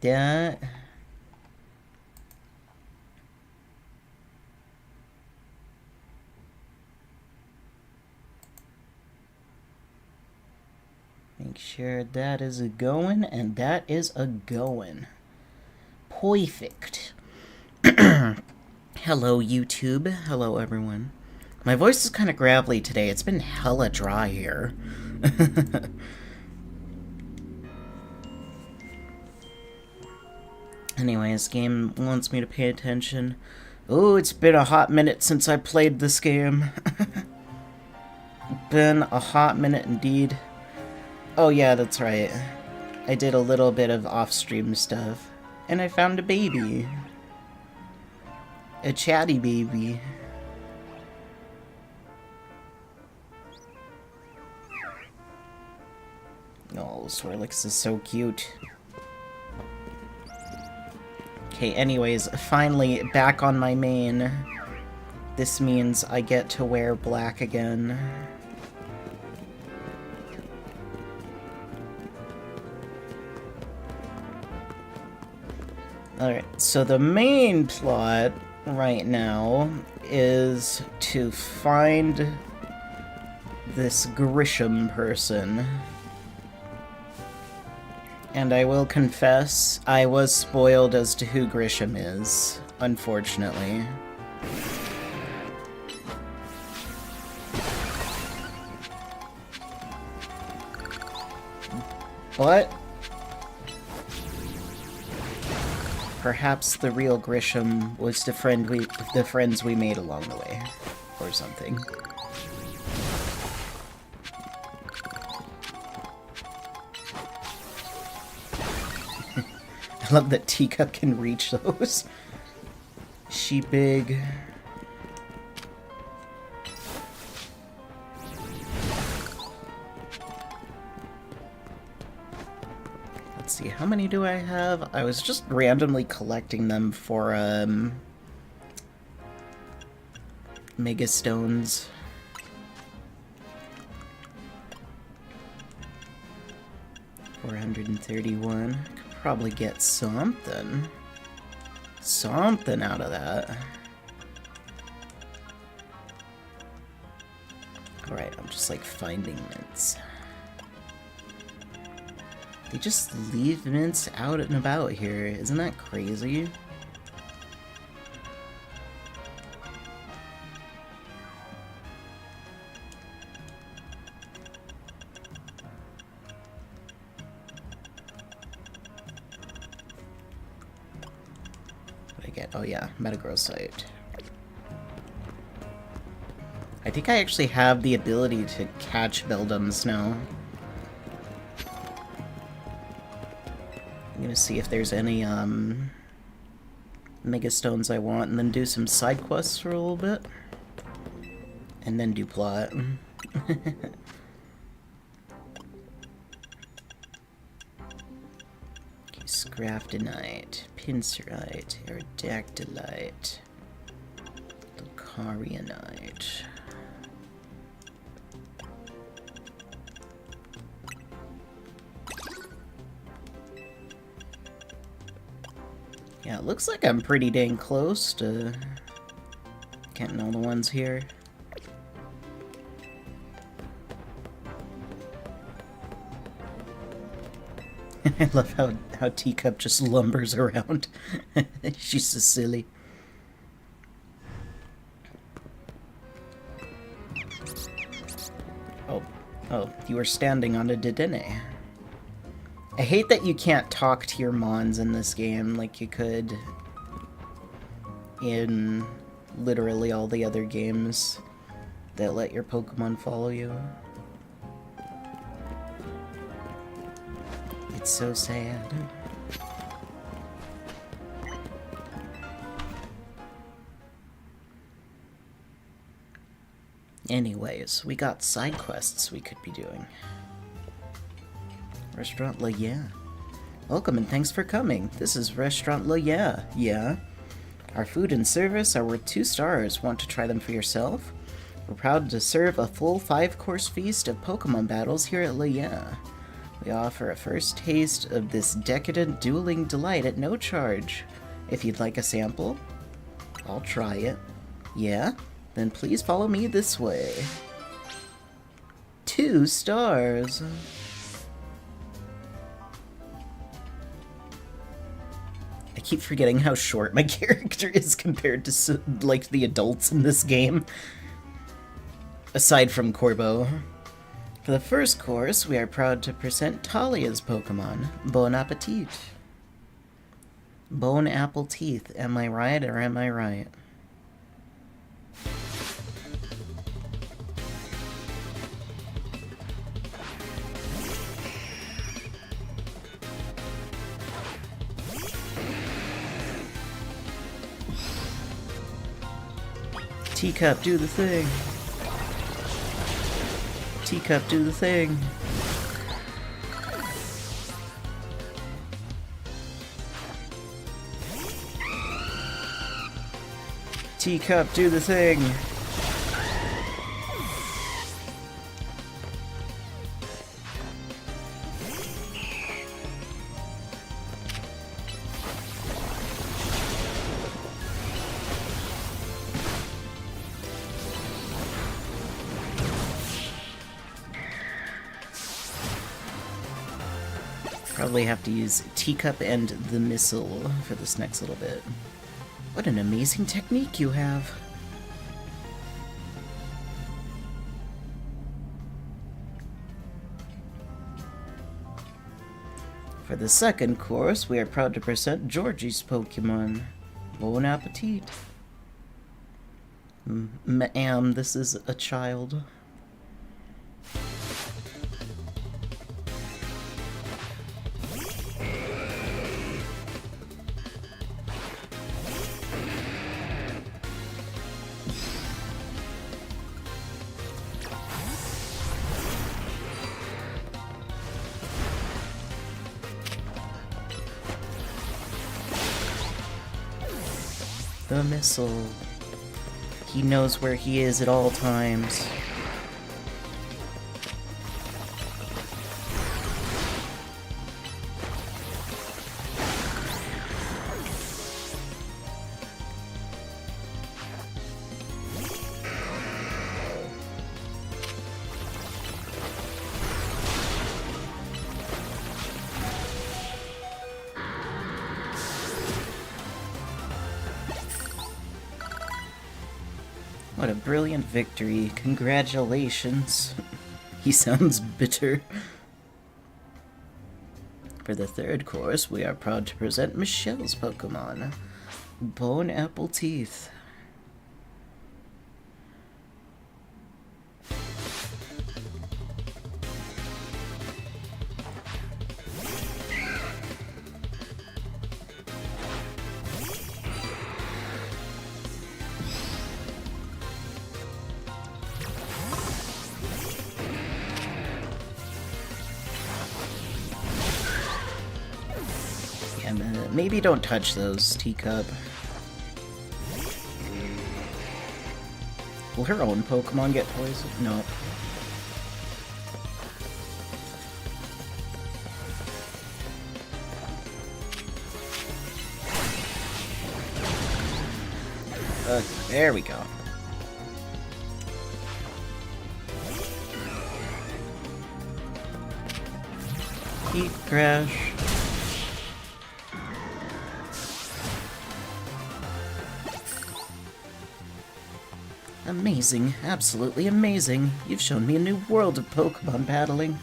That... Make sure that is a going, and that is a going. Perfect. Hello, YouTube. Hello, everyone. My voice is kind of gravelly today. It's been hella dry here. Anyways, game wants me to pay attention. Oh, it's been a hot minute since I played this game. Been a hot minute indeed. Oh yeah, that's right. I did a little bit of off-stream stuff. And I found a baby. A chatty baby. Oh, Swirlix is so cute. Okay, anyways, finally back on my main. This means I get to wear black again. Alright, so the main plot right now is to find this Grisham person. And I will confess, I was spoiled as to who Grisham is, unfortunately. But perhaps the real Grisham was the friends we made along the way, or something. I love that Teacup can reach those. She big. Let's see, how many do I have? I was just randomly collecting them for, Mega Stones. $431. Could probably get something. Something out of that. Alright, I'm just like finding mints. They just leave mints out and about here. Isn't that crazy? What did I get? Oh yeah, Metagrossite. I think I actually have the ability to catch Beldums now. I'm gonna see if there's any, Mega Stones I want, and then do some side quests for a little bit. And then do plot. Okay, Scraftonite, Pincerite, Aerodactylite, Lucarianite. Yeah, it looks like I'm pretty dang close to getting all the ones here. I love how Teacup just lumbers around. She's so silly. Oh, you were standing on a Dedenne. I hate that you can't talk to your Mons in this game like you could in literally all the other games that let your Pokemon follow you. It's so sad. Anyways, we got side quests we could be doing. Restaurant La Yeah. Welcome and thanks for coming. This is Restaurant La Yeah. Yeah. Our food and service are worth 2 stars. Want to try them for yourself? We're proud to serve a full 5-course feast of Pokemon battles here at La Yeah. We offer a first taste of this decadent dueling delight at no charge. If you'd like a sample, I'll try it. Yeah? Then please follow me this way. 2 stars. I keep forgetting how short my character is compared to, like, the adults in this game. Aside from Corbo. For the first course, we are proud to present Talia's Pokemon. Bon appetit. Bone apple teeth. Am I right or am I right? Teacup, do the thing. Teacup, do the thing. Teacup, do the thing. Probably have to use Teacup and the Missile for this next little bit. What an amazing technique you have. For the second course, we are proud to present Georgie's Pokemon. Bon appetit. Ma'am, this is a child. The Missile. He knows where he is at all times. What a brilliant victory. Congratulations. He sounds bitter. For the third course, we are proud to present Michelle's Pokemon. Bone Apple Teeth. Maybe don't touch those, Teacup. Will her own Pokemon get poisoned? No. There we go. Heat Crash. Amazing, absolutely amazing. You've shown me a new world of Pokemon battling.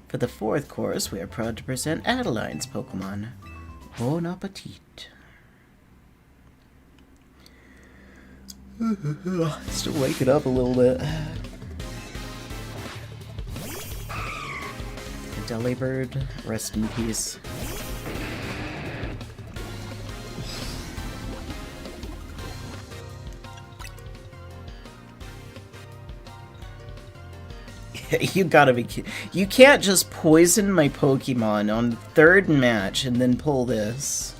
For the fourth course, we are proud to present Adeline's Pokemon. Bon appetit. Still waking up a little bit. Delibird, rest in peace. You gotta be kidding. You can't just poison my Pokemon on the third match and then pull this.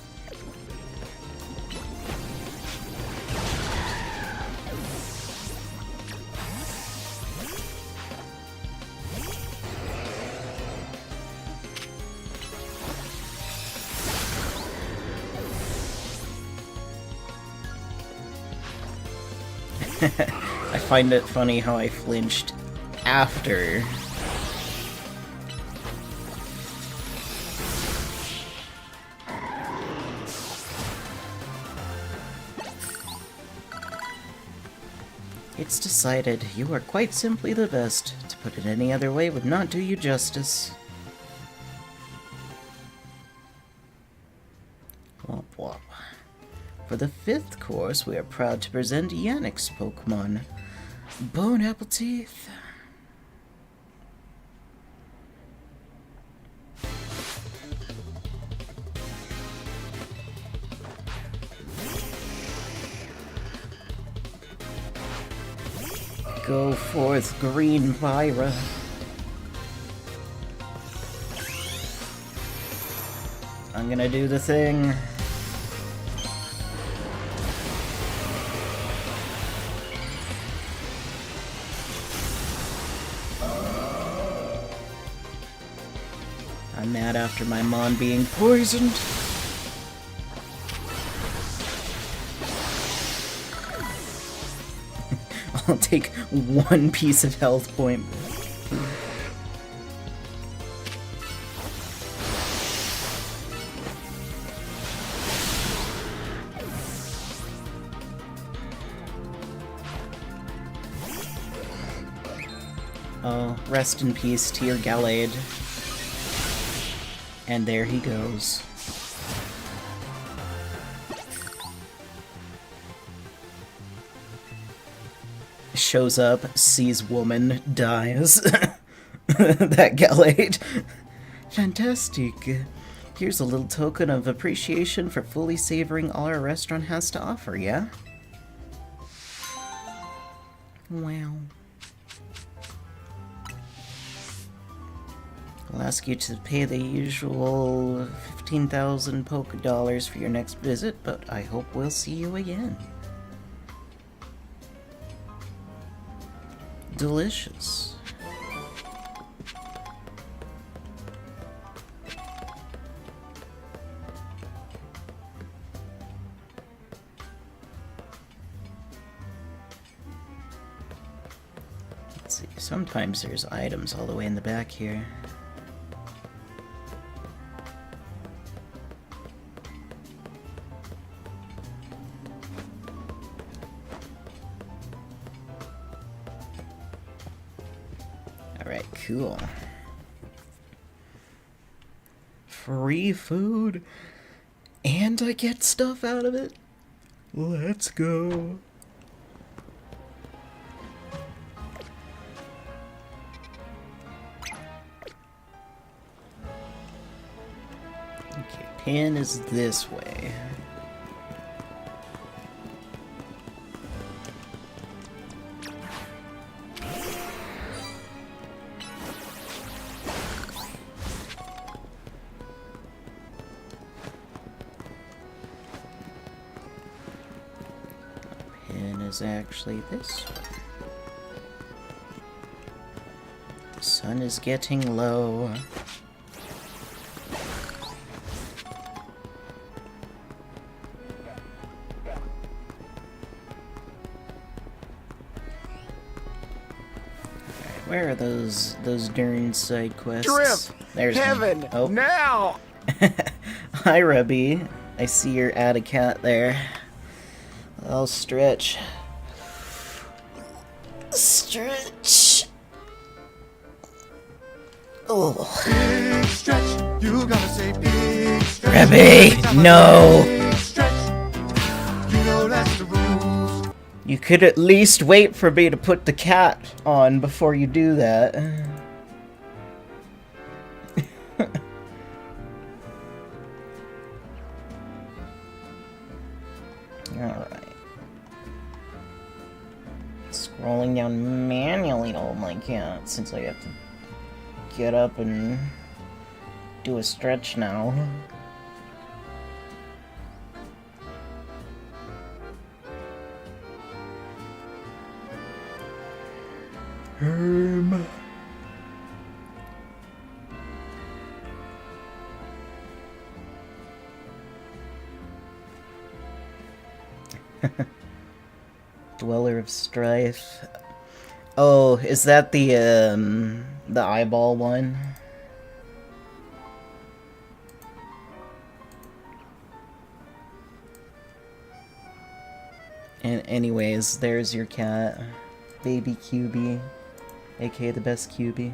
I find it funny how I flinched after. It's decided. You are quite simply the best. To put it any other way would not do you justice. Womp womp. For the 5th course, we are proud to present Yannick's Pokemon, Bone Apple Teeth. Go forth, Green Pyra. I'm gonna do the thing. I'm mad after my Mon being poisoned. I'll take 1 piece of health point. Oh, rest in peace to your Gallade. And there he goes. Shows up, sees woman, dies. That Gallade. Fantastic. Here's a little token of appreciation for fully savoring all our restaurant has to offer, yeah? Wow. I'll ask you to pay the usual 15,000 Poké Dollars for your next visit, but I hope we'll see you again. Delicious. Let's see, sometimes there's items all the way in the back here. Alright, cool. Free food, and I get stuff out of it. Let's go. Okay, pin is this way. Is actually this one. The sun is getting low. Where are those darn side quests? Drip! There's Heaven! one. Oh. Now! Hi, Rubby. I see you're at a cat there. I'll stretch. Stretch. Oh. Big stretch. You gotta say big stretch. Rubby, no. Big stretch. You know that's the rules. You could at least wait for me to put the cat on before you do that. Alright. Scrolling down manually to hold my cat since I have to get up and do a stretch now. Dweller of Strife. Oh, is that the eyeball one? And anyways, there's your cat. Baby QB. aka the best QB.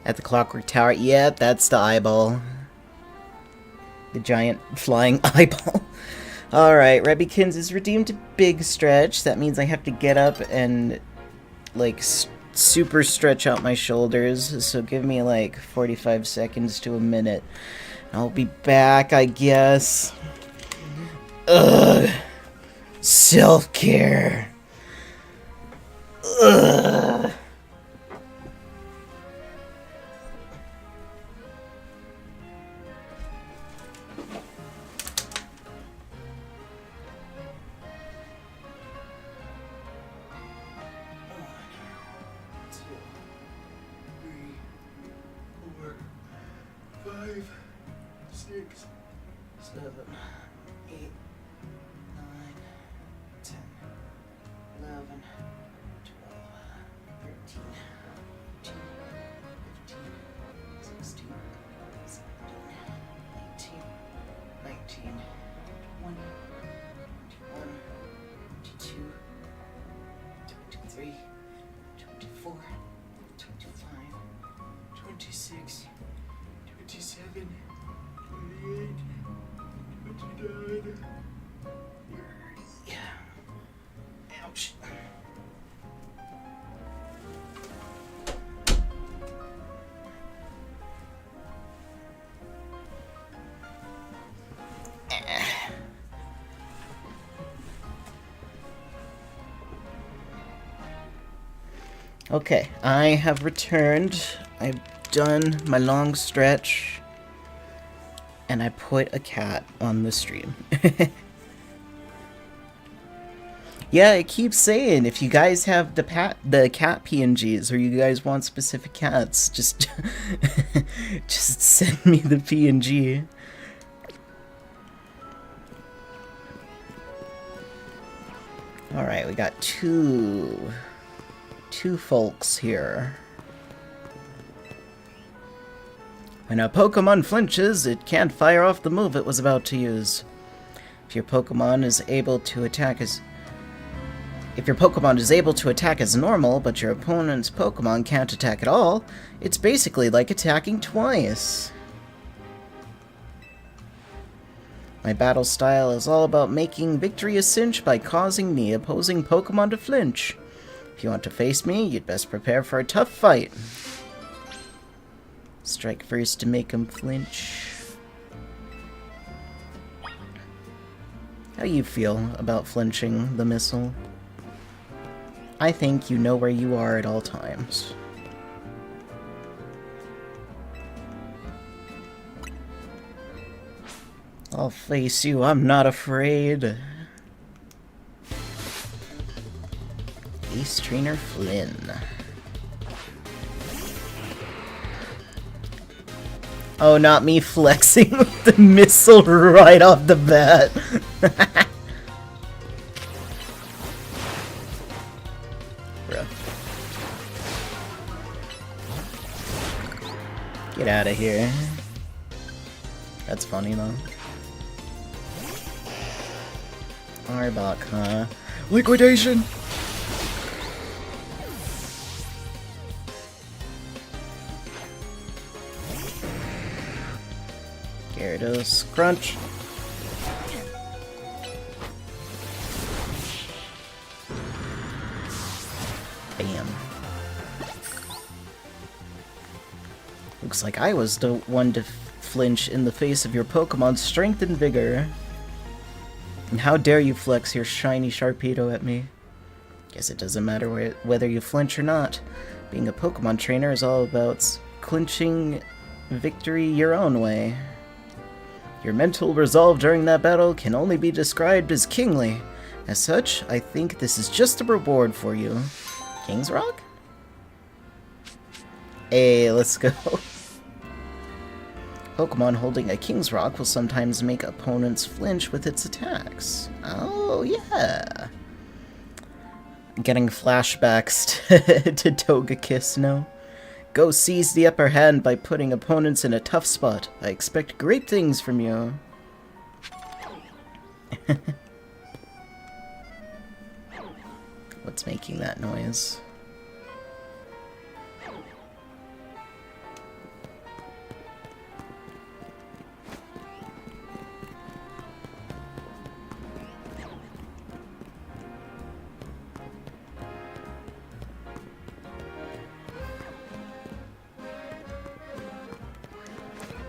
At the Clockwork Tower. Yeah, that's the eyeball. The giant flying eyeball. Alright, Rebbykins is redeemed to Big Stretch. That means I have to get up and, like, super stretch out my shoulders. So give me, like, 45 seconds to a minute. I'll be back, I guess. Ugh. Self-care. Ugh. Okay, I have returned. I've done my long stretch. And I put a cat on the stream. Yeah, it keeps saying if you guys have the cat PNGs or you guys want specific cats, just just send me the PNG. Alright, we got two folks here. When a Pokemon flinches, it can't fire off the move it was about to use. If your Pokemon is able to attack as normal, but your opponent's Pokemon can't attack at all, it's basically like attacking twice. My battle style is all about making victory a cinch by causing the opposing Pokemon to flinch. If you want to face me, you'd best prepare for a tough fight. Strike first to make him flinch. How do you feel about flinching the missile? I think you know where you are at all times. I'll face you, I'm not afraid. Ace Trainer Flynn. Oh, not me flexing with the missile right off the bat. Bruh. Get out of here. That's funny, though. Arbok, huh? Liquidation! Gyarados, crunch. Bam. Looks like I was the one to flinch in the face of your Pokemon's strength and vigor. And how dare you flex your shiny Sharpedo at me? Guess it doesn't matter whether you flinch or not. Being a Pokemon trainer is all about clinching victory your own way. Your mental resolve during that battle can only be described as kingly. As such, I think this is just a reward for you. King's Rock? Hey, let's go. Pokemon holding a King's Rock will sometimes make opponents flinch with its attacks. Oh, yeah. Getting flashbacks to Togekiss now. Go seize the upper hand by putting opponents in a tough spot. I expect great things from you. What's making that noise?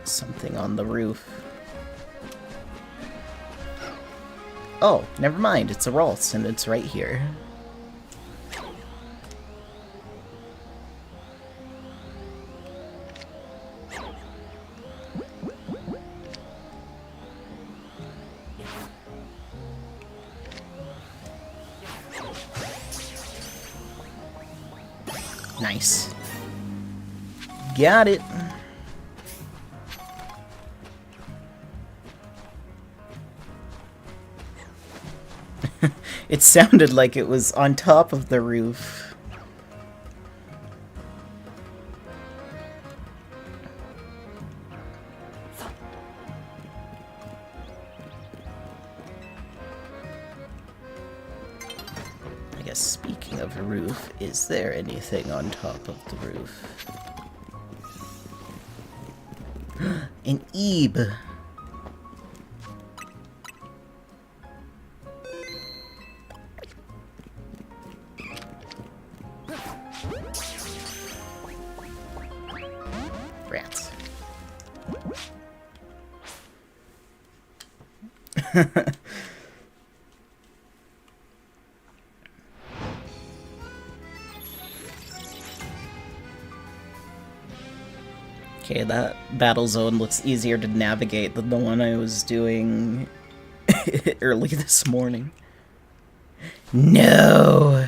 Something on the roof. Oh, never mind. It's a Ralts, and it's right here. Nice. Got it. It sounded like it was on top of the roof. I guess speaking of a roof, is there anything on top of the roof? An Ebe. Rats. Okay, that battle zone looks easier to navigate than the one I was doing early this morning. No!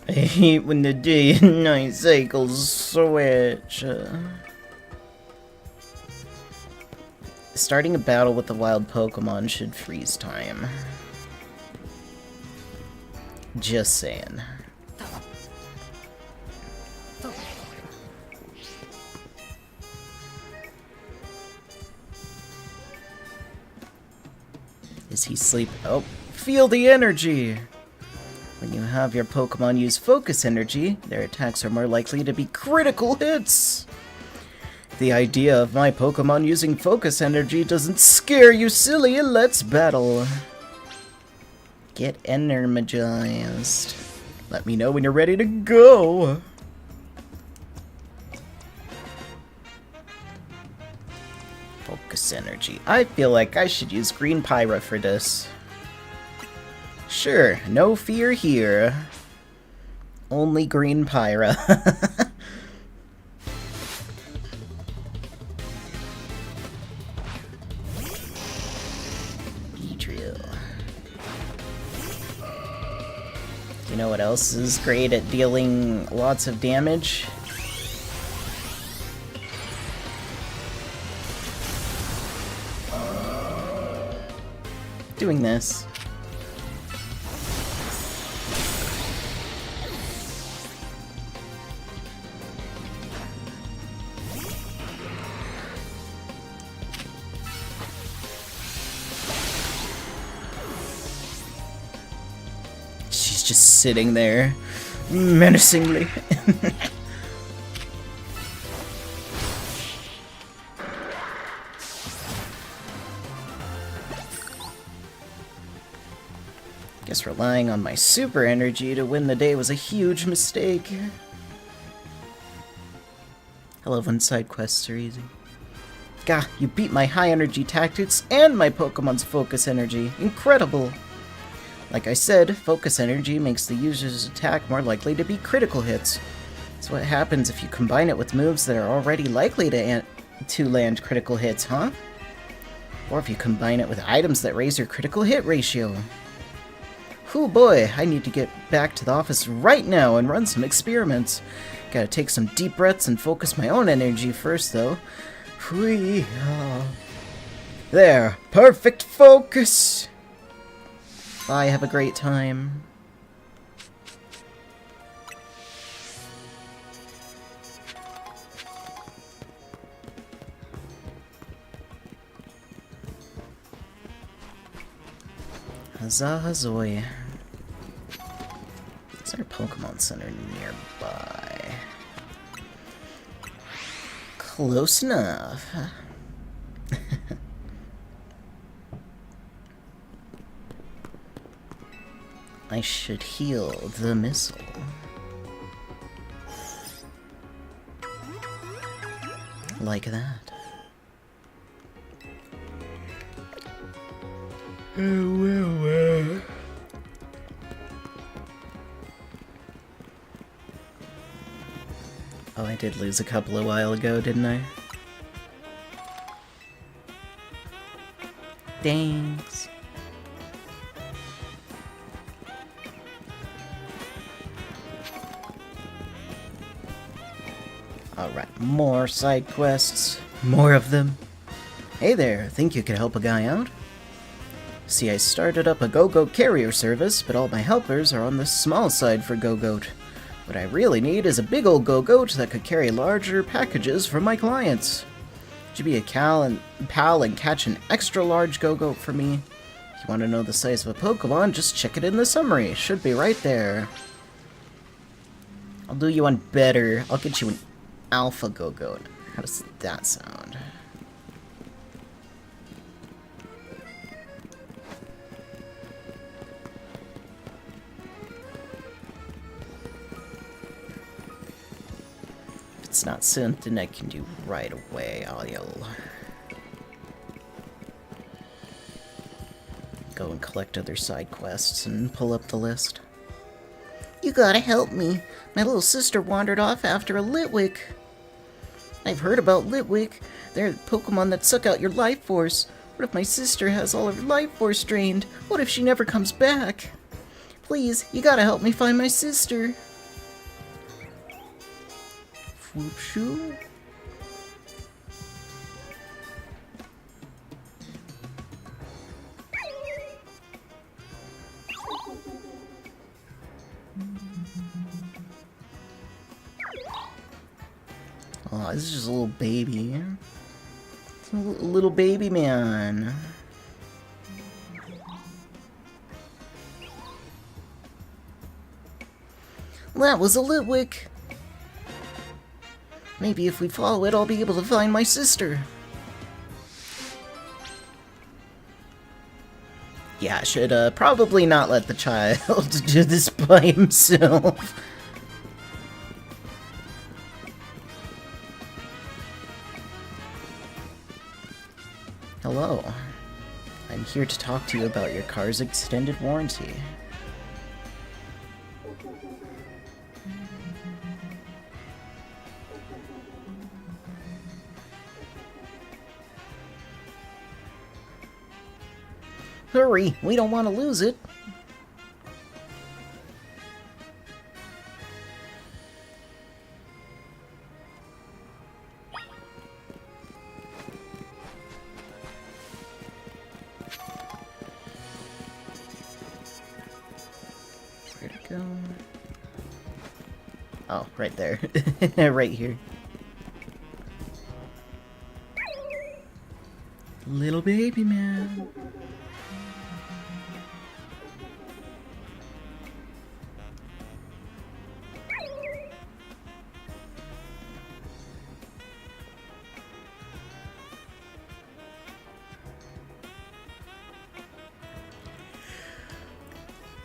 I hate when the day and night cycles switch. Starting a battle with a wild Pokemon should freeze time. Just saying. Is he sleep? Oh, feel the energy! When you have your Pokemon use Focus Energy, their attacks are more likely to be critical hits! The idea of my Pokemon using Focus Energy doesn't scare you, silly! Let's battle! Get energized. Let me know when you're ready to go! Focus Energy. I feel like I should use Green Pyra for this. Sure, no fear here. Only Green Pyra. Beedrill. You know what else is great at dealing lots of damage? Doing this. She's just sitting there, menacingly. Guess relying on my super energy to win the day was a huge mistake. I love when side quests are easy. Gah, you beat my high energy tactics and my Pokemon's focus energy. Incredible! Like I said, focus energy makes the user's attack more likely to be critical hits. That's what happens if you combine it with moves that are already likely to land critical hits, huh? Or if you combine it with items that raise your critical hit ratio. Whew boy, I need to get back to the office right now and run some experiments. Gotta take some deep breaths and focus my own energy first though. Whee! There, perfect focus! Bye, have a great time. Huzzah, huzzoi. Is there a Pokemon Center nearby? Close enough. I should heal the missile. Like that. Oh, I did lose a couple a while ago, didn't I? Thanks. Alright, more side quests. More of them. Hey there, think you could help a guy out? See, I started up a Go-Goat carrier service, but all my helpers are on the small side for Go-Goat. What I really need is a big old Go-Goat that could carry larger packages for my clients. Would you be a pal and catch an extra large Go-Goat for me? If you want to know the size of a Pokemon, just check it in the summary. Should be right there. I'll do you one better. I'll get you an Alpha Go-Goat. How does that sound? If it's not something I can do right away, I'll go and collect other side quests and pull up the list. You gotta help me. My little sister wandered off after a Litwick. I've heard about Litwick. They're Pokemon that suck out your life force. What if my sister has all of her life force drained? What if she never comes back? Please, you gotta help me find my sister. Swoop-shoo. Oh, this is just a little baby. It's a little baby man. That was a Litwick. Maybe if we follow it, I'll be able to find my sister. Yeah, I should probably not let the child do this by himself. Hello. I'm here to talk to you about your car's extended warranty. Hurry, we don't want to lose it. Where'd it go? Oh, right there. Right here. Little baby man.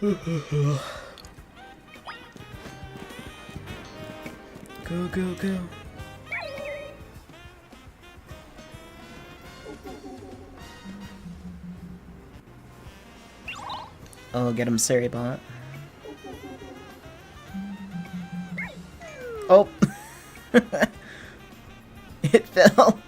Go, go, go. Oh, get him, Saribot. Oh! It fell.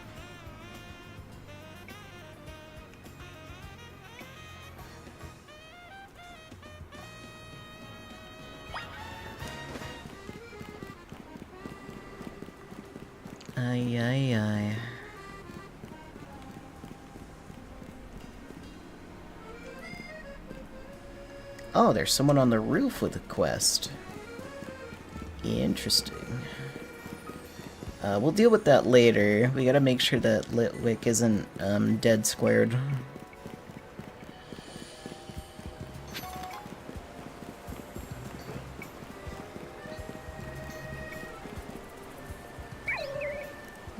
Ay, ay, ay. Oh, there's someone on the roof with a quest. Interesting. We'll deal with that later. We gotta make sure that Litwick isn't dead squared.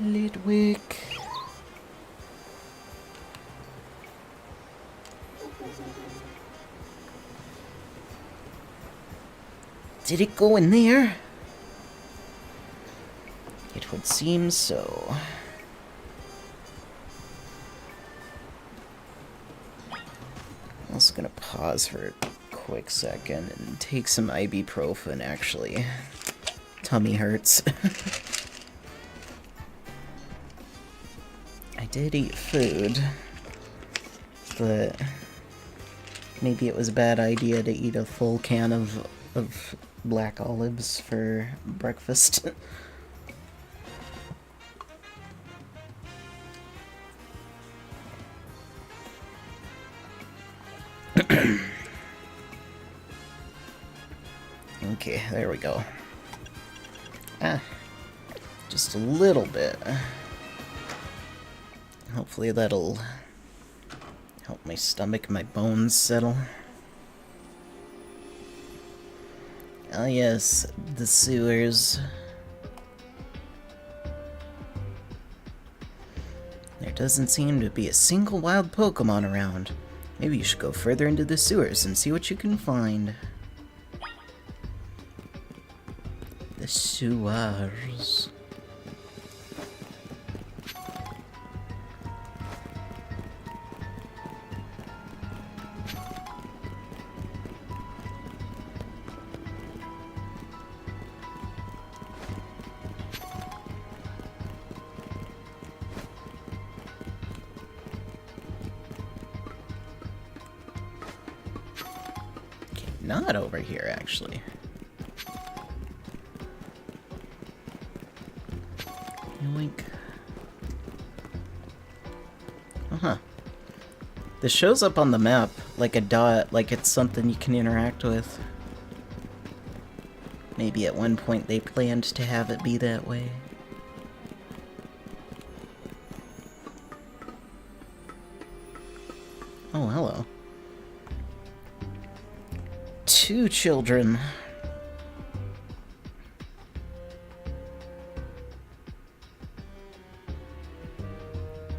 Litwick. Did it go in there? It would seem so. I'm also gonna pause for a quick second and take some ibuprofen, actually. Tummy hurts. I did eat food, but maybe it was a bad idea to eat a full can of black olives for breakfast. Okay, there we go. Ah, just a little bit. Hopefully that'll help my stomach and my bones settle. Ah yes, the sewers. There doesn't seem to be a single wild Pokemon around. Maybe you should go further into the sewers and see what you can find. The sewers. Okay, not over here, actually. Yoink. Uh-huh. This shows up on the map like a dot, like it's something you can interact with. Maybe at one point they planned to have it be that way. Oh, hello. 2 children.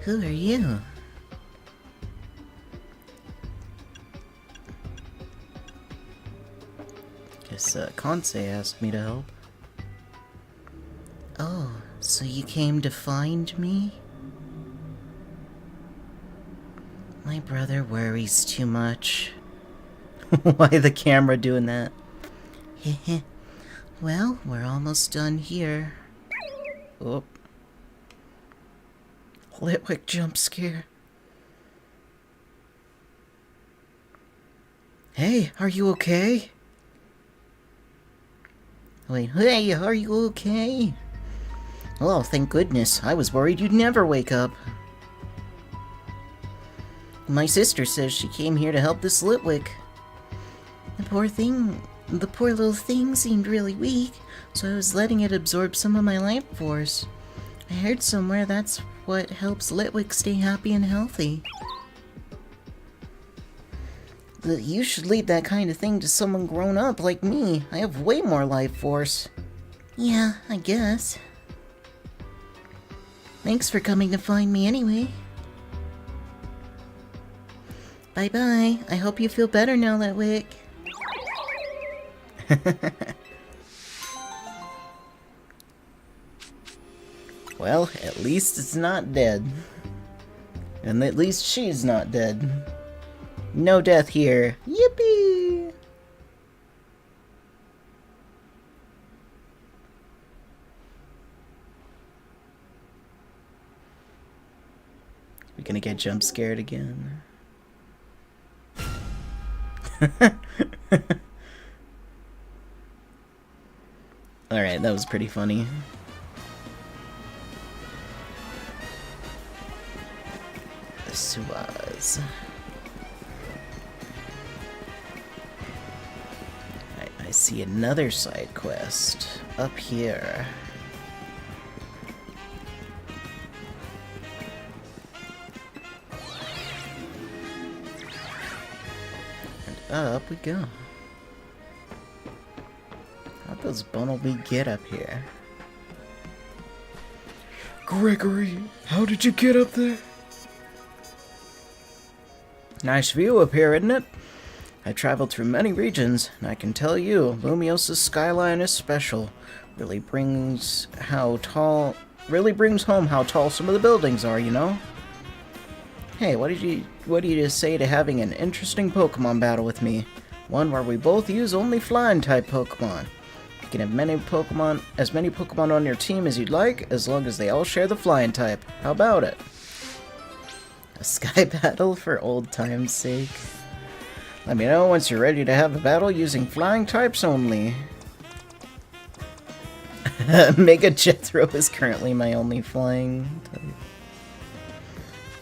Who are you? Guess Kansei asked me to help. Oh, so you came to find me? My brother worries too much. Why the camera doing that? Well, we're almost done here. Oh. Litwick jump scare. Hey, are you okay? Wait, hey, are you okay? Oh, thank goodness. I was worried you'd never wake up. My sister says she came here to help this Litwick. The poor little thing seemed really weak, so I was letting it absorb some of my life force. I heard somewhere that's what helps Litwick stay happy and healthy. You should leave that kind of thing to someone grown up like me. I have way more life force. Yeah, I guess. Thanks for coming to find me anyway. Bye-bye. I hope you feel better now, Litwick. Well, at least it's not dead. And at least she's not dead. No death here. Yippee! We gonna get jump scared again? Alright, that was pretty funny. The sewers. see another side quest up here. And up we go. How does Bumblebee get up here? Gregory, how did you get up there? Nice view up here, isn't it? I traveled through many regions, and I can tell you, Lumios's skyline is special. Really brings home how tall some of the buildings are, you know? Hey, what do you say to having an interesting Pokemon battle with me? One where we both use only flying type Pokemon. You can have as many Pokemon on your team as you'd like, as long as they all share the flying type. How about it? A sky battle for old time's sake. Let me know once you're ready to have a battle using flying types only. Mega Jethro is currently my only flying type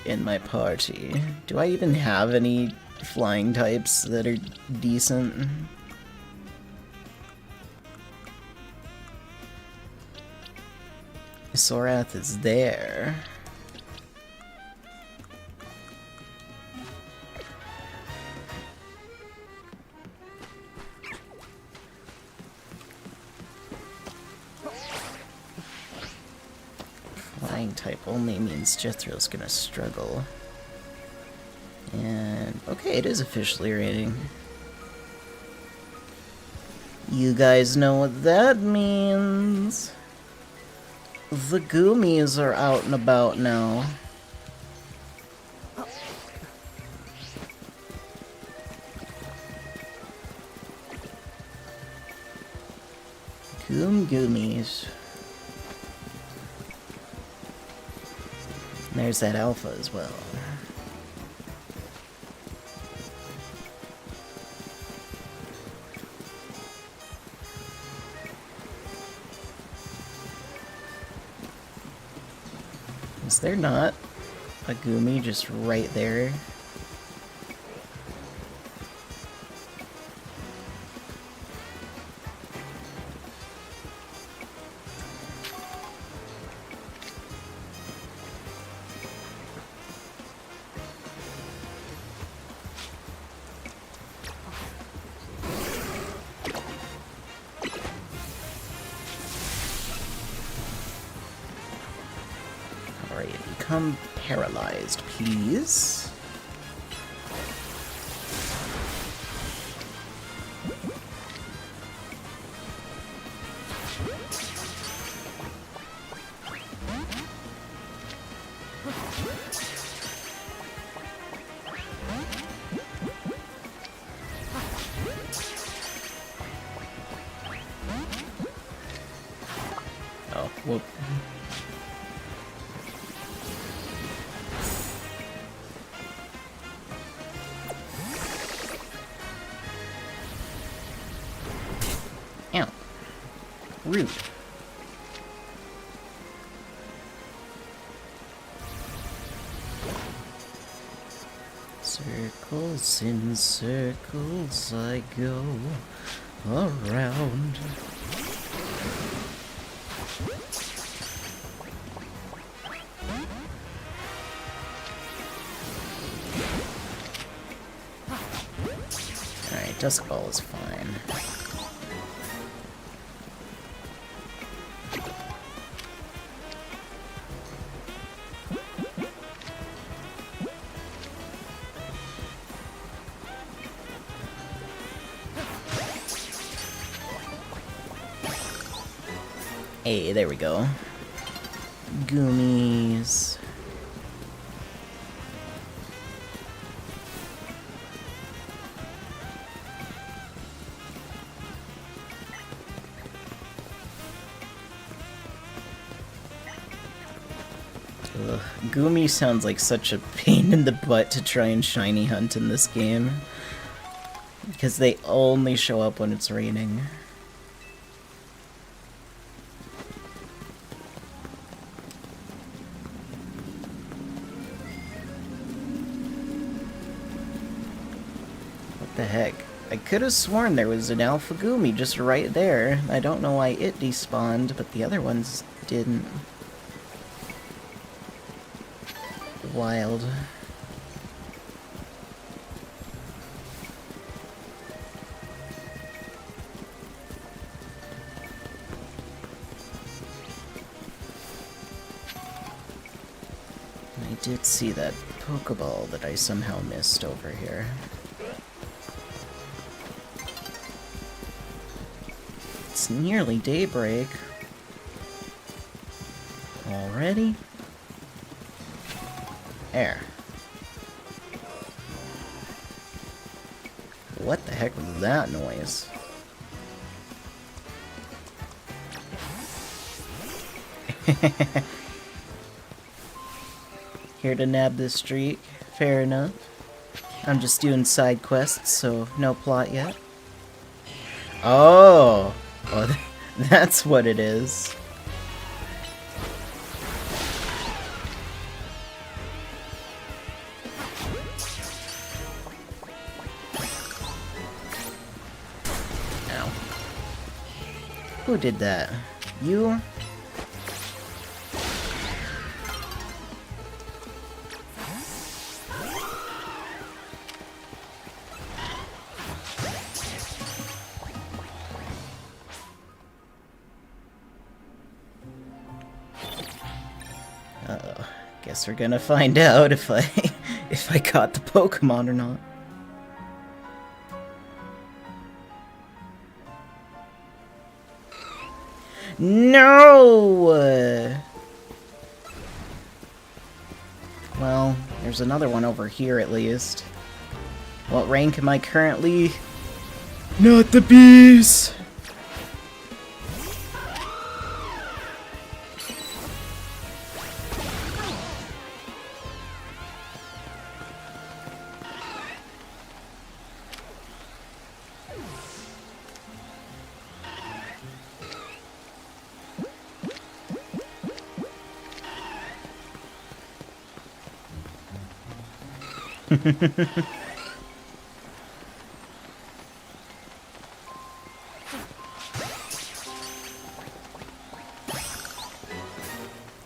in my party. Do I even have any flying types that are decent? Sorath is there. Flying type only means Jethro's gonna struggle. And okay, it is officially raining. You guys know what that means. The Goomies are out and about now. Goomies. And there's that alpha as well. Is there not a Goomy just right there? Alright, become paralyzed, please. Oh, whoop. Ow. Rude. Circles in circles I go around. Alright, Dusk Ball is fine. Hey, there we go. Goomies. Ugh, Goomy sounds like such a pain in the butt to try and shiny hunt in this game. Because they only show up when it's raining. What the heck? I could have sworn there was an Alpha Goomy just right there. I don't know why it despawned, but the other ones didn't. Wild. I did see that Pokeball that I somehow missed over here. It's nearly daybreak. Already? There. What the heck was that noise? Here to nab this streak. Fair enough. I'm just doing side quests, so no plot yet. Oh! Oh, that's what it is. Ow. Who did that? You? Uh-oh. Guess we're gonna find out if I caught the Pokemon or not. No! Well, there's another one over here at least. What rank am I currently? Not the bees!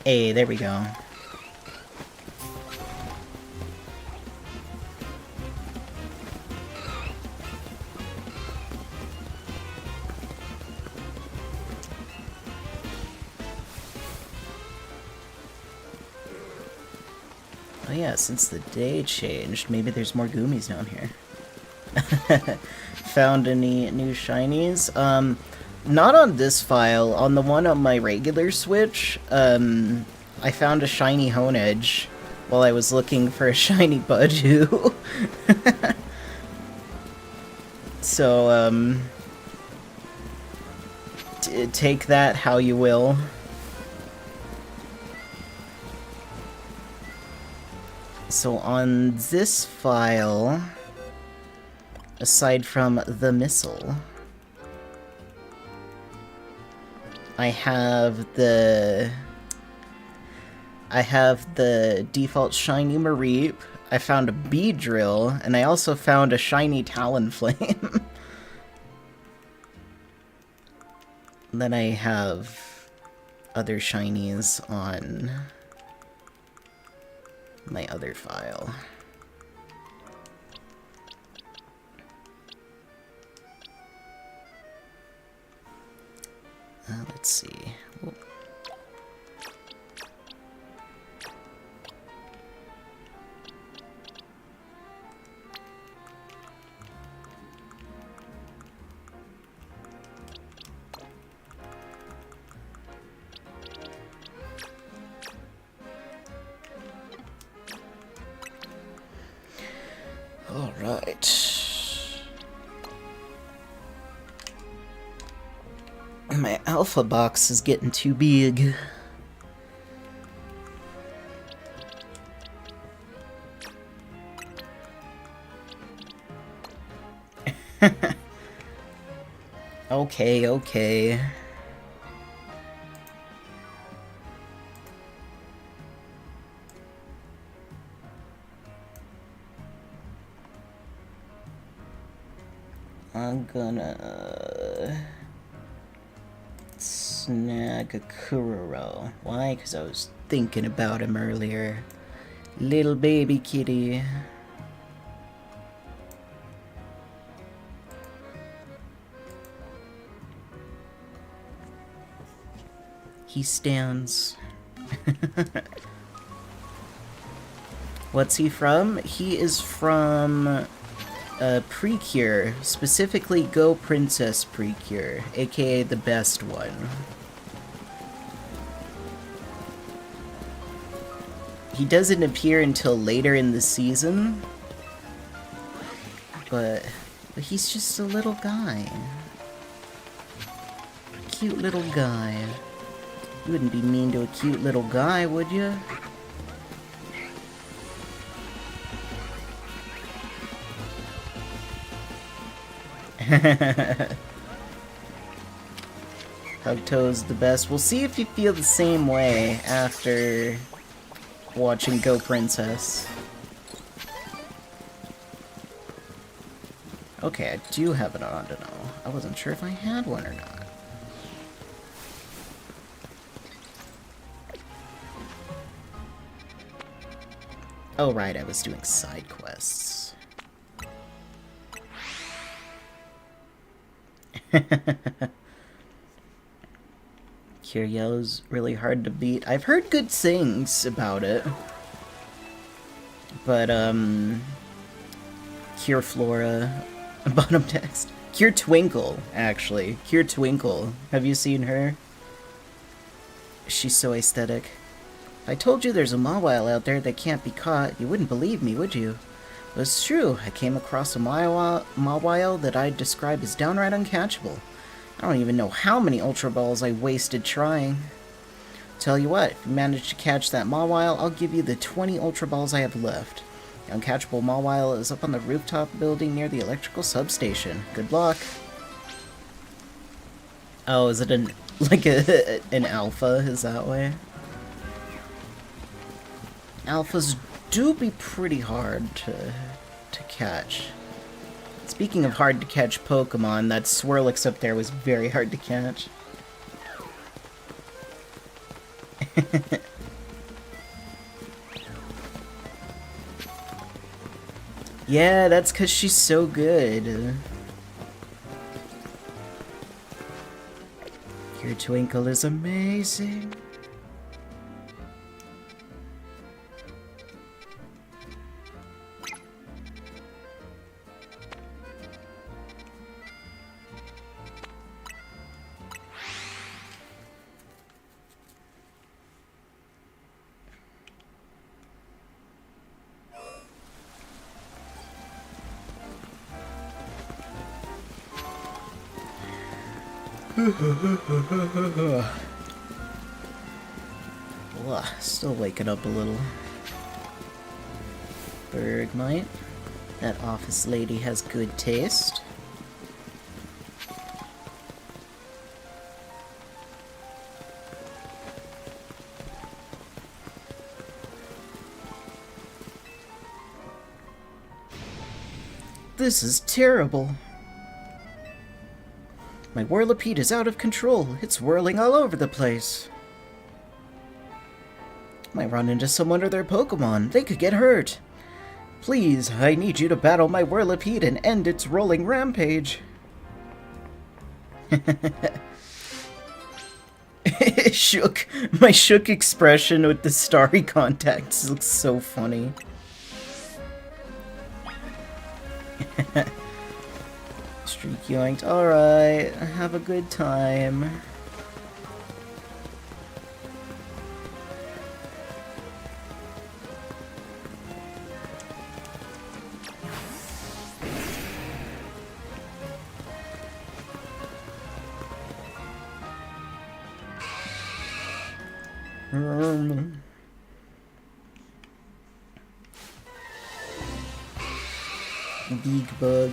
Hey, there we go. Oh yeah, since the day changed, maybe there's more Goomies down here. Found any new shinies? Not on this file. On the one on my regular Switch, I found a shiny Honedge while I was looking for a shiny Budju. So, take that how you will. So on this file, aside from the missile, I have the default shiny Mareep. I found a Beedrill, and I also found a shiny Talonflame. Then I have other shinies on my other file. Let's see. Whoop. All right. My alpha box is getting too big. Okay. I'm gonna snag a Kuroro. Why? Because I was thinking about him earlier. Little baby kitty. He stands. What's he from? He is from Precure, specifically Go Princess Precure, aka the best one. He doesn't appear until later in the season, but he's just a little guy. Cute little guy. You wouldn't be mean to a cute little guy, would you? Hugtoe's the best. We'll see if you feel the same way after watching Go Princess. Okay, I do have an Audino. I wasn't sure if I had one or not. Oh right, I was doing side quests. Kyriel's really hard to beat. I've heard good things about it. But, Cure Flora, bottom text. Cure Twinkle, actually. Cure Twinkle. Have you seen her? She's so aesthetic. If I told you there's a Mawile out there that can't be caught, you wouldn't believe me, would you? But it's true. I came across a Mawile that I'd describe as downright uncatchable. I don't even know how many Ultra Balls I wasted trying. Tell you what, if you manage to catch that Mawile, I'll give you the 20 Ultra Balls I have left. The uncatchable Mawile is up on the rooftop building near the electrical substation. Good luck. Oh, is it an alpha? Is that way? Alphas do be pretty hard to catch. Speaking of hard to catch Pokemon, that Swirlix up there was very hard to catch. Yeah, that's because she's so good. Your Twinkle is amazing. Ugh, still waking up a little. Bergmite. That office lady has good taste. This is terrible. My Whirlipede is out of control. It's whirling all over the place. Might run into someone or their Pokemon. They could get hurt. Please, I need you to battle my Whirlipede and end its rolling rampage. My shook expression with the starry contacts looks so funny. Streak yoinked. Alright, have a good time. Big bug.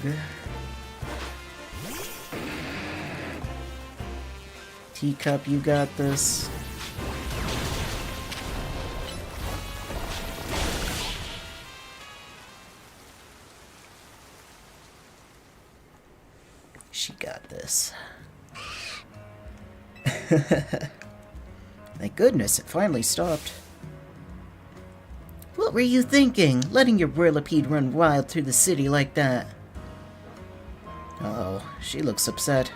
Teacup, you got this. this. Thank goodness, it finally stopped. What were you thinking, letting your whirlipede run wild through the city like that? Uh-oh, she looks upset.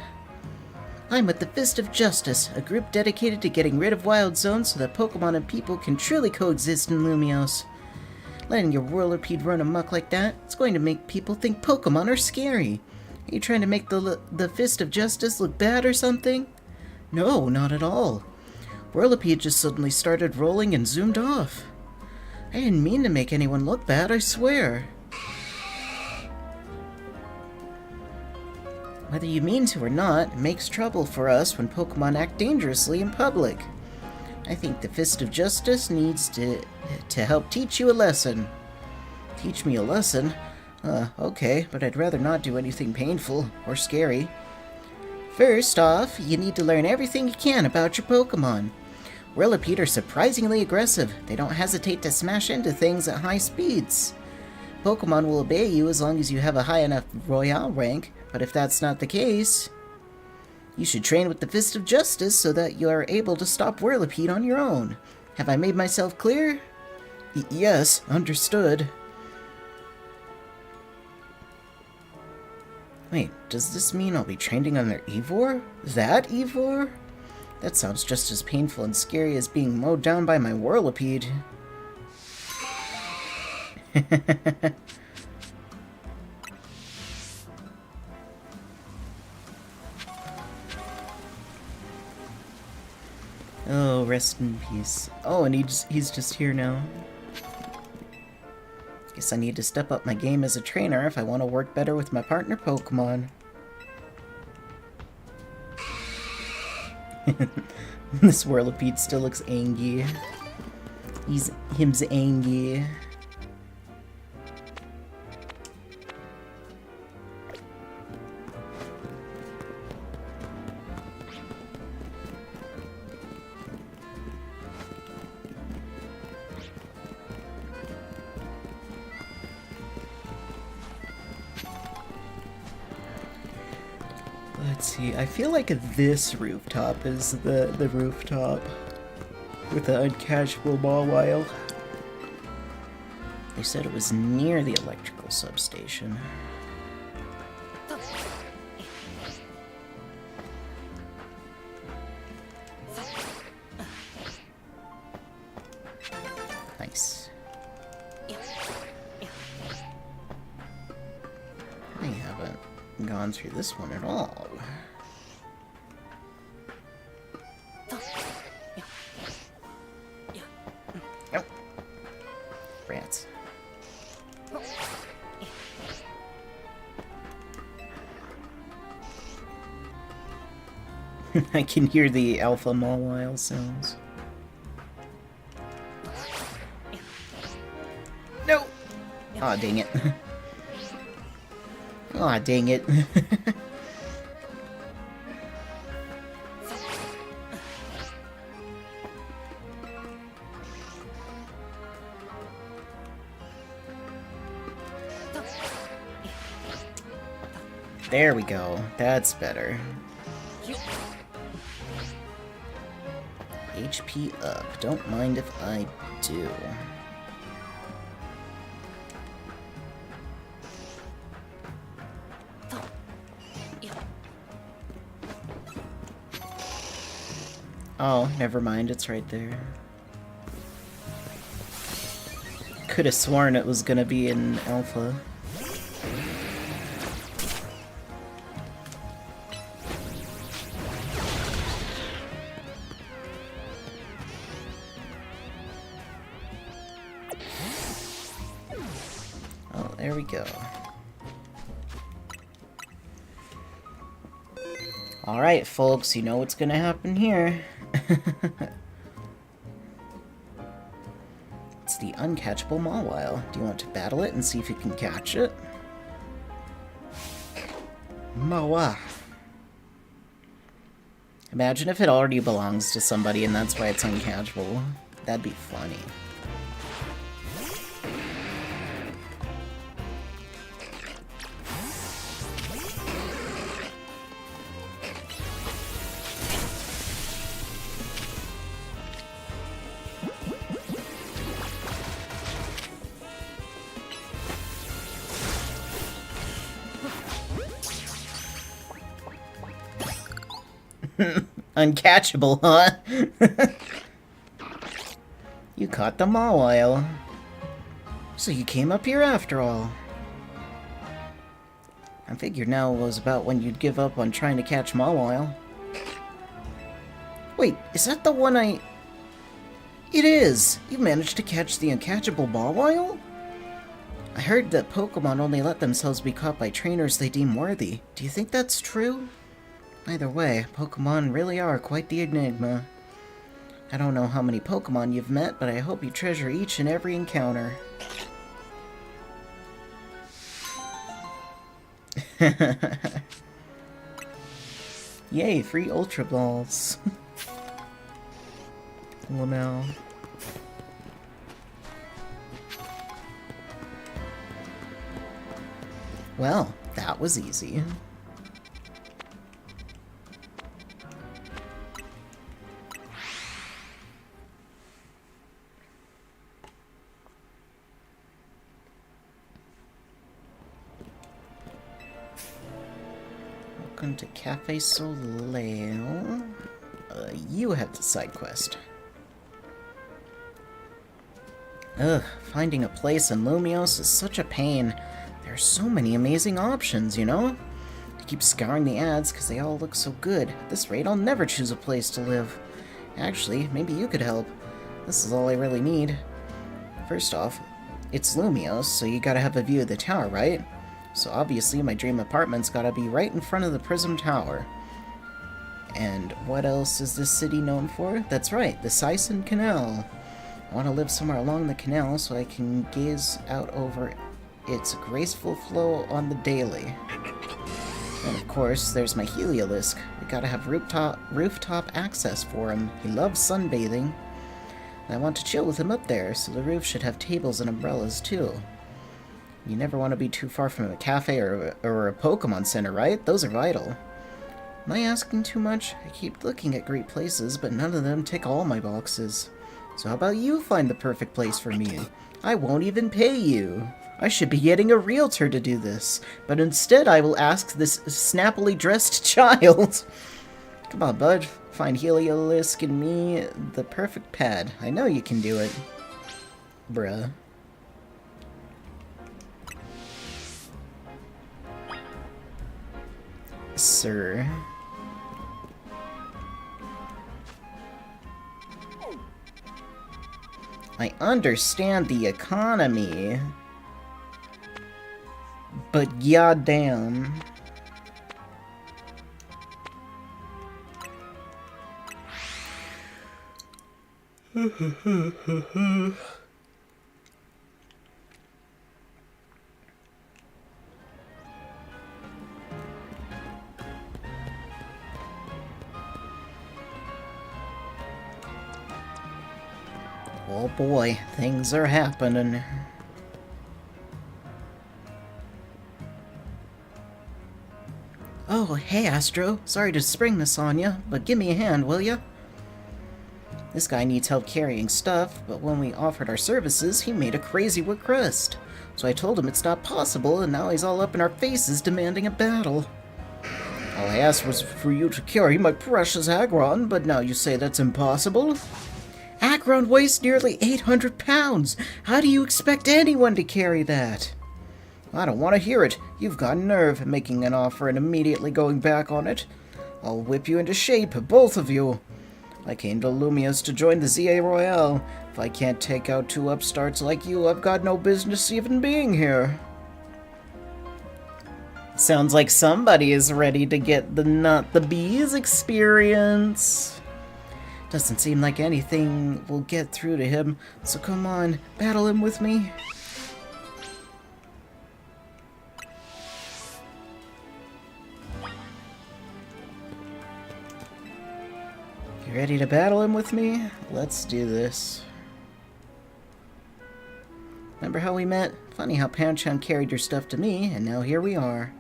I'm with the Fist of Justice, a group dedicated to getting rid of wild zones so that Pokemon and people can truly coexist in Lumios. Letting your whirlipede run amok like that, it's going to make people think Pokemon are scary. Are you trying to make the Fist of Justice look bad or something? No, not at all. Whirlipede just suddenly started rolling and zoomed off. I didn't mean to make anyone look bad, I swear. Whether you mean to or not, it makes trouble for us when Pokemon act dangerously in public. I think the Fist of Justice needs to help teach you a lesson. Teach me a lesson? Okay, but I'd rather not do anything painful or scary. First off, you need to learn everything you can about your Pokemon. Whirlipede are surprisingly aggressive. They don't hesitate to smash into things at high speeds. Pokemon will obey you as long as you have a high enough Royale rank, but if that's not the case, you should train with the Fist of Justice so that you are able to stop Whirlipede on your own. Have I made myself clear? Yes, understood. Wait, does this mean I'll be training under Eivor? That Eivor? That sounds just as painful and scary as being mowed down by my Whirlipede. Oh, rest in peace. Oh, and he's just here now. Guess I need to step up my game as a trainer if I want to work better with my partner Pokemon. This Whirlipede still looks angry. Him's angry. Let's see, I feel like this rooftop is the rooftop with the uncatchable Mawile. They said it was near the electrical substation. Nice. I haven't gone through this one at all. Nope. Rats. I can hear the alpha Mawile sounds. No! Aw, dang it. Aw, dang it. There we go. That's better. HP up. Don't mind if I do. Oh, never mind. It's right there. Could have sworn it was gonna be in Alpha. Oh, there we go. Alright, folks, you know what's gonna happen here. It's the uncatchable Mawile. Do you want to battle it and see if you can catch it? Mawa. Imagine if it already belongs to somebody and that's why it's uncatchable. That'd be funny. Uncatchable, huh? You caught the Mawile. So you came up here after all. I figured now was about when you'd give up on trying to catch Mawile. Wait, is that the one I... It is! You managed to catch the uncatchable Mawile? I heard that Pokemon only let themselves be caught by trainers they deem worthy. Do you think that's true? Either way, Pokemon really are quite the enigma. I don't know how many Pokemon you've met, but I hope you treasure each and every encounter. Yay, free Ultra Balls. Well, now... Well, that was easy. Welcome to Cafe Soleil. You have the side quest. Ugh, finding a place in Lumios is such a pain. There are so many amazing options, you know? I keep scouring the ads because they all look so good. At this rate, I'll never choose a place to live. Actually, maybe you could help. This is all I really need. First off, it's Lumios, so you gotta have a view of the tower, right? So obviously my dream apartment's gotta be right in front of the Prism Tower. And what else is this city known for? That's right, the Sison Canal. I want to live somewhere along the canal so I can gaze out over its graceful flow on the daily. And of course, there's my Heliolisk. We gotta have rooftop access for him. He loves sunbathing. And I want to chill with him up there, so the roof should have tables and umbrellas too. You never want to be too far from a cafe or a Pokemon Center, right? Those are vital. Am I asking too much? I keep looking at great places, but none of them tick all my boxes. So how about you find the perfect place for me? I won't even pay you. I should be getting a realtor to do this, but instead I will ask this snappily dressed child. Come on, bud. Find Heliolisk and me the perfect pad. I know you can do it. Bruh. Sir. I understand the economy, but goddamn. Oh boy, things are happening. Oh, hey Astro. Sorry to spring this on ya, but give me a hand, will ya? This guy needs help carrying stuff, but when we offered our services, he made a crazy request. So I told him it's not possible, and now he's all up in our faces demanding a battle. All I asked was for you to carry my precious Aggron, but now you say that's impossible? Aggron weighs nearly 800 pounds! How do you expect anyone to carry that? I don't want to hear it. You've got nerve making an offer and immediately going back on it. I'll whip you into shape, both of you. I came to Lumios to join the ZA Royale. If I can't take out two upstarts like you, I've got no business even being here. Sounds like somebody is ready to get the Not the Bees experience. Doesn't seem like anything will get through to him, so come on, battle him with me. You ready to battle him with me? Let's do this. Remember how we met? Funny how Pancham carried your stuff to me, and now here we are.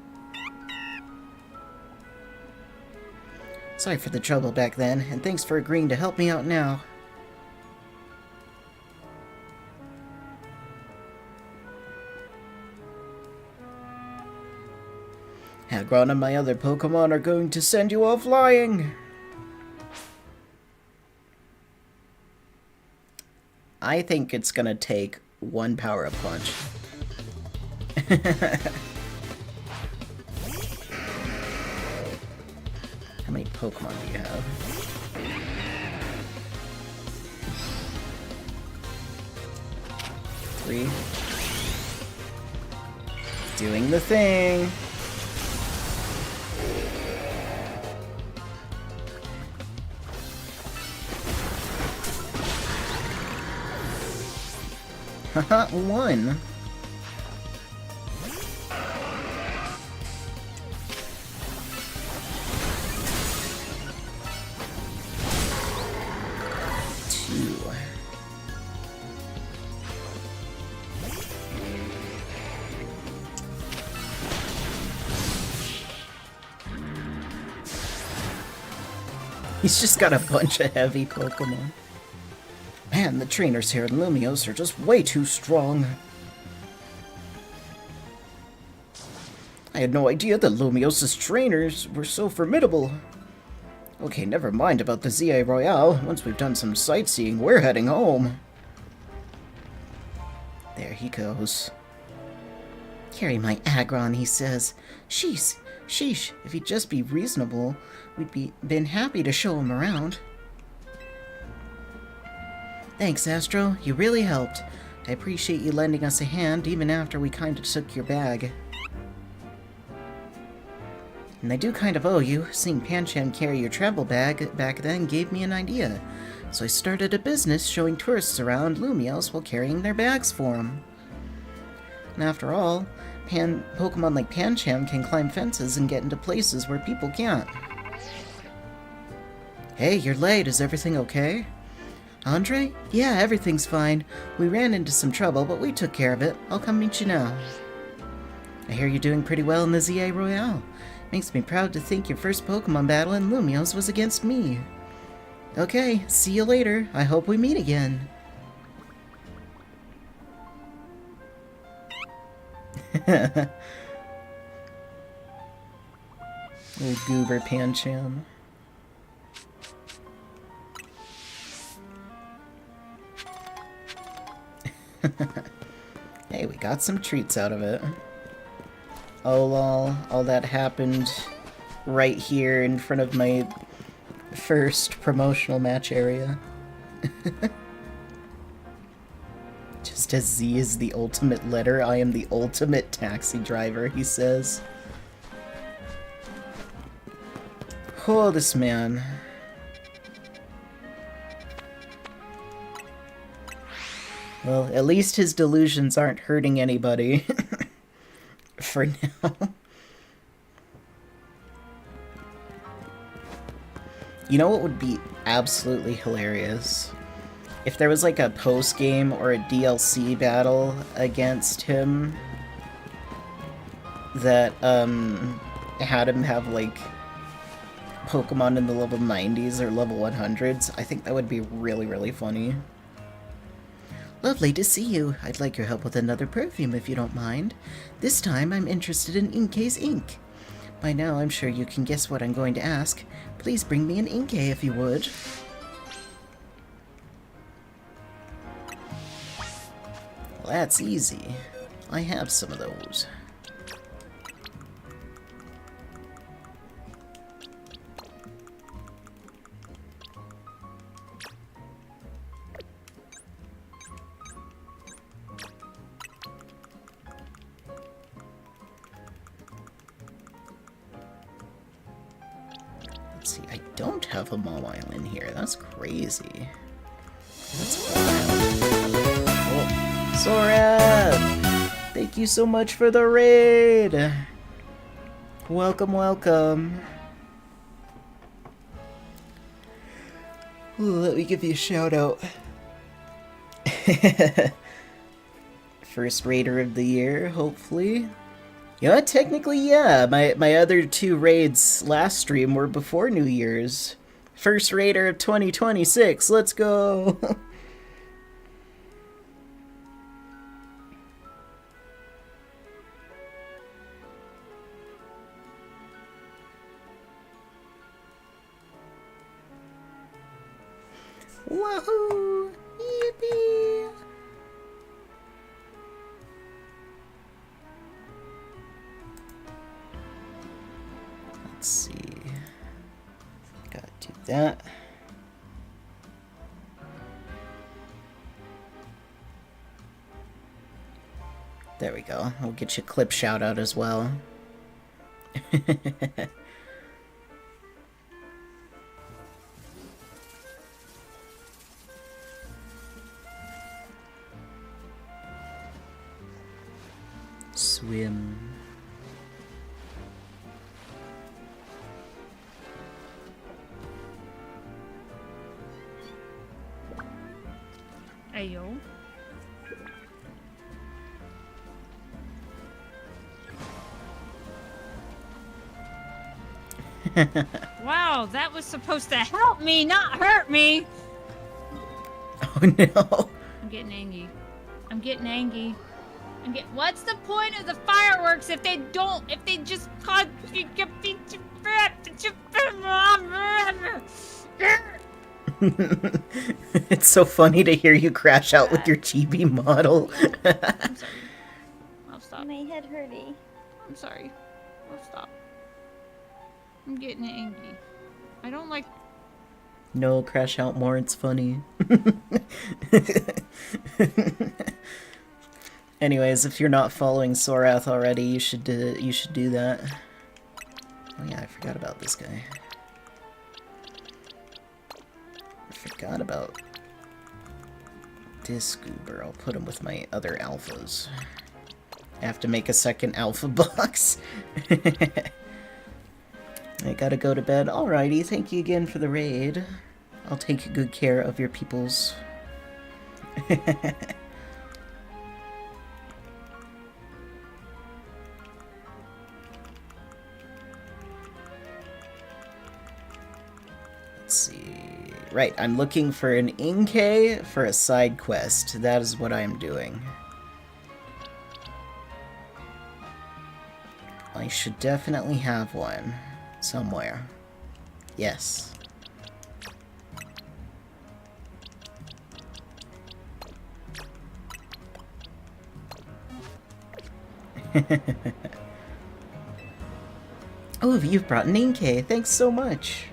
Sorry for the trouble back then, and thanks for agreeing to help me out now. Aggron and my other Pokemon are going to send you all flying! I think it's gonna take one power-up punch. How many Pokemon do you have? 3. Doing the thing! Haha, 1! He's just got a bunch of heavy Pokemon. Man, the trainers here in Lumiose are just way too strong. I had no idea that Lumiose's trainers were so formidable. Okay, never mind about the ZA Royale. Once we've done some sightseeing, we're heading home. There he goes. Carry my Aggron, he says. Sheesh, if he'd just be reasonable, we'd been happy to show him around. Thanks, Astro. You really helped. I appreciate you lending us a hand, even after we kinda took your bag. And I do kind of owe you. Seeing Pancham carry your travel bag back then gave me an idea. So I started a business showing tourists around Lumiose while carrying their bags for them. And after all, Pokemon like Pancham can climb fences and get into places where people can't. Hey, you're late. Is everything okay? Andre? Yeah, everything's fine. We ran into some trouble, but we took care of it. I'll come meet you now. I hear you're doing pretty well in the ZA Royale. Makes me proud to think your first Pokemon battle in Lumiose was against me. Okay, see you later. I hope we meet again. Little goober Pancham. Hey, we got some treats out of it. Oh lol, all that happened right here in front of my first promotional match area. Just as Z is the ultimate letter, I am the ultimate taxi driver, he says. Oh, this man. Well, at least his delusions aren't hurting anybody. For now. You know what would be absolutely hilarious? If there was like a post-game or a DLC battle against him that had him have like Pokemon in the level 90s or level 100s. I think that would be really, really funny. Lovely to see you. I'd like your help with another perfume if you don't mind. This time I'm interested in Inkay's ink. By now I'm sure you can guess what I'm going to ask. Please bring me an Inkay if you would. Well, that's easy. I have some of those. Let's see, I don't have a Mawile in here. That's crazy. That's wild. Oh, Sora! Thank you so much for the raid! Welcome, welcome. Ooh, let me give you a shout out. First raider of the year, hopefully. You know what? Technically, yeah. My other two raids last stream were before New Year's. First raider of 2026. Let's go! Wahoo! Yippee! that. There we go. We'll get you a clip shout out as well. Swim. Ayo. Wow, that was supposed to help me, not hurt me. Oh no. I'm getting angry. I'm getting angry. What's the point of the fireworks if they just cause It's so funny to hear you crash out with your chibi model. I'm sorry. I'll stop. My head hurty. I'm sorry. I'll stop. I'm getting angry. I don't like. No, crash out more, it's funny. Anyways, if you're not following Sorath already, you should do that. Oh yeah, I forgot about this guy. I forgot about this goober. I'll put him with my other alphas. I have to make a second alpha box. I gotta go to bed. Alrighty, thank you again for the raid. I'll take good care of your peoples. Let's see. Right, I'm looking for an Inkay for a side quest. That is what I am doing. I should definitely have one somewhere. Yes. Oh, you've brought an Inkay. Thanks so much.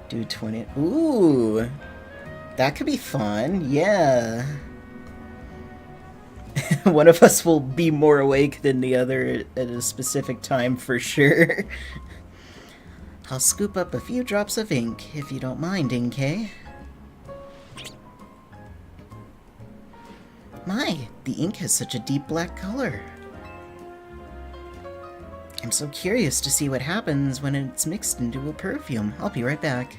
Do 20. Ooh. That could be fun. Yeah. One of us will be more awake than the other at a specific time for sure. I'll scoop up a few drops of ink, if you don't mind, Inkay. My, the ink has such a deep black color. I'm so curious to see what happens when it's mixed into a perfume. I'll be right back.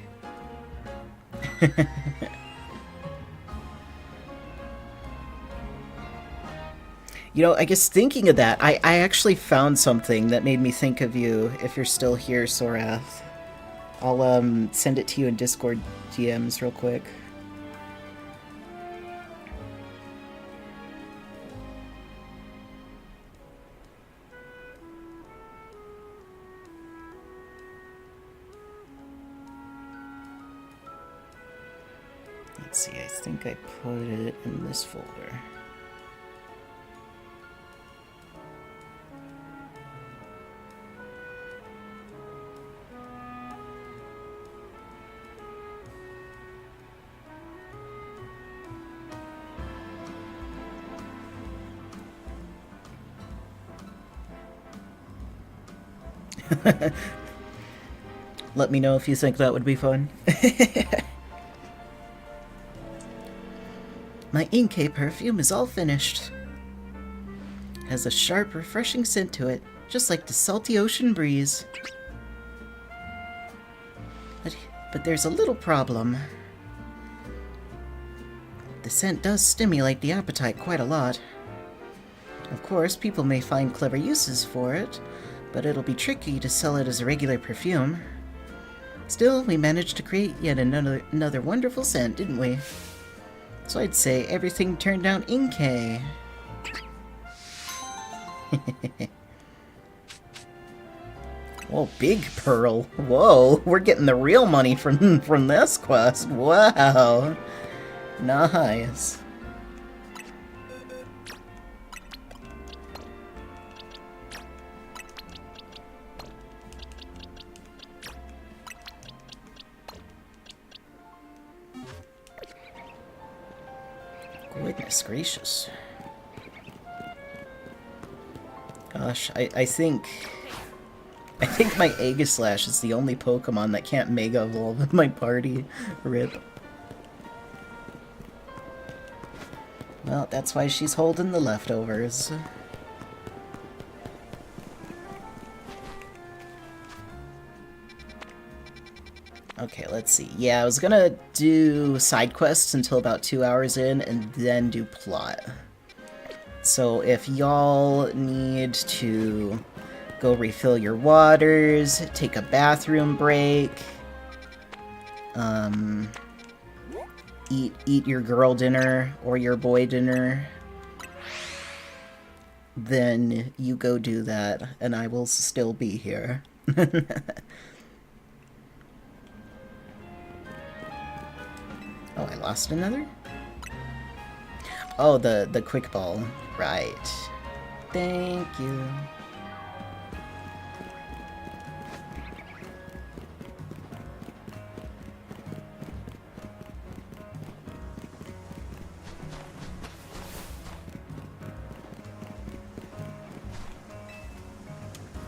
You know, I guess thinking of that, I actually found something that made me think of you, if you're still here, Sorath. I'll send it to you in Discord DMs real quick. Let's see, I think I put it in this folder. Let me know if you think that would be fun. My Inkay perfume is all finished. It has a sharp, refreshing scent to it, just like the salty ocean breeze. But there's a little problem. The scent does stimulate the appetite quite a lot. Of course, people may find clever uses for it, but it'll be tricky to sell it as a regular perfume. Still, we managed to create yet another wonderful scent, didn't we? So I'd say everything turned out Inkay. Whoa, big pearl. Whoa, we're getting the real money from this quest. Wow. Nice. Goodness gracious. Gosh, I think my Aegislash is the only Pokemon that can't Mega Evolve in my party. RIP. Well, that's why she's holding the leftovers. Okay, let's see. Yeah, I was gonna do side quests until about 2 hours in, and then do plot. So if y'all need to go refill your waters, take a bathroom break, eat your girl dinner or your boy dinner, then you go do that, and I will still be here. Oh, I lost another? Oh, the quick ball. Right. Thank you.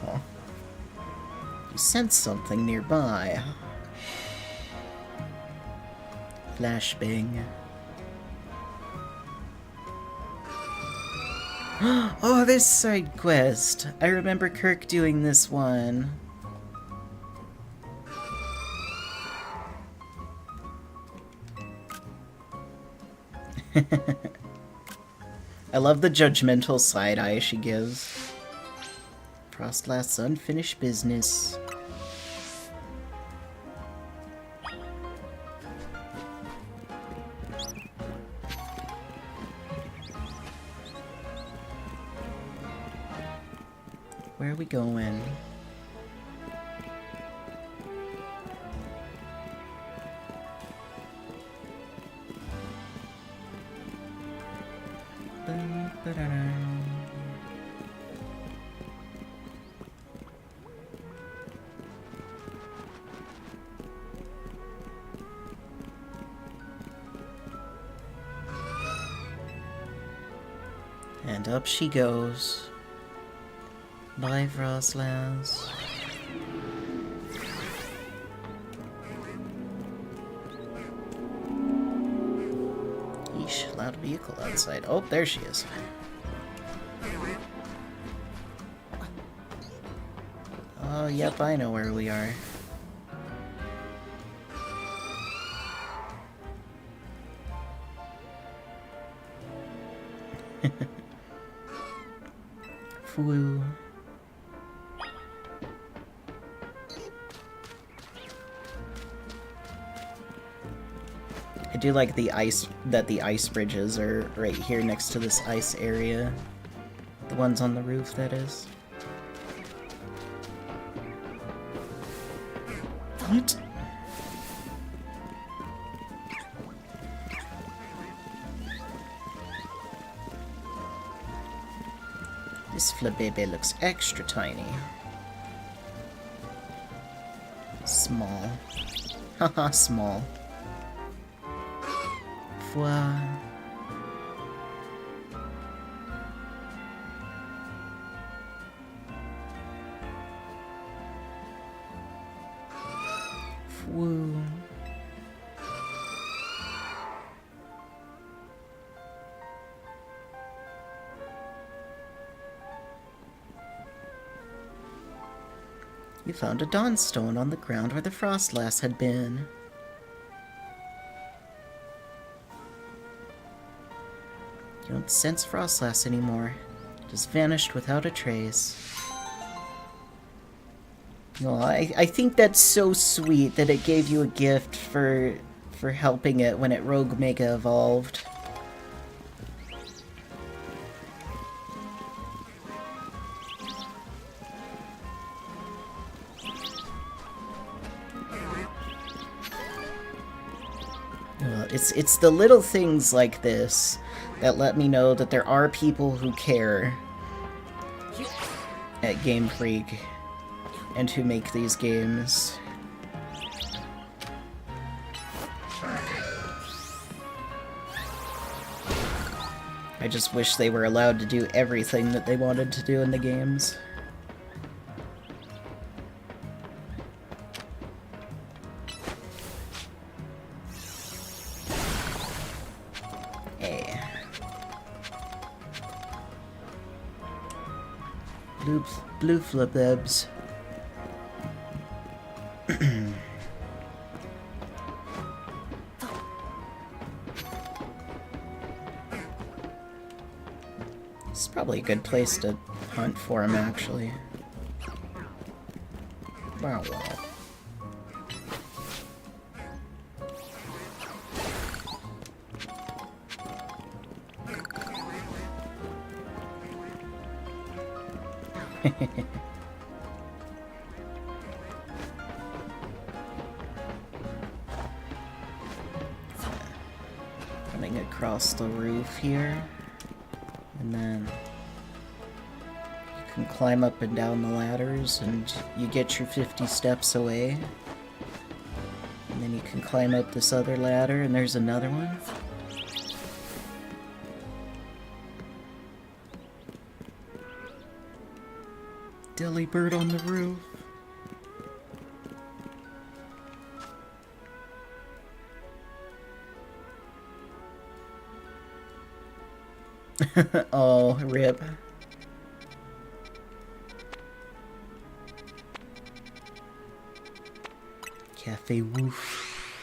Oh. You sense something nearby. Flashbang. Oh, this side quest! I remember Kirk doing this one. I love the judgmental side eye she gives. Frostlast's unfinished business. Where are we going? And up she goes. Bye, Frostlands. Yeesh, loud vehicle outside. Oh, there she is. Oh, yep, I know where we are. Foo. I do like the ice bridges are right here next to this ice area. The ones on the roof, that is. What? This Flabébé looks extra tiny. Small. Haha, small. Wow. Woo. You found a Dawnstone on the ground where the Frostlass had been. You don't sense Frostlass anymore. It has vanished without a trace. Well, I think that's so sweet that it gave you a gift for helping it when it Rogue Mega evolved. Well, it's the little things like this that let me know that there are people who care at Game Freak and who make these games. I just wish they were allowed to do everything that they wanted to do in the games. Hey. Blue flibibs. This is probably a good place to hunt for him, actually. Wow, wow. Coming across the roof here, and then you can climb up and down the ladders, and you get your 50 steps away. And then you can climb up this other ladder, and there's another one. Dilly bird on the roof. Oh, rip. Cafe Woof.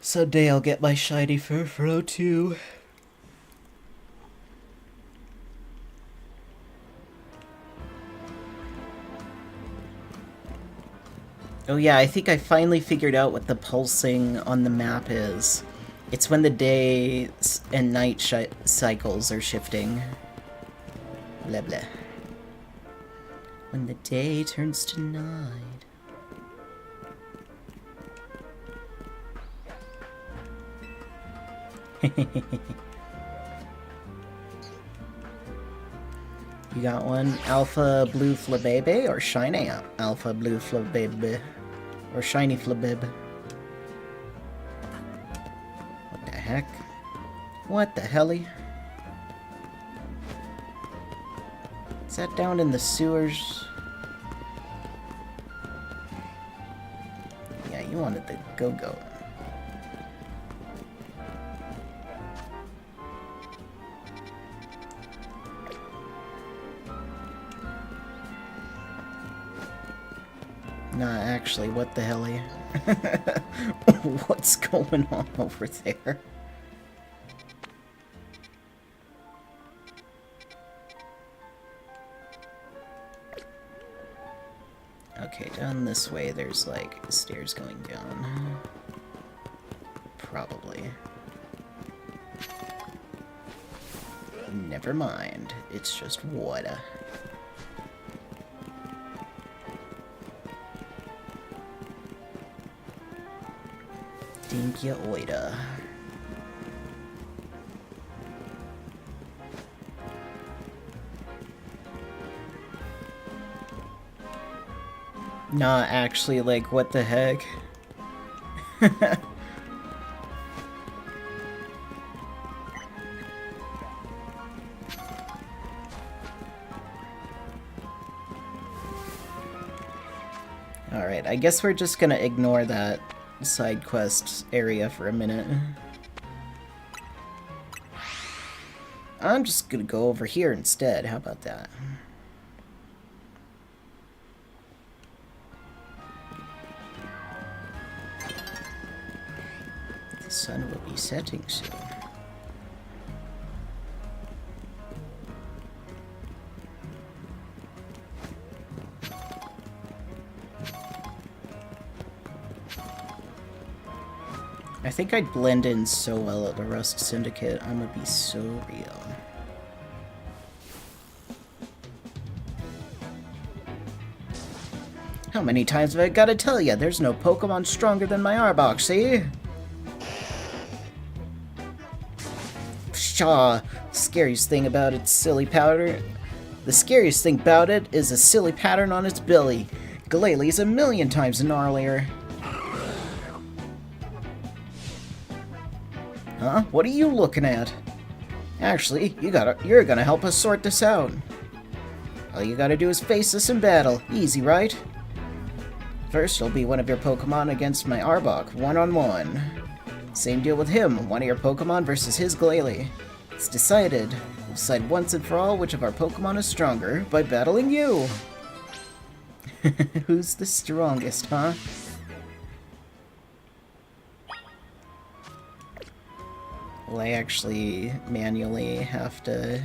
Someday I'll get my shiny furfro too. Oh yeah, I think I finally figured out what the pulsing on the map is. It's when the day and night cycles are shifting. Blah blah. When the day turns to night. You got one alpha blue flabebe or shiny alpha blue flabebe or shiny flabib? What the heck? What the helly? Is that down in the sewers? Yeah, you wanted the go-go. Nah, actually, what the hell? What's going on over there? Okay, down this way there's like stairs going down. Probably. Never mind, it's just water. Thank you, oida. Nah, actually, like, what the heck? Alright, I guess we're just gonna ignore that side quest area for a minute. I'm just gonna go over here instead. How about that? The sun will be setting soon. I think I'd blend in so well at the Rust Syndicate. I'm gonna be so real. How many times have I gotta tell ya? There's no Pokemon stronger than my Arbok, see? Pshaw. Scariest thing about its silly powder. The scariest thing about it is a silly pattern on its belly. Glalie a million times gnarlier. Huh? What are you looking at? Actually, you're gonna help us sort this out. All you gotta do is face us in battle. Easy, right? First, it'll be one of your Pokemon against my Arbok, one-on-one. Same deal with him, one of your Pokemon versus his Glalie. It's decided. We'll decide once and for all which of our Pokemon is stronger by battling you. Who's the strongest, huh? Well, I actually manually have to...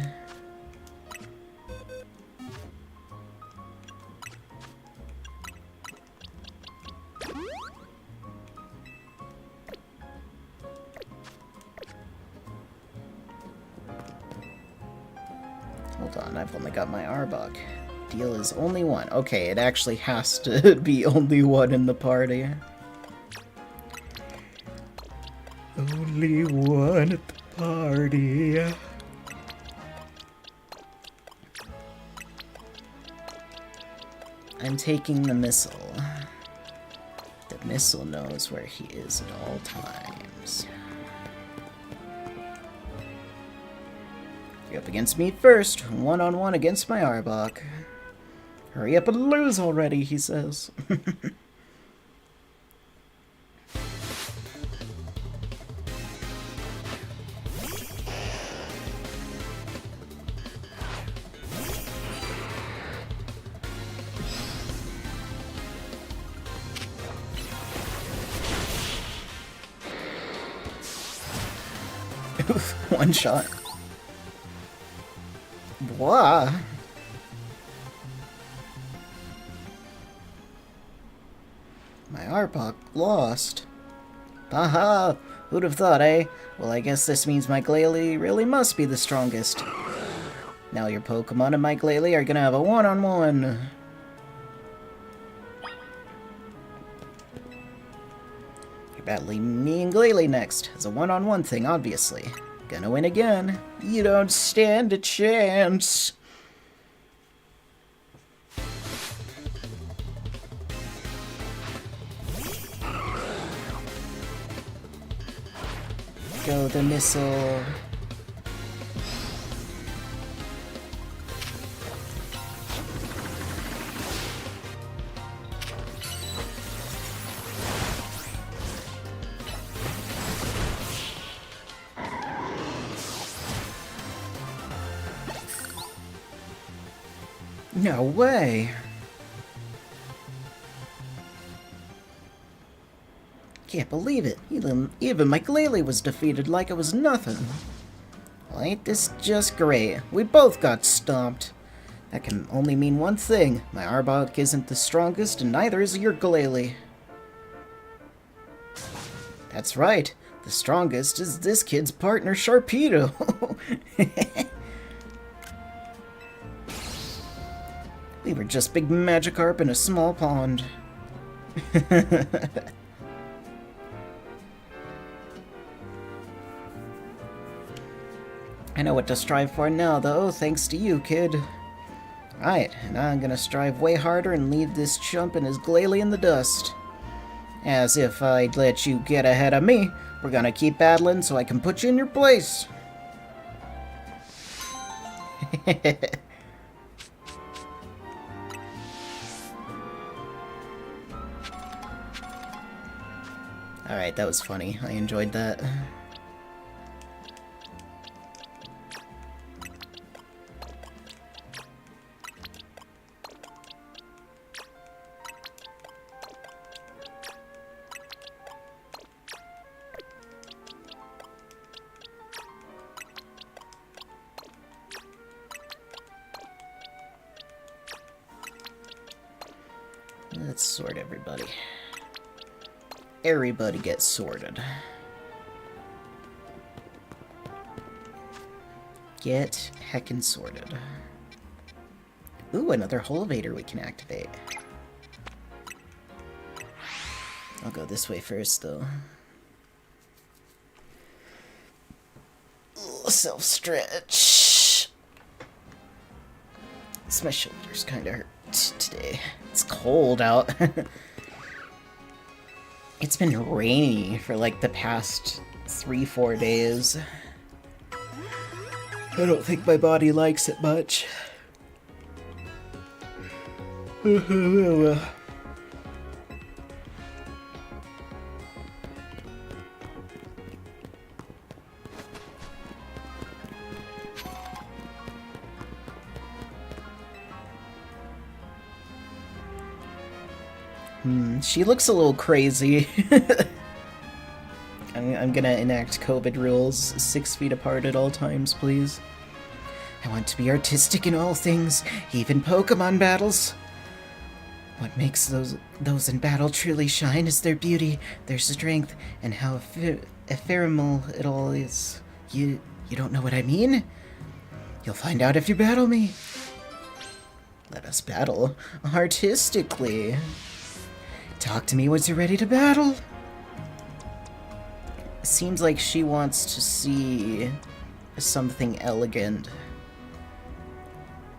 Hold on, I've only got my Arbok. Deal is only one. Okay, it actually has to be only one in the party. Only one at the party. I'm taking the missile. The missile knows where he is at all times. You're up against me first, one-on-one against my Arbok. Hurry up and lose already, he says. One shot. Blah. My Arbok lost. Haha! Who'd have thought, eh? Well, I guess this means my Glalie really must be the strongest. Now your Pokemon and my Glalie are gonna have a one-on-one. You're battling me and Glalie next. It's a one-on-one thing, obviously. Gonna win again. You don't stand a chance. Go the missile. No way! Can't believe it. Even my Glalie was defeated like it was nothing. Well, ain't this just great? We both got stomped. That can only mean one thing. My Arbok isn't the strongest, and neither is your Glalie. That's right. The strongest is this kid's partner, Sharpedo. We were just big Magikarp in a small pond. I know what to strive for now, though, thanks to you, kid. Right, now I'm gonna strive way harder and leave this chump and his Glalie in the dust. As if I'd let you get ahead of me. We're gonna keep battling so I can put you in your place. Alright, that was funny. I enjoyed that. Let's sort everybody. Everybody gets sorted. Get heckin' sorted. Ooh, another Elevator we can activate. I'll go this way first, though. Self-stretch. My shoulders kind of hurt today. It's cold out. It's been rainy for like the past 3-4 days. I don't think my body likes it much. She looks a little crazy. I'm gonna enact COVID rules. 6 feet apart at all times, please. I want to be artistic in all things, even Pokemon battles. What makes those in battle truly shine is their beauty, their strength, and how ephemeral it all is. You don't know what I mean? You'll find out if you battle me. Let us battle artistically. Talk to me once you're ready to battle. Seems like she wants to see something elegant.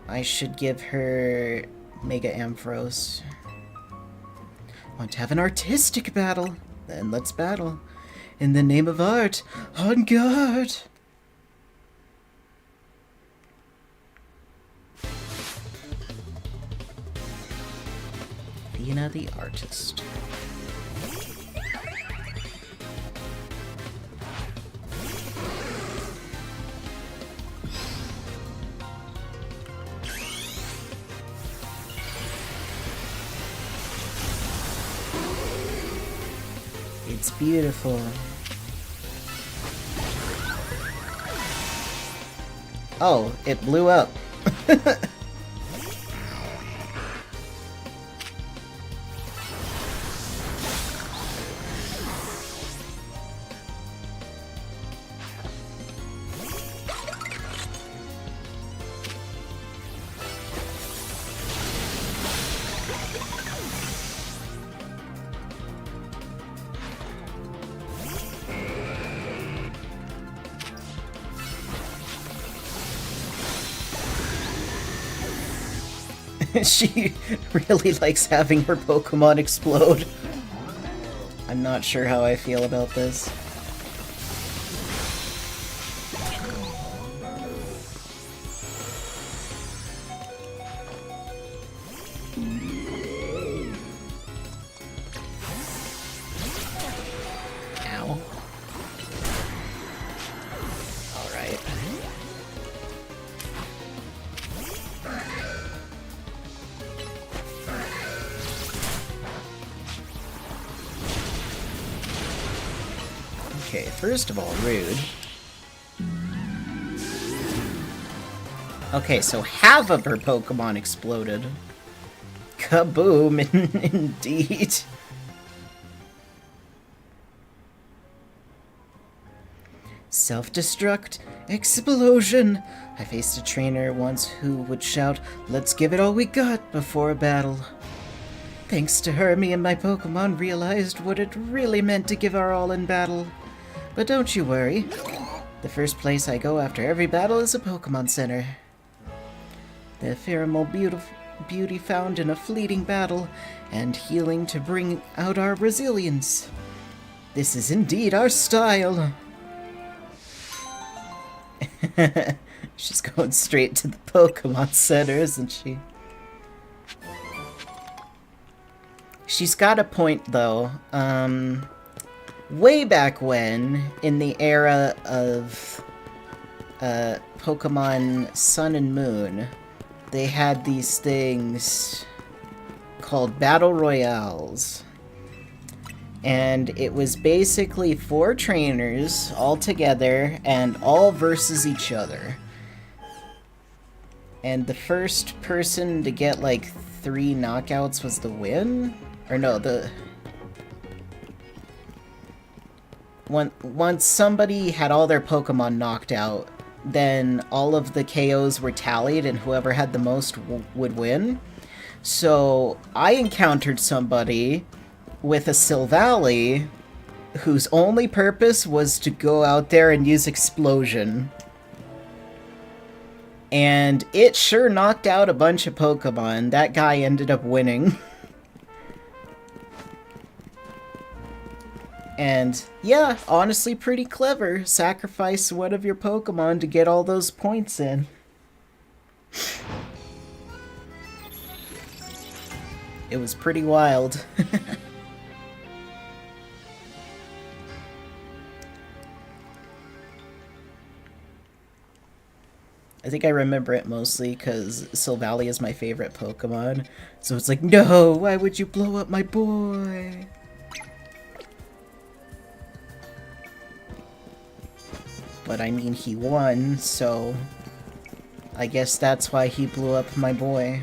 I should give her Mega Ampharos. Want to have an artistic battle? Then let's battle. In the name of art, on guard! Athena the artist. It's beautiful. Oh, it blew up. She really likes having her Pokemon explode. I'm not sure how I feel about this. Ow. Alright. Okay, first of all, rude. Okay, so half of her Pokemon exploded. Kaboom, indeed. Self-destruct, explosion. I faced a trainer once who would shout, "Let's give it all we got" before a battle. Thanks to her, me and my Pokemon realized what it really meant to give our all in battle. But don't you worry. The first place I go after every battle is a Pokemon Center. The ephemeral beauty found in a fleeting battle, and healing to bring out our resilience. This is indeed our style. She's going straight to the Pokemon Center, isn't she? She's got a point, though. Way back when, in the era of Pokemon Sun and Moon, they had these things called Battle Royales. And it was basically 4 trainers all together and all versus each other. And the first person to get like 3 knockouts was the win? Or no, once somebody had all their Pokemon knocked out, then all of the KOs were tallied and whoever had the most would win. So I encountered somebody with a Silvally whose only purpose was to go out there and use Explosion. And it sure knocked out a bunch of Pokemon. That guy ended up winning. And yeah, honestly pretty clever. Sacrifice one of your Pokemon to get all those points in. It was pretty wild. I think I remember it mostly because Silvally is my favorite Pokemon. So it's like, no, why would you blow up my boy? But I mean, he won, so I guess that's why he blew up my boy.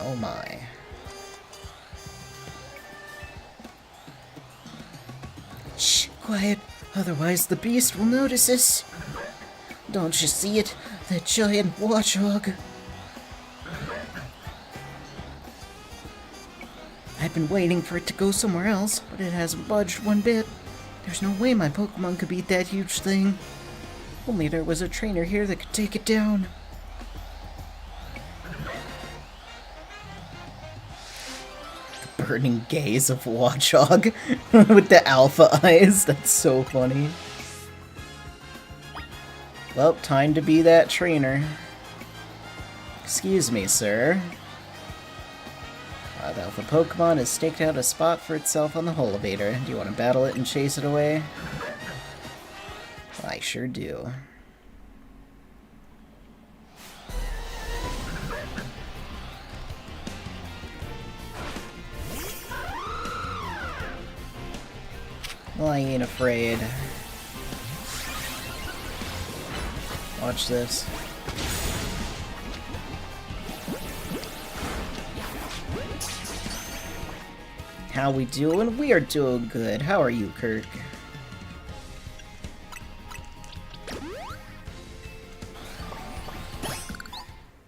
Oh my. Shh, quiet, otherwise the beast will notice us. Don't you see it? That giant watchhog. I've been waiting for it to go somewhere else, but it hasn't budged one bit. There's no way my Pokemon could beat that huge thing. Only there was a trainer here that could take it down. The burning gaze of Watchog with the alpha eyes. That's so funny. Well, time to be that trainer. Excuse me, sir. The alpha Pokemon has staked out a spot for itself on the Elevator. Do you want to battle it and chase it away? Well, I sure do. Well, I ain't afraid. Watch this. How we doing? We are doing good. How are you, Kirk?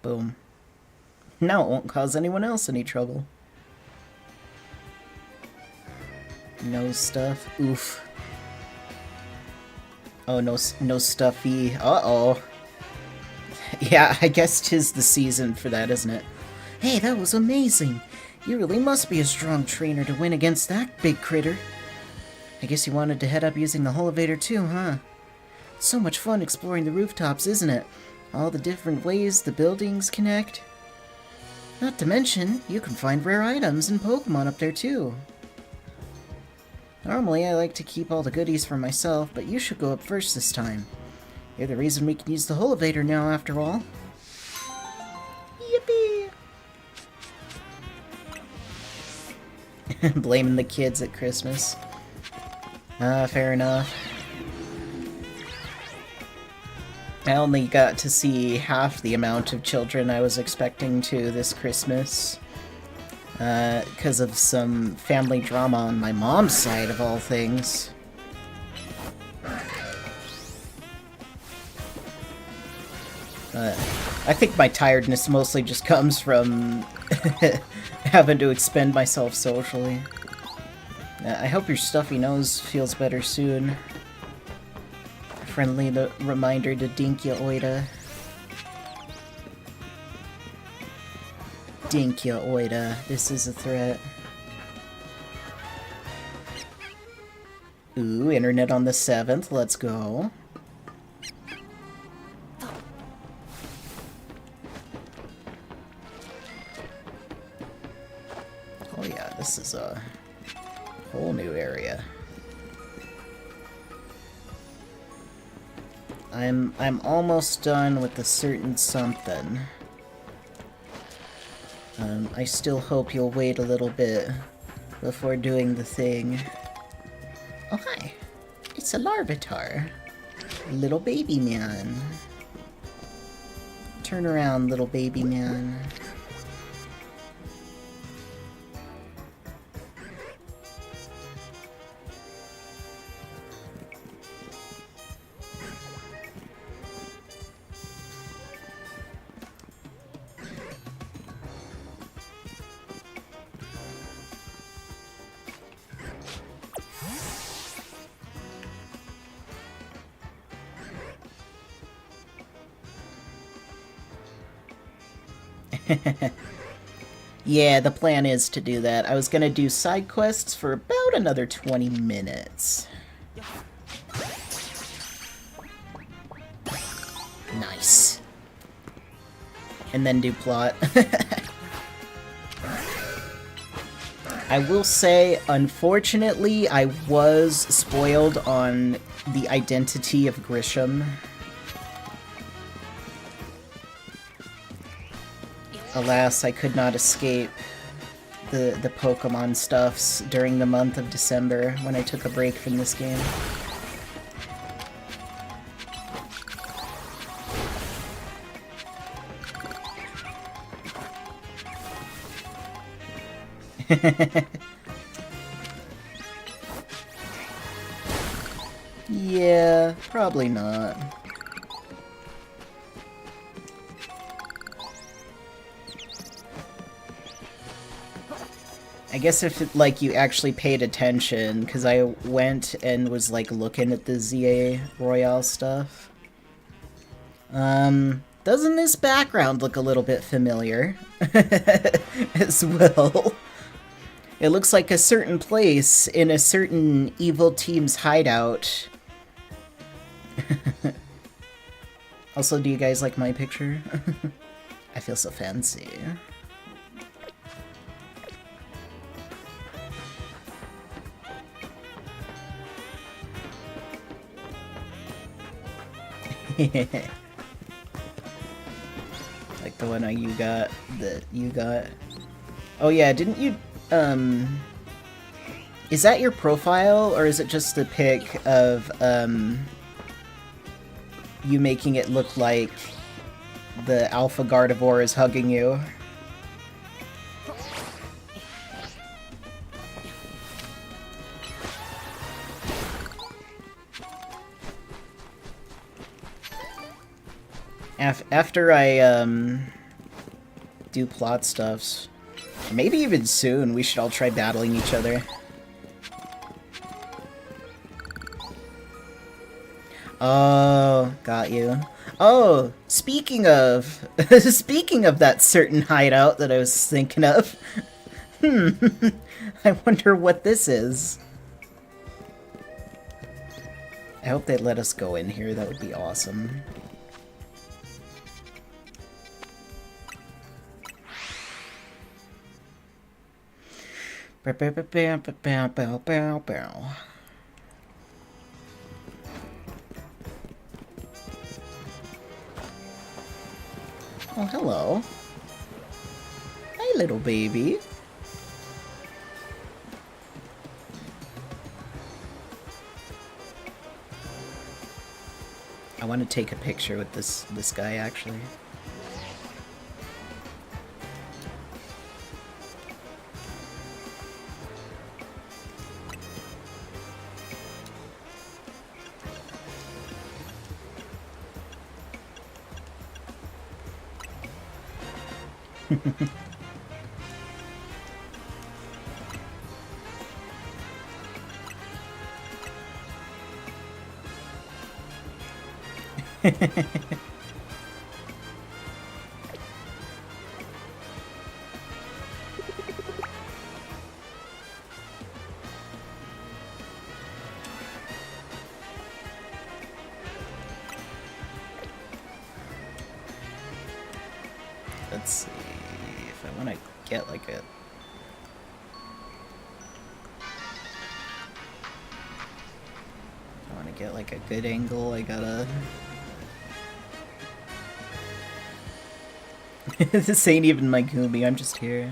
Boom. Now it won't cause anyone else any trouble. No stuff. Oof. Oh, no stuffy. Uh-oh. Yeah, I guess 'tis the season for that, isn't it? Hey, that was amazing! You really must be a strong trainer to win against that big critter. I guess you wanted to head up using the elevator too, huh? It's so much fun exploring the rooftops, isn't it? All the different ways the buildings connect. Not to mention, you can find rare items and Pokemon up there too. Normally, I like to keep all the goodies for myself, but you should go up first this time. You're the reason we can use the elevator now, after all. Yippee! Blaming the kids at Christmas. Fair enough. I only got to see half the amount of children I was expecting to this Christmas. Because of some family drama on my mom's side, of all things. I think my tiredness mostly just comes from having to expend myself socially. I hope your stuffy nose feels better soon. Friendly reminder to Dinkia Oida. Dinkia Oida, this is a threat. Ooh, internet on the 7th, let's go. Oh yeah, this is a whole new area. I'm almost done with a certain something. I still hope you'll wait a little bit before doing the thing. Oh hi, it's a Larvitar. Little baby man. Turn around, little baby man. Yeah, the plan is to do that. I was gonna do side quests for about another 20 minutes. Nice. And then do plot. I will say, unfortunately, I was spoiled on the identity of Grisham. Alas, I could not escape the Pokemon stuffs during the month of December when I took a break from this game. Yeah, probably not. I guess if, like, you actually paid attention, because I went and was, like, looking at the ZA Royale stuff. Doesn't this background look a little bit familiar? As well. It looks like a certain place in a certain evil team's hideout. Also, do you guys like my picture? I feel so fancy. Like the one that you got. Oh yeah, didn't you, is that your profile, or is it just a pic of, you making it look like the Alpha Gardevoir is hugging you? After I, do plot stuffs, maybe even soon, we should all try battling each other. Oh, got you. Oh, speaking of... speaking of that certain hideout that I was thinking of... I wonder what this is. I hope they'd let us go in here, that would be awesome. Bow, bow, bow, bow, bow, bow, bow, bow. Oh, hello. Hi, little baby. I want to take a picture with this guy, actually. Let's see if I want to get like a... I want to get like a good angle, I gotta... This ain't even my Goomy, I'm just here.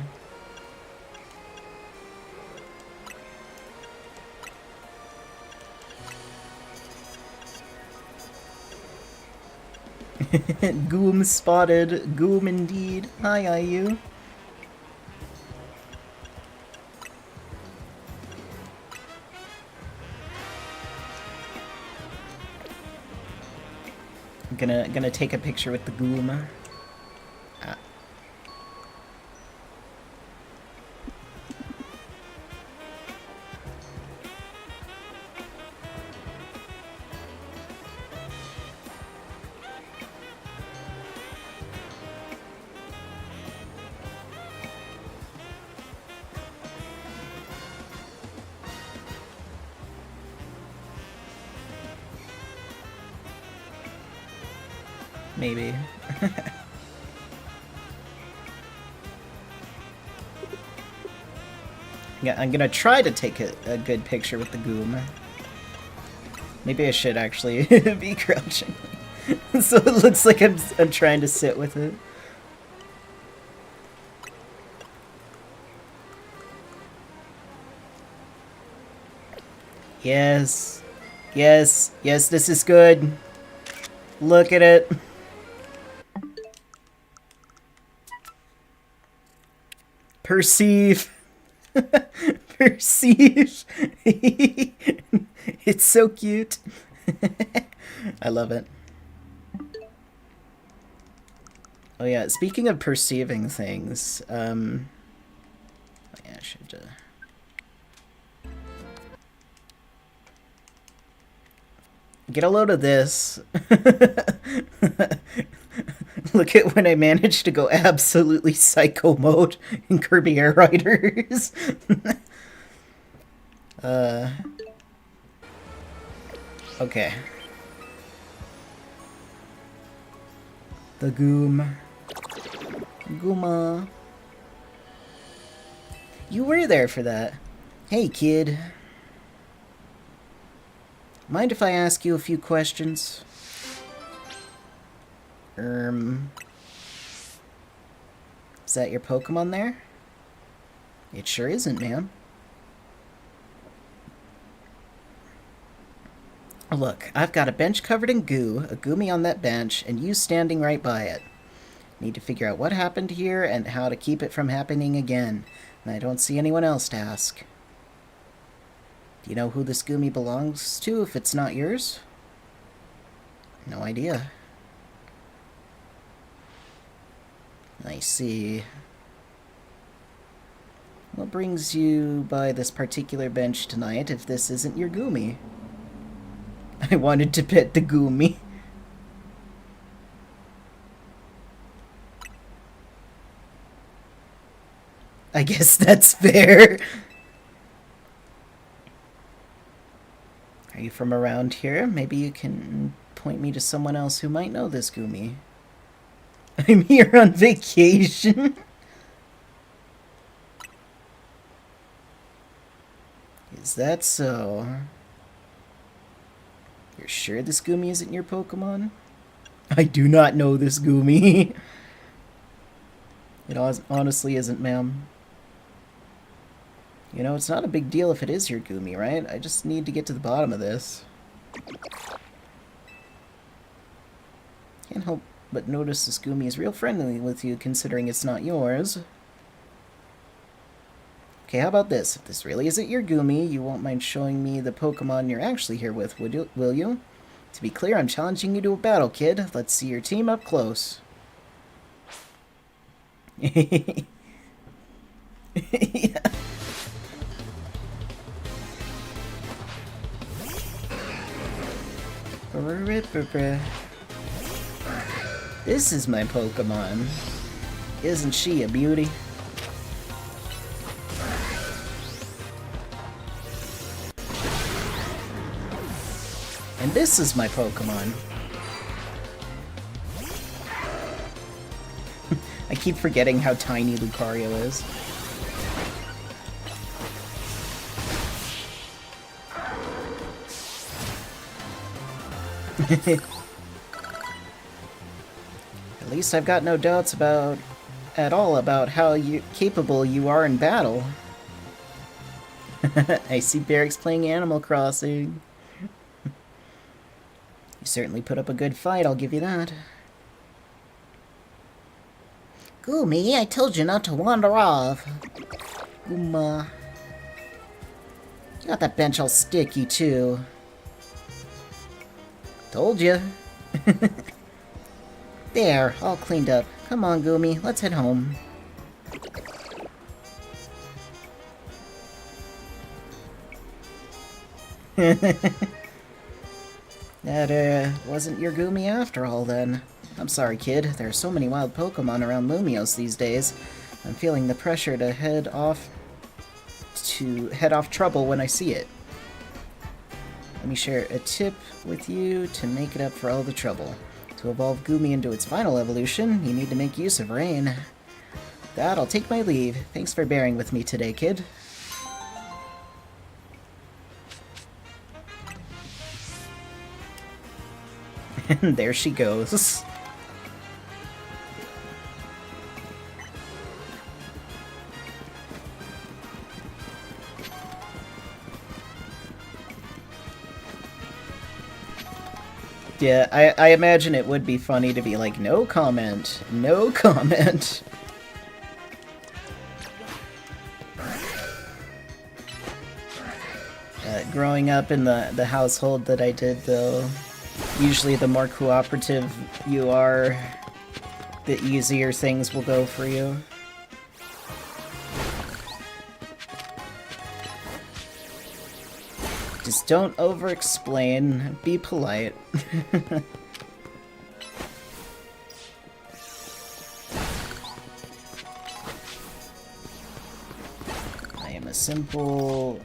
Goom spotted. Goom indeed. Hi, IU. I'm gonna take a picture with the Goom. Ah. maybe. Yeah, I'm gonna try to take a good picture with the goom. Maybe I should actually be crouching. So it looks like I'm trying to sit with it. Yes. Yes. Yes, this is good. Look at it. Perceive. Perceive. It's so cute. I love it. Oh yeah, speaking of perceiving things, yeah, I should get a load of this. Look at when I managed to go absolutely psycho mode in Kirby Air Riders. Okay. The goom. Gooma. You were there for that. Hey, kid. Mind if I ask you a few questions? Is that your Pokemon there? It sure isn't, ma'am. Look, I've got a bench covered in goo, a Goomy on that bench, and you standing right by it. Need to figure out what happened here and how to keep it from happening again. And I don't see anyone else to ask. Do you know who this Goomy belongs to if it's not yours? No idea. I see. What brings you by this particular bench tonight if this isn't your Goomy? I wanted to pet the Goomy. I guess that's fair. Are you from around here? Maybe you can point me to someone else who might know this Goomy. I'm here on vacation. Is that so? You're sure this Goomy isn't your Pokemon? I do not know this Goomy. It honestly isn't, ma'am. You know, it's not a big deal if it is your Goomy, right? I just need to get to the bottom of this. Can't help but notice this Goomy is real friendly with you, considering it's not yours. Okay, how about this? If this really isn't your Goomy, you won't mind showing me the Pokemon you're actually here with, will you? To be clear, I'm challenging you to a battle, kid. Let's see your team up close. Yeah. This is my Pokemon. Isn't she a beauty? And this is my Pokemon. I keep forgetting how tiny Lucario is. At least I've got no doubts at all about how capable you are in battle. I see Barracks playing Animal Crossing. You certainly put up a good fight, I'll give you that. Goomy, I told you not to wander off. Gooma. You got that bench all sticky, too. Told you. There, all cleaned up. Come on, Goomy, let's head home. That, wasn't your Goomy after all, then. I'm sorry, kid. There are so many wild Pokemon around Lumios these days. I'm feeling the pressure to head off trouble when I see it. Let me share a tip with you to make it up for all the trouble. To evolve Goomy into its final evolution, you need to make use of rain. With that, I'll take my leave. Thanks for bearing with me today, kid. And there she goes. Yeah, I imagine it would be funny to be like, no comment, no comment. Growing up in the household that I did, though, usually the more cooperative you are, the easier things will go for you. Just don't over-explain, be polite. I am a simple,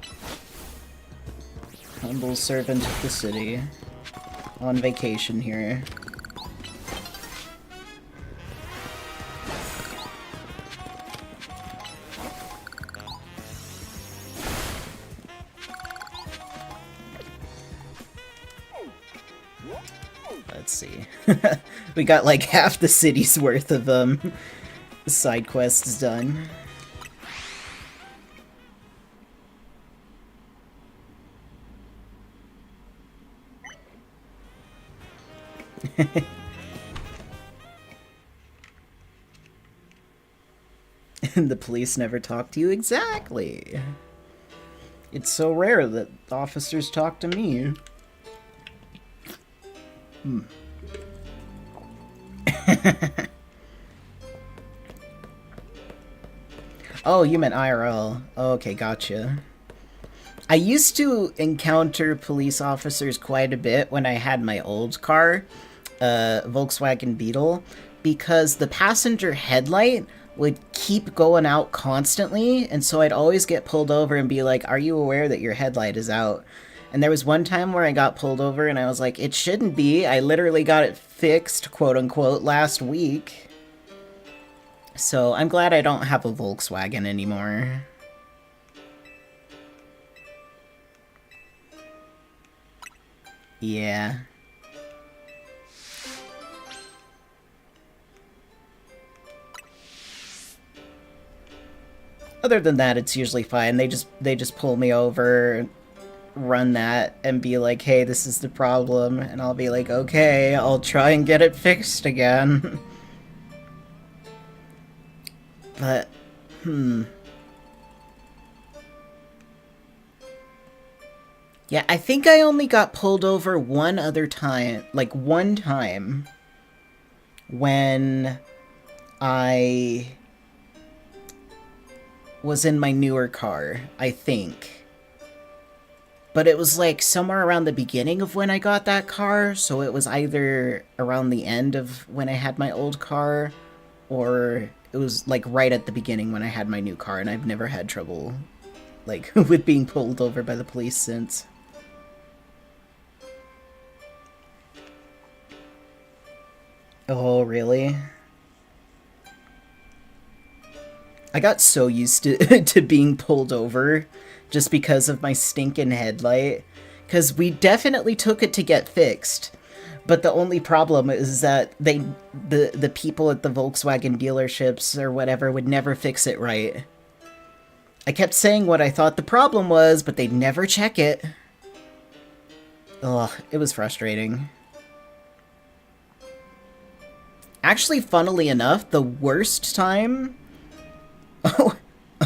humble servant of the city, on vacation here. Let's see. We got like half the city's worth of side quests done. And the police never talk to you? Exactly! It's so rare that officers talk to me. Oh, you meant IRL. Oh, okay, gotcha. I used to encounter police officers quite a bit when I had my old car, Volkswagen Beetle, because the passenger headlight would keep going out constantly, and so I'd always get pulled over and be like, are you aware that your headlight is out? And there was one time where I got pulled over and I was like, it shouldn't be. I literally got it fixed, quote unquote, last week. So I'm glad I don't have a Volkswagen anymore. Yeah. Other than that, it's usually fine. They just pull me over, run that, and be like, hey, this is the problem. And I'll be like, okay, I'll try and get it fixed again. But, yeah, I think I only got pulled over one other time, like one time, when I was in my newer car, I think. But it was like somewhere around the beginning of when I got that car, so it was either around the end of when I had my old car, or it was like right at the beginning when I had my new car, and I've never had trouble like with being pulled over by the police since. Oh, really? I got so used to to being pulled over just because of my stinking headlight, because we definitely took it to get fixed. But the only problem is that the people at the Volkswagen dealerships or whatever would never fix it right. I kept saying what I thought the problem was, but they'd never check it. Ugh, it was frustrating. Actually, funnily enough, the worst time...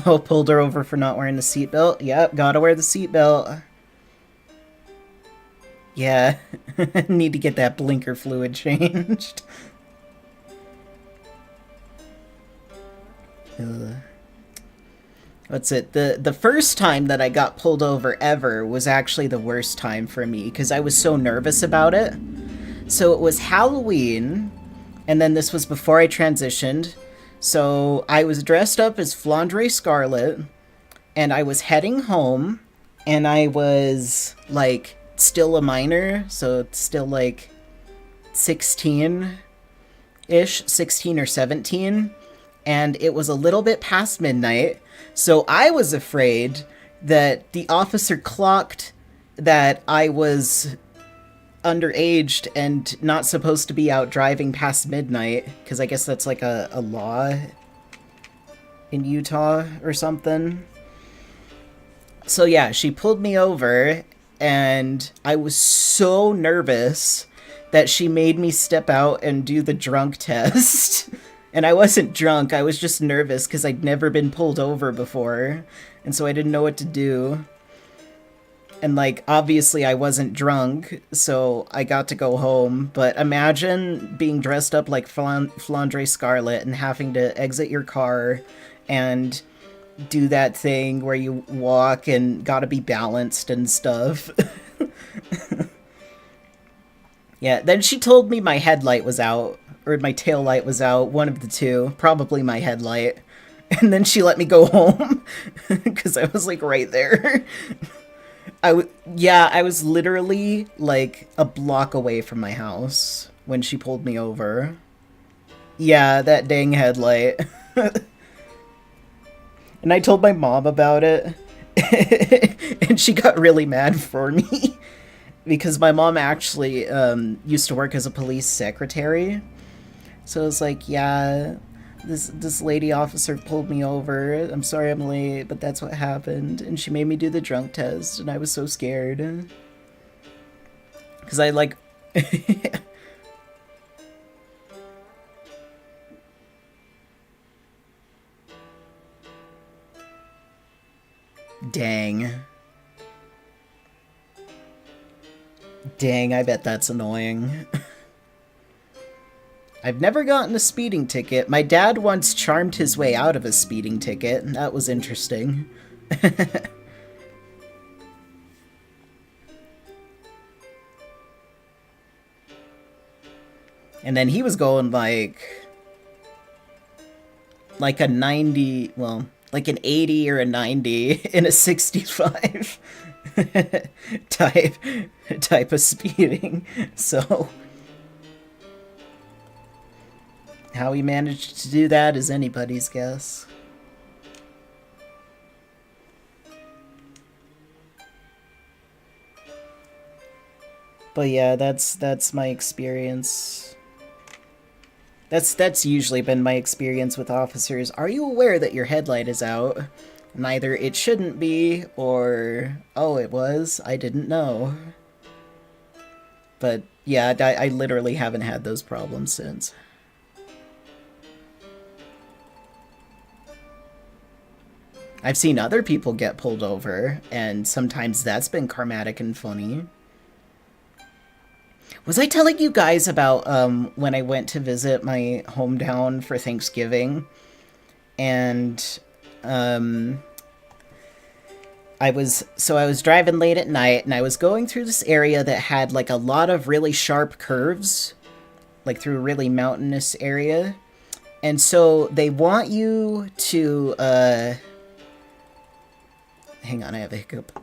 Oh, pulled her over for not wearing the seatbelt. Yep, gotta wear the seatbelt. Yeah, need to get that blinker fluid changed. What's it? The first time that I got pulled over ever was actually the worst time for me, because I was so nervous about it. So it was Halloween, and then this was before I transitioned. So I was dressed up as Flandre Scarlet, and I was heading home, and I was, like, still a minor, so it's still, like, 16-ish, 16 or 17, and it was a little bit past midnight, so I was afraid that the officer clocked that I was underaged and not supposed to be out driving past midnight, because I guess that's like a law in Utah or something. So yeah, she pulled me over, and I was so nervous that she made me step out and do the drunk test. And I wasn't drunk, I was just nervous because I'd never been pulled over before, and so I didn't know what to do. And, like, obviously I wasn't drunk, so I got to go home. But imagine being dressed up like Flandre Scarlet and having to exit your car and do that thing where you walk and gotta be balanced and stuff. Yeah, then she told me my headlight was out, or my tail light was out, one of the two, probably my headlight. And then she let me go home, because I was, like, right there. I was literally, like, a block away from my house when she pulled me over. Yeah, that dang headlight. And I told my mom about it, and she got really mad for me. Because my mom actually used to work as a police secretary. So I was like, yeah, this lady officer pulled me over. I'm sorry I'm late, but that's what happened. And she made me do the drunk test, and I was so scared. Because I, like... Dang. Dang, I bet that's annoying. I've never gotten a speeding ticket. My dad once charmed his way out of a speeding ticket, and that was interesting. And then he was going like a 90, well, like an 80 or a 90 in a 65 type of speeding. So how he managed to do that is anybody's guess. But yeah, that's my experience. That's usually been my experience with officers. Are you aware that your headlight is out? And either it shouldn't be, or, oh, it was, I didn't know. But yeah, I literally haven't had those problems since. I've seen other people get pulled over, and sometimes that's been karmatic and funny. Was I telling you guys about when I went to visit my hometown for Thanksgiving? And I was driving late at night, and I was going through this area that had like a lot of really sharp curves, like through a really mountainous area. And so they want you to hang on, I have a hiccup.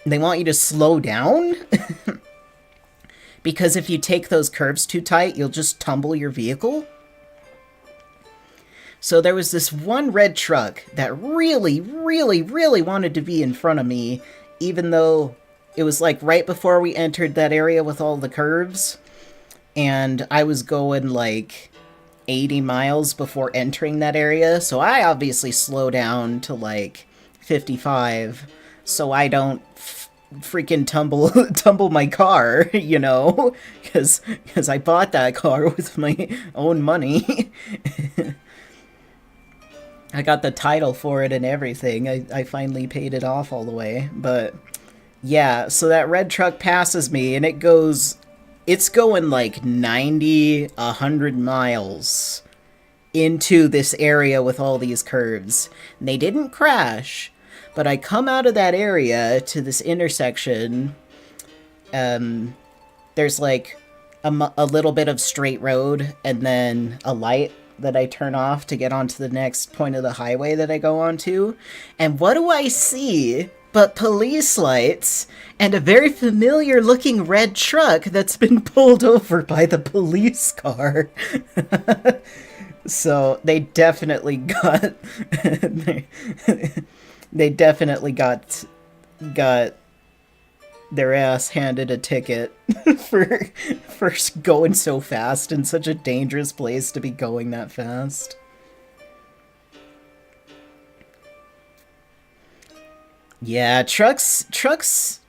They want you to slow down. Because if you take those curves too tight, you'll just tumble your vehicle. So there was this one red truck that really, really, really wanted to be in front of me, even though it was like right before we entered that area with all the curves. And I was going like 80 miles before entering that area. So I obviously slow down to like 55 so I don't freaking tumble my car, you know, because I bought that car with my own money. I got the title for it and everything. I finally paid it off all the way. But yeah, so that red truck passes me, and it's going like 90, 100 miles into this area with all these curves. And they didn't crash. But I come out of that area to this intersection. There's like a little bit of straight road and then a light that I turn off to get onto the next point of the highway that I go onto. And what do I see? but police lights and a very familiar looking red truck that's been pulled over by the police car. So they definitely got they definitely got their ass handed a ticket for going so fast in such a dangerous place to be going that fast. Yeah, trucks.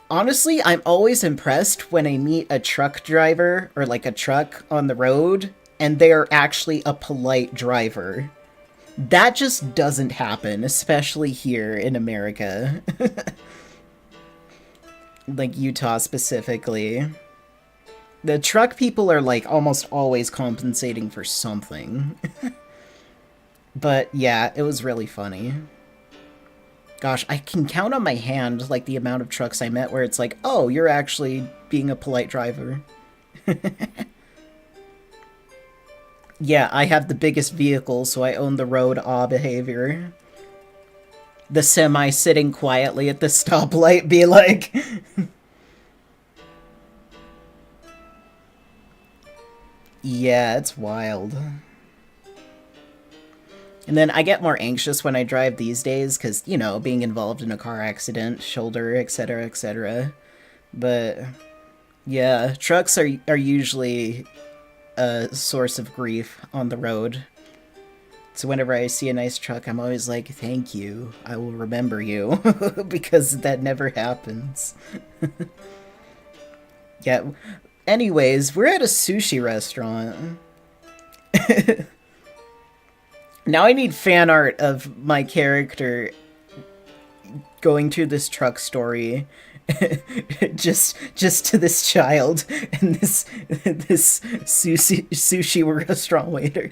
Honestly, I'm always impressed when I meet a truck driver or like a truck on the road and they are actually a polite driver. That just doesn't happen, especially here in America. Like Utah specifically. The truck people are like almost always compensating for something. But yeah, it was really funny. Gosh, I can count on my hand, like, the amount of trucks I met where it's like, oh, you're actually being a polite driver. Yeah, I have the biggest vehicle, so I own the road awe behavior. The semi sitting quietly at the stoplight be like... Yeah, it's wild. And then I get more anxious when I drive these days, because, you know, being involved in a car accident, shoulder, etc., etc. But, yeah, trucks are usually a source of grief on the road. So whenever I see a nice truck, I'm always like, thank you, I will remember you, because that never happens. Yeah, anyways, we're at a sushi restaurant. Now I need fan art of my character going through this truck story, just to this child and this sushi restaurant waiter.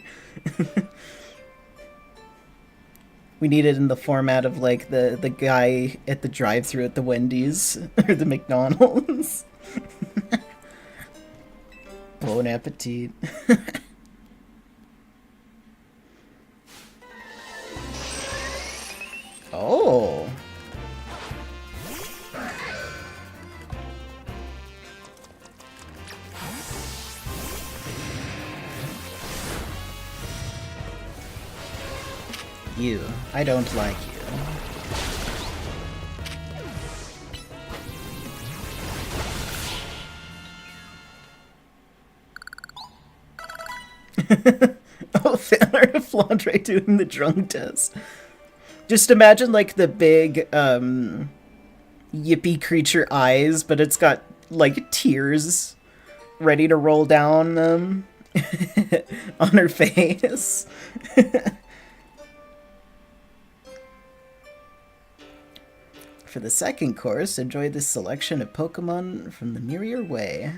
We need it in the format of like the guy at the drive-thru at the Wendy's or the McDonald's. Bon appetit. Oh. You. I don't like you. Oh, fan art of Flandre doing the drunk test. Just imagine, like, the big, yippee creature eyes, but it's got, like, tears ready to roll down, on her face. For the second course, enjoy this selection of Pokemon from the Mirror Way.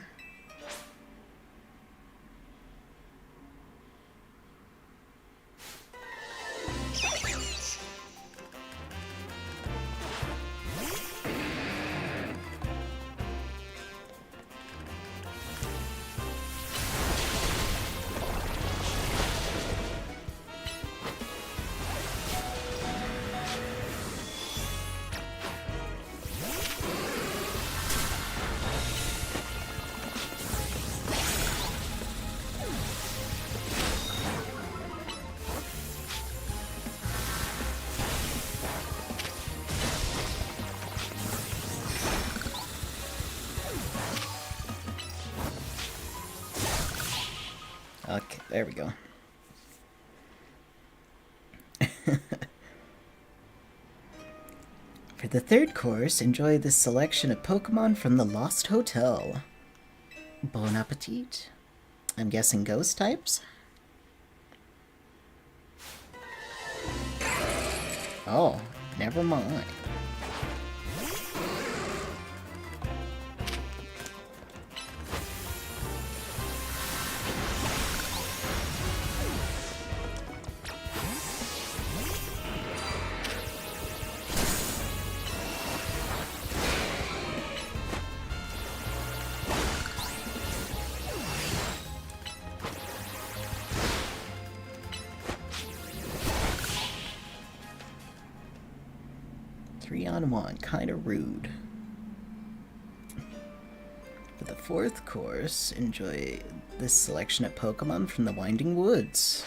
Okay, there we go. For the third course, enjoy this selection of Pokemon from the Lost Hotel. Bon appetit. I'm guessing ghost types? Oh, never mind. 3-on-1, kinda rude. For the fourth course, enjoy this selection of Pokemon from the Winding Woods.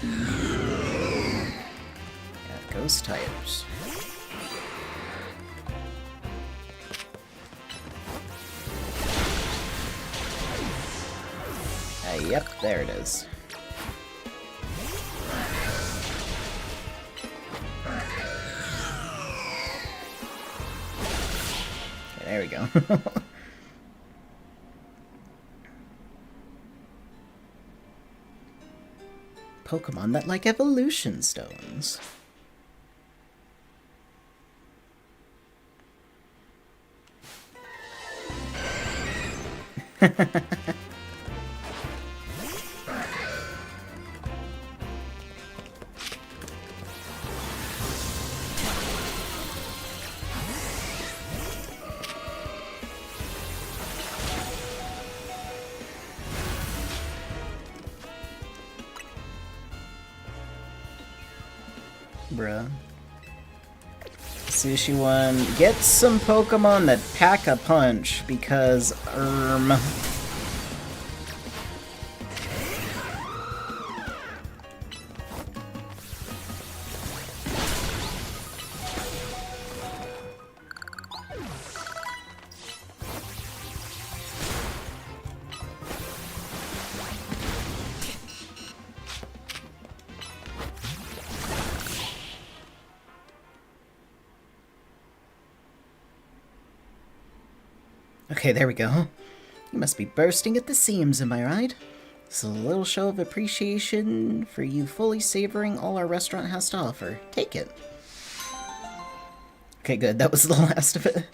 Yeah, ghost types. Yep, there it is. Okay, there we go. Pokemon that like evolution stones. Bruh. Sushi one, get some Pokemon that pack a punch, because, Okay, there we go. You must be bursting at the seams, am I right? This is a little show of appreciation for you fully savoring all our restaurant has to offer. Take it. Okay, good. That was the last of it.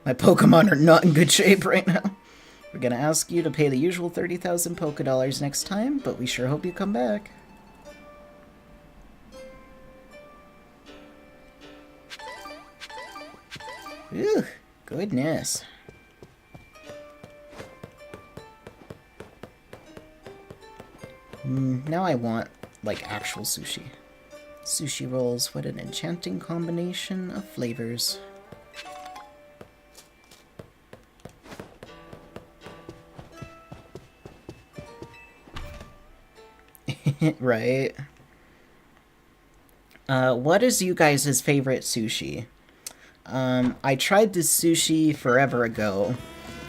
My Pokemon are not in good shape right now. We're gonna ask you to pay the usual 30,000 Pokedollars next time, but we sure hope you come back. Ooh, goodness. Now I want, like, actual sushi. Sushi rolls, what an enchanting combination of flavors. Right? What is you guys' favorite sushi? I tried this sushi forever ago,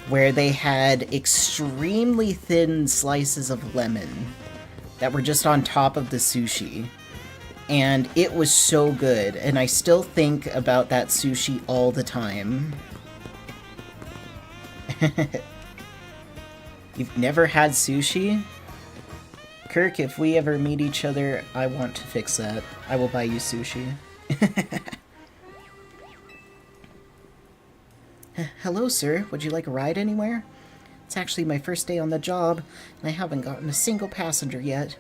where they had extremely thin slices of lemon that were just on top of the sushi. And it was so good, and I still think about that sushi all the time. You've never had sushi? Kirk, if we ever meet each other, I want to fix that. I will buy you sushi. Hello, sir. Would you like a ride anywhere? It's actually my first day on the job, and I haven't gotten a single passenger yet.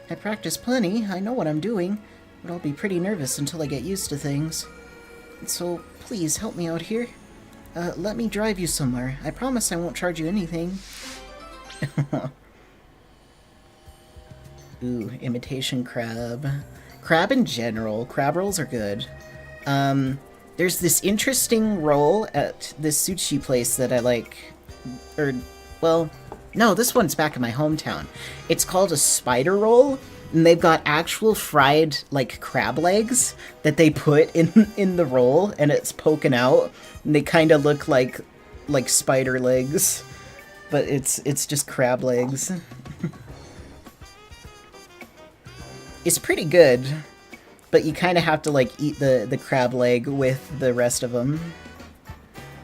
I practice plenty, I know what I'm doing, but I'll be pretty nervous until I get used to things. So, please help me out here. Let me drive you somewhere. I promise I won't charge you anything. Ooh, imitation crab. Crab in general. Crab rolls are good. There's this interesting roll at this sushi place that I like. Well, no, this one's back in my hometown. It's called a spider roll, and they've got actual fried, like, crab legs that they put in the roll, and it's poking out, and they kind of look like spider legs, but it's just crab legs. It's pretty good, but you kind of have to, like, eat the crab leg with the rest of them.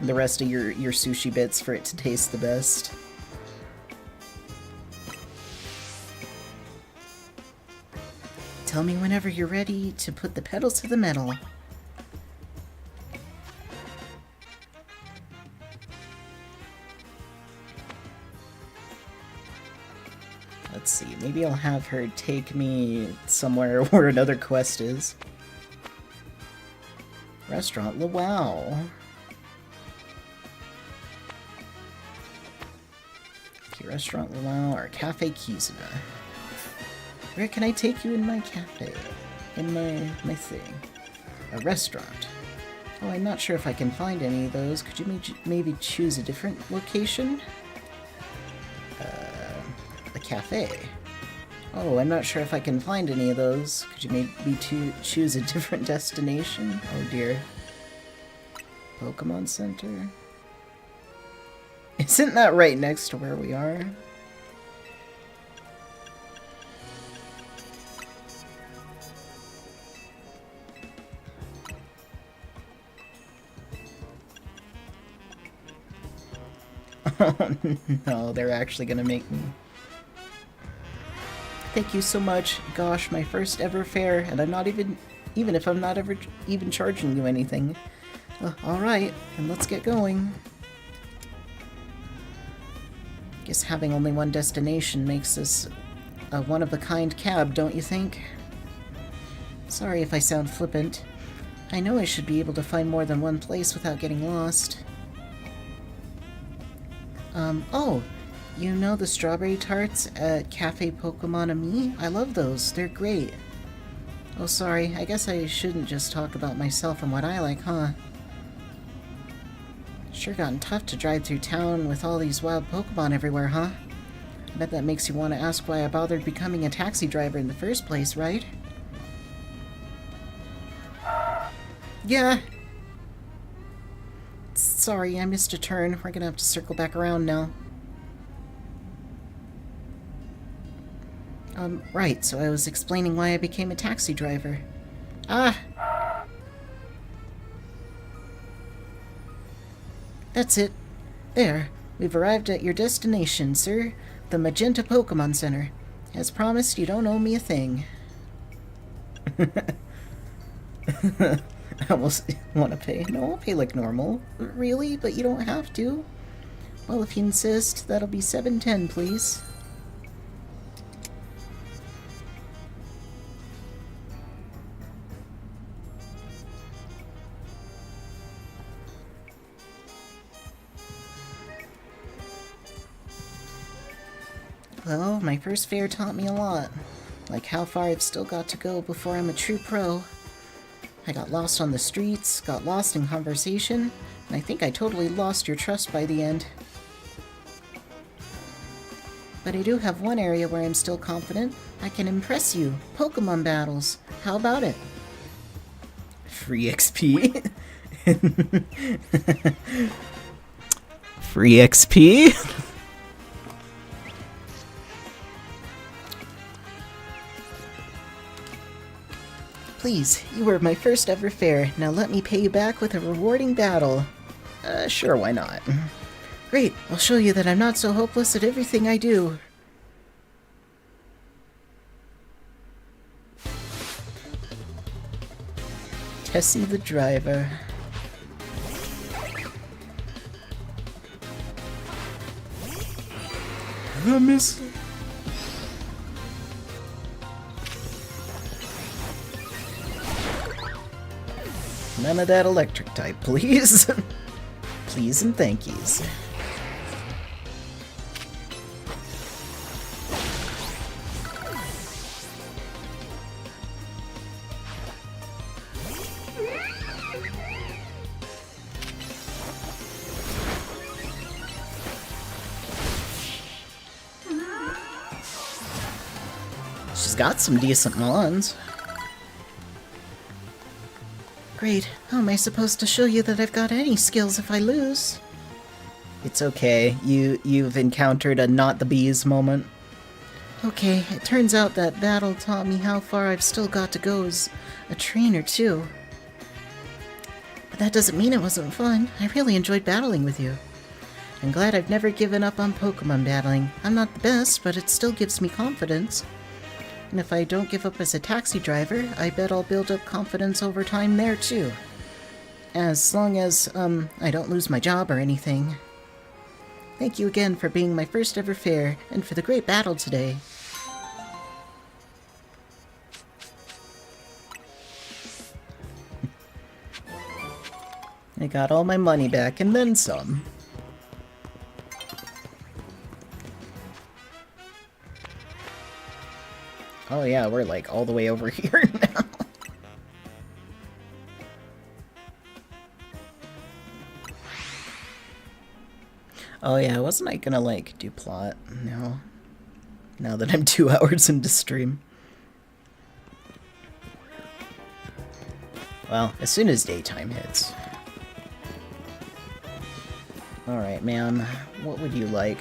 The rest of your sushi bits for it to taste the best. Tell me whenever you're ready to put the pedal to the metal. Let's see, maybe I'll have her take me somewhere where another quest is. Restaurant Luau. Okay, Restaurant Luau or Cafe Kizuna. Where can I take you in my cafe? In my thing? A restaurant. Oh, I'm not sure if I can find any of those. Could you maybe choose a different location? A cafe. Oh, I'm not sure if I can find any of those. Could you maybe choose a different destination? Oh dear. Pokemon Center? Isn't that right next to where we are? Oh no, they're actually gonna make me. Thank you so much. Gosh, my first ever fare, and I'm not even if I'm not ever even charging you anything. Alright, and let's get going. Guess having only one destination makes this a one-of-a-kind cab, don't you think? Sorry if I sound flippant. I know I should be able to find more than one place without getting lost. Oh, you know the strawberry tarts at Cafe Pokemon Ami? I love those. They're great. Oh, sorry. I guess I shouldn't just talk about myself and what I like, huh? Sure gotten tough to drive through town with all these wild Pokemon everywhere, huh? I bet that makes you want to ask why I bothered becoming a taxi driver in the first place, right? Yeah. Sorry, I missed a turn. We're gonna have to circle back around now. Right, so I was explaining why I became a taxi driver. Ah! That's it. There. We've arrived at your destination, sir. The Magenta Pokemon Center. As promised, you don't owe me a thing. I almost want to pay. No, I'll pay like normal. Really? But you don't have to. Well, if you insist, that'll be $7.10, please. Well, my first fare taught me a lot. Like how far I've still got to go before I'm a true pro. I got lost on the streets, got lost in conversation, and I think I totally lost your trust by the end. But I do have one area where I'm still confident. I can impress you. Pokemon battles. How about it? Free XP? Free XP? Please, you were my first ever fare. Now let me pay you back with a rewarding battle. Sure, why not? Great, I'll show you that I'm not so hopeless at everything I do. Tessie the driver. I miss. None of that electric type, please. Please and thank yous. She's got some decent ones. Great. How am I supposed to show you that I've got any skills if I lose? It's okay. You've encountered a not the bees moment. Okay, it turns out that battle taught me how far I've still got to go as a trainer too. But that doesn't mean it wasn't fun. I really enjoyed battling with you. I'm glad I've never given up on Pokemon battling. I'm not the best, but it still gives me confidence. And if I don't give up as a taxi driver, I bet I'll build up confidence over time there too. As long as, I don't lose my job or anything. Thank you again for being my first ever fare, and for the great battle today. I got all my money back and then some. Oh yeah, we're like all the way over here now. Oh yeah, wasn't I gonna like do plot? No. Now that I'm 2 hours into stream. Well, as soon as daytime hits. Alright, ma'am. What would you like?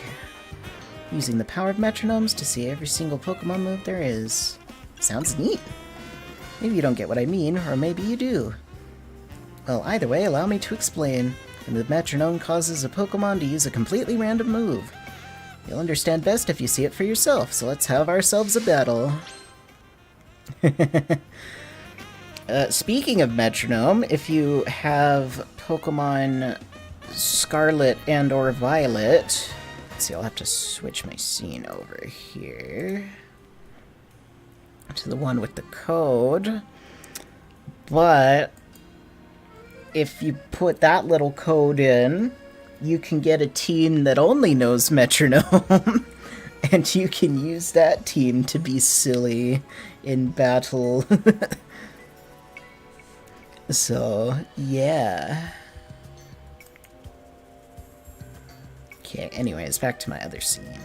Using the power of metronomes to see every single Pokemon move there is. Sounds neat. Maybe you don't get what I mean, or maybe you do. Well, either way, allow me to explain. And the metronome causes a Pokemon to use a completely random move. You'll understand best if you see it for yourself, so let's have ourselves a battle. Speaking of metronome, if you have Pokemon Scarlet and or Violet... Let's see, I'll have to switch my scene over here to the one with the code. But if you put that little code in, you can get a team that only knows metronome. And you can use that team to be silly in battle. So, yeah. Okay, anyways, back to my other scene.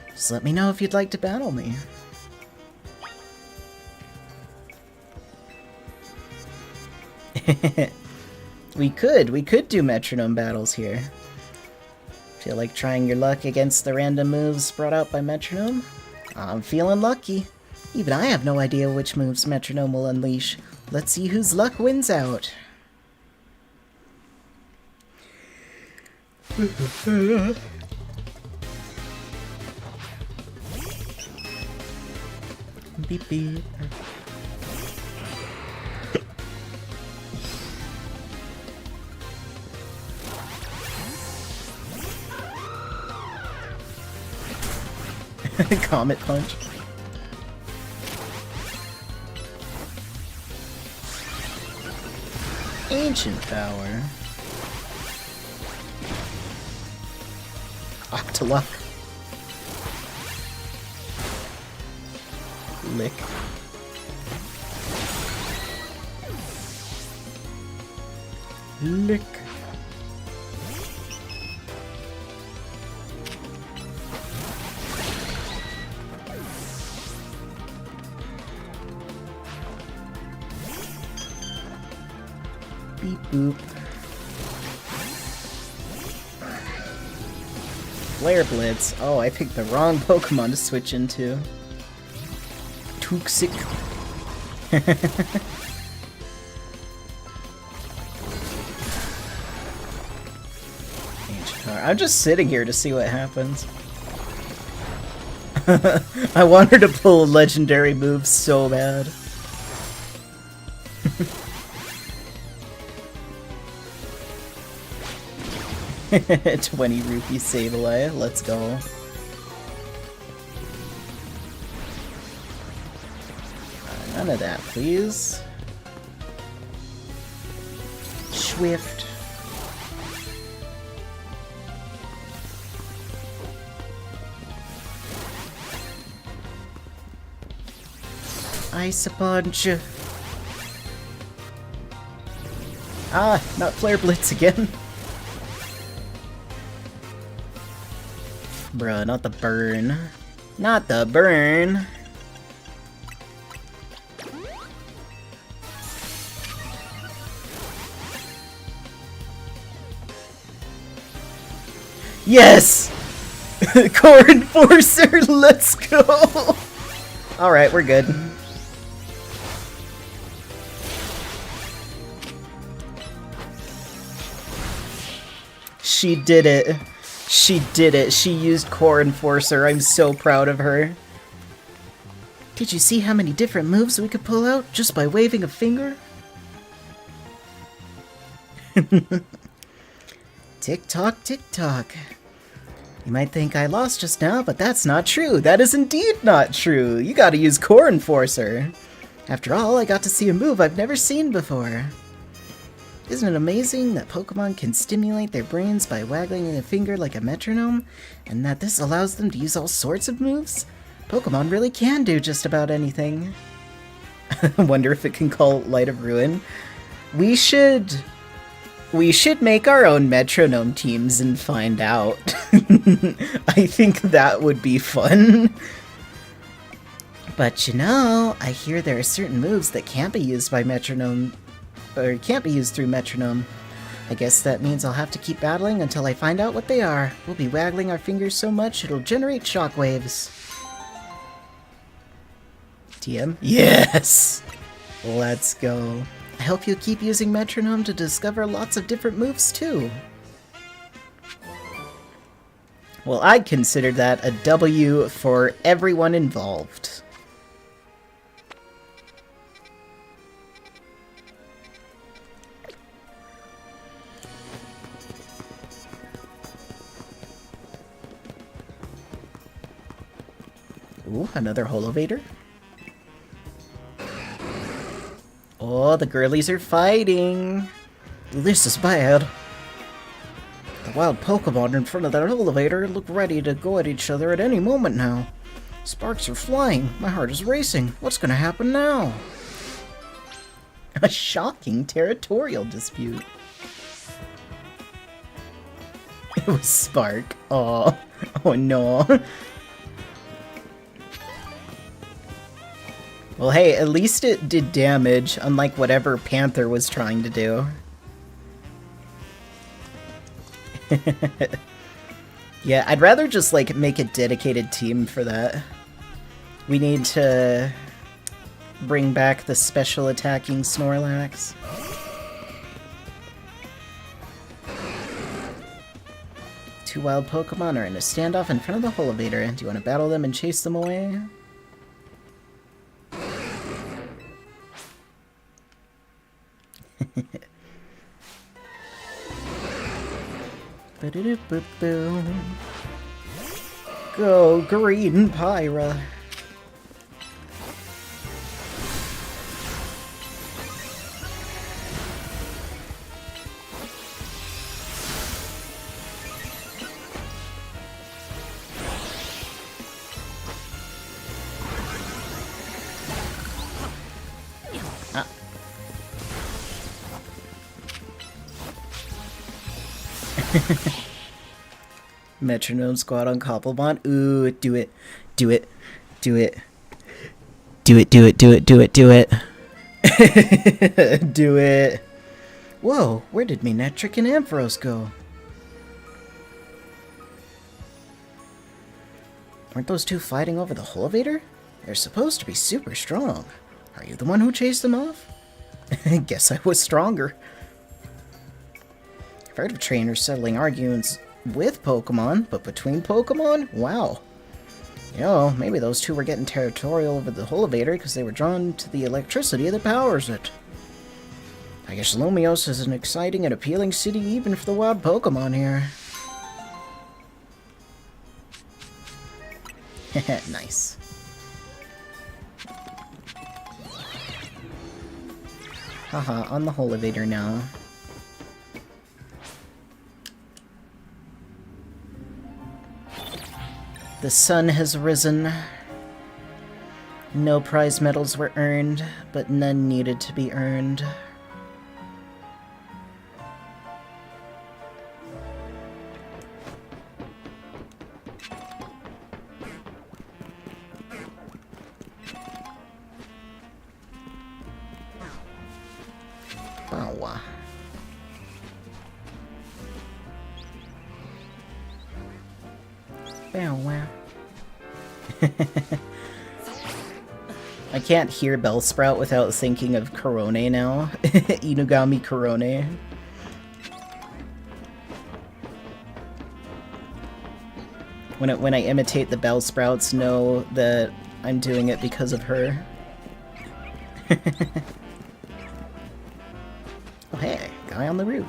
Just let me know if you'd like to battle me. We could do metronome battles here. Feel like trying your luck against the random moves brought out by metronome? I'm feeling lucky. Even I have no idea which moves metronome will unleash. Let's see whose luck wins out. Beep beep. Comet punch. Ancient power. Octoluck. Lick. Lick. Beep boop. Flare Blitz. Oh, I picked the wrong Pokemon to switch into. Toxic. I'm just sitting here to see what happens. I want her to pull a legendary move so bad. 20 rupee Sableye, let's go. None of that, please. Swift. Ice Punch. Ah, not Flare Blitz again. Bruh, not the burn. Not the burn. Yes! Core Enforcer, let's go! Alright, we're good. She did it. She did it. She used Core Enforcer. I'm so proud of her. Did you see how many different moves we could pull out just by waving a finger? Tick-tock, tick-tock. You might think I lost just now, but that's not true. That is indeed not true. You gotta use Core Enforcer. After all, I got to see a move I've never seen before. Isn't it amazing that Pokemon can stimulate their brains by waggling a finger like a metronome, and that this allows them to use all sorts of moves? Pokemon really can do just about anything. Wonder if it can call Light of Ruin. We should make our own metronome teams and find out. I think that would be fun. But you know, I hear there are certain moves that can't be used by metronome, or can't be used through metronome. I guess that means I'll have to keep battling until I find out what they are. We'll be waggling our fingers so much it'll generate shockwaves. TM? Yes! Let's go. I hope you keep using metronome to discover lots of different moves too. Well, I'd consider that a W for everyone involved. Ooh, another Holovator. Oh, the girlies are fighting. This is bad. The wild Pokemon in front of that elevator look ready to go at each other at any moment now. Sparks are flying. My heart is racing. What's gonna happen now? A shocking territorial dispute. It was Spark. Oh, oh no. Well, hey, at least it did damage, unlike whatever Panther was trying to do. Yeah, I'd rather just, like, make a dedicated team for that. We need to bring back the special attacking Snorlax. Two wild Pokemon are in a standoff in front of the Holovator. Do you want to battle them and chase them away? Go, Green Pyra. Metronome squad on Koppelbond. Ooh, do it. Do it. Do it. Do it, do it, do it, do it, do it. Do it. Whoa, where did Manectric and Ampharos go? Aren't those two fighting over the Holovator? They're supposed to be super strong. Are you the one who chased them off? Guess I was stronger. I've heard of trainers settling arguments with Pokemon, but between Pokemon? Wow. You know, maybe those two were getting territorial over the Holovator because they were drawn to the electricity that powers it. I guess Lumios is an exciting and appealing city even for the wild Pokemon here. Nice. Haha, on the Holovator now. The sun has risen. No prize medals were earned, but none needed to be earned. Wow. Wow. I can't hear Bellsprout without thinking of Korone now. Inugami Korone. When I imitate the Bellsprouts, know that I'm doing it because of her. Oh hey, guy on the roof.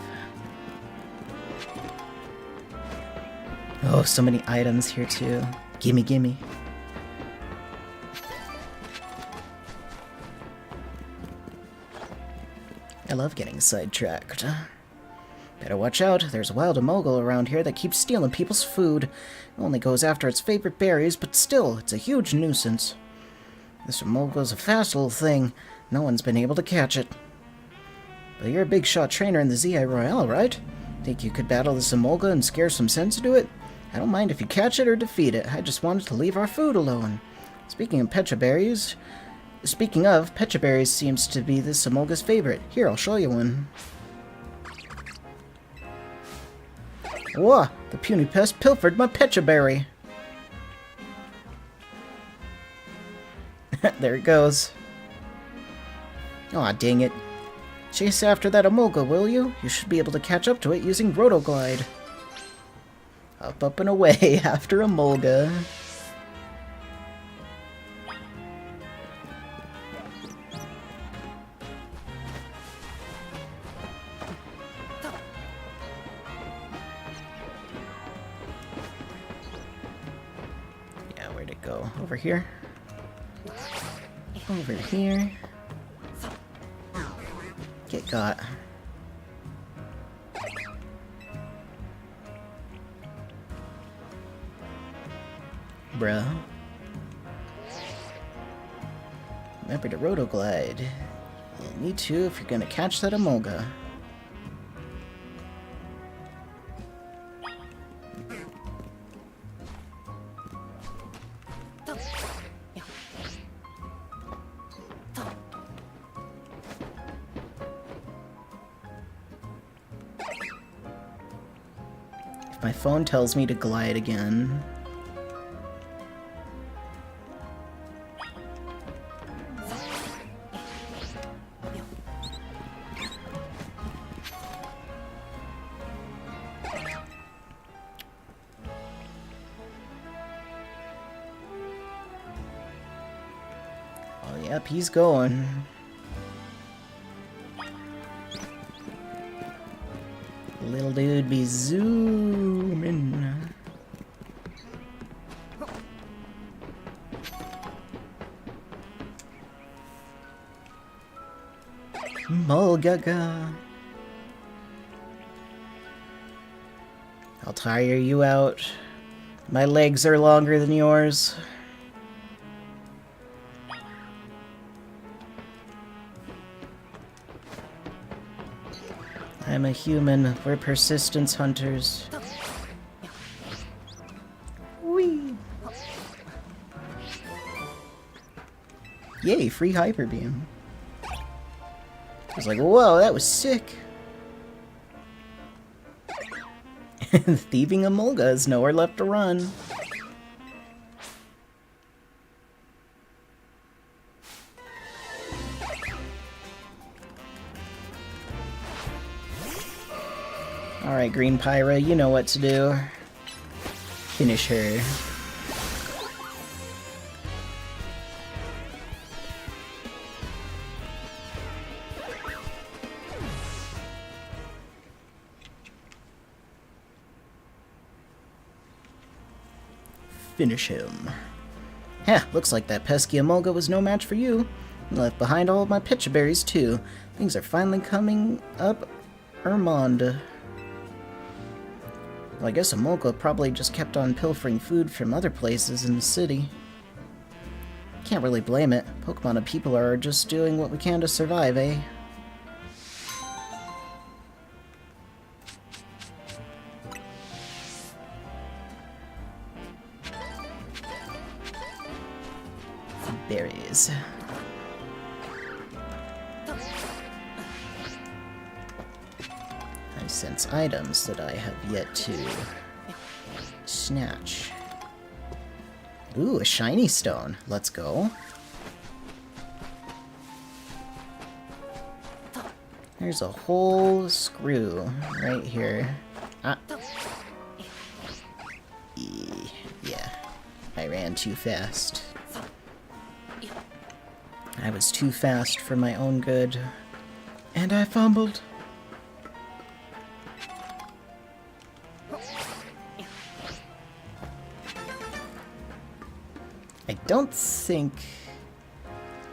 Oh, so many items here too. Gimme, gimme. I love getting sidetracked. Better watch out. There's a wild emolga around here that keeps stealing people's food. It only goes after its favorite berries, but still, it's a huge nuisance. This emolga's a fast little thing. No one's been able to catch it. But you're a big shot trainer in the ZI Royale, right? Think you could battle this emolga and scare some sense into it? I don't mind if you catch it or defeat it. I just wanted to leave our food alone. Speaking of pecha berries seems to be this emolga's favorite. Here, I'll show you one. Whoa! The puny pest pilfered my pecha berry. There it goes. Aw, dang it. Chase after that emolga, will you? You should be able to catch up to it using Rotoglide. Up and away after emolga. Yeah, where'd it go? Over here? Over here. Get got. Bruh. Remember to Rotoglide. You need to if you're gonna catch that emolga. If my phone tells me to glide again. Oh, yep, he's going. Little dude be zooming. Mulgaga. I'll tire you out. My legs are longer than yours. I'm a human. We're persistence hunters. Whee! Yay, free hyper beam. I was like, whoa, that was sick. Thieving emolga has nowhere left to run. Alright, Green Pyra, you know what to do. Finish her. Finish him. Heh, looks like that pesky emolga was no match for you. You left behind all of my pecha berries too. Things are finally coming up Ermond. Well, I guess emolga probably just kept on pilfering food from other places in the city. Can't really blame it. Pokemon and people are just doing what we can to survive, eh? Berries. I sense items that I have yet to snatch. Ooh, a shiny stone. Let's go. There's a whole screw right here. Ah. Yeah, I ran too fast. I was too fast for my own good. And I fumbled. I don't think...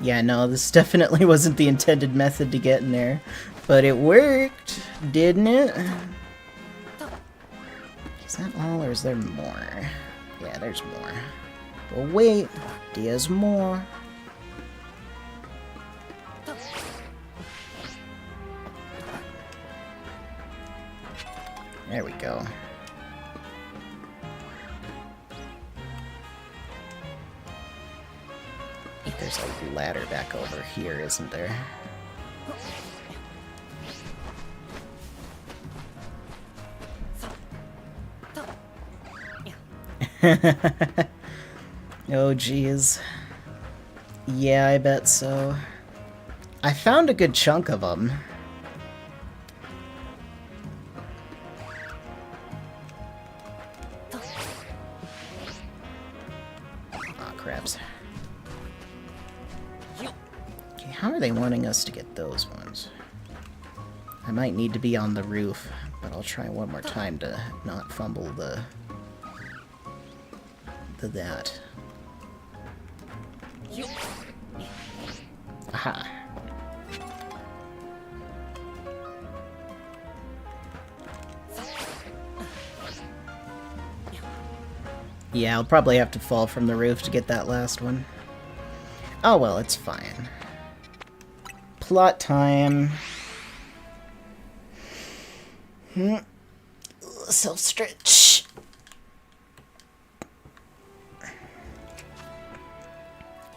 Yeah, no, this definitely wasn't the intended method to get in there. But it worked, didn't it? Or is there more? Yeah, there's more. But wait, there's more. There we go. I think there's a ladder back over here, isn't there? Oh, geez. Yeah, I bet so. I found a good chunk of them. Aw, crabs. Okay, how are they wanting us to get those ones? I might need to be on the roof, but I'll try one more time to not fumble the that. Aha. Yeah, I'll probably have to fall from the roof to get that last one. Oh well, it's fine. Plot time. Self-stretch.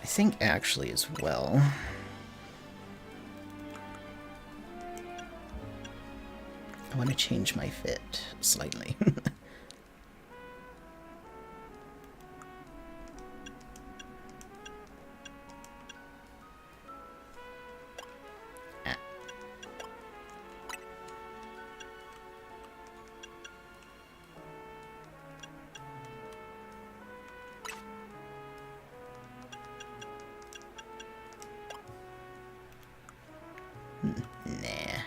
I think actually as well. I want to change my fit slightly. Nah.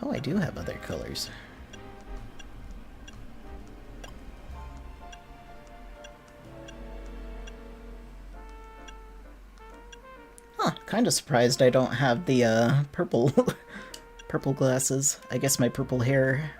Oh, I do have other colors. Huh, kind of surprised I don't have the purple purple glasses. I guess my purple hair.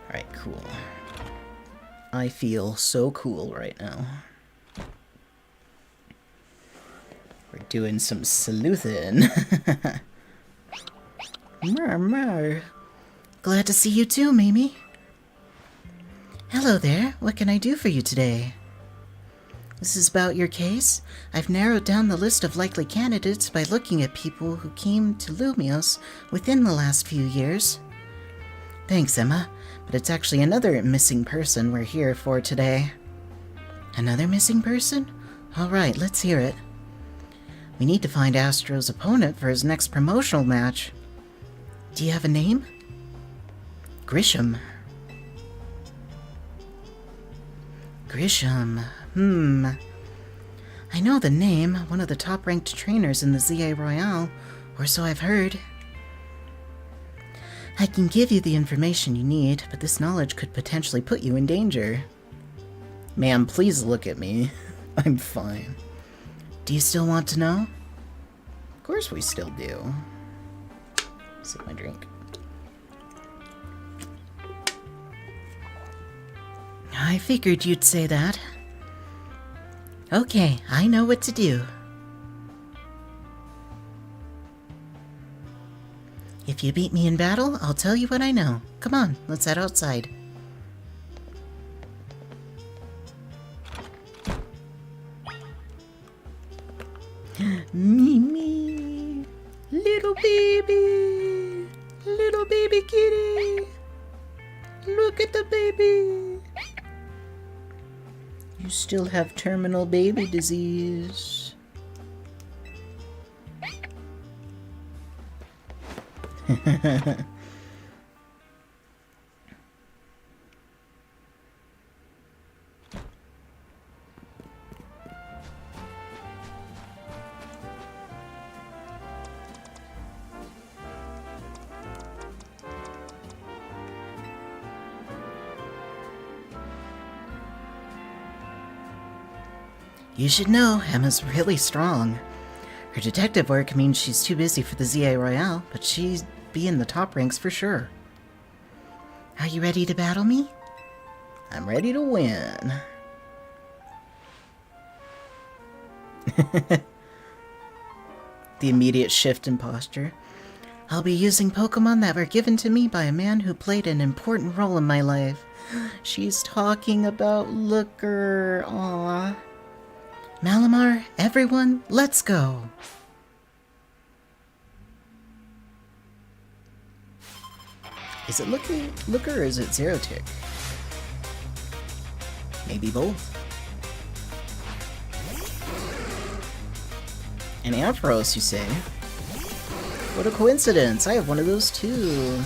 Alright, cool. I feel so cool right now. We're doing some sleuthing. Mer. Glad to see you too, Mimi. Hello there. What can I do for you today? This is about your case? I've narrowed down the list of likely candidates by looking at people who came to Lumios within the last few years. Thanks, Emma. But it's actually another missing person we're here for today. Another missing person? Alright, let's hear it. We need to find Astro's opponent for his next promotional match. Do you have a name? Grisham. Grisham. I know the name, one of the top-ranked trainers in the ZA Royale, or so I've heard. I can give you the information you need, but this knowledge could potentially put you in danger. Ma'am, please look at me. I'm fine. Do you still want to know? Of course we still do. Sip my drink. I figured you'd say that. Okay, I know what to do. If you beat me in battle, I'll tell you what I know. Come on, let's head outside. Mimi, little baby kitty. Look at the baby. You still have terminal baby disease. You should know, Emma's really strong. Her detective work means she's too busy for the ZA Royale, but she'd be in the top ranks for sure. Are you ready to battle me? I'm ready to win. The immediate shift in posture. I'll be using Pokemon that were given to me by a man who played an important role in my life. She's talking about Looker. Aww. Malamar, everyone, let's go. Is it Looker or is it Zerotich? Maybe both. An Ampharos, you say? What a coincidence! I have one of those too.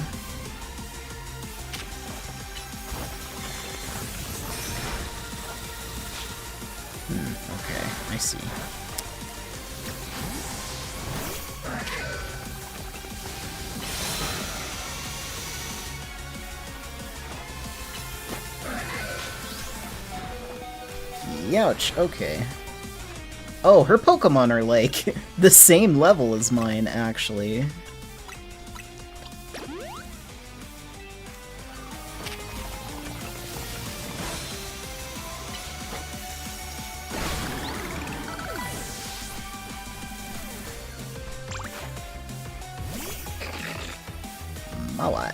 Okay, I see. Youch, okay. Oh, her Pokemon are like the same level as mine, actually. Mawile.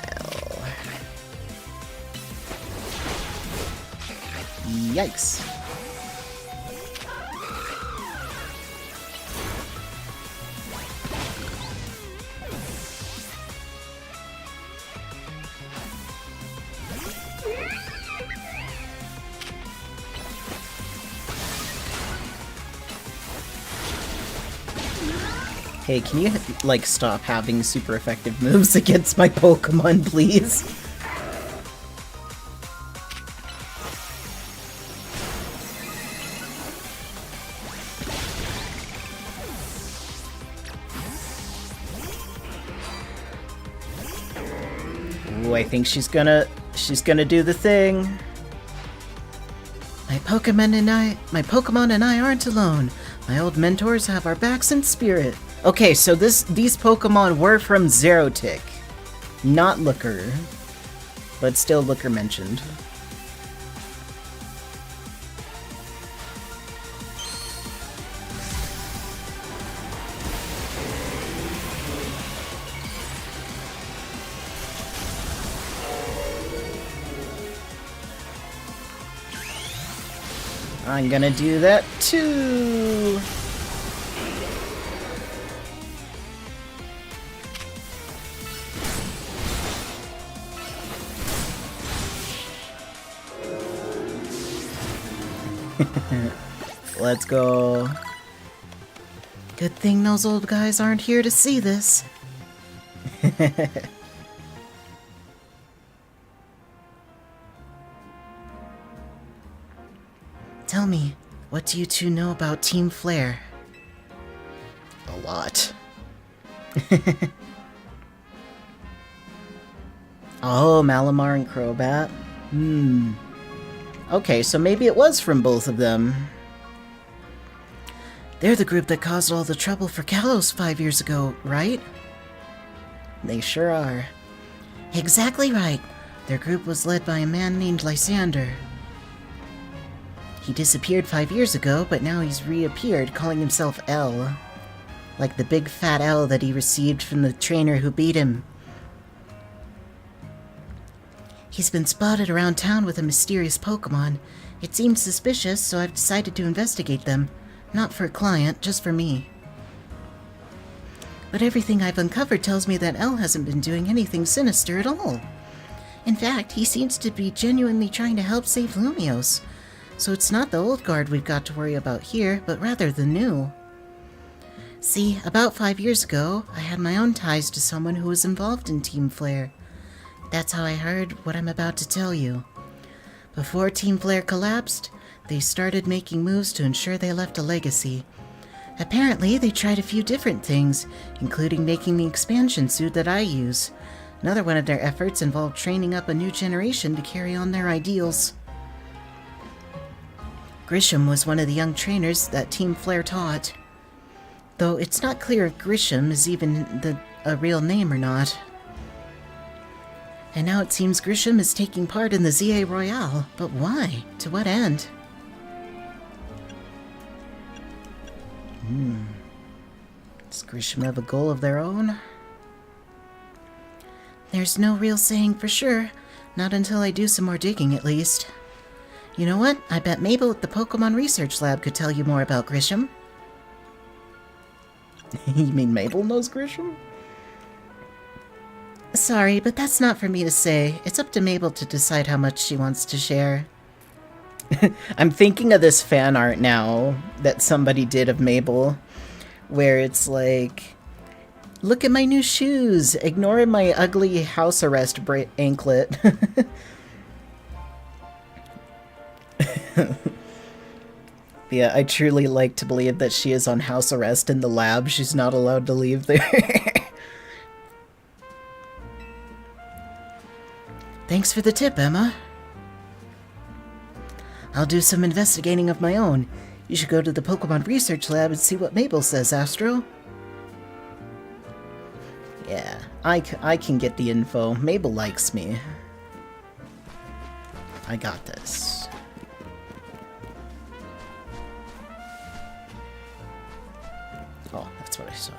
Yikes. Hey, can you, like, stop having super effective moves against my Pokemon, please? Ooh, I think she's gonna do the thing. My Pokemon and I aren't alone. My old mentors have our backs in spirit. Okay, so these Pokemon were from Zerotich, not Looker, but still Looker mentioned. I'm gonna do that too! Let's go. Good thing those old guys aren't here to see this. Tell me, what do you two know about Team Flare? A lot. Oh, Malamar and Crobat? Okay, so maybe it was from both of them. They're the group that caused all the trouble for Kalos 5 years ago, right? They sure are. Exactly right. Their group was led by a man named Lysander. He disappeared 5 years ago, but now he's reappeared, calling himself L. Like the big fat L that he received from the trainer who beat him. He's been spotted around town with a mysterious Pokemon. It seems suspicious, so I've decided to investigate them. Not for a client, just for me. But everything I've uncovered tells me that L hasn't been doing anything sinister at all. In fact, he seems to be genuinely trying to help save Lumios. So it's not the old guard we've got to worry about here, but rather the new. See, about 5 years ago, I had my own ties to someone who was involved in Team Flare. That's how I heard what I'm about to tell you. Before Team Flare collapsed, they started making moves to ensure they left a legacy. Apparently, they tried a few different things, including making the expansion suit that I use. Another one of their efforts involved training up a new generation to carry on their ideals. Grisham was one of the young trainers that Team Flare taught. Though it's not clear if Grisham is even a real name or not. And now it seems Grisham is taking part in the ZA Royale. But why? To what end? Does Grisham have a goal of their own? There's no real saying for sure. Not until I do some more digging, at least. You know what? I bet Mabel at the Pokemon Research Lab could tell you more about Grisham. You mean Mabel knows Grisham? Sorry, but that's not for me to say. It's up to Mabel to decide how much she wants to share. I'm thinking of this fan art now that somebody did of Mabel, where it's like, look at my new shoes, ignore my ugly house arrest anklet. Yeah, I truly like to believe that she is on house arrest in the lab. She's not allowed to leave there. Thanks for the tip, Emma. I'll do some investigating of my own. You should go to the Pokemon Research Lab and see what Mabel says, Astro. Yeah, I can get the info. Mabel likes me. I got this. Oh, that's what I saw.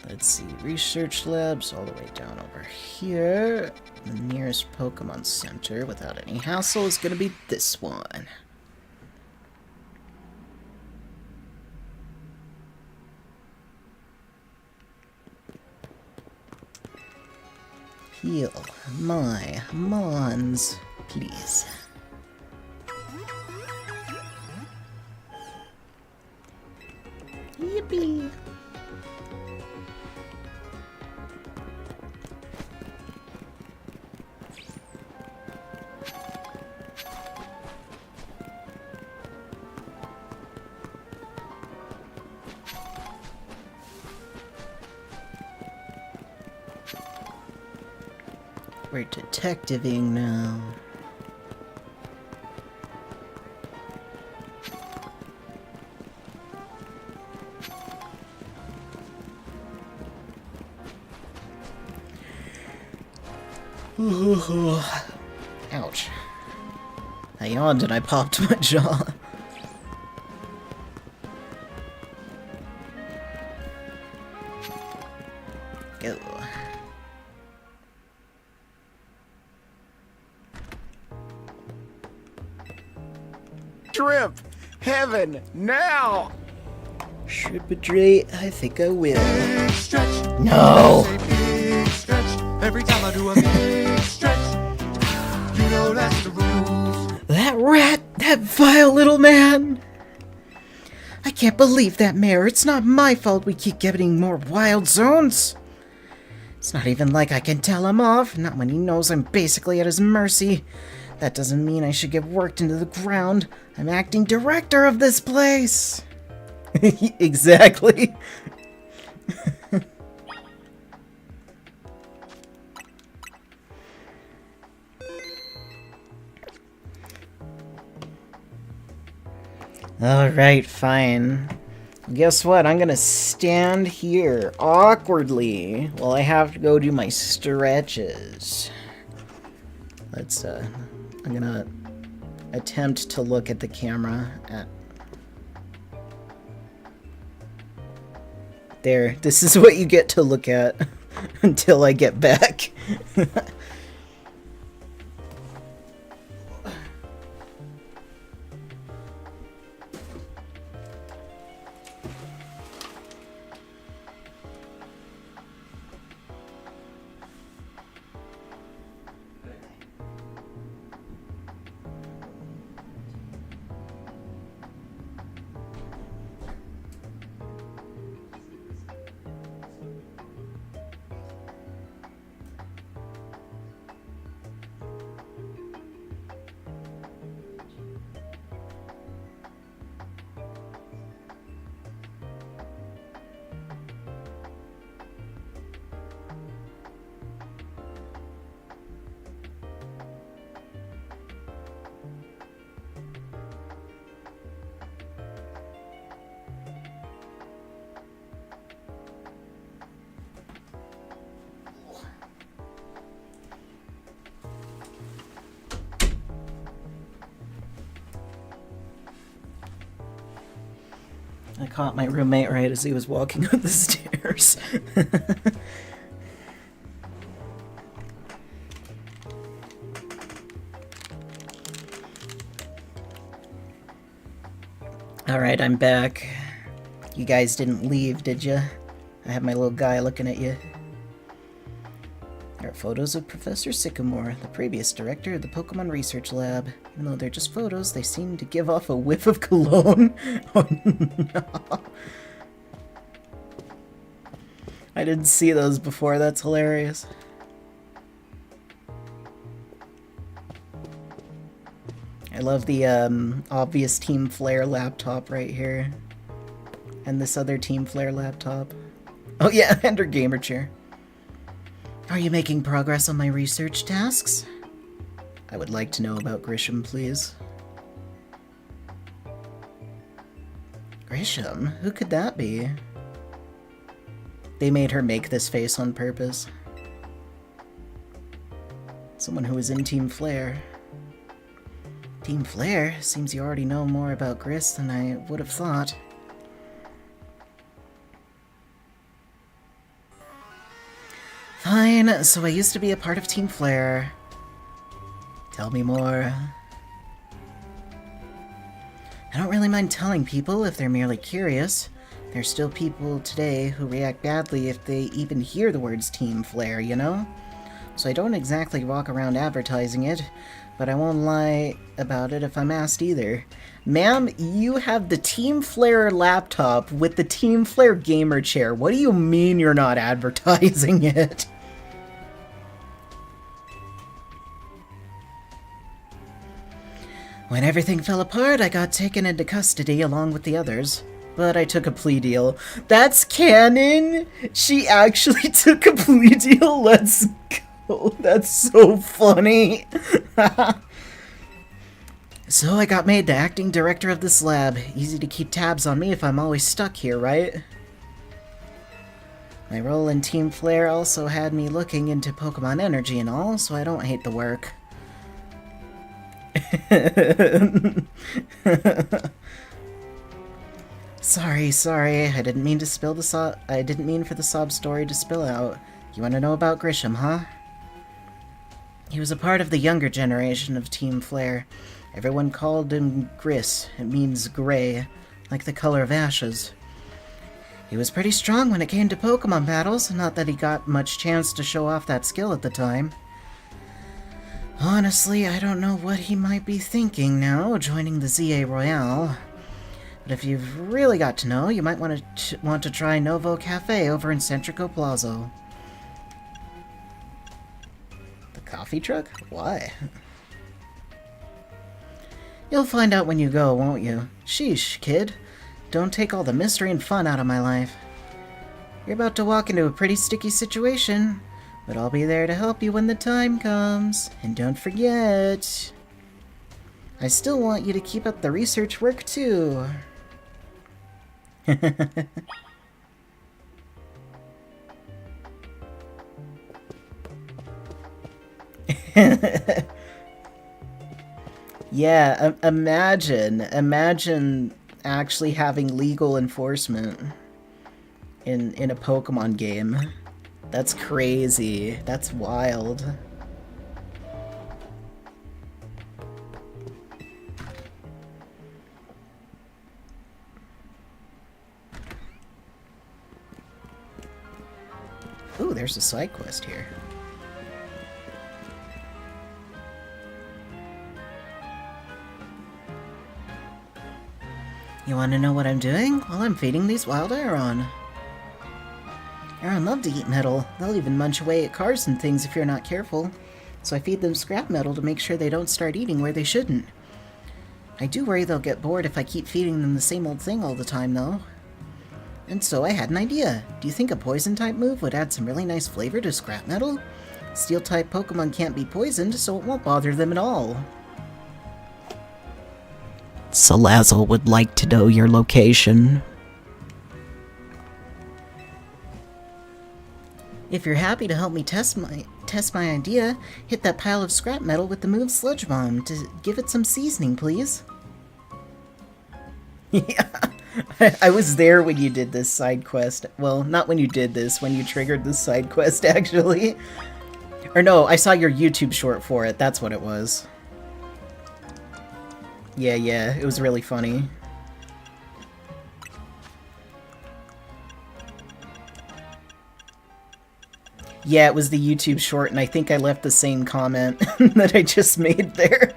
Let's see, research labs all the way down over here. The nearest Pokemon Center without any hassle is gonna be this one. Heal my Mons, please. Yippee! We're detectiving now. Ouch. I yawned and I popped my jaw. Go. Shrimp! Heaven! Now! Shripadrate, I think I will. Big stretch. No! Say big stretch. Every time I do a big stretch, you know that's the rules. That rat! That vile little man! I can't believe that, Mayor. It's not my fault we keep getting more wild zones. It's not even like I can tell him off, not when he knows I'm basically at his mercy. That doesn't mean I should get worked into the ground. I'm acting director of this place! Exactly. Alright, fine. Guess what? I'm gonna stand here awkwardly while I have to go do my stretches. Let's, I'm gonna attempt to look at the camera at... There, this is what you get to look at until I get back. caught my roommate right as he was walking up the stairs. Alright, I'm back. You guys didn't leave, did ya? I have my little guy looking at you. There are photos of Professor Sycamore, the previous director of the Pokemon Research Lab. Even though they're just photos, they seem to give off a whiff of cologne. Oh no. I didn't see those before, that's hilarious. I love the obvious Team Flare laptop right here. And this other Team Flare laptop. Oh yeah, and her gamer chair. Are you making progress on my research tasks? I would like to know about Grisham, please. Grisham? Who could that be? They made her make this face on purpose. Someone who was in Team Flare. Team Flare? Seems you already know more about Gris than I would have thought. Fine, so I used to be a part of Team Flare. Tell me more. I don't really mind telling people if they're merely curious. There's still people today who react badly if they even hear the words Team Flare, you know? So I don't exactly walk around advertising it, but I won't lie about it if I'm asked either. Ma'am, you have the Team Flare laptop with the Team Flare gamer chair. What do you mean you're not advertising it? When everything fell apart, I got taken into custody along with the others. But I took a plea deal. That's canon! She actually took a plea deal? Let's go. That's so funny. So I got made the acting director of this lab. Easy to keep tabs on me if I'm always stuck here, right? My role in Team Flare also had me looking into Pokemon energy and all, so I don't hate the work. Sorry, I didn't mean to spill the I didn't mean for the sob story to spill out. You want to know about Grisham, huh? He was a part of the younger generation of Team Flare. Everyone called him Gris. It means gray, like the color of ashes. He was pretty strong when it came to Pokemon battles, not that he got much chance to show off that skill at the time. Honestly, I don't know what he might be thinking now, joining the ZA Royale. But if you've really got to know, you might want to try Novo Cafe over in Centrico Plaza. The coffee truck? Why? You'll find out when you go, won't you? Sheesh, kid. Don't take all the mystery and fun out of my life. You're about to walk into a pretty sticky situation, but I'll be there to help you when the time comes. And don't forget, I still want you to keep up the research work, too. Yeah, imagine actually having legal enforcement in a Pokemon game. That's crazy. That's wild. Ooh, there's a side quest here. You want to know what I'm doing? Well, I'm feeding these wild Aeron. Aeron love to eat metal. They'll even munch away at cars and things if you're not careful. So I feed them scrap metal to make sure they don't start eating where they shouldn't. I do worry they'll get bored if I keep feeding them the same old thing all the time, though. And so I had an idea. Do you think a poison-type move would add some really nice flavor to scrap metal? Steel-type Pokemon can't be poisoned, so it won't bother them at all. Salazzle would like to know your location. If you're happy to help me test my idea, hit that pile of scrap metal with the move Sludge Bomb to give it some seasoning, please. Yeah, I was there when you did this side quest. Well, not when you did this, when you triggered this side quest, actually. Or no, I saw your YouTube short for it. That's what it was. Yeah, it was really funny. Yeah, it was the YouTube short, and I think I left the same comment that I just made there.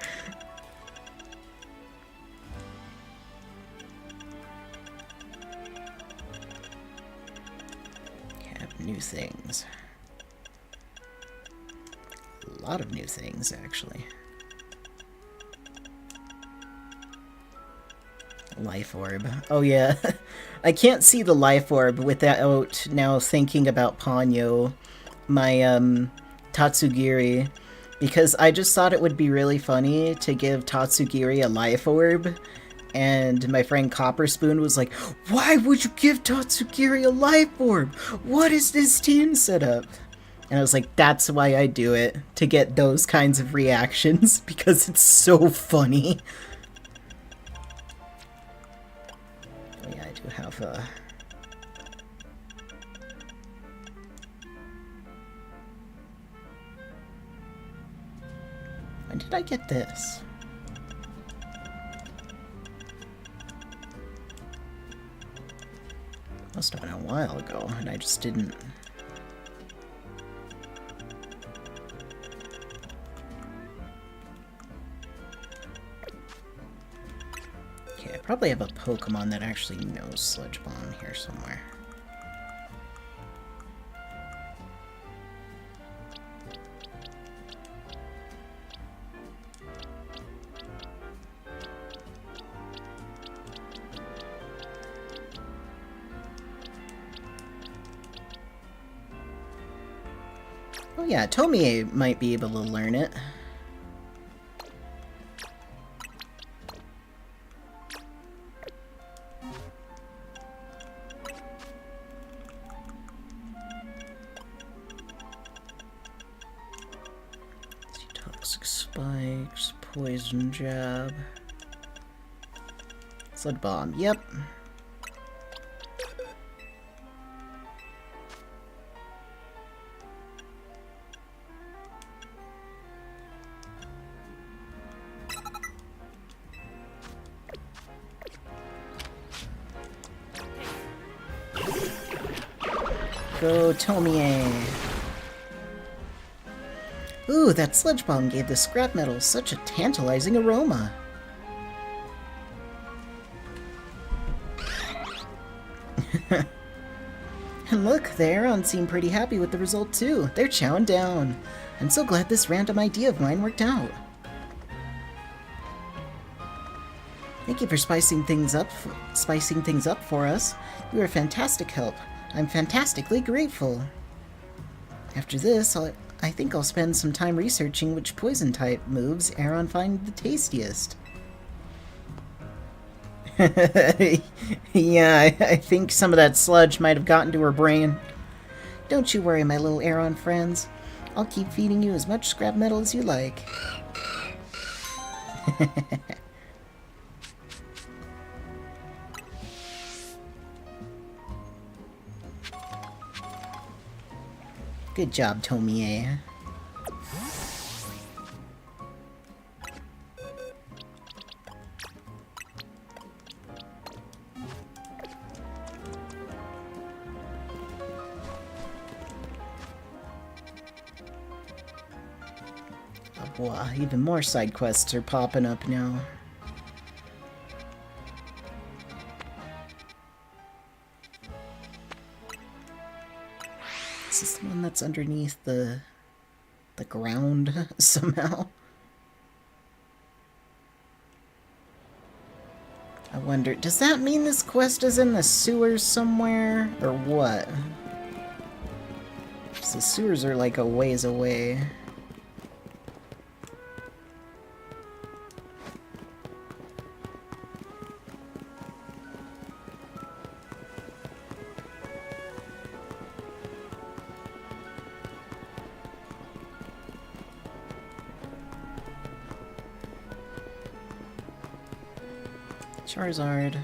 Have new things. A lot of new things, actually. Life orb. Oh yeah. I can't see the life orb without now thinking about Ponyo, my Tatsugiri, because I just thought it would be really funny to give Tatsugiri a life orb, and my friend Copper Spoon was like, "Why would you give Tatsugiri a life orb? What is this team setup?" And I was like, that's why I do it, to get those kinds of reactions, because it's so funny. Oh yeah, I do have When did I get this? Must have been a while ago, and I just didn't... Okay, I probably have a Pokemon that actually knows Sludge Bomb here somewhere. Oh yeah, Tomie might be able to learn it. Toxic Spikes, Poison Jab. Slud Bomb, yep. Go, Tomie! Ooh, that Sludge Bomb gave the scrap metal such a tantalizing aroma. And look, the Aeron seem pretty happy with the result too. They're chowing down. I'm so glad this random idea of mine worked out. Thank you for spicing things up for us. You are a fantastic help. I'm fantastically grateful. After this, I think I'll spend some time researching which poison-type moves Aeron find the tastiest. Yeah, I think some of that sludge might have gotten to her brain. Don't you worry, my little Aeron friends. I'll keep feeding you as much scrap metal as you like. Good job, Tomie. Oh, wow, even more side quests are popping up now. Is this the one that's underneath the ground somehow? I wonder, does that mean this quest is in the sewers somewhere, or what? 'Cause the sewers are like a ways away. Charizard.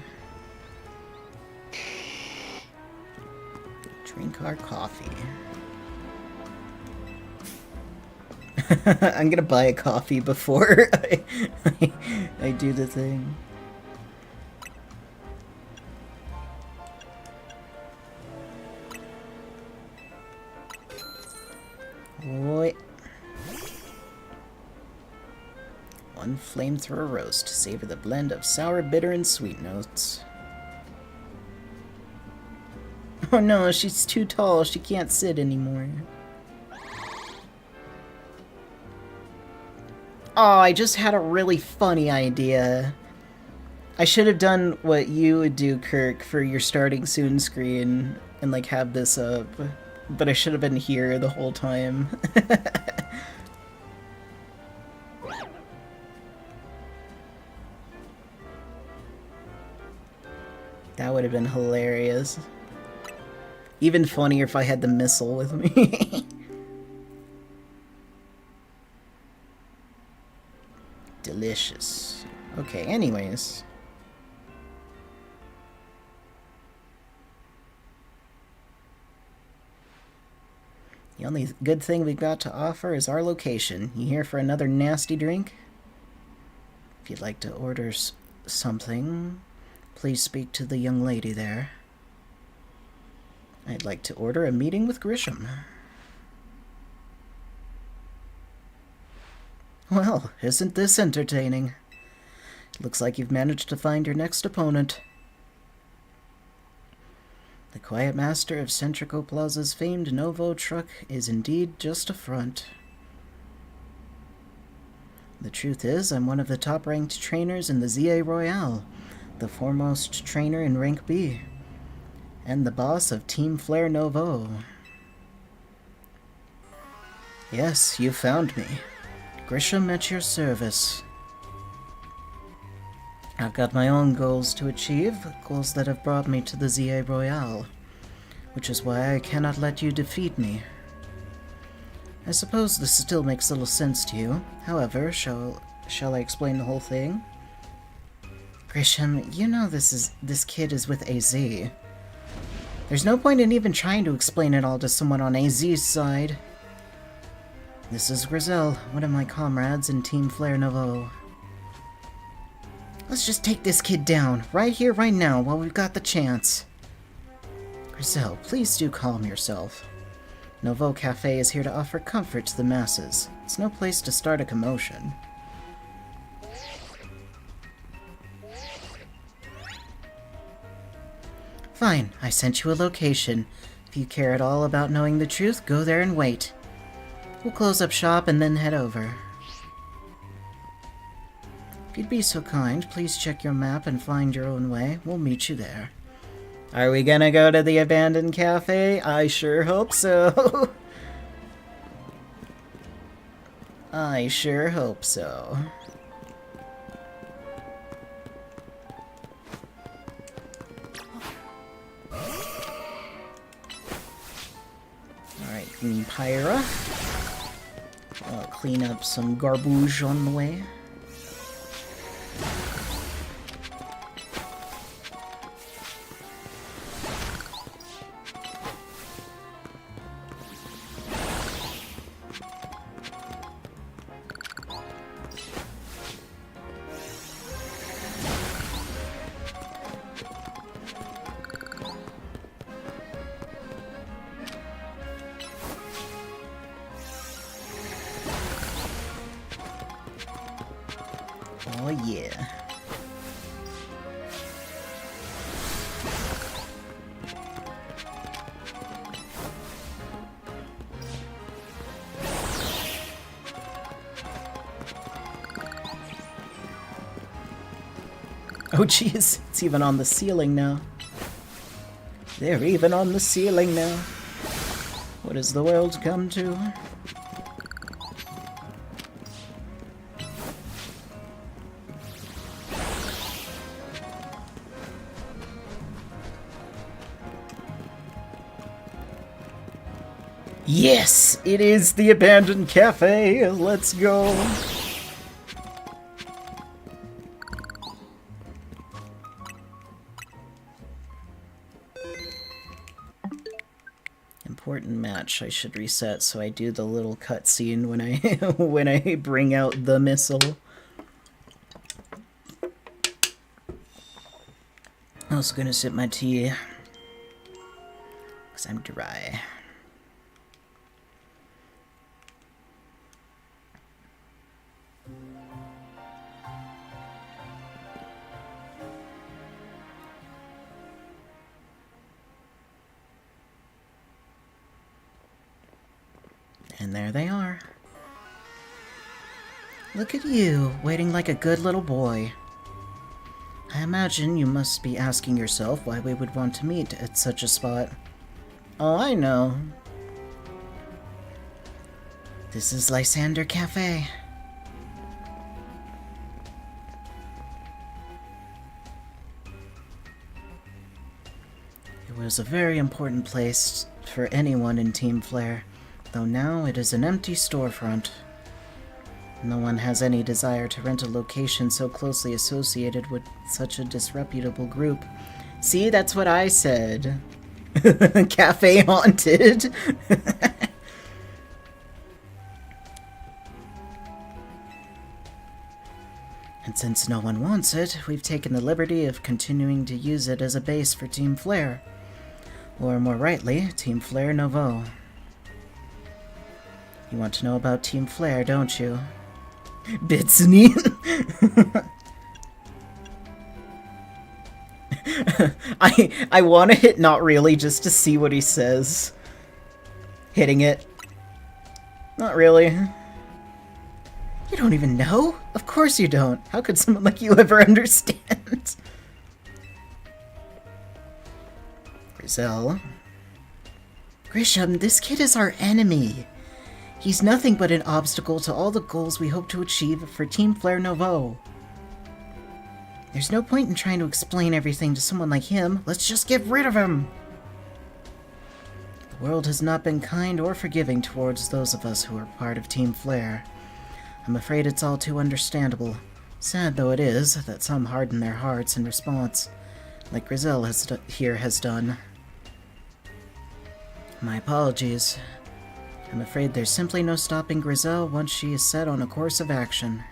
our coffee. I'm gonna buy a coffee before I do the thing. Oi. One flamethrower roast. Savor the blend of sour, bitter, and sweet notes. Oh no, she's too tall. She can't sit anymore. Oh, I just had a really funny idea. I should have done what you would do, Kirk, for your starting soon screen and like have this up. But I should have been here the whole time. That would have been hilarious. Even funnier if I had the missile with me. Delicious. Okay, anyways. The only good thing we've got to offer is our location. You here for another nasty drink? If you'd like to order something, please speak to the young lady there. I'd like to order a meeting with Grisham. Well, isn't this entertaining? Looks like you've managed to find your next opponent. The quiet master of Centrico Plaza's famed Novo truck is indeed just a front. The truth is, I'm one of the top-ranked trainers in the ZA Royale, the foremost trainer in Rank B, and the boss of Team Flare Novo. Yes, you found me. Grisham at your service. I've got my own goals to achieve, goals that have brought me to the ZA Royale, which is why I cannot let you defeat me. I suppose this still makes little sense to you. However, shall I explain the whole thing? Grisham, you know this kid is with AZ. There's no point in even trying to explain it all to someone on AZ's side. This is Grizel, one of my comrades in Team Flare Novo. Let's just take this kid down, right here, right now, while we've got the chance. Grizel, please do calm yourself. Novo Cafe is here to offer comfort to the masses. It's no place to start a commotion. Fine, I sent you a location. If you care at all about knowing the truth, go there and wait. We'll close up shop and then head over. If you'd be so kind, please check your map and find your own way. We'll meet you there. Are we gonna go to the abandoned cafe? I sure hope so. I sure hope so. Alright, Pyra. I'll clean up some garbage on the way. Oh yeah. Oh jeez, it's even on the ceiling now. They're even on the ceiling now. What has the world come to? Yes, it is the abandoned cafe. Let's go. important match I should reset so I do the little cutscene when I when I bring out the missile. I'm also gonna sip my tea because I'm dry. And there they are. Look at you, waiting like a good little boy. I imagine you must be asking yourself why we would want to meet at such a spot. Oh, I know. This is Lysander Cafe. It was a very important place for anyone in Team Flare, though now it is an empty storefront. No one has any desire to rent a location so closely associated with such a disreputable group. See, that's what I said. Cafe haunted. And since no one wants it, we've taken the liberty of continuing to use it as a base for Team Flare. Or more rightly, Team Flare Nouveau. You want to know about Team Flare, don't you? Bitsney. I want to hit not really just to see what he says. Hitting it. Not really. You don't even know? Of course you don't. How could someone like you ever understand? Grizel. Grisham, this kid is our enemy. He's nothing but an obstacle to all the goals we hope to achieve for Team Flare Nouveau. There's no point in trying to explain everything to someone like him. Let's just get rid of him! The world has not been kind or forgiving towards those of us who are part of Team Flare. I'm afraid it's all too understandable. Sad though it is, that some harden their hearts in response, like Grizel has done. My apologies. I'm afraid there's simply no stopping Grizel once she is set on a course of action.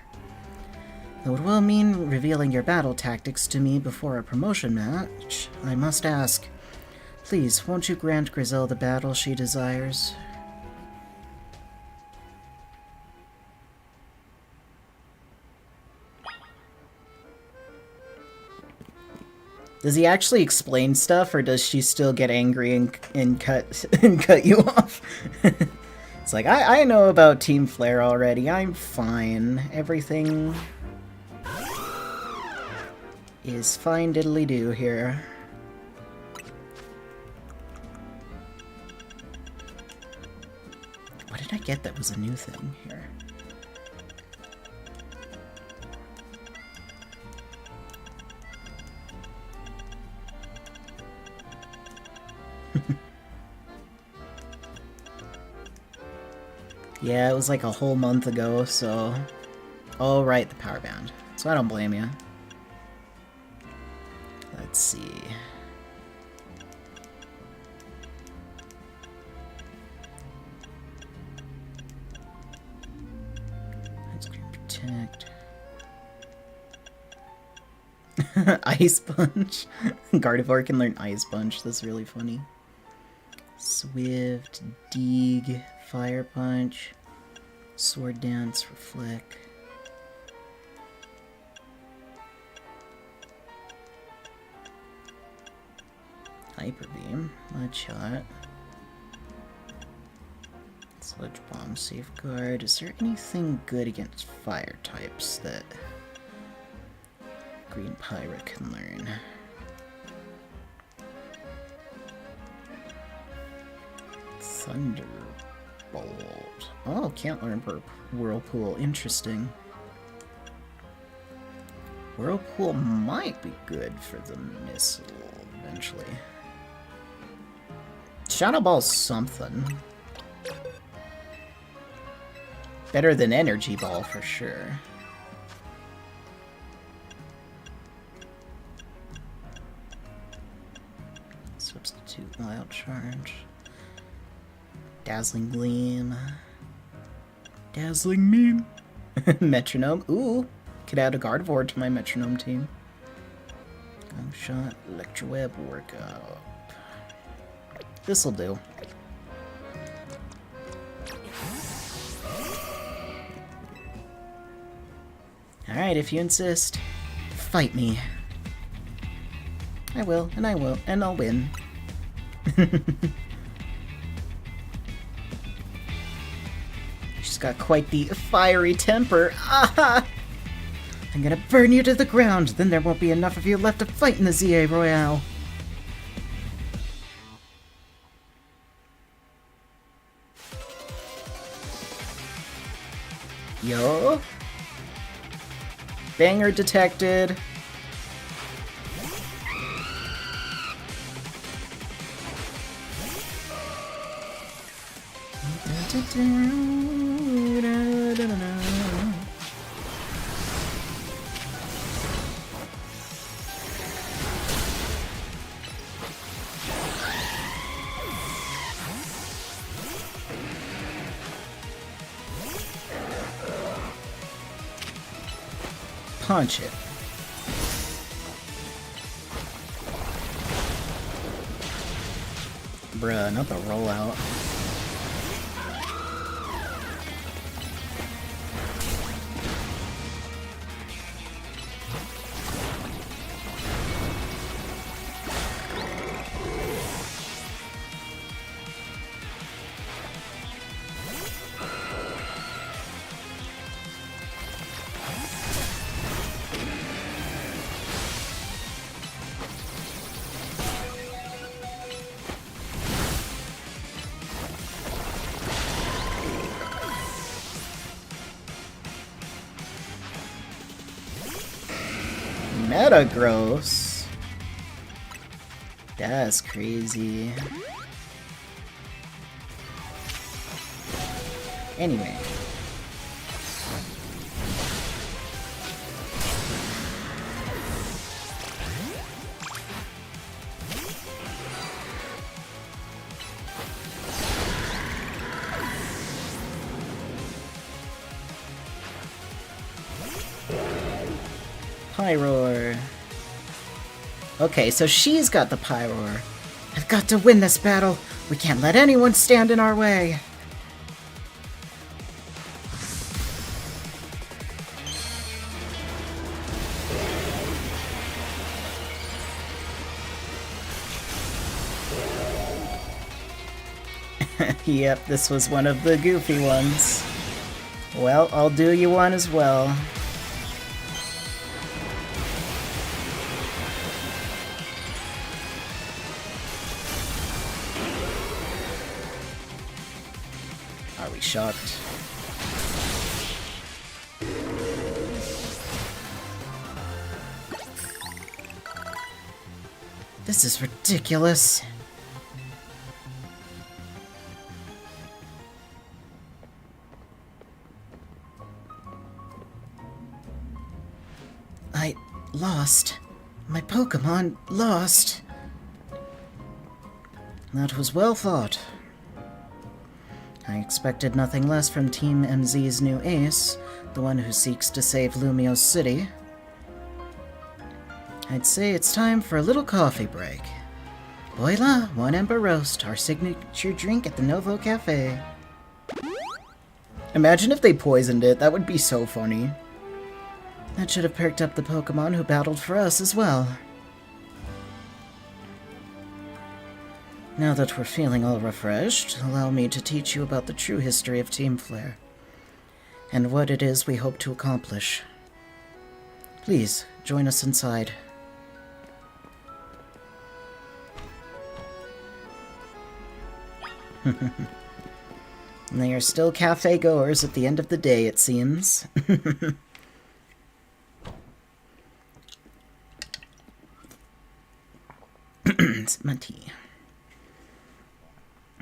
Though it will mean revealing your battle tactics to me before a promotion match, I must ask, please, won't you grant Grizel the battle she desires? Does he actually explain stuff, or does she still get angry and cut you off? It's like, I know about Team Flare already. I'm fine. Everything is fine diddly-do here. What did I get that was a new thing here? Yeah, it was like a whole month ago, so... Oh, right, the power band. So I don't blame you. Let's see... Ice cream protect... Ice Punch! Gardevoir can learn Ice Punch, that's really funny. Swift, Dig, Fire Punch, Sword Dance, Reflect. Hyper Beam, Mud Shot. Sludge Bomb, Safeguard. Is there anything good against fire types that Green Pirate can learn? Thunderbolt. Oh, can't learn Whirlpool. Interesting. Whirlpool might be good for the missile eventually. Shadow Ball's something. Better than Energy Ball for sure. Substitute Wild Charge. Dazzling Gleam. Dazzling Meme. Metronome. Ooh. Could add a Gardevoir to my Metronome team. Gong Shot, Electroweb, Work Up. This'll do. Alright, if you insist. Fight me. I will, and I'll win. She's got quite the fiery temper. Ah! I'm gonna burn you to the ground, then there won't be enough of you left to fight in the ZA Royale. Yo. Banger detected. Punch it. Bruh, not the rollout. Metagross? That's crazy. Anyway. Pyroar. Okay, so she's got the Pyroar. I've got to win this battle. We can't let anyone stand in our way. Yep, this was one of the goofy ones. Well, I'll do you one as well. Are we shocked? This is ridiculous. I lost. My Pokemon lost. That was well thought. I expected nothing less from Team MZ's new ace, the one who seeks to save Lumio City. I'd say it's time for a little coffee break. Voila, one Ember Roast, our signature drink at the Novo Cafe. Imagine if they poisoned it, that would be so funny. That should have perked up the Pokemon who battled for us as well. Now that we're feeling all refreshed, allow me to teach you about the true history of Team Flare, and what it is we hope to accomplish. Please, join us inside. They are still cafe goers at the end of the day, it seems. It's my tea.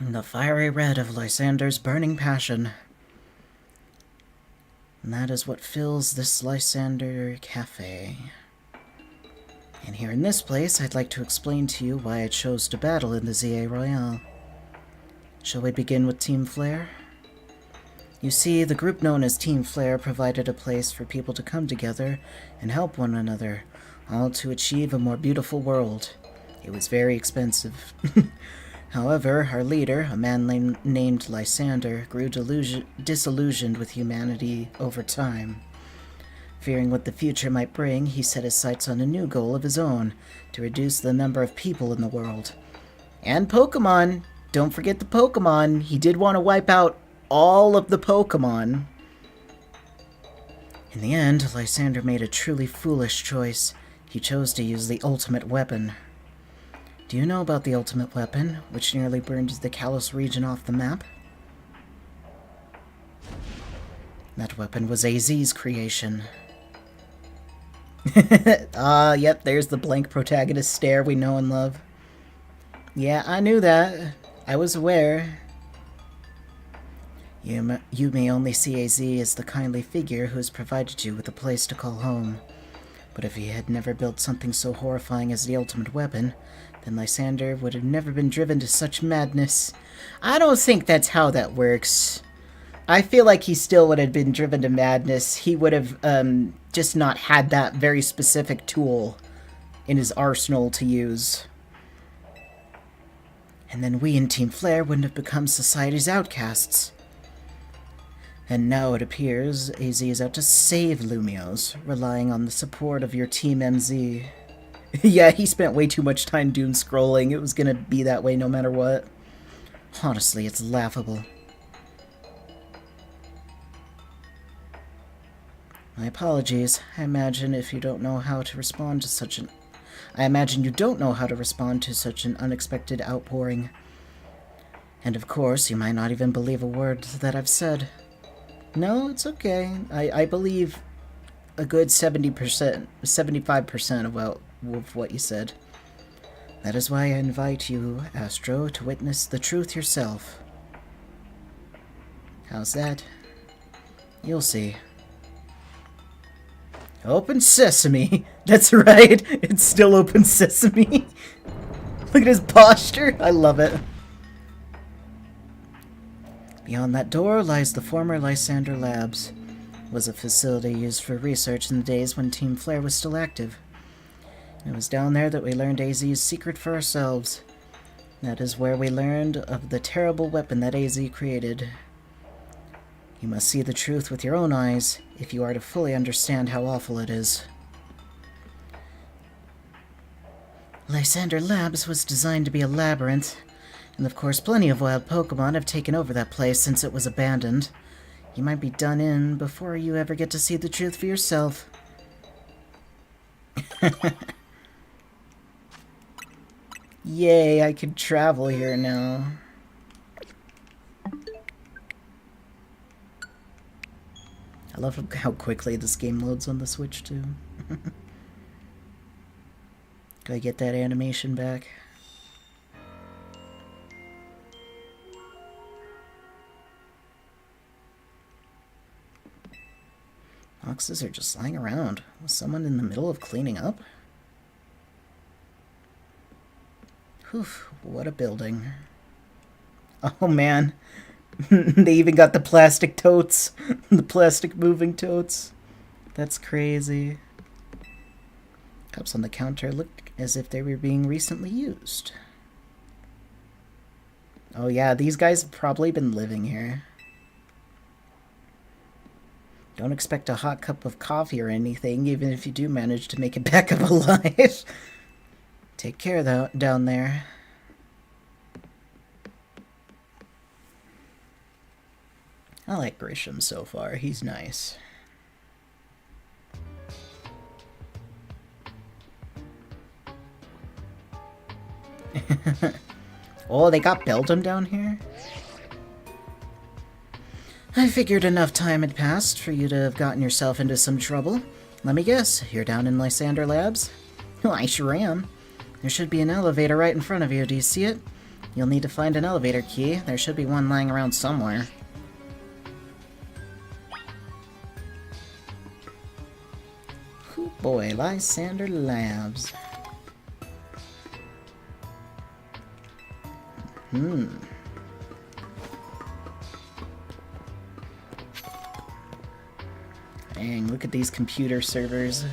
The fiery red of Lysander's burning passion. And that is what fills this Lysander Cafe. And here in this place, I'd like to explain to you why I chose to battle in the ZA Royale. Shall we begin with Team Flare? You see, the group known as Team Flare provided a place for people to come together and help one another, all to achieve a more beautiful world. It was very expensive. However, our leader, a man named Lysander, grew disillusioned with humanity over time. Fearing what the future might bring, he set his sights on a new goal of his own, to reduce the number of people in the world. And Pokemon! Don't forget the Pokemon! He did want to wipe out all of the Pokemon. In the end, Lysander made a truly foolish choice. He chose to use the ultimate weapon. Do you know about the ultimate weapon, which nearly burned the Kalos region off the map? That weapon was AZ's creation. Yep, there's the blank protagonist stare we know and love. Yeah, I knew that. I was aware. You may only see AZ as the kindly figure who has provided you with a place to call home. But if he had never built something so horrifying as the ultimate weapon, then Lysander would have never been driven to such madness. I don't think that's how that works. I feel like he still would have been driven to madness. He would have just not had that very specific tool in his arsenal to use. And then we in Team Flare wouldn't have become society's outcasts. And now it appears AZ is out to save Lumiose, relying on the support of your Team MZ. Yeah, he spent way too much time doom scrolling. It was gonna be that way no matter what. Honestly, it's laughable. My apologies. I imagine you don't know how to respond to such an unexpected outpouring. And of course, you might not even believe a word that I've said. No, it's okay. I believe a good 70%, 75% of what you said. That is why I invite you, Astro, to witness the truth yourself. How's that? You'll see. Open sesame! That's right! It's still open sesame! Look at his posture! I love it. Beyond that door lies the former Lysander Labs. It was a facility used for research in the days when Team Flare was still active. It was down there that we learned AZ's secret for ourselves. That is where we learned of the terrible weapon that AZ created. You must see the truth with your own eyes if you are to fully understand how awful it is. Lysander Labs was designed to be a labyrinth, and of course plenty of wild Pokemon have taken over that place since it was abandoned. You might be done in before you ever get to see the truth for yourself. Yay, I can travel here now. I love how quickly this game loads on the Switch, too. Do I get that animation back? Boxes are just lying around. Was someone in the middle of cleaning up? Whew, what a building. Oh man. They even got the plastic totes. The plastic moving totes. That's crazy. Cups on the counter look as if they were being recently used. Oh yeah, these guys have probably been living here. Don't expect a hot cup of coffee or anything, even if you do manage to make it back up alive. Take care, though, down there. I like Grisham so far. He's nice. Oh, they got Beldum down here? I figured enough time had passed for you to have gotten yourself into some trouble. Let me guess, you're down in Lysander Labs? Well, I sure am. There should be an elevator right in front of you. Do you see it? You'll need to find an elevator key. There should be one lying around somewhere. Oh boy, Lysander Labs. Dang, look at these computer servers.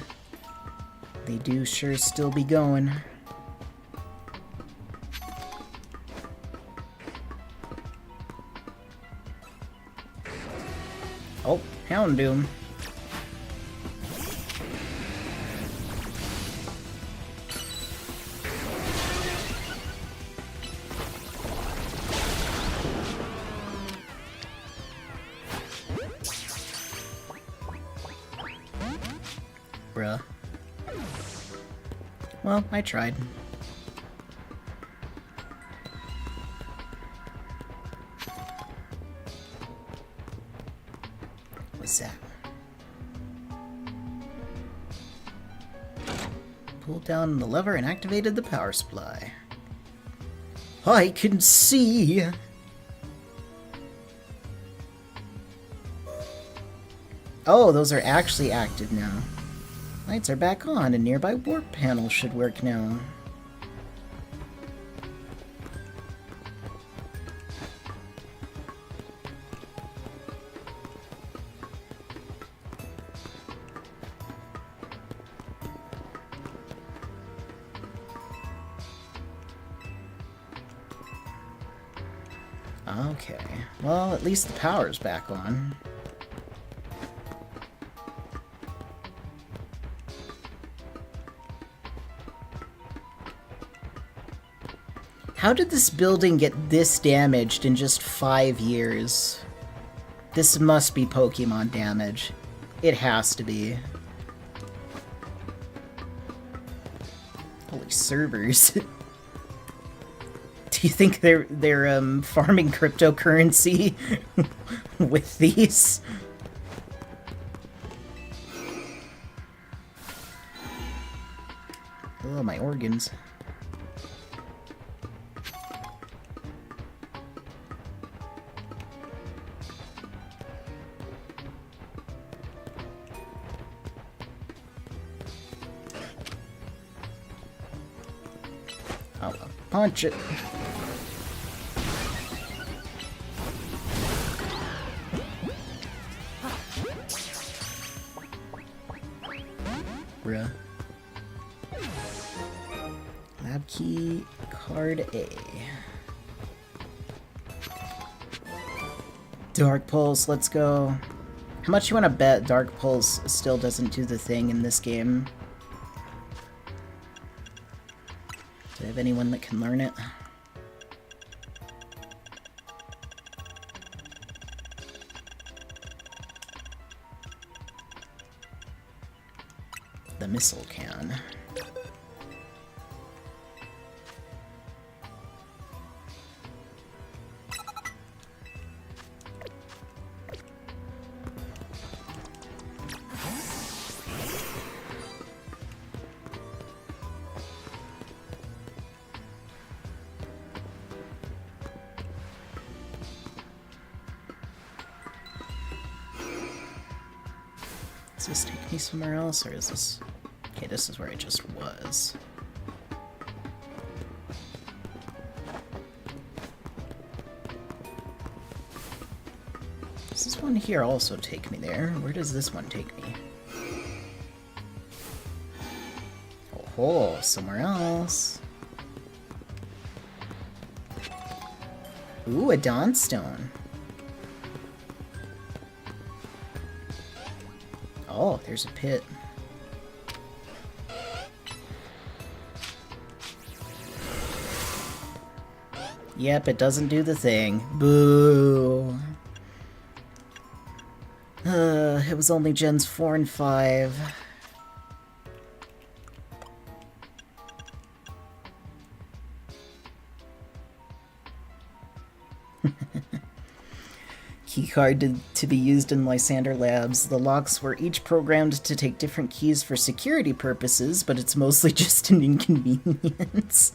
They do sure still be going. Oh, Houndoom. Bruh. Well, I tried. What's that? Pulled down the lever and activated the power supply. I can see! Oh, those are actually active now. Lights are back on, and nearby warp panel should work now. Okay, well, at least the power's back on. How did this building get this damaged in just 5 years? This must be Pokemon damage. It has to be. Holy servers. Do you think they're farming cryptocurrency with these? Oh, my organs. Oh, well, punch it. Bruh. Lab key, card A. Dark Pulse, let's go. How much you want to bet Dark Pulse still doesn't do the thing in this game? Do I have anyone that can learn it? The missile can. Does this take me somewhere else, or is this... Okay, this is where I just was. Does this one here also take me there? Where does this one take me? Oh, somewhere else. Ooh, a Dawnstone. Oh, there's a pit. Yep, it doesn't do the thing. Boo. It was only gens 4 and 5. Keycard to be used in Lysander Labs. The locks were each programmed to take different keys for security purposes, but it's mostly just an inconvenience.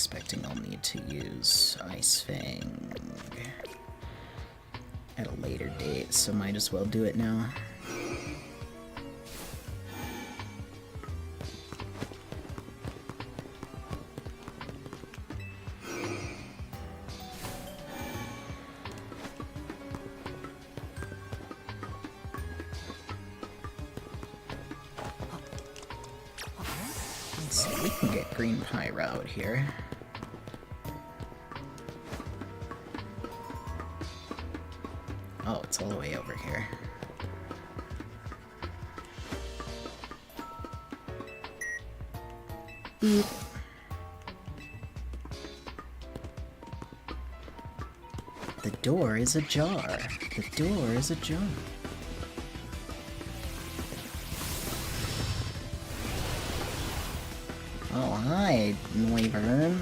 expecting I'll need to use Ice Fang at a later date, so might as well do it now. Let's see, we can get green pyro out here. Oh, it's all the way over here. Boop. The door is ajar. The door is ajar. Oh, hi, Wyvern.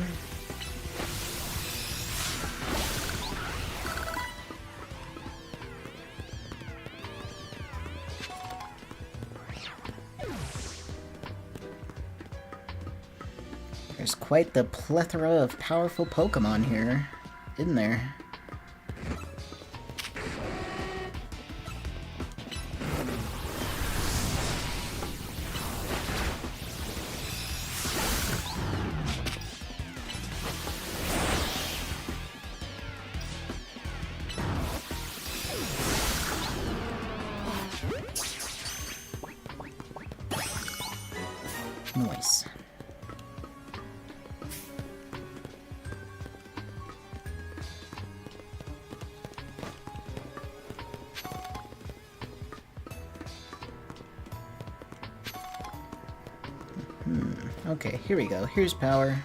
There's quite the plethora of powerful Pokemon here, isn't there? Nice. Okay, here we go. Here's power.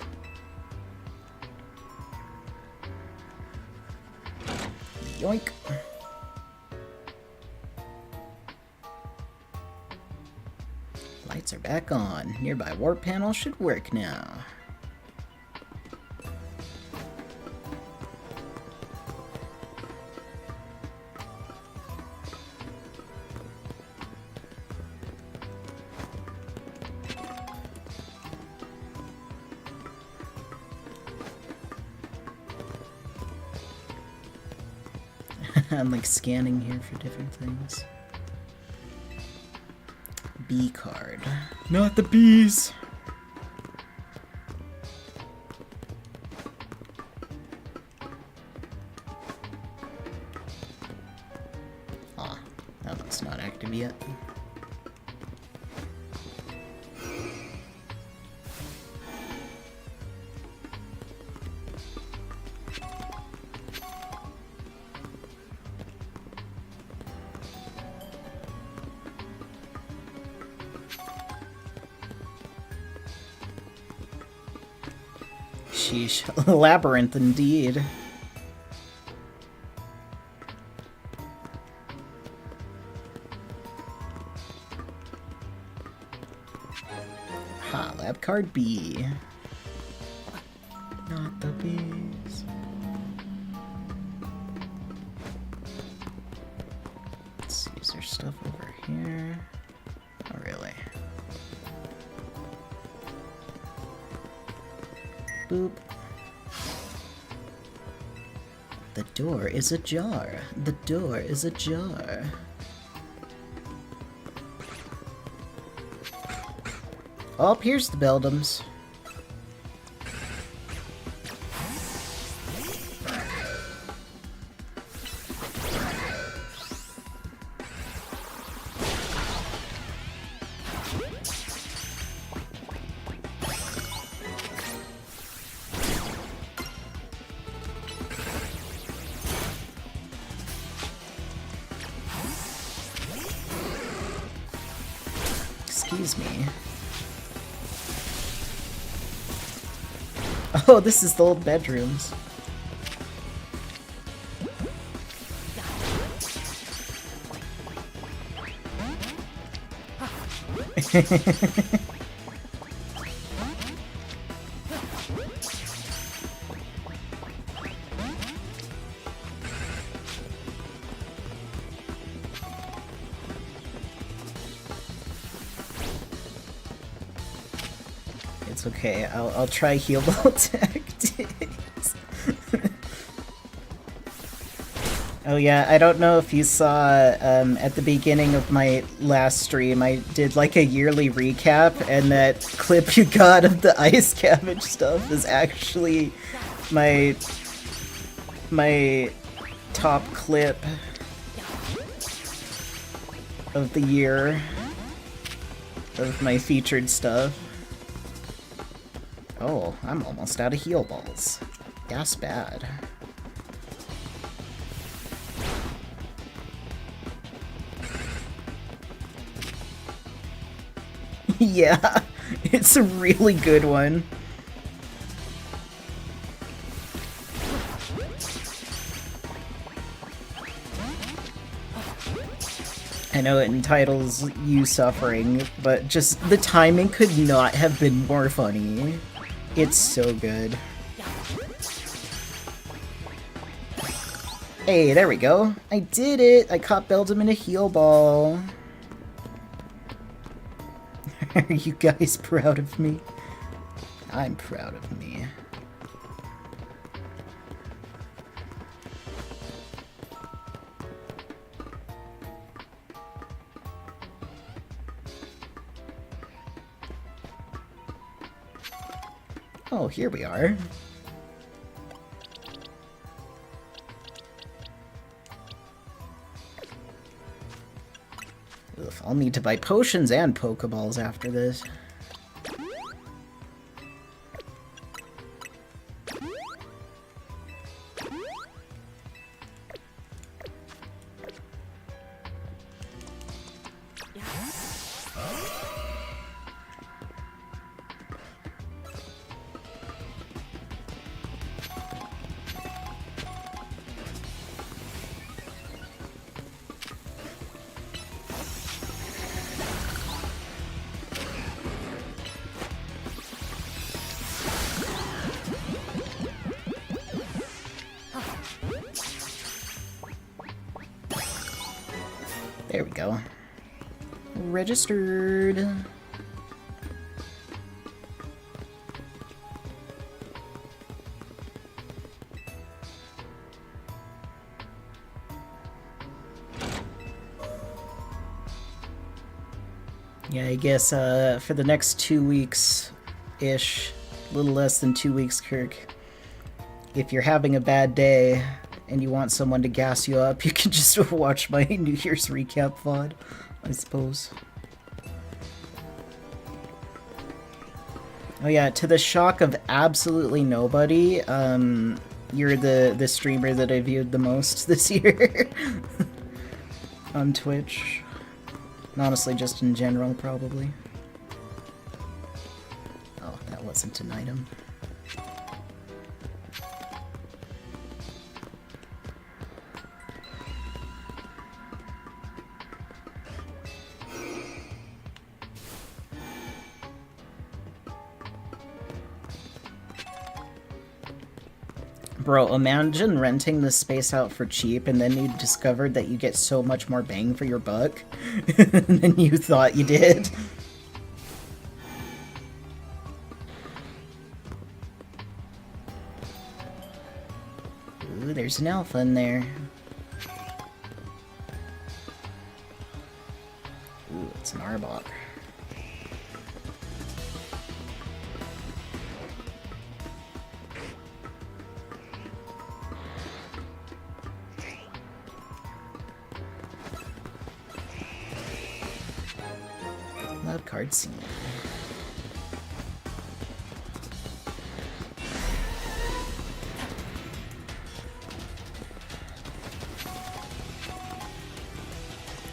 Yoink. Lights are back on. Nearby warp panel should work now. I'm like scanning here for different things. B card. Not the bees! Ah, that one's not active yet. Sheesh. Labyrinth indeed. Ha, lab card B. Not the bees. Let's see, is there stuff over here? Oh, really? Boop. The door is ajar. The door is ajar. Oh, here's the Beldums. Excuse me. Oh, this is the old bedrooms. It's okay. I'll try heal ball tactics. Oh yeah, I don't know if you saw at the beginning of my last stream, I did like a yearly recap, and that clip you got of the ice cabbage stuff is actually my top clip of the year of my featured stuff. Oh, I'm almost out of heal balls. That's bad. Yeah, it's a really good one. I know it entitles you suffering, but just the timing could not have been more funny. It's so good. Hey, there we go. I did it! I caught Beldum in a heal ball. Are you guys proud of me? I'm proud of me. Oh, here we are. Oof, I'll need to buy potions and Pokeballs after this. There we go. Registered. Yeah, I guess for the next 2 weeks-ish, a little less than 2 weeks, Kirk, if you're having a bad day and you want someone to gas you up, you can just watch my New Year's recap VOD, I suppose. Oh yeah, to the shock of absolutely nobody, you're the streamer that I viewed the most this year on Twitch. And honestly, just in general, probably. Oh, that wasn't an item. Bro, imagine renting this space out for cheap and then you discovered that you get so much more bang for your buck than you thought you did. Ooh, there's an alpha in there. Ooh, it's an Arbok. Loud card scene.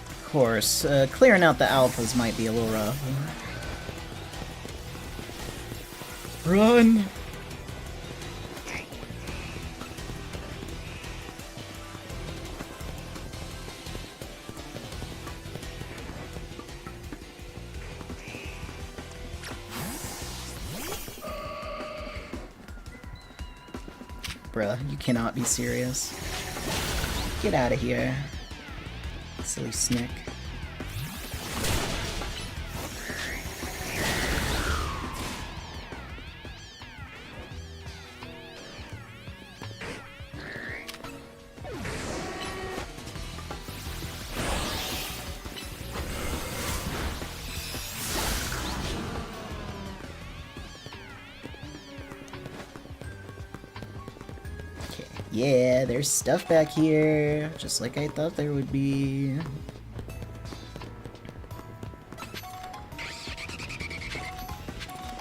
Of course, clearing out the alphas might be a little rough. Run! Bruh, you cannot be serious. Get out of here. Silly snick. Yeah, there's stuff back here, just like I thought there would be.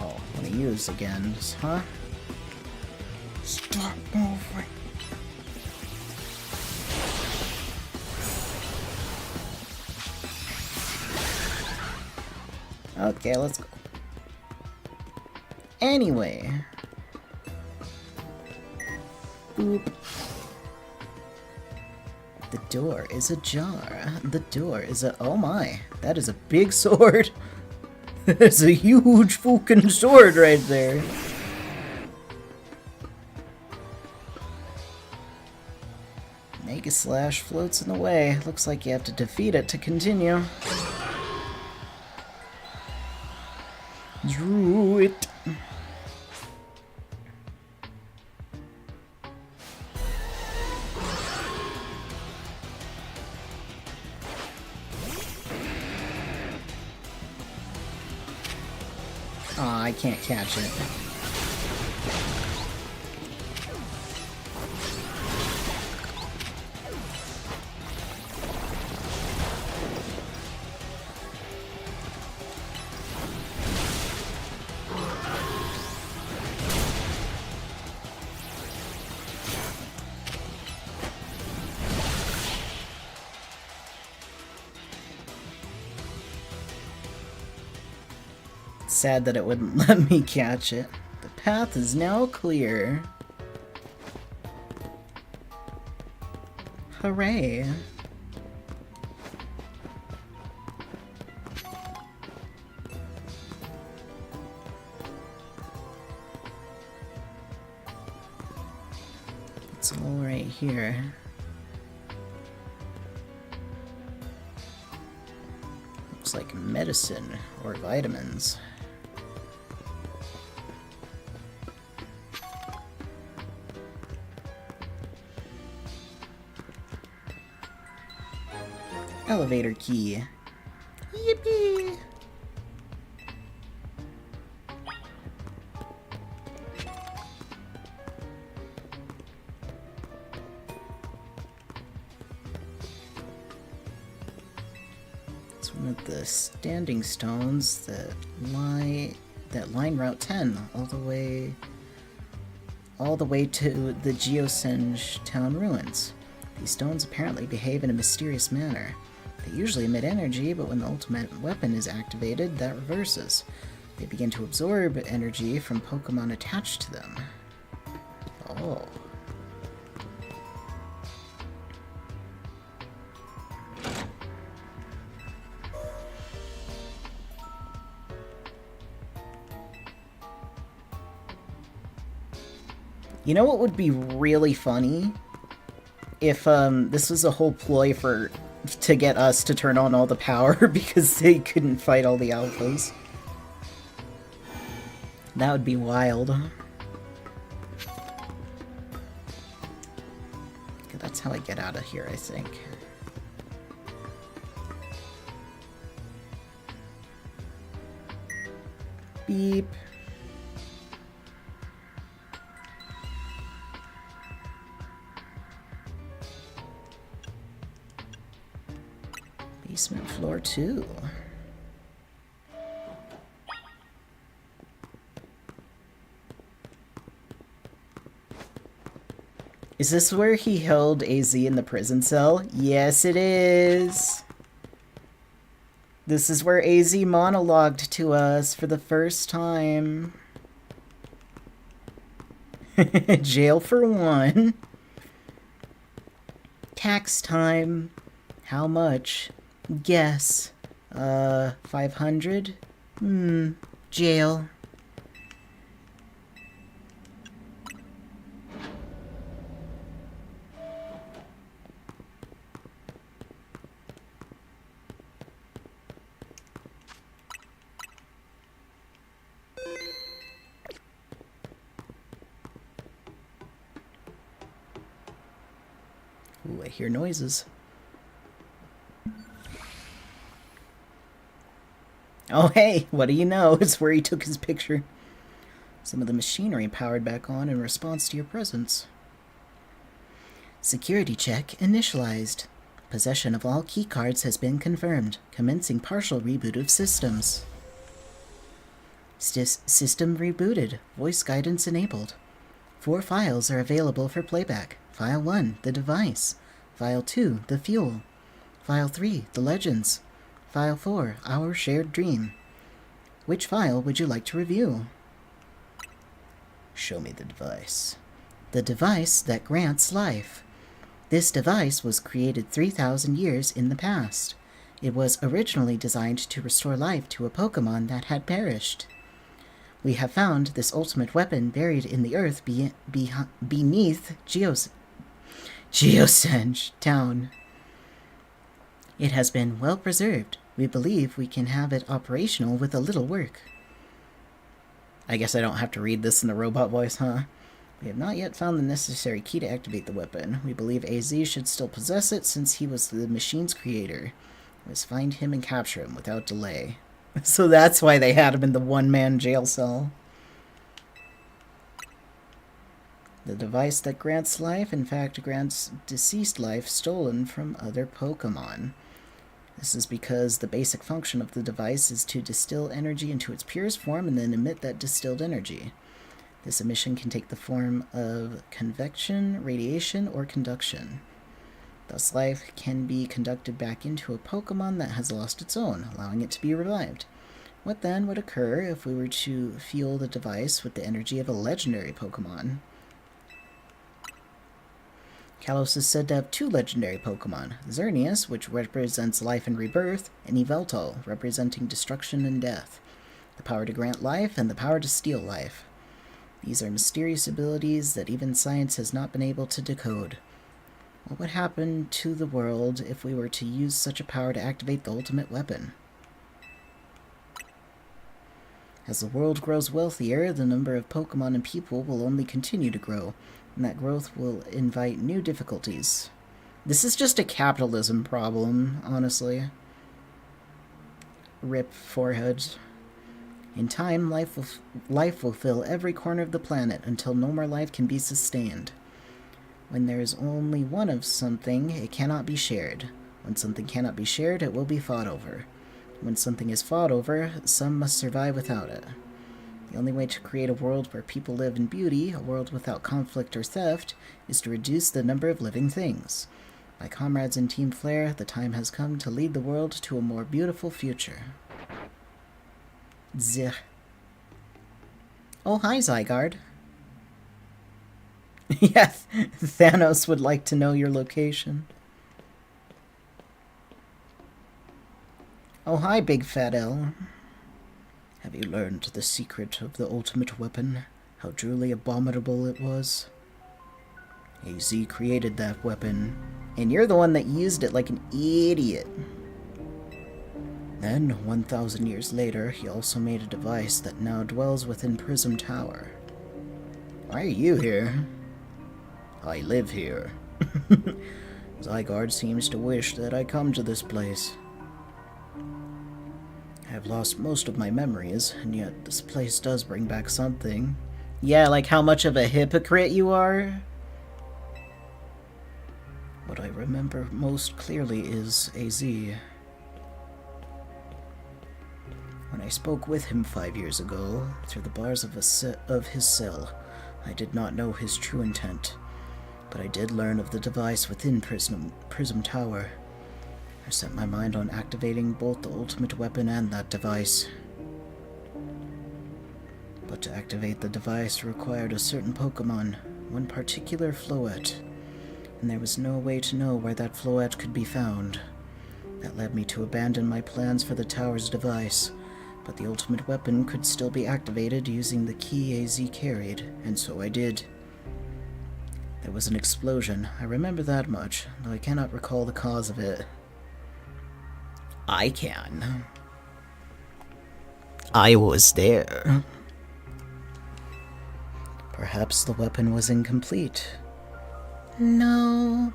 Oh, want to use again, huh? Stop moving. Okay, let's go. Anyway. Boop. The door is ajar. The door is a... Oh my. That is a big sword. That's a huge fucking sword right there. Mega Slash floats in the way. Looks like you have to defeat it to continue. Drew it. Aw, I can't catch it. Sad that it wouldn't let me catch it. The path is now clear. Hooray. It's all right here. Looks like medicine or vitamins. Elevator key. Yippee! It's one of the standing stones that line Route 10 all the way to the Geosenge town ruins. These stones apparently behave in a mysterious manner. They usually emit energy, but when the ultimate weapon is activated, that reverses. They begin to absorb energy from Pokemon attached to them. Oh. You know what would be really funny? If this was a whole ploy to get us to turn on all the power because they couldn't fight all the alphas. That would be wild. Okay, that's how I get out of here, I think. Beep. Basement floor 2. Is this where he held AZ in the prison cell? Yes, it is. This is where AZ monologued to us for the first time. Jail for 1. Tax time. How much? Guess. 500? Jail. Ooh, I hear noises. Oh hey, what do you know? It's where he took his picture. Some of the machinery powered back on in response to your presence. Security check initialized. Possession of all keycards has been confirmed. Commencing partial reboot of systems. System rebooted. Voice guidance enabled. 4 files are available for playback. File 1, the device. File 2, the fuel. File 3, the legends. File 4, our shared dream. Which file would you like to review? Show me the device. The device that grants life. This device was created 3,000 years in the past. It was originally designed to restore life to a Pokemon that had perished. We have found this ultimate weapon buried in the earth beneath Geosenge Town. It has been well preserved. We believe we can have it operational with a little work. I guess I don't have to read this in the robot voice, huh? We have not yet found the necessary key to activate the weapon. We believe AZ should still possess it since he was the machine's creator. We must find him and capture him without delay. So that's why they had him in the one-man jail cell. The device that grants life, in fact, grants deceased life stolen from other Pokemon. This is because the basic function of the device is to distill energy into its purest form and then emit that distilled energy. This emission can take the form of convection, radiation, or conduction. Thus, life can be conducted back into a Pokemon that has lost its own, allowing it to be revived. What then would occur if we were to fuel the device with the energy of a legendary Pokemon? Kalos is said to have 2 legendary Pokemon, Xerneas, which represents life and rebirth, and Yveltal, representing destruction and death. The power to grant life and the power to steal life. These are mysterious abilities that even science has not been able to decode. What would happen to the world if we were to use such a power to activate the ultimate weapon? As the world grows wealthier, the number of Pokemon and people will only continue to grow, and that growth will invite new difficulties. This is just a capitalism problem, honestly. Rip forehead. In time, life will fill every corner of the planet until no more life can be sustained. When there is only one of something, it cannot be shared. When something cannot be shared, it will be fought over. When something is fought over, some must survive without it. The only way to create a world where people live in beauty, a world without conflict or theft, is to reduce the number of living things. My comrades in Team Flare, the time has come to lead the world to a more beautiful future. Zeh. Oh, hi, Zygarde. Yes, Thanos would like to know your location. Oh, hi, Big Fat L. Have you learned the secret of the ultimate weapon? How truly abominable it was? AZ created that weapon, and you're the one that used it like an idiot. Then, 1,000 years later, he also made a device that now dwells within Prism Tower. Why are you here? I live here. Zygarde seems to wish that I come to this place. I have lost most of my memories, and yet this place does bring back something. Yeah, like how much of a hypocrite you are? What I remember most clearly is AZ. When I spoke with him 5 years ago, through the bars of his cell, I did not know his true intent, but I did learn of the device within Prism Tower. I set my mind on activating both the ultimate weapon and that device. But to activate the device required a certain Pokemon, one particular Floette, and there was no way to know where that Floette could be found. That led me to abandon my plans for the tower's device, but the ultimate weapon could still be activated using the key AZ carried, and so I did. There was an explosion, I remember that much, though I cannot recall the cause of it. I can. I was there. Perhaps the weapon was incomplete. No,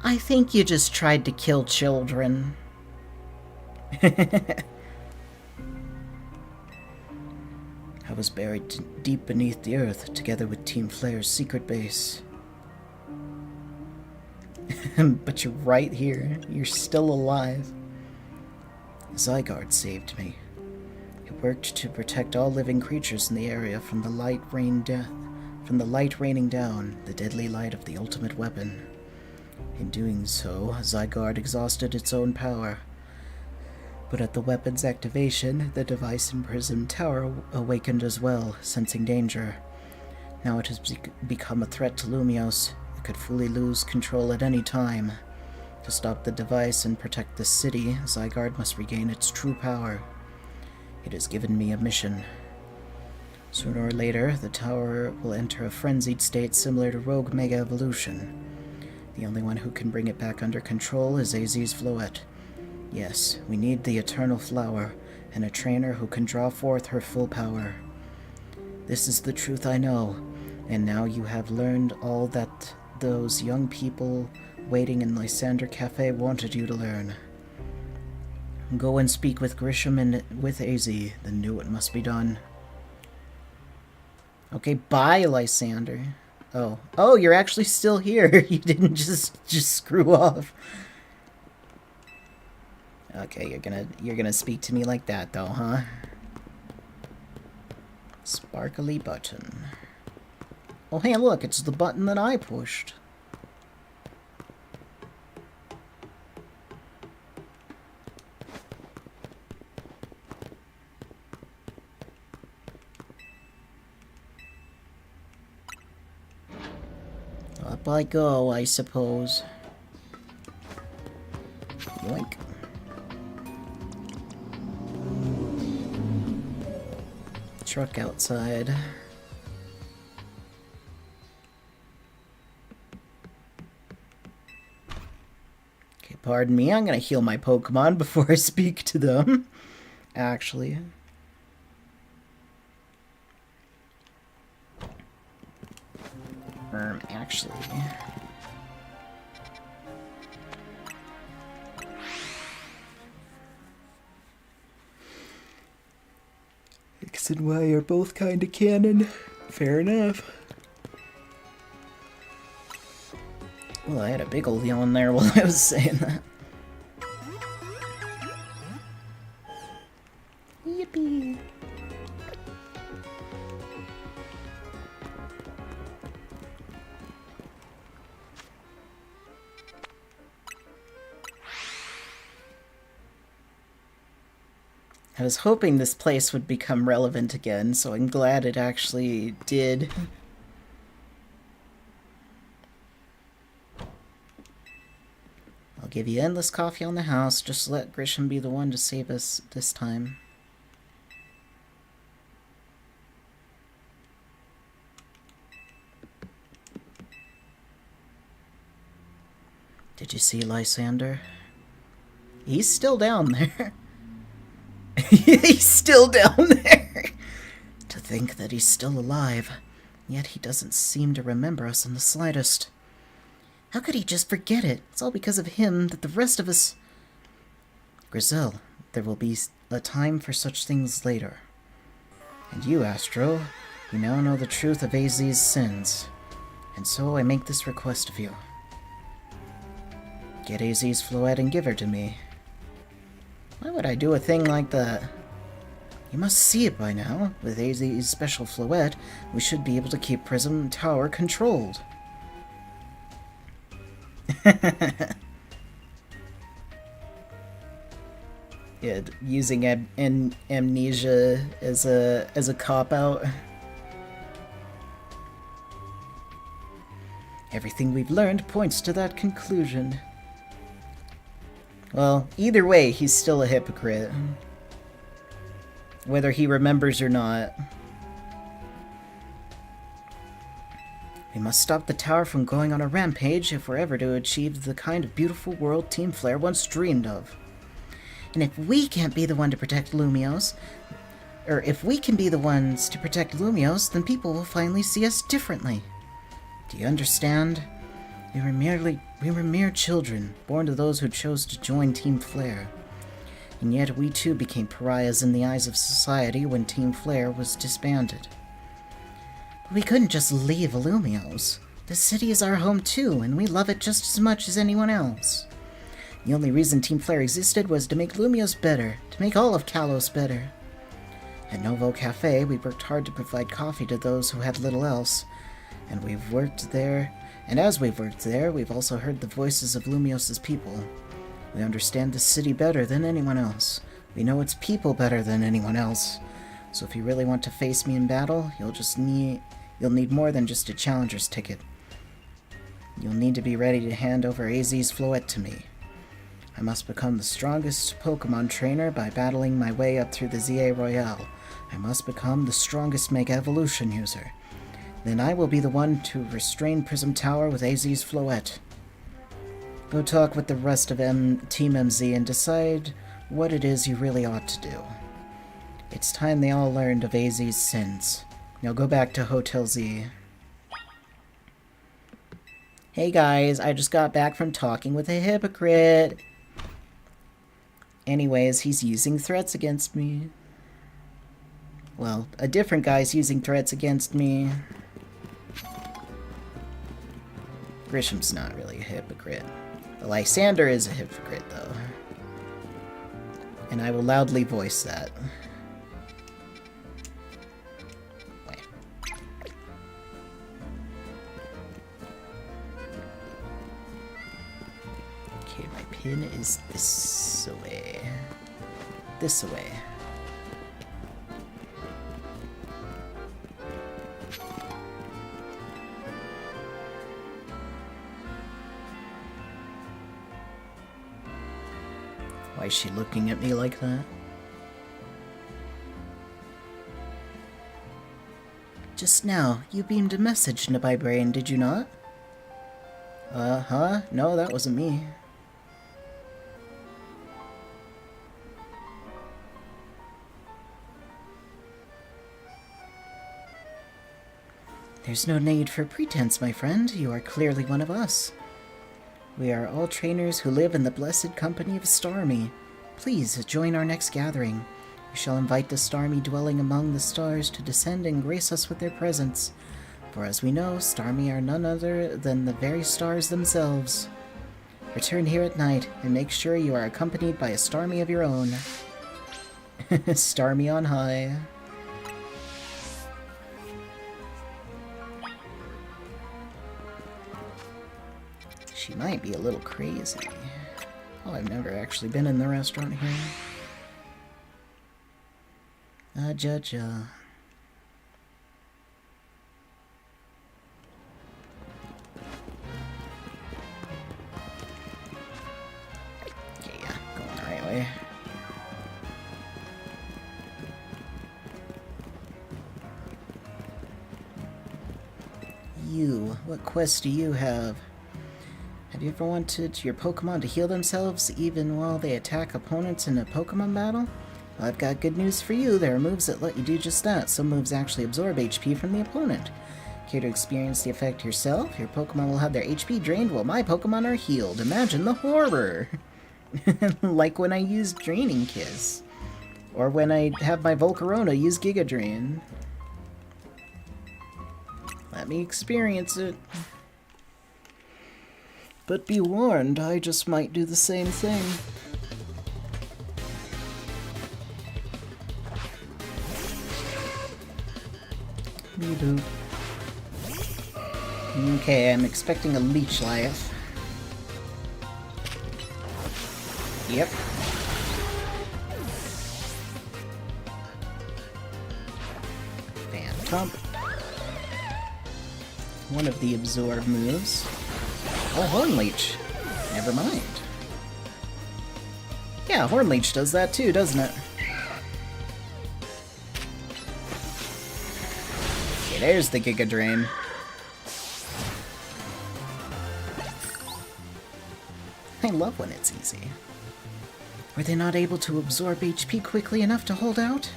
I think you just tried to kill children. I was buried deep beneath the earth, together with Team Flare's secret base. But you're right here. You're still alive. Zygarde saved me. He worked to protect all living creatures in the area from the light raining down, the deadly light of the ultimate weapon. In doing so, Zygarde exhausted its own power. But at the weapon's activation, the device in Prism Tower awakened as well, sensing danger. Now it has become a threat to Lumios. It could fully lose control at any time. To stop the device and protect the city, Zygarde must regain its true power. It has given me a mission. Sooner or later, the tower will enter a frenzied state similar to Rogue Mega Evolution. The only one who can bring it back under control is AZ's Floette. Yes, we need the Eternal Flower, and a trainer who can draw forth her full power. This is the truth I know, and now you have learned all that those young people waiting in Lysander Cafe wanted you to learn. Go and speak with Grisham and with AZ, then do what must be done. Okay, bye, Lysander. Oh, you're actually still here. You didn't just screw off. Okay, you're gonna speak to me like that, though, huh? Sparkly button. Oh, hey, look, it's the button that I pushed. Up I go, I suppose. Yoink. Truck outside. Okay, pardon me, I'm gonna heal my Pokemon before I speak to them. Actually. Actually. X and Y are both kinda canon. Fair enough. Well, I had a big ol' yawn there while I was saying that. Yippee! I was hoping this place would become relevant again, so I'm glad it actually did. I'll give you endless coffee on the house, just let Grisham be the one to save us this time. Did you see Lysander? He's still down there. He's still down there. To think that he's still alive, yet he doesn't seem to remember us in the slightest. How could he just forget it? It's all because of him that the rest of us... Grizel, there will be a time for such things later. And you, Astro, you now know the truth of AZ's sins. And so I make this request of you. Get AZ's Floette and give her to me. Why would I do a thing like that? You must see it by now. With AZ's special Floette, we should be able to keep Prism Tower controlled. Yeah, using amnesia as a cop-out. Everything we've learned points to that conclusion. Well, either way, he's still a hypocrite. Whether he remembers or not. We must stop the tower from going on a rampage if we're ever to achieve the kind of beautiful world Team Flare once dreamed of. And if we can't be the one to protect Lumios, or if we can be the ones to protect Lumios, then people will finally see us differently. Do you understand? We were mere children, born to those who chose to join Team Flare. And yet we too became pariahs in the eyes of society when Team Flare was disbanded. But we couldn't just leave Lumios. The city is our home too, and we love it just as much as anyone else. The only reason Team Flare existed was to make Lumios better, to make all of Kalos better. At Novo Cafe, we worked hard to provide coffee to those who had little else, and as we've worked there, we've also heard the voices of Lumios' people. We understand the city better than anyone else. We know its people better than anyone else. So if you really want to face me in battle, you'll need more than just a challenger's ticket. You'll need to be ready to hand over AZ's Floette to me. I must become the strongest Pokemon trainer by battling my way up through the ZA Royale. I must become the strongest Mega Evolution user. Then I will be the one to restrain Prism Tower with AZ's Floette. Go talk with the rest of Team MZ and decide what it is you really ought to do. It's time they all learned of AZ's sins. Now go back to Hotel Z. Hey guys, I just got back from talking with a hypocrite. Anyways, he's using threats against me. Well, a different guy's using threats against me. Grisham's not really a hypocrite. Lysander is a hypocrite, though. And I will loudly voice that. Wait. Okay, my pin is this way. This way. Why is she looking at me like that? Just now, you beamed a message into my brain, did you not? Huh? No, that wasn't me. There's no need for pretense, my friend. You are clearly one of us. We are all trainers who live in the blessed company of Starmie. Please join our next gathering. We shall invite the Starmie dwelling among the stars to descend and grace us with their presence. For as we know, Starmie are none other than the very stars themselves. Return here at night, and make sure you are accompanied by a Starmie of your own. Starmie on high. She might be a little crazy. Oh, I've never actually been in the restaurant here. Jaja. Okay, yeah, going the right way. You, what quest do you have? Have you ever wanted your Pokemon to heal themselves even while they attack opponents in a Pokemon battle? Well, I've got good news for you. There are moves that let you do just that. Some moves actually absorb HP from the opponent. Care to experience the effect yourself? Your Pokemon will have their HP drained while my Pokemon are healed. Imagine the horror! Like when I use Draining Kiss. Or when I have my Volcarona use Giga Drain. Let me experience it. But be warned, I just might do the same thing. Okay, I'm expecting a Leech Life. Yep. Phantom. One of the absorb moves. Oh, Horn Leech. Never mind. Yeah, Horn Leech does that too, doesn't it? Okay, there's the Giga Drain. I love when it's easy. Were they not able to absorb HP quickly enough to hold out?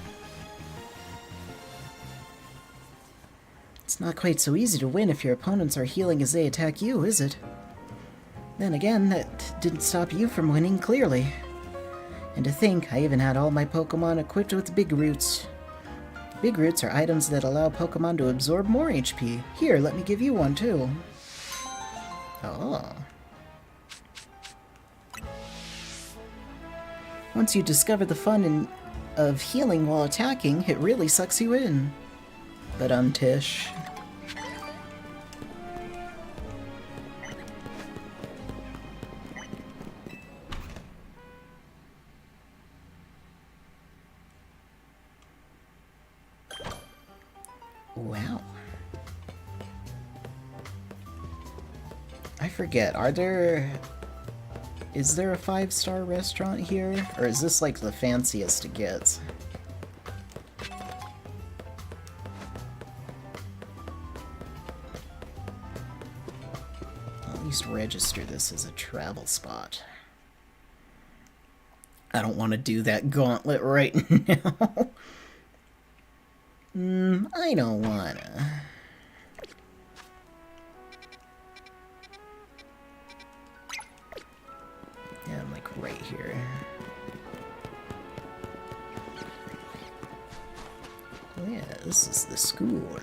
It's not quite so easy to win if your opponents are healing as they attack you, is it? Then again, that didn't stop you from winning, clearly. And to think, I even had all my Pokemon equipped with Big Roots. Big Roots are items that allow Pokemon to absorb more HP. Here, let me give you one, too. Oh. Once you discover the fun of healing while attacking, it really sucks you in. But Tish. Wow. I forget, is there a 5-star restaurant here? Or is this like the fanciest it gets? At least register this as a travel spot. I don't want to do that gauntlet right now. I don't wanna. Yeah, I'm like right here. Oh yeah, this is the school.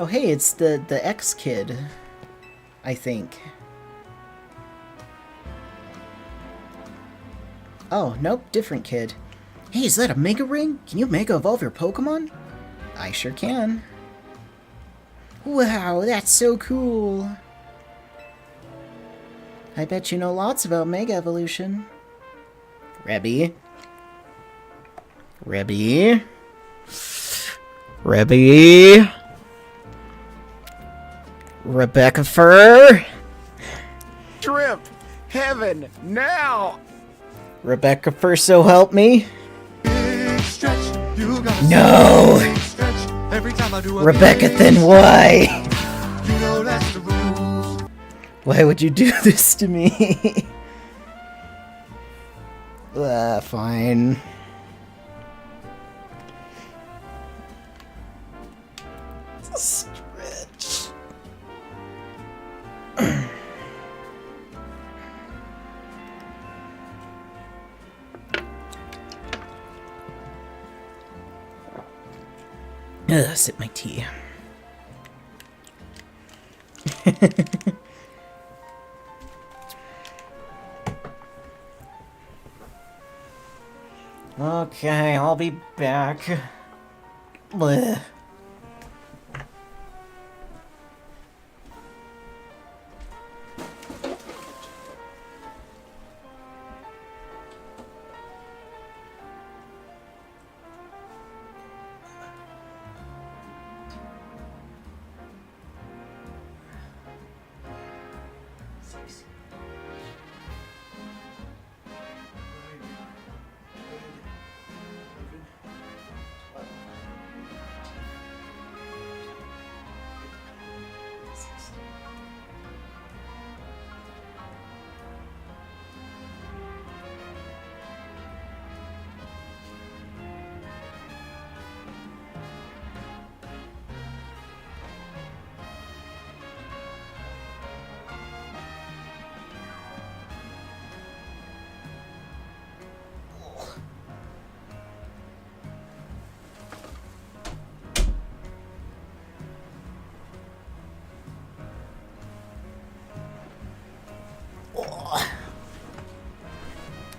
Oh hey, it's the ex-kid, I think. Oh, nope, different kid. Hey, is that a Mega Ring? Can you Mega Evolve your Pokemon? I sure can. Wow, that's so cool. I bet you know lots about Mega Evolution. Rebby. Rebby. Rebby. Rebecca Fur. Shrimp! Heaven! Now! Rebecca Fur, so help me. Big stretch, you got No! big stretch. Every time I do a Rebecca, big then why? stretch, you know that's the rules. Why would you do this to me? Fine. Stretch. Sip my tea. Okay, I'll be back. Blech.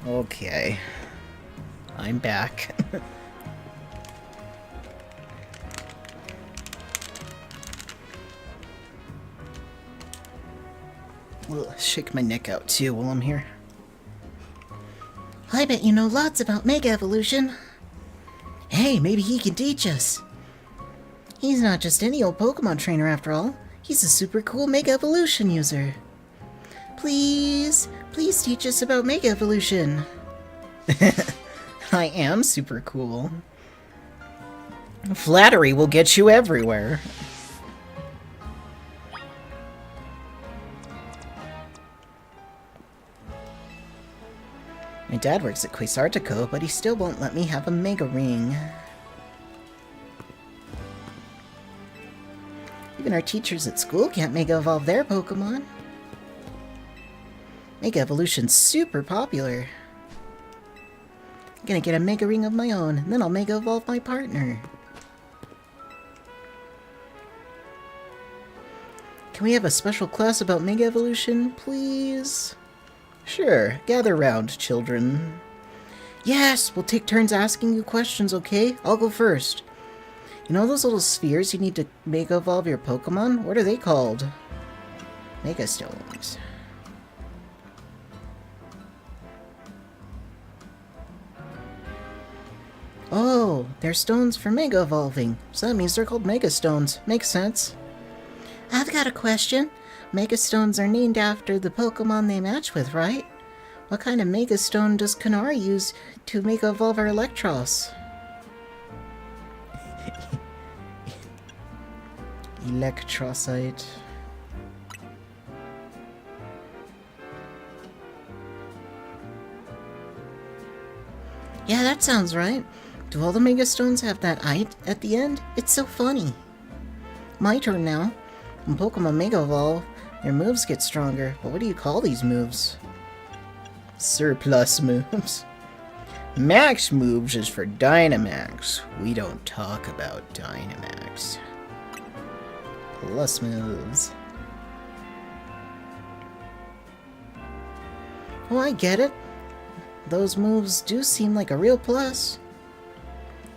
Okay. I'm back. Well, shake my neck out too while I'm here. I bet you know lots about Mega Evolution. Hey, maybe he can teach us. He's not just any old Pokemon trainer after all. He's a super cool Mega Evolution user. Please teach us about Mega Evolution. I am super cool. Flattery will get you everywhere. My dad works at Quasartico, but he still won't let me have a Mega Ring. Even our teachers at school can't Mega Evolve their Pokemon. Mega Evolution's super popular. I'm gonna get a Mega Ring of my own, and then I'll Mega Evolve my partner. Can we have a special class about Mega Evolution, please? Sure, gather round, children. Yes, we'll take turns asking you questions, okay? I'll go first. You know those little spheres you need to Mega Evolve your Pokemon? What are they called? Mega Stones. Oh, they're stones for Mega Evolving. So that means they're called Mega Stones. Makes sense. I've got a question. Mega Stones are named after the Pokemon they match with, right? What kind of Mega Stone does Kanari use to Mega Evolve our Electros? Electrocyte. Yeah, that sounds right. Do all the Mega Stones have that "ite" at the end? It's so funny. My turn now. When Pokemon Mega Evolve, their moves get stronger. But what do you call these moves? Surplus moves. Max moves is for Dynamax. We don't talk about Dynamax. Plus moves. Oh, I get it. Those moves do seem like a real plus.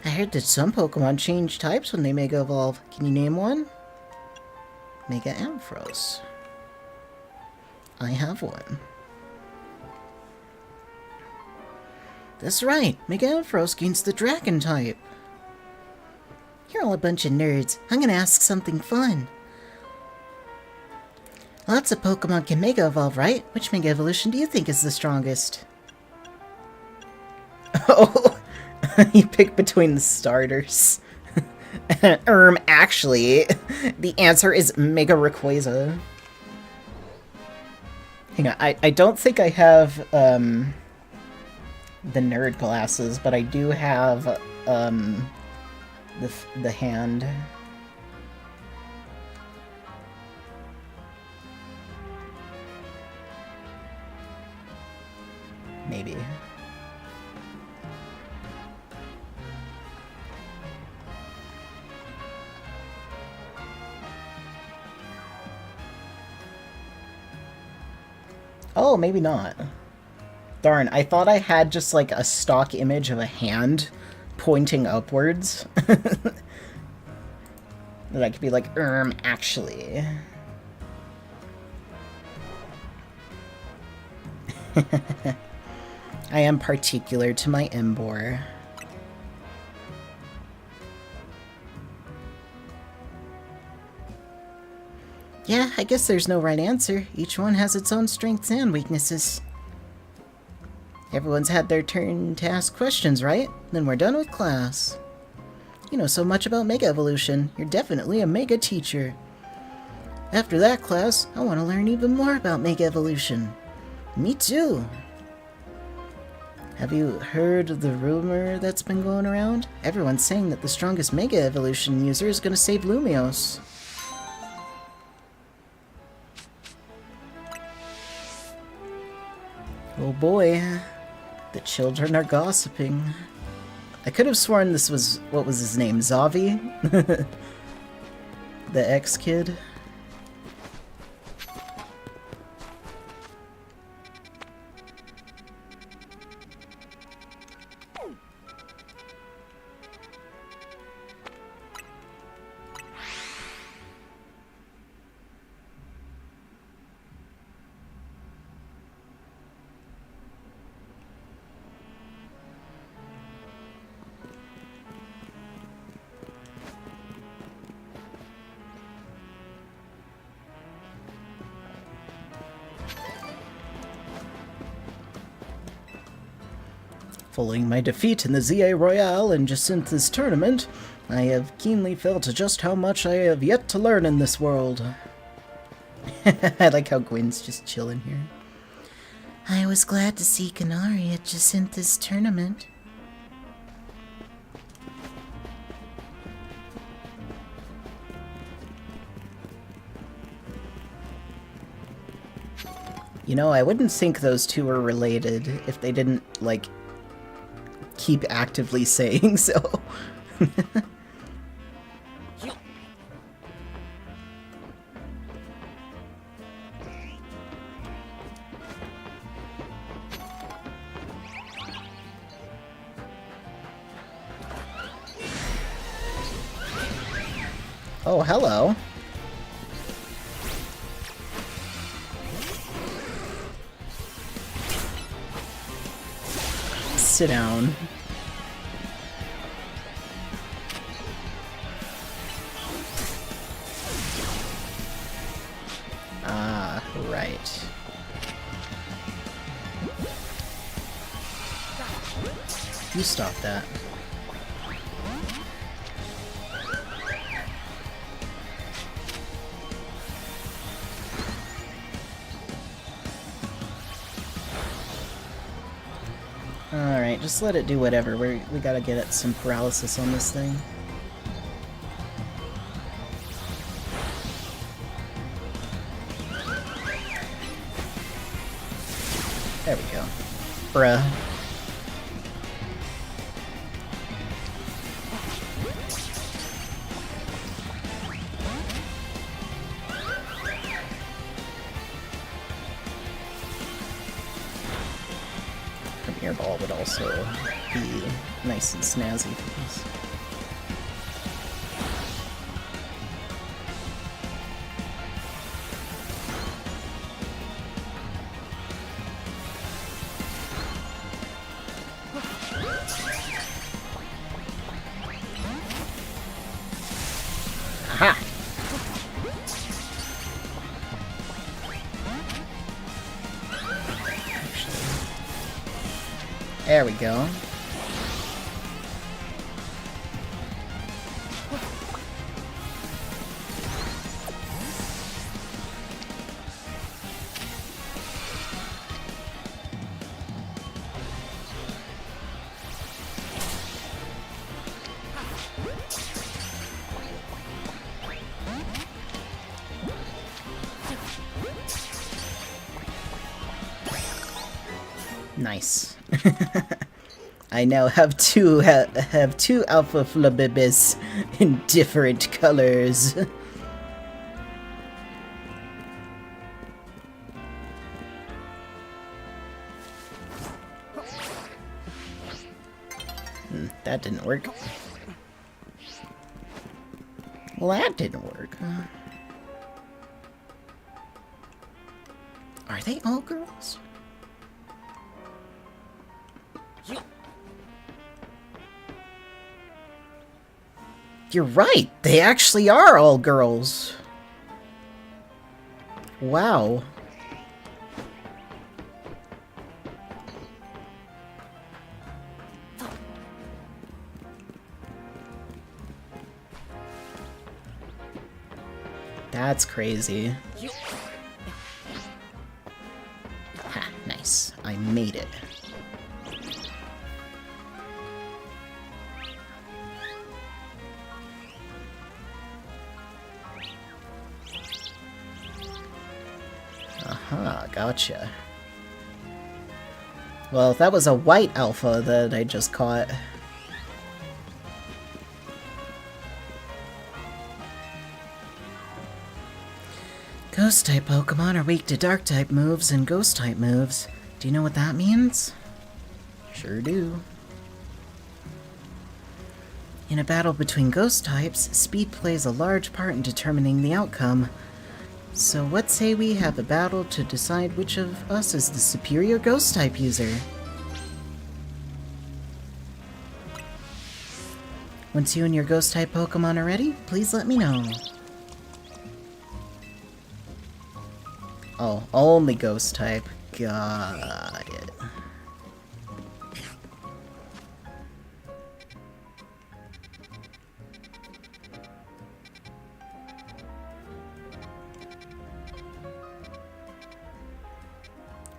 I heard that some Pokemon change types when they Mega Evolve. Can you name one? Mega Ampharos. I have one. That's right, Mega Ampharos gains the Dragon type. You're all a bunch of nerds. I'm gonna ask something fun. Lots of Pokemon can Mega Evolve, right? Which Mega Evolution do you think is the strongest? Oh, you pick between the starters. Actually, the answer is Mega Rayquaza. Hang on, I don't think I have, the nerd glasses, but I do have, the hand. Maybe. Oh, maybe not. Darn, I thought I had just like a stock image of a hand pointing upwards. That I could be like, actually. I am particular to my Embor. Yeah, I guess there's no right answer. Each one has its own strengths and weaknesses. Everyone's had their turn to ask questions, right? Then we're done with class. You know so much about Mega Evolution. You're definitely a Mega teacher. After that class, I want to learn even more about Mega Evolution. Me too. Have you heard the rumor that's been going around? Everyone's saying that the strongest Mega Evolution user is going to save Lumios. Oh boy, the children are gossiping. I could have sworn this was, what was his name, Zavi? The ex-kid? Following my defeat in the ZA Royale and Jacinth's tournament, I have keenly felt just how much I have yet to learn in this world. I like how Gwen's just chilling here. I was glad to see Kanari at Jacinth's tournament. You know, I wouldn't think those two were related if they didn't, like, keep actively saying so. Oh, hello. Sit down. Ah, right. You stop that. Alright, just let it do whatever. We gotta get at some paralysis on this thing. There we go. Bruh. Premier Ball would also be nice and snazzy for this. Aha! There we go. Nice. I now have two alpha flabibis in different colors. That didn't work. Well, that didn't work. Are they all girls? You're right, they actually are all girls. Wow. That's crazy. Ha, nice. I made it. Aha, gotcha. Well, that was a white alpha that I just caught. Ghost-type Pokemon are weak to Dark-type moves and Ghost-type moves. Do you know what that means? Sure do. In a battle between Ghost types, speed plays a large part in determining the outcome. So what say we have a battle to decide which of us is the superior Ghost-type user? Once you and your Ghost-type Pokemon are ready, please let me know. Oh, only Ghost-type. Got it.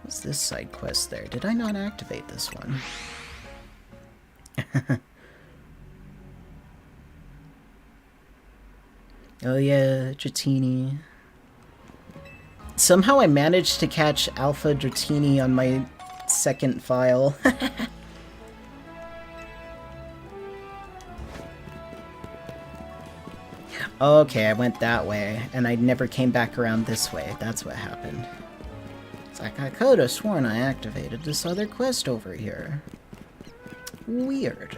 What's this side quest there? Did I not activate this one? Oh yeah, Dratini. Somehow I managed to catch Alpha Dratini on my second file. Okay, I went that way, and I never came back around this way. That's what happened. It's like, I could have sworn I activated this other quest over here. Weird.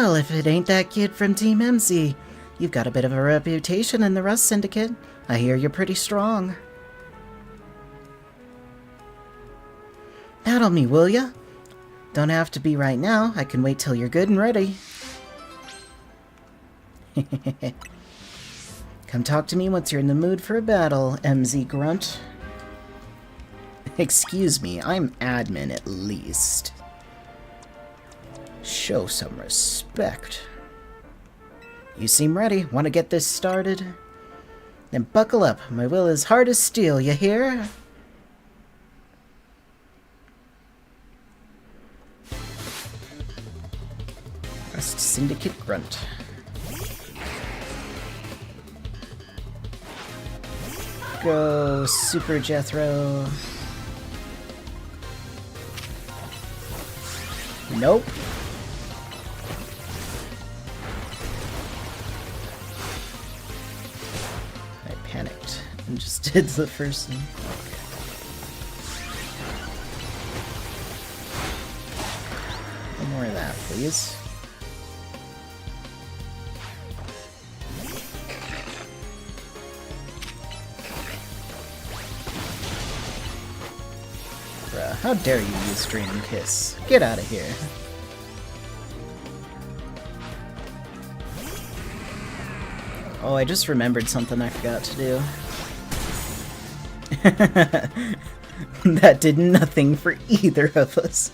Well, if it ain't that kid from Team MC, you've got a bit of a reputation in the Rust Syndicate. I hear you're pretty strong. Battle me, will ya? Don't have to be right now. I can wait till you're good and ready. Come talk to me once you're in the mood for a battle, MZ Grunt. Excuse me, I'm admin at least. Show some respect. You seem ready. Want to get this started? Then buckle up. My will is hard as steel, you hear? Rust Syndicate Grunt. Go, Super Jethro. Nope. I panicked and just did the first one. One more of that, please. Bruh, how dare you use Dream Kiss? Get out of here. Oh, I just remembered something I forgot to do. That did nothing for either of us.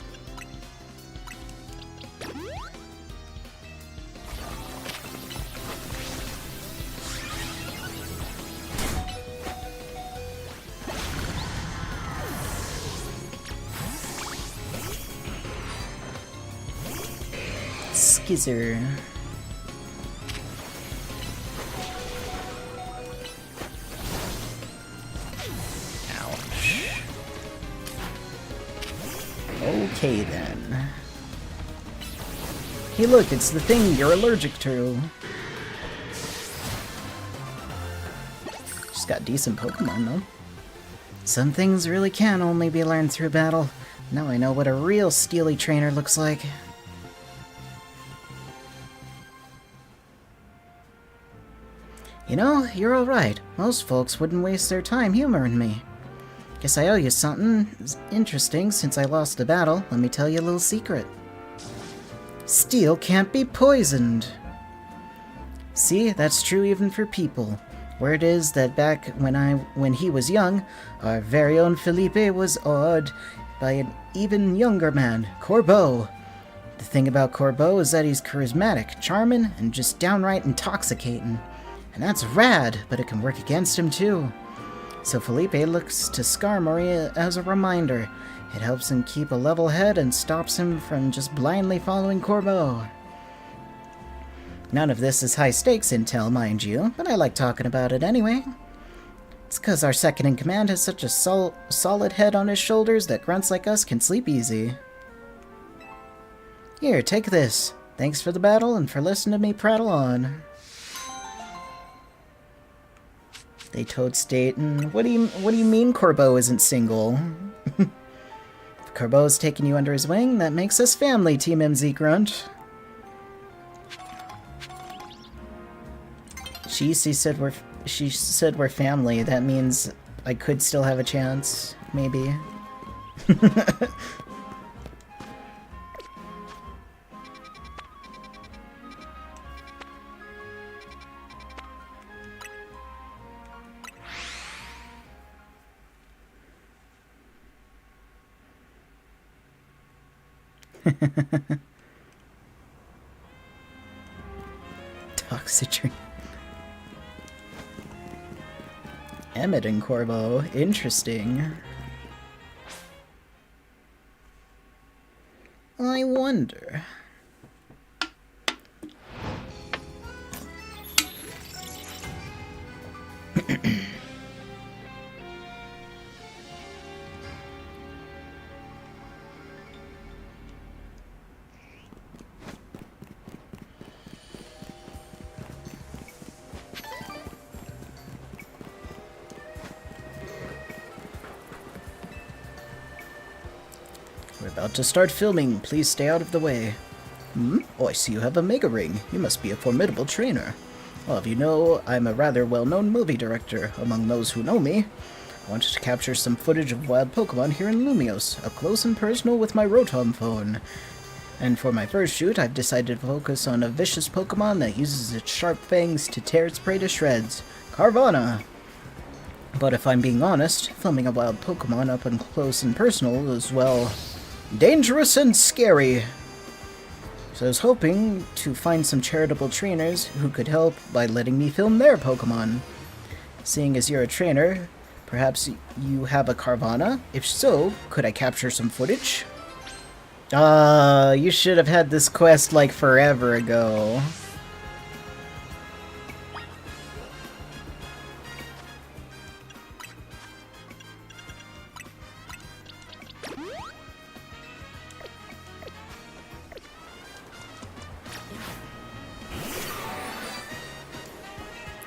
Skizzer. Ouch. Okay then. Hey look, it's the thing you're allergic to. Just got decent Pokemon though. Some things really can only be learned through battle. Now I know what a real steely trainer looks like. You know, you're alright. Most folks wouldn't waste their time humoring me. Guess I owe you something interesting since I lost the battle. Let me tell you a little secret. Steel can't be poisoned! See, that's true even for people. Word is that back when he was young, our very own Felipe was awed by an even younger man, Corbeau. The thing about Corbeau is that he's charismatic, charming, and just downright intoxicating. And that's rad, but it can work against him too. So Felipe looks to Scar Maria as a reminder. It helps him keep a level head and stops him from just blindly following Corbeau. None of this is high-stakes intel, mind you, but I like talking about it anyway. It's because our second-in-command has such a solid head on his shoulders that grunts like us can sleep easy. Here, take this. Thanks for the battle and for listening to me prattle on. They toad Staten. What do you mean Corbeau isn't single? If Corbeau's taking you under his wing, that makes us family, Team MZ Grunt. She said we're family. That means I could still have a chance, maybe. Toxicity. Emmett and Corbeau. Interesting. I wonder. We're about to start filming. Please stay out of the way. Hmm? Oh, I see you have a Mega Ring. You must be a formidable trainer. Well, if you know, I'm a rather well-known movie director. Among those who know me, I wanted to capture some footage of wild Pokemon here in Lumios, up close and personal with my Rotom phone. And for my first shoot, I've decided to focus on a vicious Pokemon that uses its sharp fangs to tear its prey to shreds. Carvana! But if I'm being honest, filming a wild Pokemon up and close and personal is, well, dangerous and scary. So I was hoping to find some charitable trainers who could help by letting me film their Pokemon. Seeing as you're a trainer, perhaps you have a Carvana? If so, could I capture some footage? You should have had this quest like forever ago.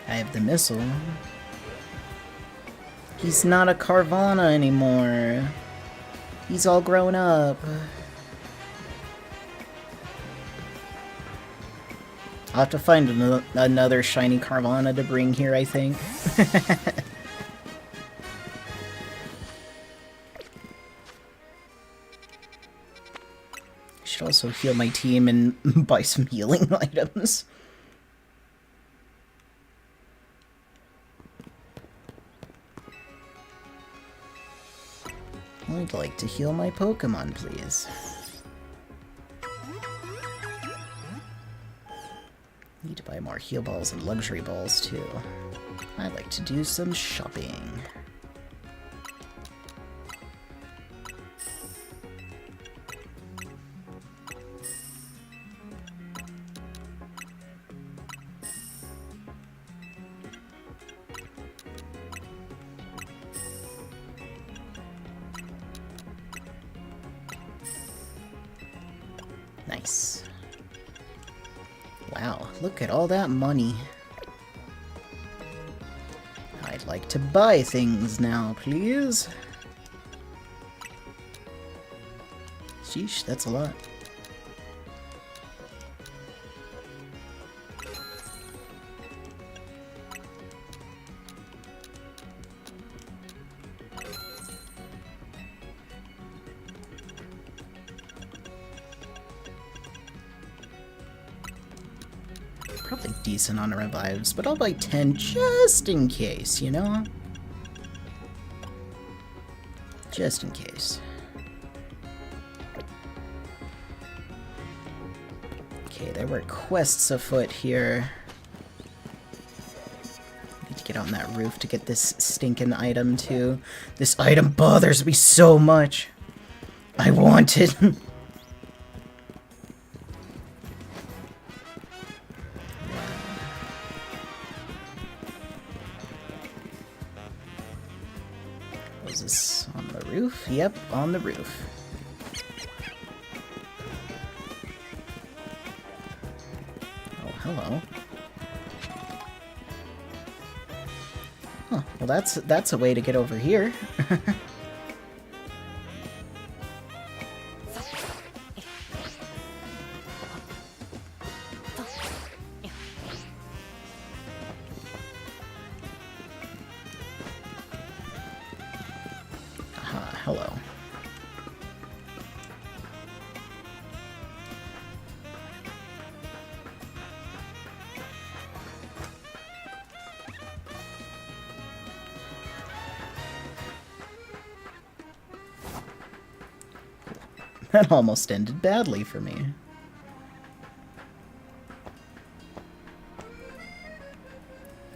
I have the missile. He's not a Carvana anymore. He's all grown up. I'll have to find another shiny Carvana to bring here, I think. I should also heal my team and buy some healing items. I'd like to heal my Pokemon, please. Need to buy more heal balls and luxury balls, too. I'd like to do some shopping. Nice. Wow, look at all that money. I'd like to buy things now, please. Sheesh, that's a lot. Probably decent on revives, but I'll buy 10 just in case, you know? Just in case. Okay, there were quests afoot here. Need to get on that roof to get this stinking item, too. This item bothers me so much. I want it. Was this on the roof? Yep, on the roof. Oh, hello. Huh, well that's a way to get over here. Hello. That almost ended badly for me.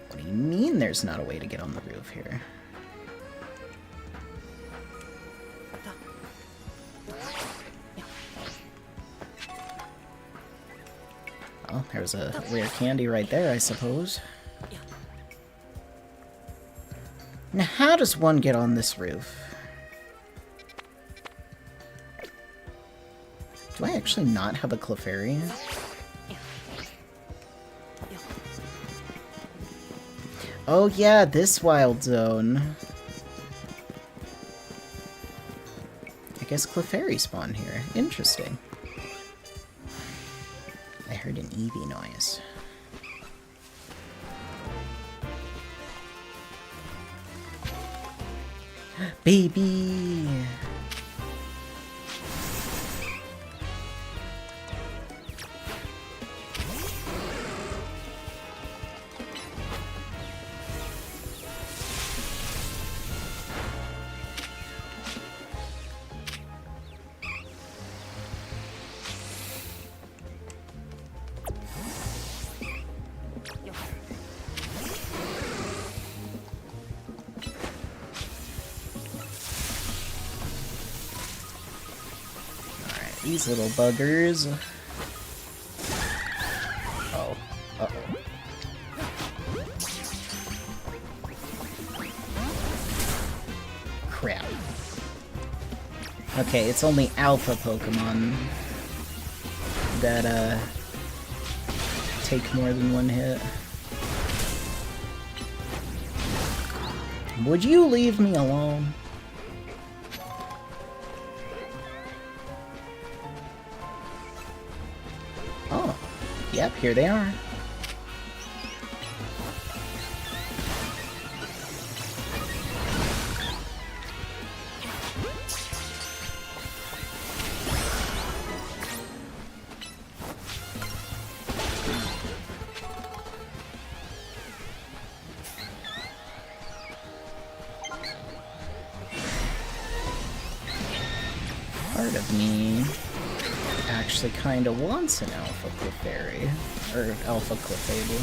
What do you mean there's not a way to get on the roof here? Well, there's a rare candy right there, I suppose. Now, how does one get on this roof? Do I actually not have a Clefairy? Oh yeah, this wild zone. I guess Clefairy spawn here. Interesting. I heard an Eevee noise. Baby! These little buggers. Oh. Uh-oh. Crap. Okay, it's only alpha Pokemon that, take more than one hit. Would you leave me alone? Oh, yep, here they are. Part of me actually kind of wants an Alpha Clefairy, or Alpha Clefable.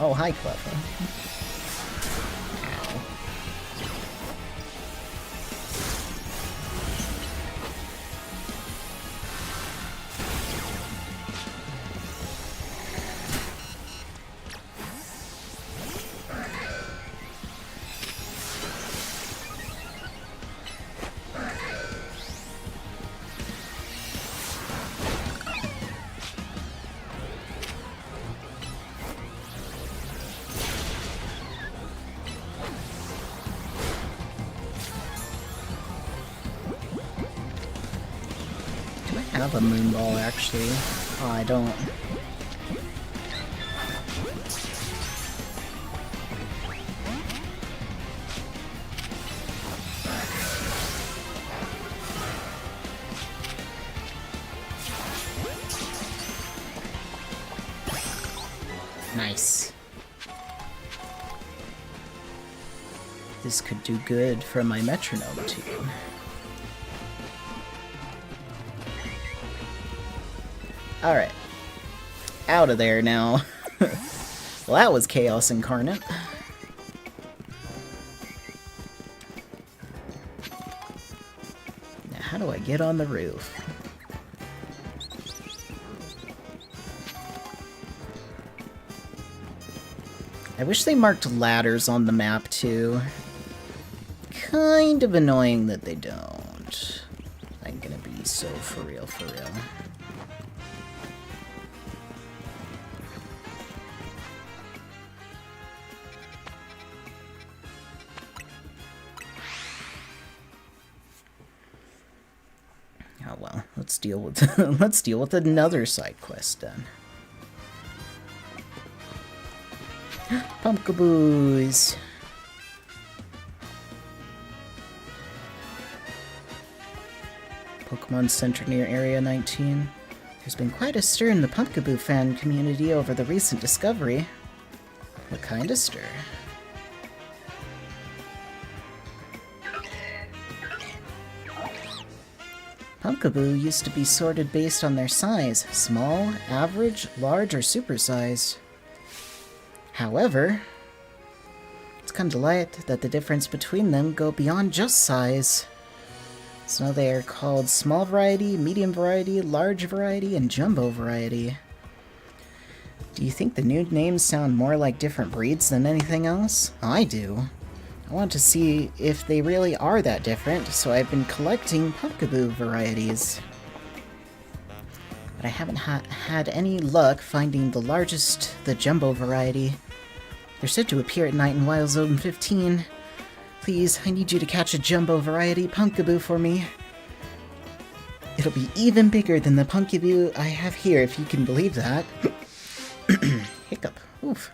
Oh, hi, Cleffa. Ow. I have a Moonball, actually. Oh, I don't. Nice. This could do good for my metronome team. Alright. Out of there now. Well, that was Chaos Incarnate. Now, how do I get on the roof? I wish they marked ladders on the map, too. Kind of annoying that they don't. I'm gonna be so for real, for real. Oh well, let's deal with let's deal with another side quest then. Pumpkaboos. Pokemon Center near Area 19. There's been quite a stir in the Pumpkaboo fan community over the recent discovery. What kind of stir? Pumpkaboo used to be sorted based on their size, small, average, large, or supersized. However, it's come to light that the difference between them go beyond just size. So now they are called small variety, medium variety, large variety, and jumbo variety. Do you think the new names sound more like different breeds than anything else? I do. I want to see if they really are that different, so I've been collecting Pumpkaboo varieties. But I haven't had any luck finding the largest, the jumbo variety. They're said to appear at night in Wild Zone 15. Please, I need you to catch a jumbo variety Pumpkaboo for me. It'll be even bigger than the Punkaboo I have here, if you can believe that. Hiccup. Oof.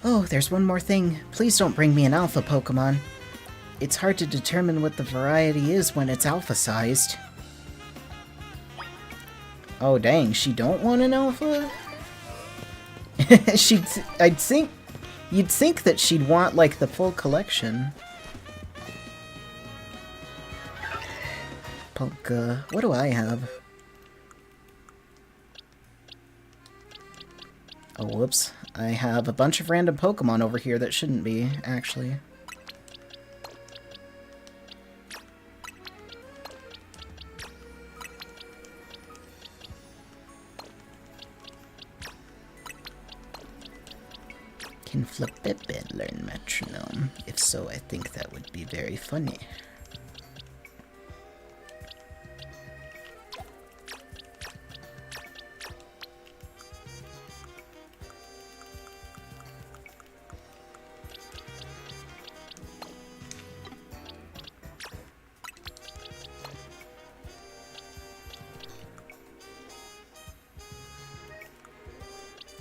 Oh, there's one more thing. Please don't bring me an alpha Pokemon. It's hard to determine what the variety is when it's alpha-sized. Oh, dang, she don't want an alpha? You'd think that she'd want, like, the full collection. What do I have? Oh, whoops. I have a bunch of random Pokemon over here that shouldn't be, actually. Can Flabébé learn Metronome? If so, I think that would be very funny.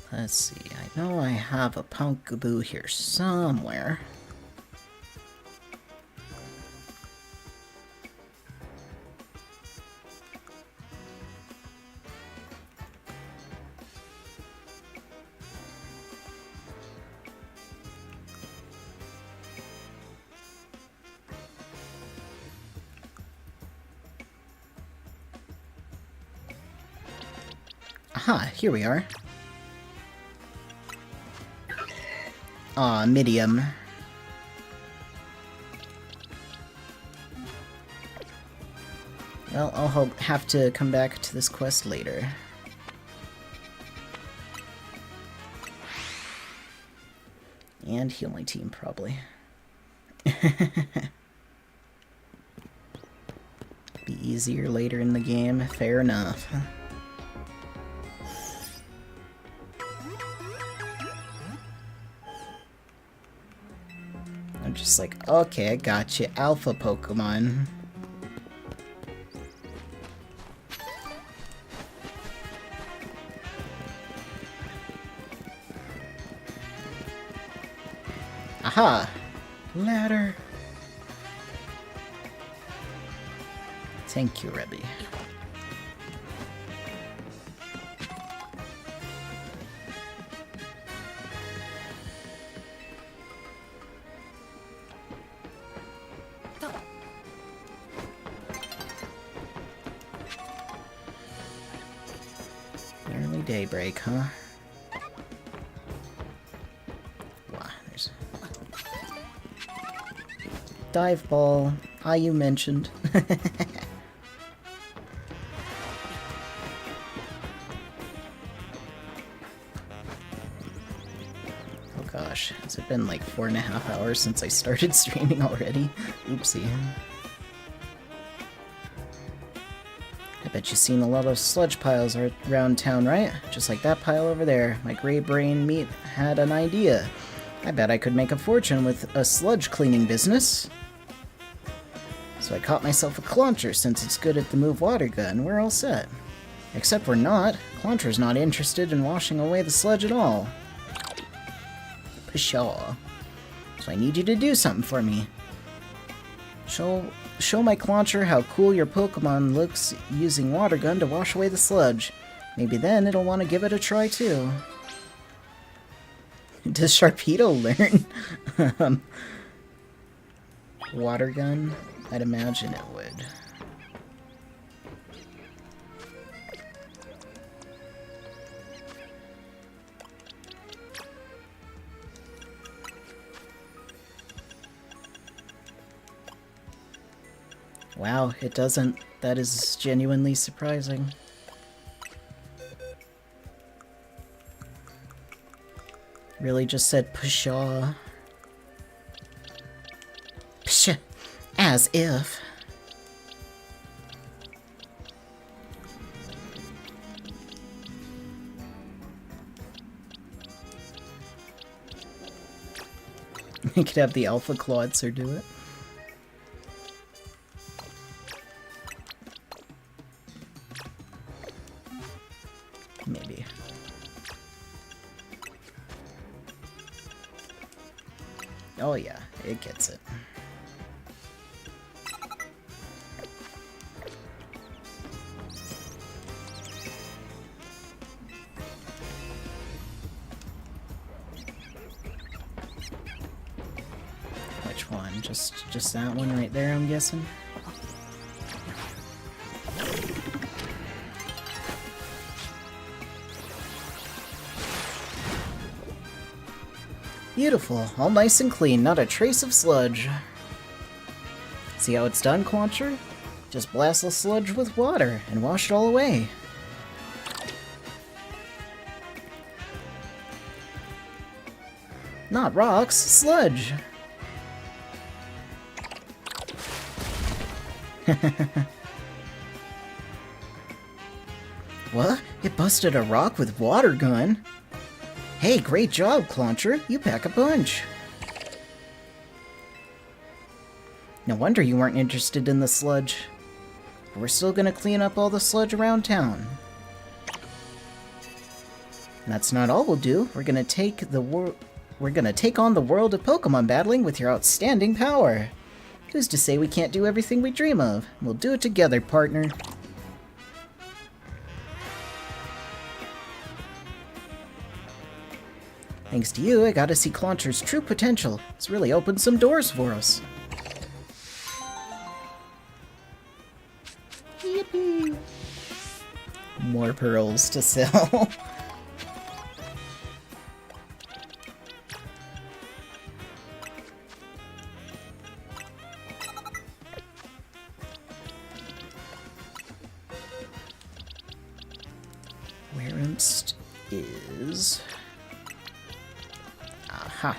Let's see, I know I have a Punkaboo here somewhere. Aha, here we are. Aw, Midium. Well, I'll have to come back to this quest later. And heal my team, probably. Be easier later in the game, fair enough. I'm just like, okay, I got you, Alpha Pokemon. Aha! Ladder! Thank you, Rebby. Early daybreak, huh? Wow, there's... Dive ball. Ah, you mentioned. Oh gosh, has it been like 4.5 hours since I started streaming already? Oopsie. I bet you've seen a lot of sludge piles around town, right? Just like that pile over there. My gray brain meat had an idea. I bet I could make a fortune with a sludge cleaning business. So I caught myself a Clauncher since it's good at the move water gun. We're all set. Except we're not. Clauncher's not interested in washing away the sludge at all. Pshaw. So I need you to do something for me. Show my Clauncher how cool your Pokemon looks using water gun to wash away the sludge. Maybe then it'll want to give it a try too. Does Sharpedo learn water gun? I'd imagine it would. Wow, it doesn't. That is genuinely surprising. Really just said pshaw. Psh, as if. You could have the Alpha Clawitzer do it. maybe. Oh yeah, it gets it. Which one? Just that one right there, I'm guessing? Beautiful, all nice and clean, not a trace of sludge. See how it's done, Quancher? Just blast the sludge with water and wash it all away. Not rocks, sludge! What? It busted a rock with water gun? Hey, great job, Clauncher. You pack a punch. No wonder you weren't interested in the sludge. But we're still gonna clean up all the sludge around town. And that's not all we'll do. We're gonna take on the world of Pokemon battling with your outstanding power. Who's to say we can't do everything we dream of? We'll do it together, partner. Thanks to you, I got to see Clauncher's true potential. It's really opened some doors for us. Yippee! More pearls to sell. Where'st is... Aha.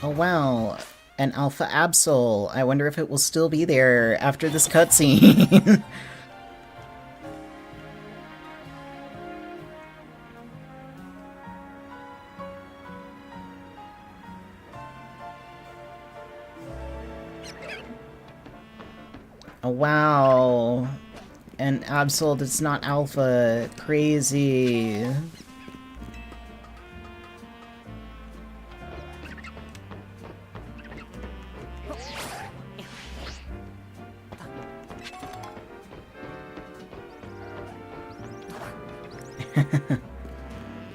Oh wow, an Alpha Absol. I wonder if it will still be there after this cutscene. Oh wow, an Absol that's not Alpha. Crazy.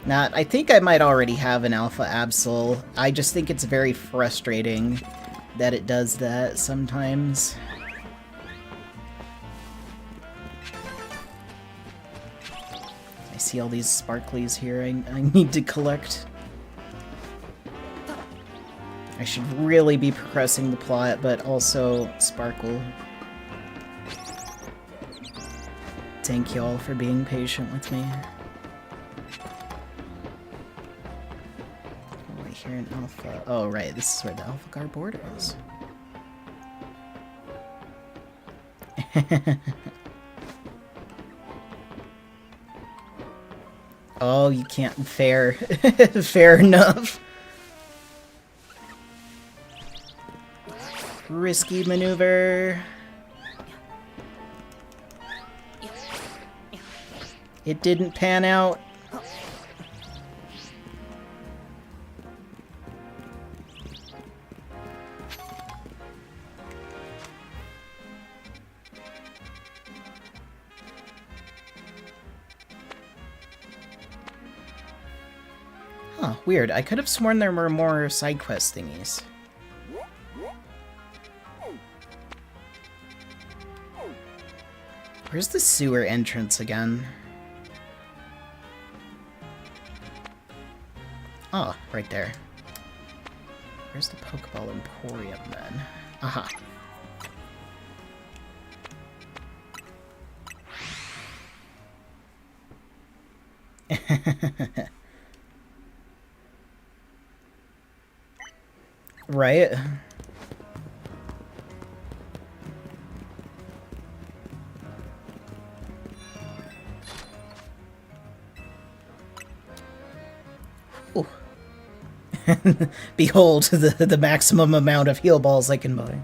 Now, I think I might already have an Alpha Absol. I just think it's very frustrating that it does that sometimes. I see all these sparklies here I need to collect. I should really be progressing the plot, but also sparkle. Thank you all for being patient with me. Right here in Alpha. Oh, right, this is where the Alpha Guard border is. Oh, you can't. Fair. Fair enough. Risky maneuver. It didn't pan out. Huh, weird. I could have sworn there were more side quest thingies. Where's the sewer entrance again? Oh, right there. Where's the Pokeball Emporium then? Aha. Right? Ooh. Behold the maximum amount of heal balls I can buy.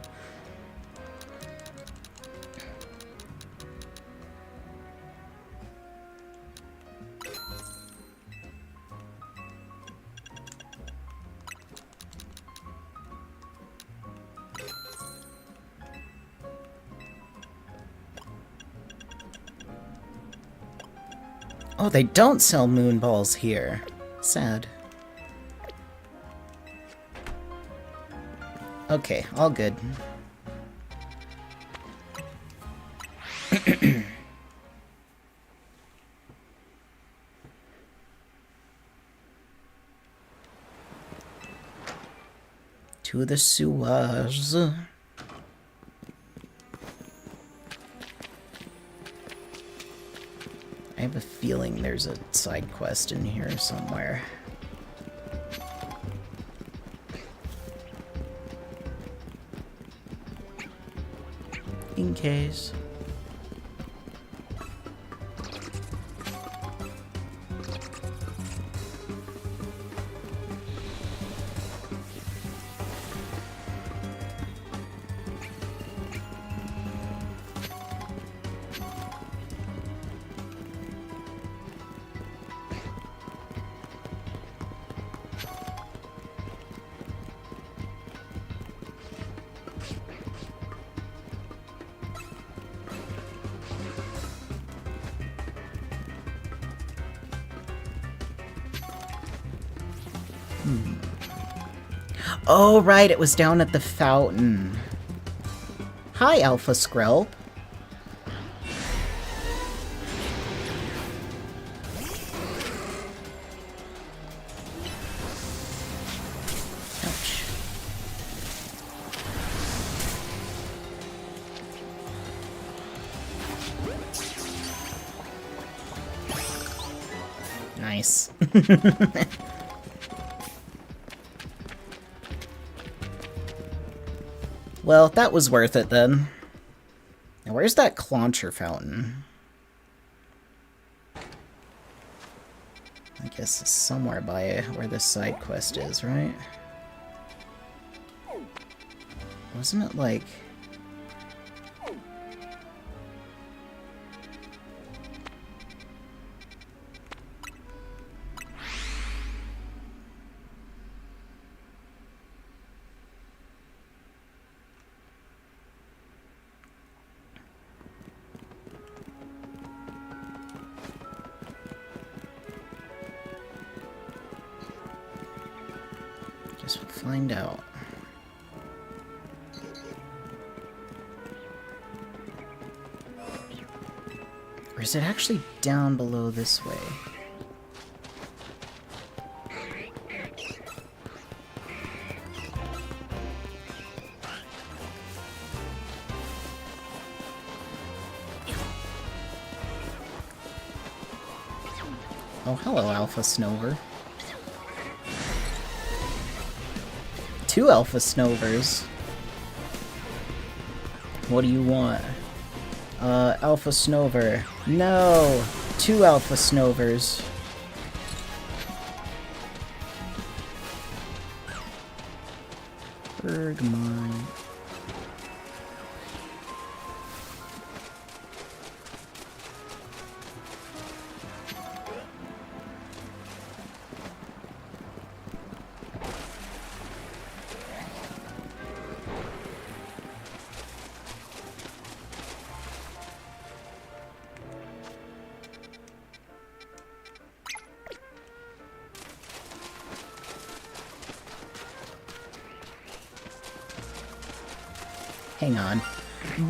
Oh, they don't sell moon balls here. Sad. Okay, all good. To the sewers. I have a feeling there's a side quest in here somewhere. In case. Oh, right, it was down at the fountain. Hi, Alpha Skrelp. Ouch. Nice. Well, that was worth it then. Now, where's that Clauncher fountain? I guess it's somewhere by where this side quest is, right? Wasn't it like... Guess we'll find out. Or is it actually down below this way? Oh, hello, Alpha Snover. 2 Alpha Snovers. What do you want? Alpha Snover. No! 2 Alpha Snovers. Bergmine. Hang on.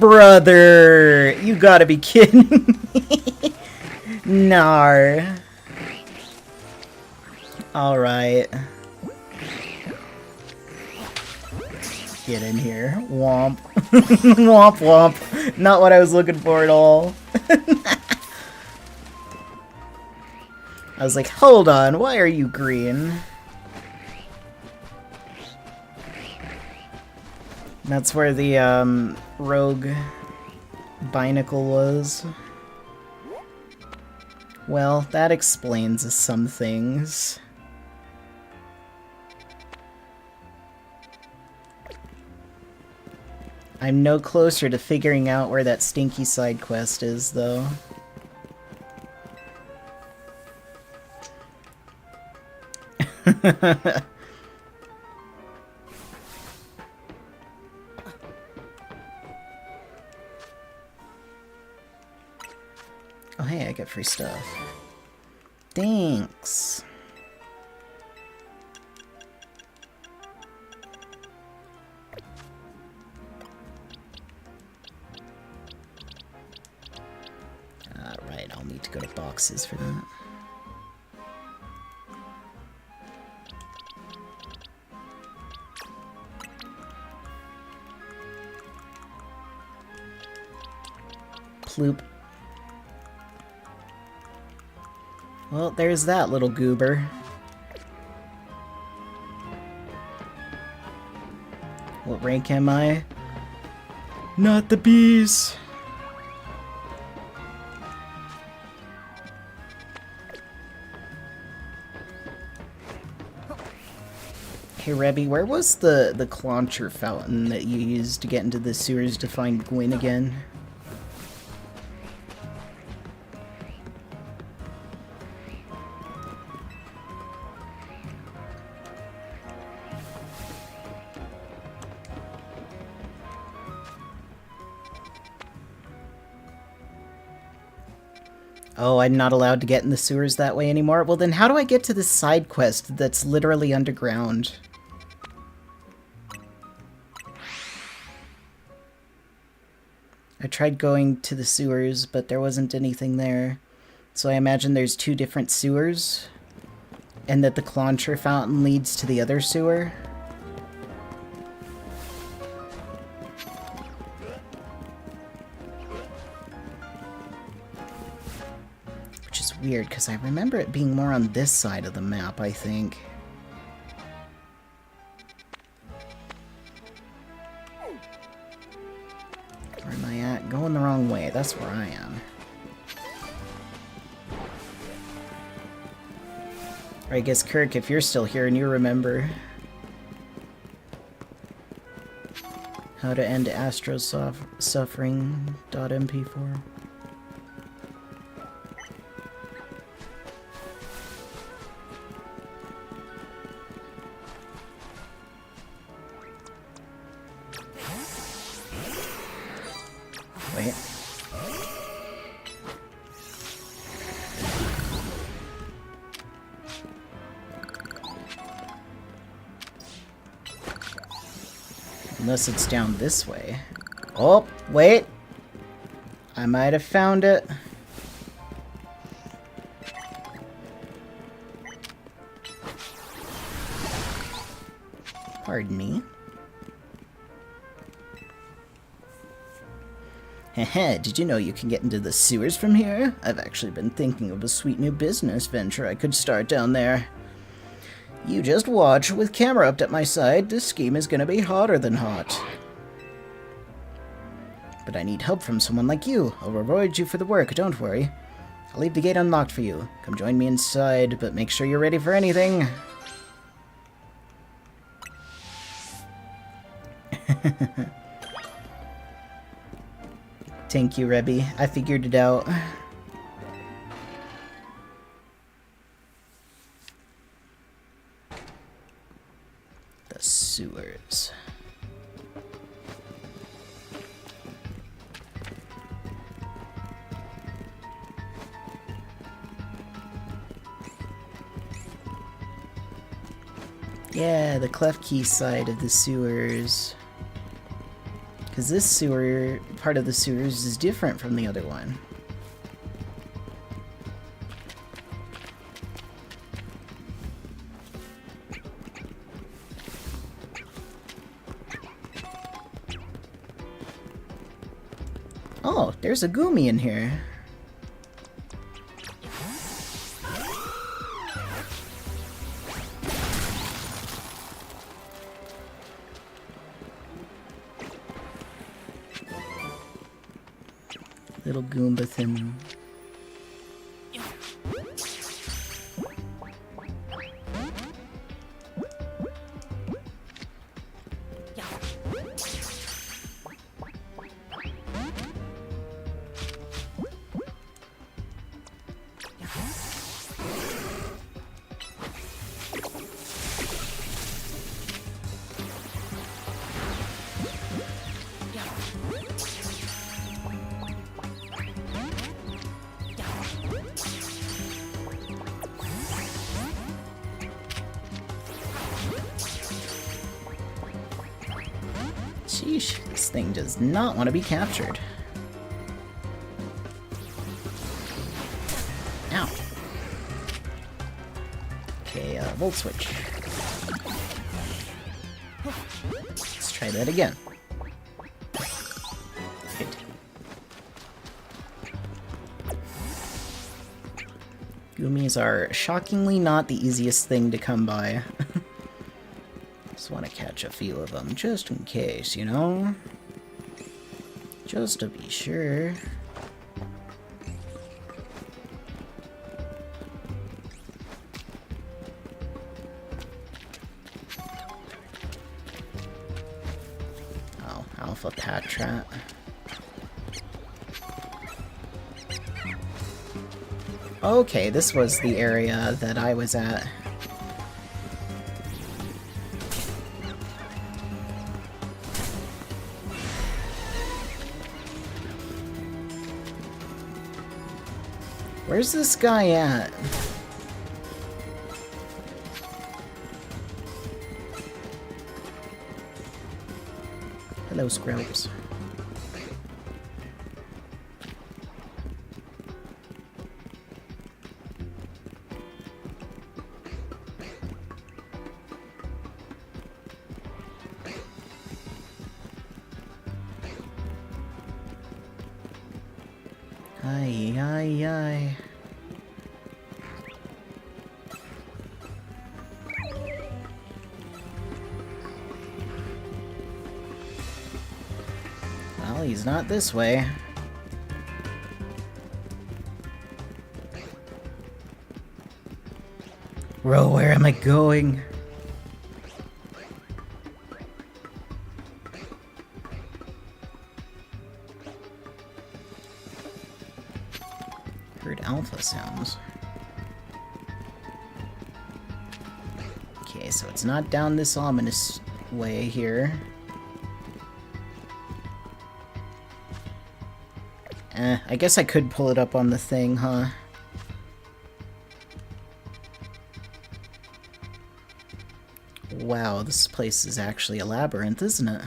Brother! You gotta be kidding me. Nar. Alright. Get in here. Womp. Womp womp. Not what I was looking for at all. I was like, hold on, why are you green? That's where the, rogue binacle was. Well, that explains some things. I'm no closer to figuring out where that stinky side quest is, though. Oh hey, I get free stuff. Thanks. Right, I'll need to go to boxes for that. Ploop. Well, there's that little goober. What rank am I? Not the bees! Hey Rebby, where was the Clauncher fountain that you used to get into the sewers to find Gwyn again? Oh, I'm not allowed to get in the sewers that way anymore? Well then how do I get to this side quest that's literally underground? I tried going to the sewers, but there wasn't anything there. So I imagine there's two different sewers, and that the Clauncher fountain leads to the other sewer. Which is weird, because I remember it being more on this side of the map, I think. Where am I at? Going the wrong way. That's where I am. Or I guess, Kirk, if you're still here and you remember how to end Astro's suffering.mp4. Wait. Unless it's down this way. Oh, wait. I might have found it. Pardon me. Heh, did you know you can get into the sewers from here? I've actually been thinking of a sweet new business venture I could start down there. You just watch, with camera up at my side, this scheme is gonna be hotter than hot. But I need help from someone like you. I'll reward you for the work, don't worry. I'll leave the gate unlocked for you. Come join me inside, but make sure you're ready for anything. Thank you, Rebby. I figured it out. The sewers. Yeah, the Clef Key side of the sewers. Because this sewer, part of the sewers, is different from the other one. Oh, there's a Goomy in here. Little Goomba thing. Sheesh, this thing does not want to be captured. Ow. Okay, volt switch. Let's try that again. Good. Goomies are shockingly not the easiest thing to come by. Just want to catch a few of them, just in case, you know? Just to be sure. Oh, alpha pack rat. Okay, this was the area that I was at. Where's this guy at? Hello, Scrubs. Aye, aye, aye. Well, he's not this way. Bro, where am I going? Heard alpha sounds. Okay, so it's not down this ominous way here. I guess I could pull it up on the thing, huh? Wow, this place is actually a labyrinth, isn't it?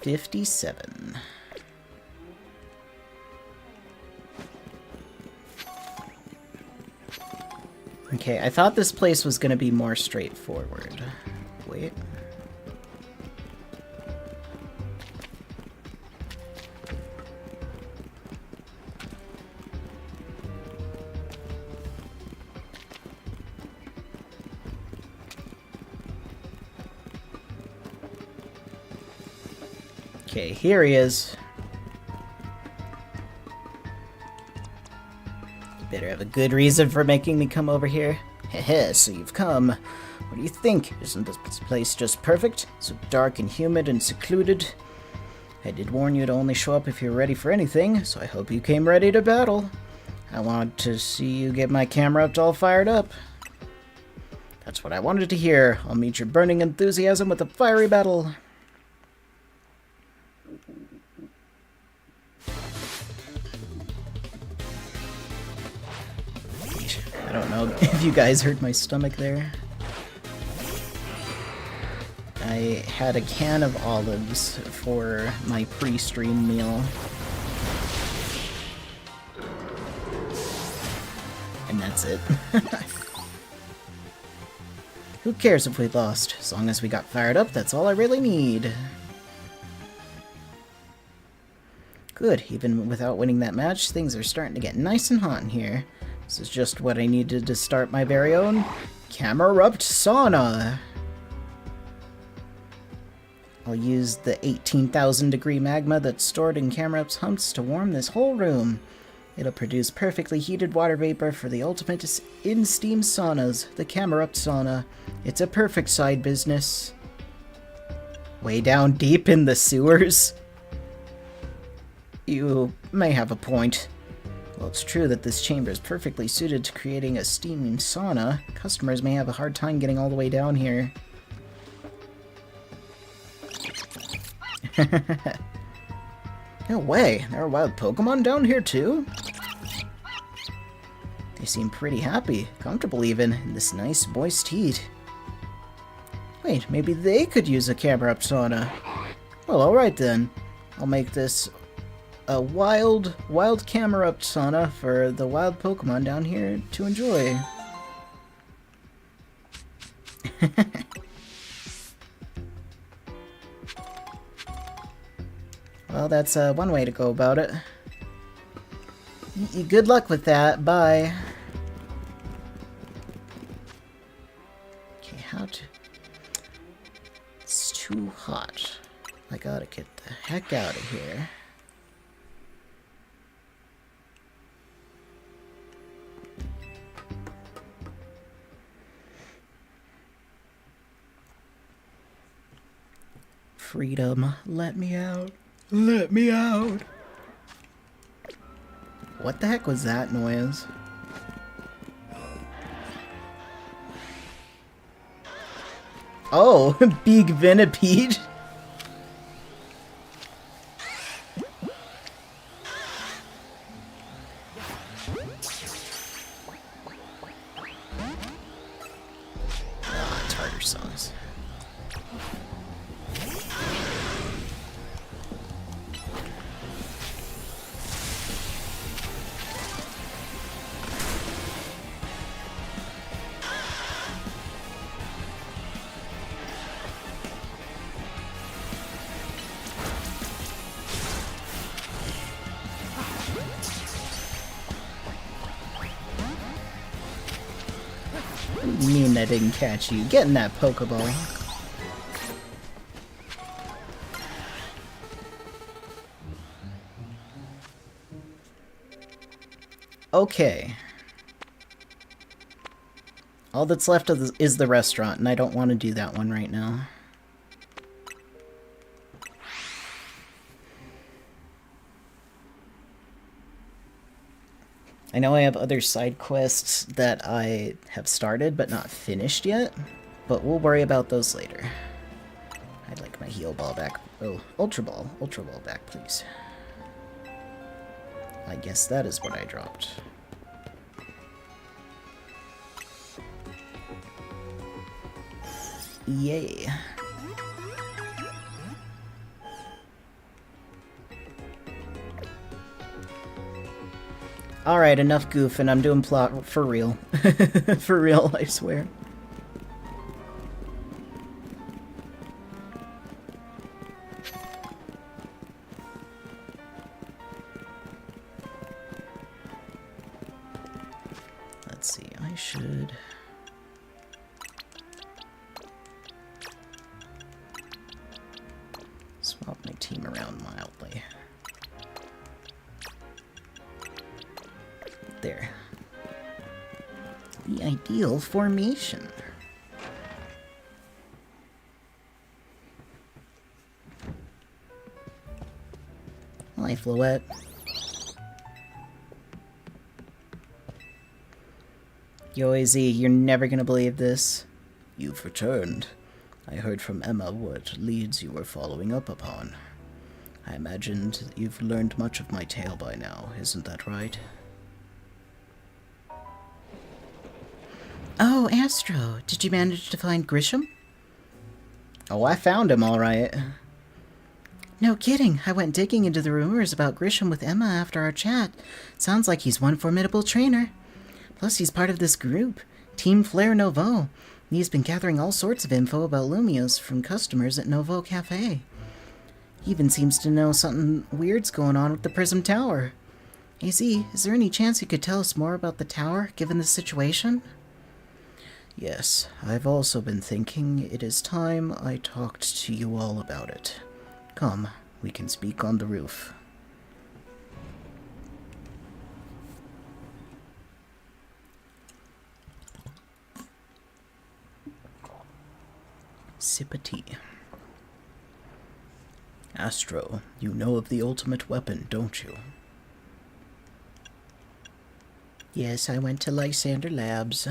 $57. Okay, I thought this place was gonna be more straightforward. Wait. Okay, here he is. Better have a good reason for making me come over here. Heh, so you've come. What do you think? Isn't this place just perfect? So dark and humid and secluded. I did warn you to only show up if you're ready for anything, so I hope you came ready to battle. I want to see you get my camera up all fired up. That's what I wanted to hear. I'll meet your burning enthusiasm with a fiery battle. I don't know if you guys heard my stomach there. I had a can of olives for my pre-stream meal. And that's it. Who cares if we lost? As long as we got fired up, that's all I really need. Good, even without winning that match, things are starting to get nice and hot in here. This is just what I needed to start my very own Camerupt sauna. I'll use the 18,000 degree magma that's stored in Camerupt's humps to warm this whole room. It'll produce perfectly heated water vapor for the ultimate in-steam saunas, the Camerupt sauna. It's a perfect side business. Way down deep in the sewers? You may have a point. Well, it's true that this chamber is perfectly suited to creating a steaming sauna. Customers may have a hard time getting all the way down here. No way, there are wild Pokemon down here too? They seem pretty happy, comfortable even, in this nice moist heat. Wait, maybe they could use a camera-up sauna. Well, alright then. I'll make this a wild camera-up sauna for the wild Pokemon down here to enjoy. Well, that's one way to go about it. Good luck with that. Bye. Okay, how to... It's too hot. I gotta get the heck out of here. Freedom, let me out. Let me out. What the heck was that noise? Oh, big Venipede. Ah, tartar sauce. What do you mean I didn't catch you? Get in that Pokeball. Okay. All that's left of is the restaurant, and I don't want to do that one right now. I know I have other side quests that I have started but not finished yet, but we'll worry about those later. I'd like my heal ball back. Oh, Ultra Ball back, please. I guess that is what I dropped. Yay. Alright, enough goofing. I'm doing plot for real. For real, I swear. Let's see, I should... swap my team around mildly. There. The ideal formation. Hi, Floette. Yo, AZ, you're never gonna believe this. You've returned. I heard from Emma what leads you were following up upon. I imagined you've learned much of my tale by now, isn't that right? Oh, Astro, did you manage to find Grisham? Oh, I found him, alright. No kidding, I went digging into the rumors about Grisham with Emma after our chat. Sounds like he's one formidable trainer. Plus, he's part of this group, Team Flare Novo. He's been gathering all sorts of info about Lumios from customers at Novo Cafe. He even seems to know something weird's going on with the Prism Tower. AZ, is there any chance you could tell us more about the tower, given the situation? Yes, I've also been thinking it is time I talked to you all about it. Come, we can speak on the roof. Sip of tea. Astro, you know of the ultimate weapon, don't you? Yes, I went to Lysander Labs.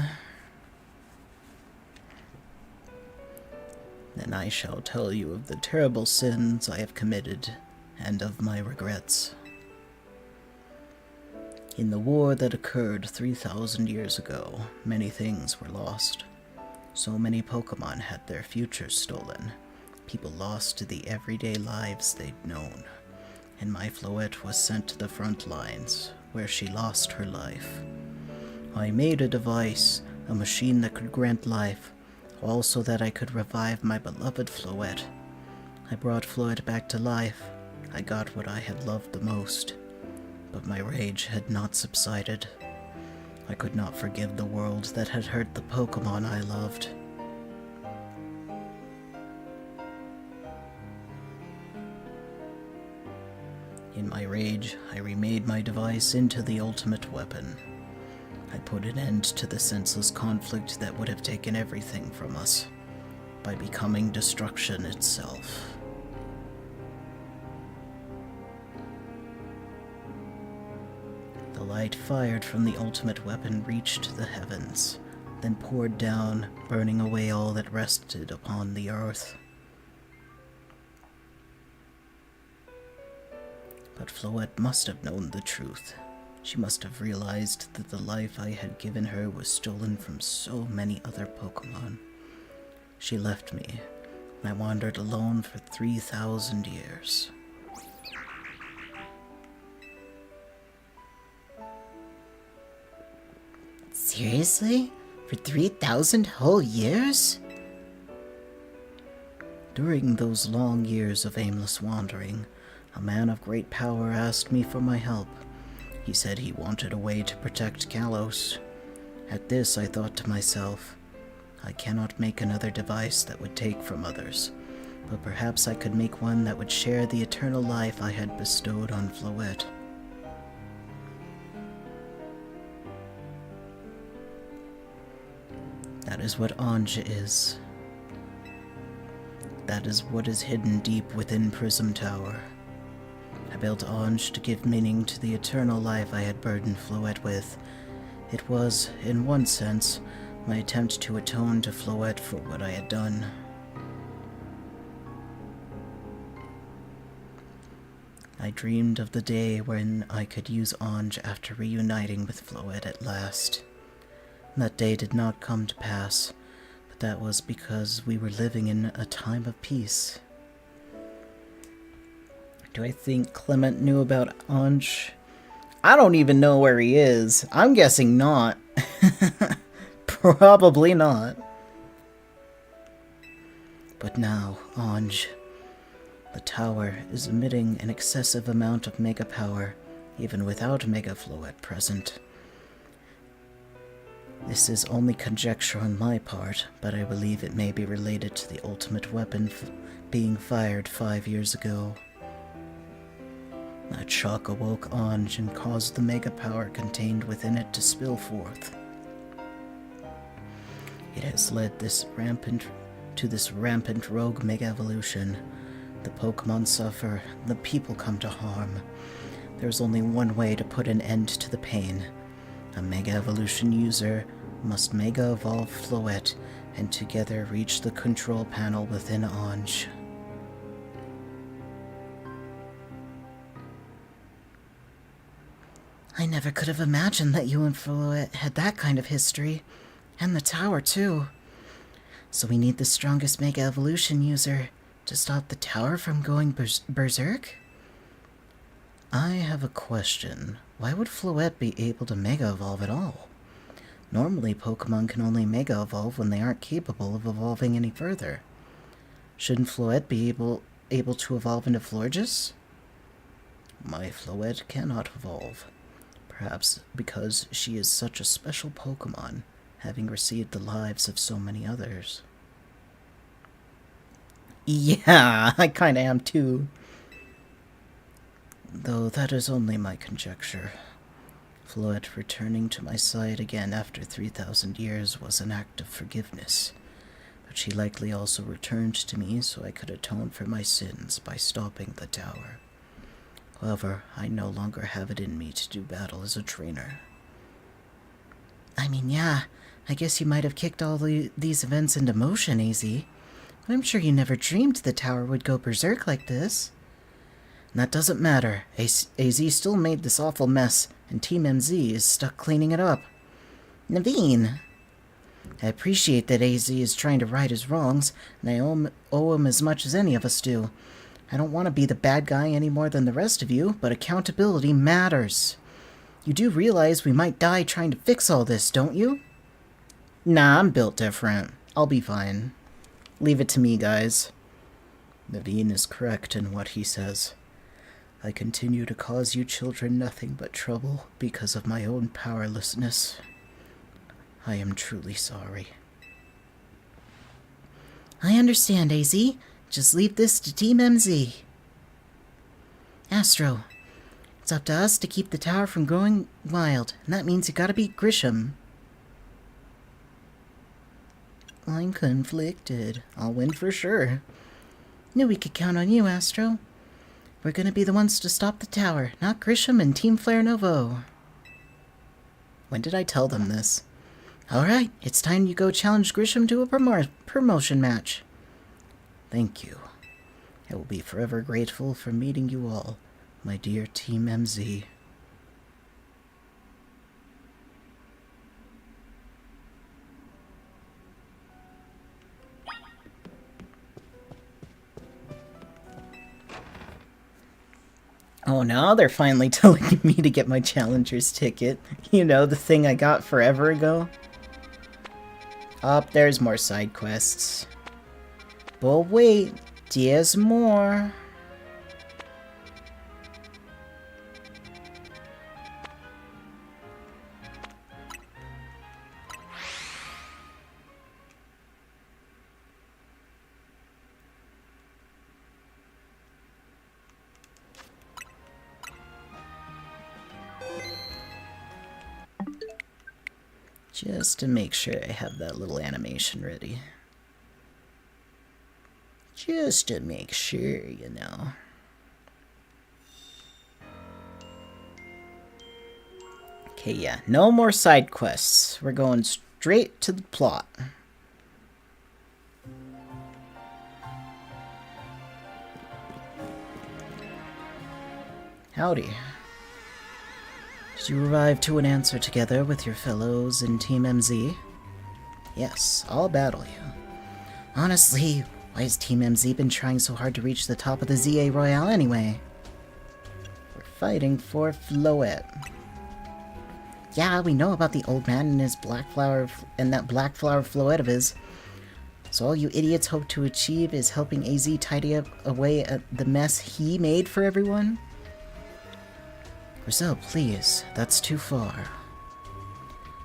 Then I shall tell you of the terrible sins I have committed, and of my regrets. In the war that occurred 3,000 years ago, many things were lost. So many Pokemon had their futures stolen. People lost the everyday lives they'd known. And my Floette was sent to the front lines, where she lost her life. I made a device, a machine that could grant life, all so that I could revive my beloved Floette. I brought Floette back to life. I got what I had loved the most. But my rage had not subsided. I could not forgive the world that had hurt the Pokemon I loved. In my rage, I remade my device into the ultimate weapon. I put an end to the senseless conflict that would have taken everything from us, by becoming destruction itself. The light fired from the ultimate weapon reached the heavens, then poured down, burning away all that rested upon the earth. But Floette must have known the truth. She must have realized that the life I had given her was stolen from so many other Pokemon. She left me, and I wandered alone for 3,000 years. Seriously? For 3,000 whole years? During those long years of aimless wandering, a man of great power asked me for my help. He said he wanted a way to protect Kalos. At this, I thought to myself, I cannot make another device that would take from others, but perhaps I could make one that would share the eternal life I had bestowed on Floette. That is what Ange is. That is what is hidden deep within Prism Tower. I built Ange to give meaning to the eternal life I had burdened Floette with. It was, in one sense, my attempt to atone to Floette for what I had done. I dreamed of the day when I could use Ange after reuniting with Floette at last. That day did not come to pass, but that was because we were living in a time of peace. Do I think Clement knew about Ange? I don't even know where he is. I'm guessing not. Probably not. But now, Ange. The tower is emitting an excessive amount of mega power, even without Mega Floette present. This is only conjecture on my part, but I believe it may be related to the ultimate weapon being fired 5 years ago. That shock awoke Ange and caused the mega power contained within it to spill forth. It has led to this rampant rogue mega evolution. The Pokemon suffer, the people come to harm. There's only one way to put an end to the pain. A Mega Evolution user must Mega Evolve Floette and together reach the control panel within Ange. I never could have imagined that you and Floette had that kind of history. And the tower, too. So we need the strongest Mega Evolution user to stop the tower from going berserk? I have a question. Why would Floette be able to Mega Evolve at all? Normally, Pokemon can only Mega Evolve when they aren't capable of evolving any further. Shouldn't Floette be able to evolve into Florges? My Floette cannot evolve. Perhaps because she is such a special Pokemon, having received the lives of so many others. Yeah, I kinda am too. Though that is only my conjecture. Floette returning to my side again after 3,000 years was an act of forgiveness, but she likely also returned to me so I could atone for my sins by stopping the tower. However, I no longer have it in me to do battle as a trainer. I mean, yeah, I guess you might have kicked all these events into motion, AZ. But I'm sure you never dreamed the tower would go berserk like this. And that doesn't matter. AZ still made this awful mess, and Team MZ is stuck cleaning it up. Naveen! I appreciate that AZ is trying to right his wrongs, and I owe him as much as any of us do. I don't want to be the bad guy any more than the rest of you, but accountability matters. You do realize we might die trying to fix all this, don't you? Nah, I'm built different. I'll be fine. Leave it to me, guys. Naveen is correct in what he says. I continue to cause you children nothing but trouble because of my own powerlessness. I am truly sorry. I understand, AZ. Just leave this to Team MZ. Astro, it's up to us to keep the tower from going wild, and that means you gotta beat Grisham. I'm conflicted. I'll win for sure. Knew we could count on you, Astro. We're gonna be the ones to stop the tower, not Grisham and Team Flare Novo. When did I tell them this? Alright, it's time you go challenge Grisham to a promotion match. Thank you. I will be forever grateful for meeting you all, my dear Team MZ. Oh, now they're finally telling me to get my challenger's ticket. You know, the thing I got forever ago. Up, there's more side quests. But wait, there's more. Just to make sure I have that little animation ready. Just to make sure, you know. Okay, yeah, no more side quests. We're going straight to the plot. Howdy. Did you arrive to an answer together with your fellows in Team MZ? Yes, I'll battle you. Honestly, why has Team MZ been trying so hard to reach the top of the ZA Royale anyway? We're fighting for Floette. Yeah, we know about the old man and his black flower and that black flower Floette of his. So all you idiots hope to achieve is helping AZ tidy up away at the mess he made for everyone? Grizel, please, that's too far.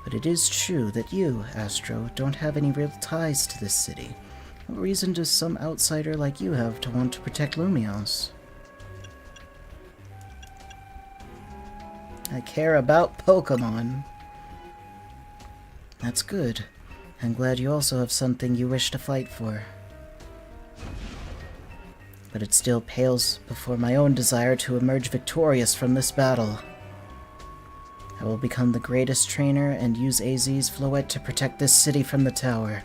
But it is true that you, Astro, don't have any real ties to this city. What reason does some outsider like you have to want to protect Lumios? I care about Pokemon. That's good. I'm glad you also have something you wish to fight for. But it still pales before my own desire to emerge victorious from this battle. I will become the greatest trainer and use AZ's Floette to protect this city from the tower.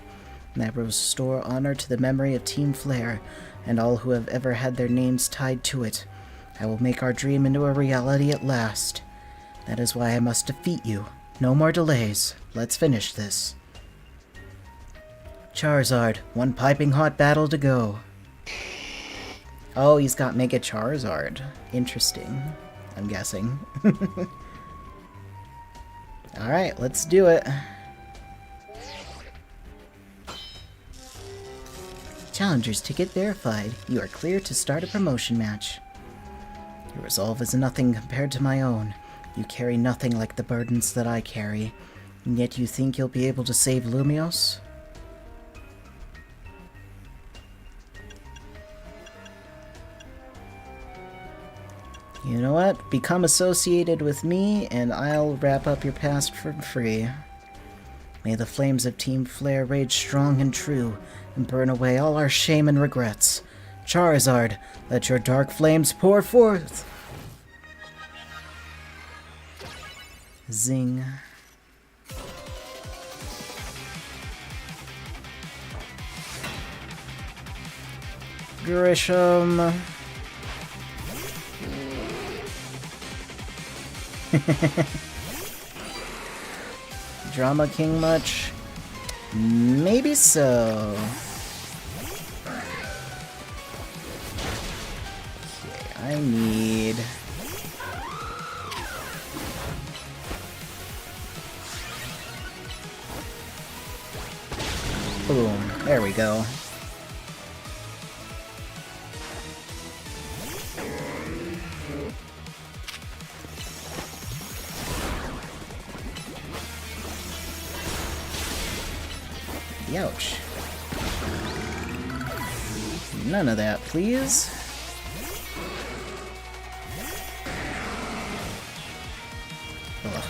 And I will restore honor to the memory of Team Flare and all who have ever had their names tied to it. I will make our dream into a reality at last. That is why I must defeat you. No more delays. Let's finish this. Charizard, one piping hot battle to go. Oh, he's got Mega Charizard. Interesting, I'm guessing. Alright, let's do it. Challenger's ticket verified. You are clear to start a promotion match. Your resolve is nothing compared to my own. You carry nothing like the burdens that I carry. And yet you think you'll be able to save Lumios? You know what? Become associated with me, and I'll wrap up your past for free. May the flames of Team Flare rage strong and true, and burn away all our shame and regrets. Charizard, let your dark flames pour forth! Zing. Grisham. Drama King much? Maybe so. Okay, I need... Boom. There we go. Ouch. None of that, please. Ugh.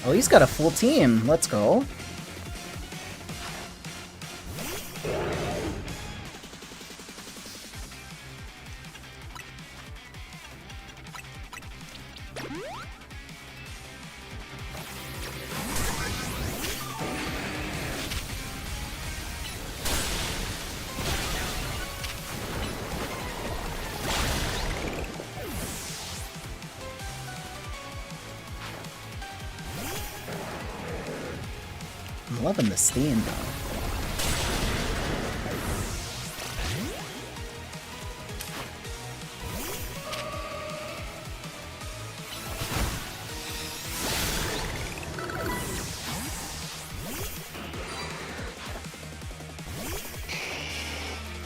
Oh, he's got a full team. Let's go. I'm loving this theme, though.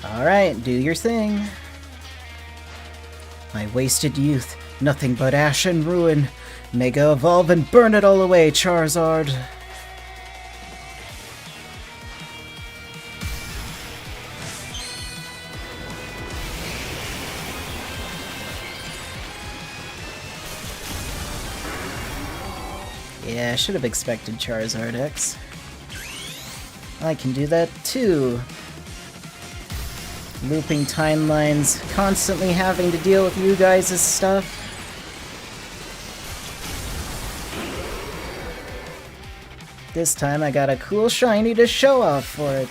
Alright, do your thing. My wasted youth, nothing but ash and ruin. Mega evolve and burn it all away, Charizard. Yeah, I should have expected Charizard X. I can do that too. Looping timelines, constantly having to deal with you guys' stuff. This time I got a cool shiny to show off for it.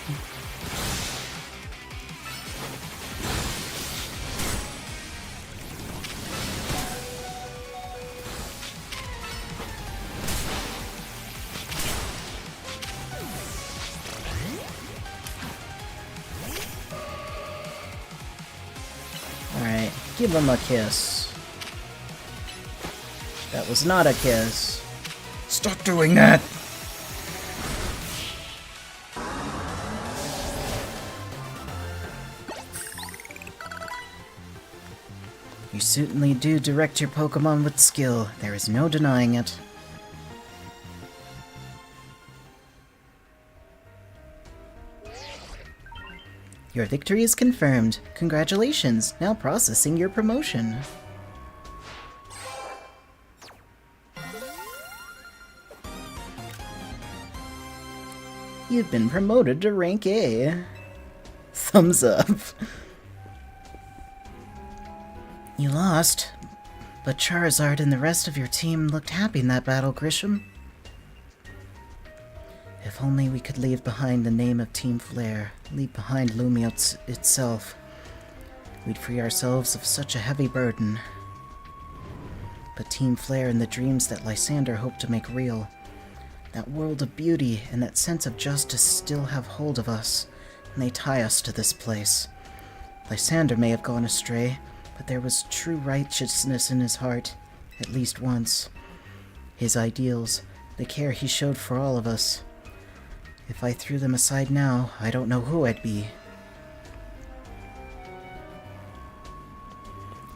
Alright, give him a kiss. That was not a kiss. Stop doing that! You certainly do direct your Pokemon with skill. There is no denying it. Your victory is confirmed. Congratulations. Now processing your promotion. You've been promoted to rank A. Thumbs up. You lost, but Charizard and the rest of your team looked happy in that battle, Grisham. If only we could leave behind the name of Team Flare, leave behind Lumio itself. We'd free ourselves of such a heavy burden. But Team Flare and the dreams that Lysander hoped to make real, that world of beauty and that sense of justice still have hold of us, and they tie us to this place. Lysander may have gone astray, but there was true righteousness in his heart, at least once. His ideals, the care he showed for all of us. If I threw them aside now, I don't know who I'd be.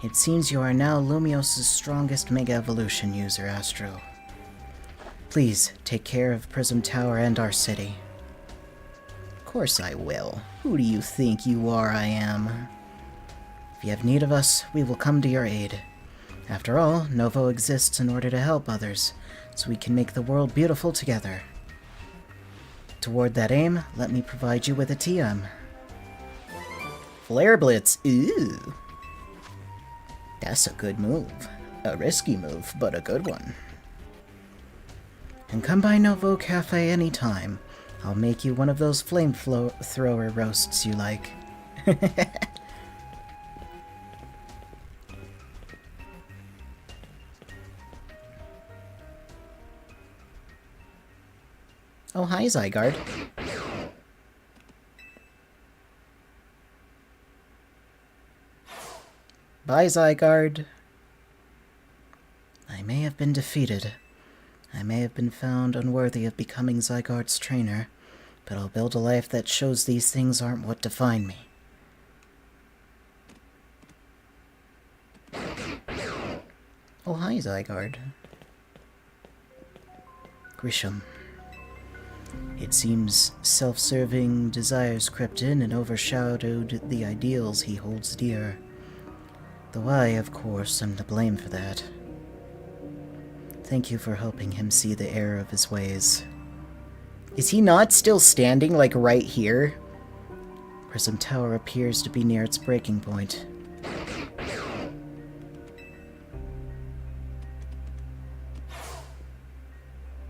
It seems you are now Lumios' strongest Mega Evolution user, Astro. Please, take care of Prism Tower and our city. Of course I will. Who do you think you are, I am? If you have need of us, we will come to your aid. After all, Novo exists in order to help others, so we can make the world beautiful together. Toward that aim, let me provide you with a TM. Flare Blitz. Ooh. That's a good move. A risky move, but a good one. And come by Novo Cafe anytime. I'll make you one of those thrower roasts you like. Oh, hi, Zygarde. Bye, Zygarde. I may have been defeated. I may have been found unworthy of becoming Zygarde's trainer, but I'll build a life that shows these things aren't what define me. Oh, hi, Zygarde. Grisham. It seems self-serving desires crept in and overshadowed the ideals he holds dear. Though I, of course, am to blame for that. Thank you for helping him see the error of his ways. Is he not still standing, like, right here? Prism Tower appears to be near its breaking point.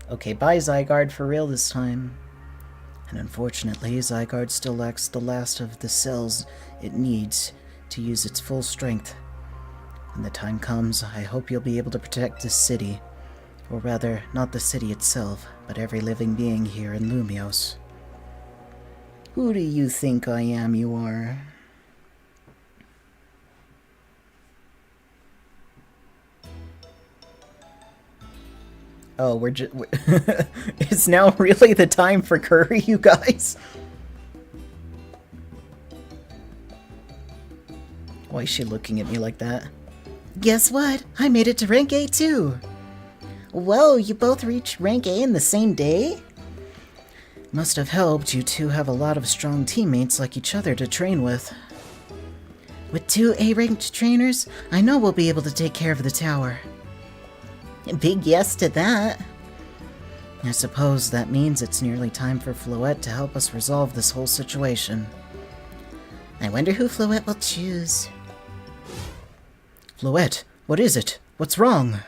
Okay, bye, Zygarde, for real this time. And unfortunately, Zygarde still lacks the last of the cells it needs to use its full strength. When the time comes, I hope you'll be able to protect this city. Or rather, not the city itself, but every living being here in Lumios. Who do you think I am, you are? Oh, we're just... It's now really the time for curry, you guys? Why is she looking at me like that? Guess what? I made it to rank A too! Whoa, you both reached rank A in the same day? Must have helped. You two have a lot of strong teammates like each other to train with. With 2 A-ranked trainers, I know we'll be able to take care of the tower. Big yes to that. I suppose that means it's nearly time for Floette to help us resolve this whole situation. I wonder who Floette will choose. Floette, what is it? What's wrong?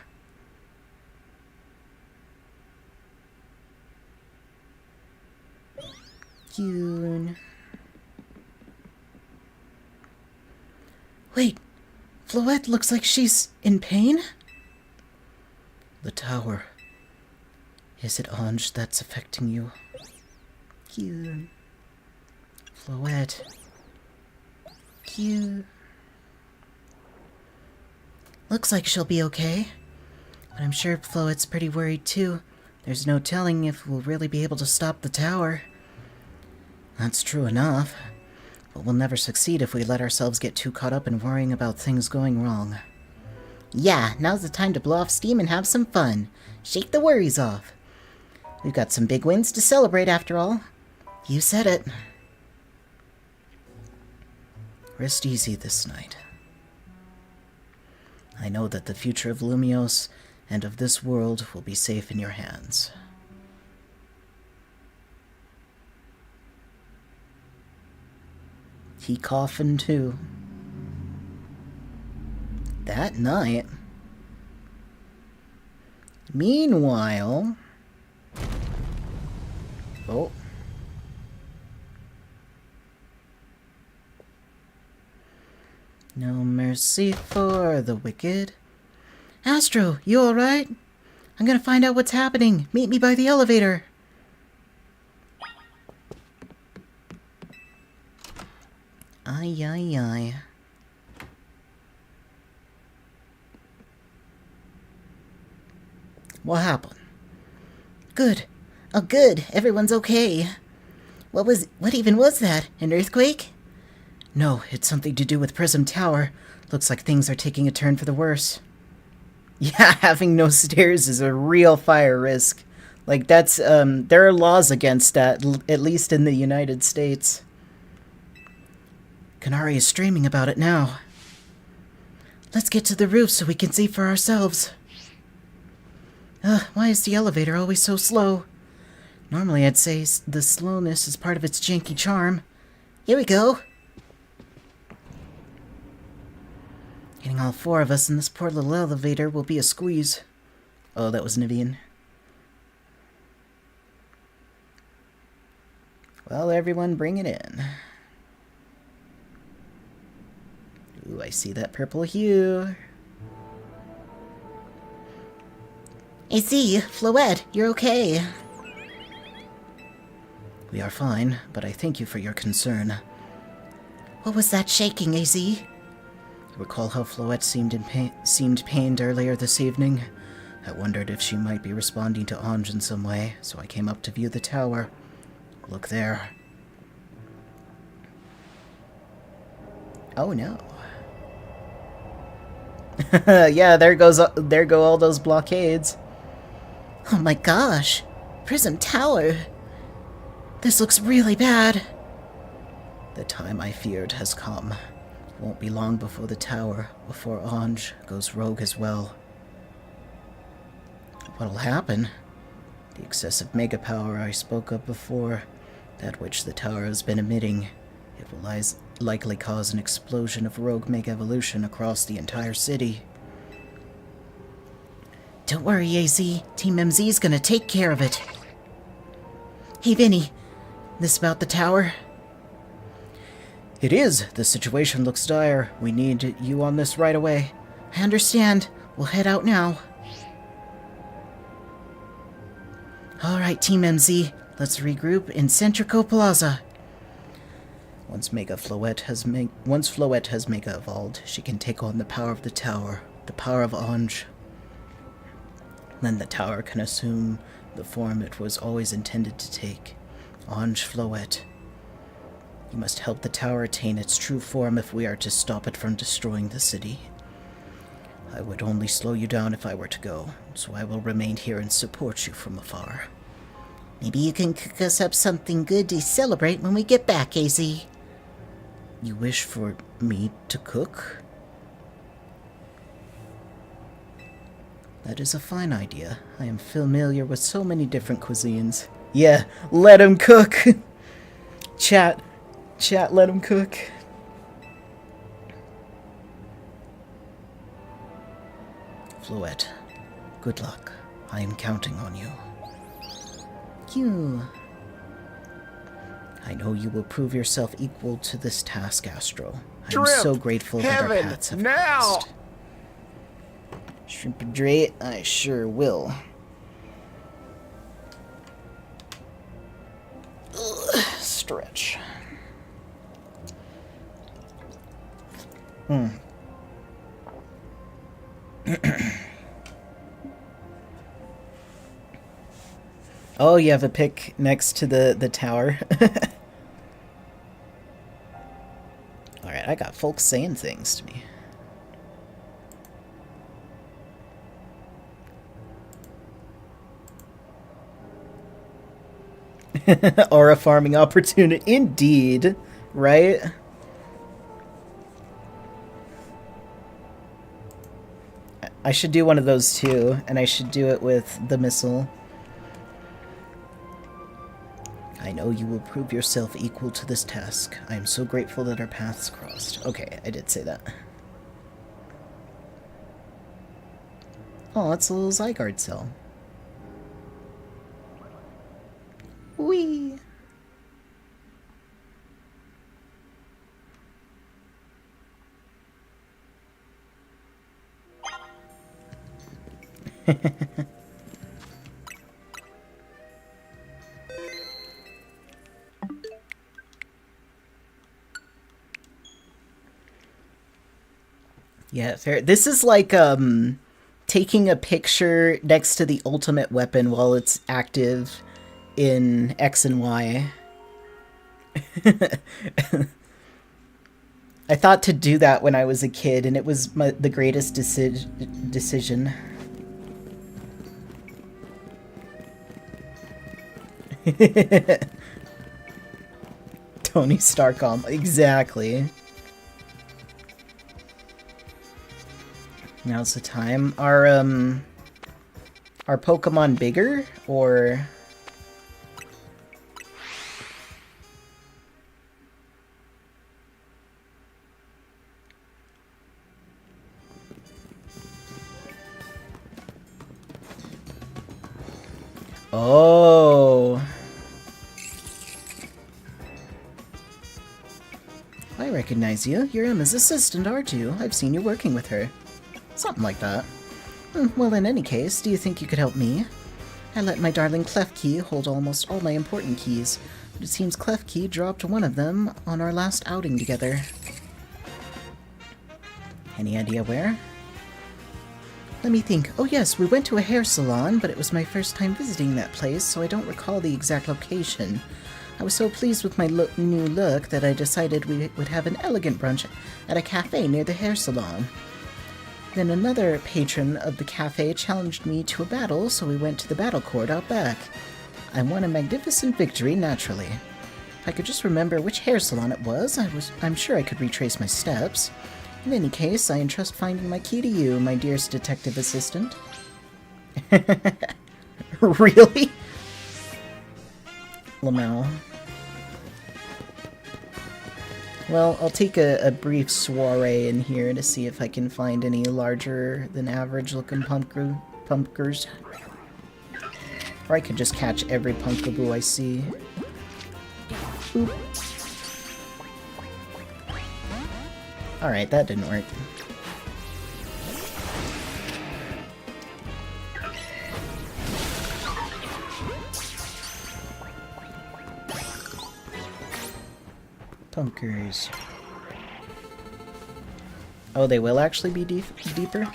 Yoon. Wait, Floette looks like she's in pain? The tower. Is it Ange that's affecting you? Yoon. Floette. Yoon. Looks like she'll be okay. But I'm sure Floette's pretty worried too. There's no telling if we'll really be able to stop the tower. That's true enough. But we'll never succeed if we let ourselves get too caught up in worrying about things going wrong. Yeah, now's the time to blow off steam and have some fun. Shake the worries off. We've got some big wins to celebrate after all. You said it. Rest easy this night. I know that the future of Lumios and of this world will be safe in your hands. He coughing too. That night. Meanwhile... Oh. No mercy for the wicked. Astro, you alright? I'm gonna find out what's happening. Meet me by the elevator. Ay, ay, ay. What happened? Good. Oh, good. Everyone's okay. What even was that? An earthquake? No, it's something to do with Prism Tower. Looks like things are taking a turn for the worse. Yeah, having no stairs is a real fire risk. Like, that's, there are laws against that, at least in the United States. Kanari is streaming about it now. Let's get to the roof so we can see for ourselves. Why is the elevator always so slow? Normally I'd say the slowness is part of its janky charm. Here we go. Getting all 4 of us in this poor little elevator will be a squeeze. Oh, that was Naveen. Well, everyone, bring it in. Ooh, I see that purple hue. AZ, Floette, you're okay. We are fine, but I thank you for your concern. What was that shaking, AZ? Recall how Floette seemed pained earlier this evening? I wondered if she might be responding to Ange in some way, so I came up to view the tower. Look there. Oh no. Yeah, there go all those blockades. Oh my gosh. Prism Tower. This looks really bad. The time I feared has come. It won't be long before the tower, before Ange goes rogue as well. What'll happen? The excessive mega power I spoke of before, that which the tower has been emitting, it will likely cause an explosion of rogue mega evolution across the entire city. Don't worry, AZ. Team MZ's gonna take care of it. Hey, Vinny. This about the tower? It is. The situation looks dire. We need you on this right away. I understand. We'll head out now. Alright, Team MZ. Let's regroup in Centrico Plaza. Once Floette has mega evolved, she can take on the power of the tower, the power of Ange. Then the tower can assume the form it was always intended to take. Ange Floette. You must help the tower attain its true form if we are to stop it from destroying the city. I would only slow you down if I were to go, so I will remain here and support you from afar. Maybe you can cook us up something good to celebrate when we get back, AZ. You wish for me to cook? That is a fine idea. I am familiar with so many different cuisines. Yeah, let him cook! Chat, let him cook. Floette, good luck. I am counting on you. You. I know you will prove yourself equal to this task, Astro. I am Shrimp! so grateful that our Heaven! paths have Now! crossed. Shrimp-a-dray, I sure will. Ugh, stretch. Oh, you have a pick next to the tower. Alright, I got folks saying things to me. Aura farming opportunity. Indeed. Right? I should do one of those too, and I should do it with the missile. I know you will prove yourself equal to this task. I am so grateful that our paths crossed. Okay, I did say that. Oh, it's a little Zygarde cell. Whee! Yeah, fair. This is like, taking a picture next to the ultimate weapon while it's active in X and Y. I thought to do that when I was a kid, and it was the greatest decision. Tony Stark exactly. Now's the time. Are Pokemon bigger, or... Oh. I recognize you. You're Emma's assistant, aren't you? I've seen you working with her. Something like that. Well, in any case, do you think you could help me? I let my darling Klefki hold almost all my important keys, but it seems Klefki dropped one of them on our last outing together. Any idea where? Let me think. Oh yes, we went to a hair salon, but it was my first time visiting that place, so I don't recall the exact location. I was so pleased with my new look that I decided we would have an elegant brunch at a cafe near the hair salon. Then another patron of the cafe challenged me to a battle, so we went to the battle court out back. I won a magnificent victory, naturally. If I could just remember which hair salon it was, I'm sure I could retrace my steps. In any case, I entrust finding my key to you, my dearest detective assistant. Really? Lamel. Well, I'll take a brief soiree in here to see if I can find any larger than average looking pumpkers. Or I could just catch every pumpkaboo I see. Boop. Alright, that didn't work. Punkers. Oh, they will actually be deeper?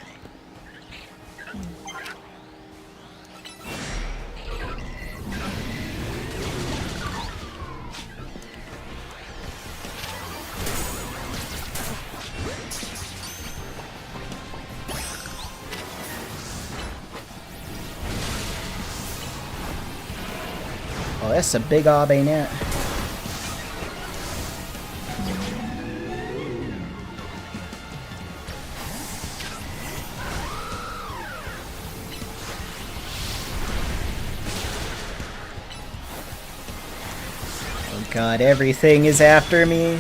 Oh, that's a big ob, ain't it? God, everything is after me.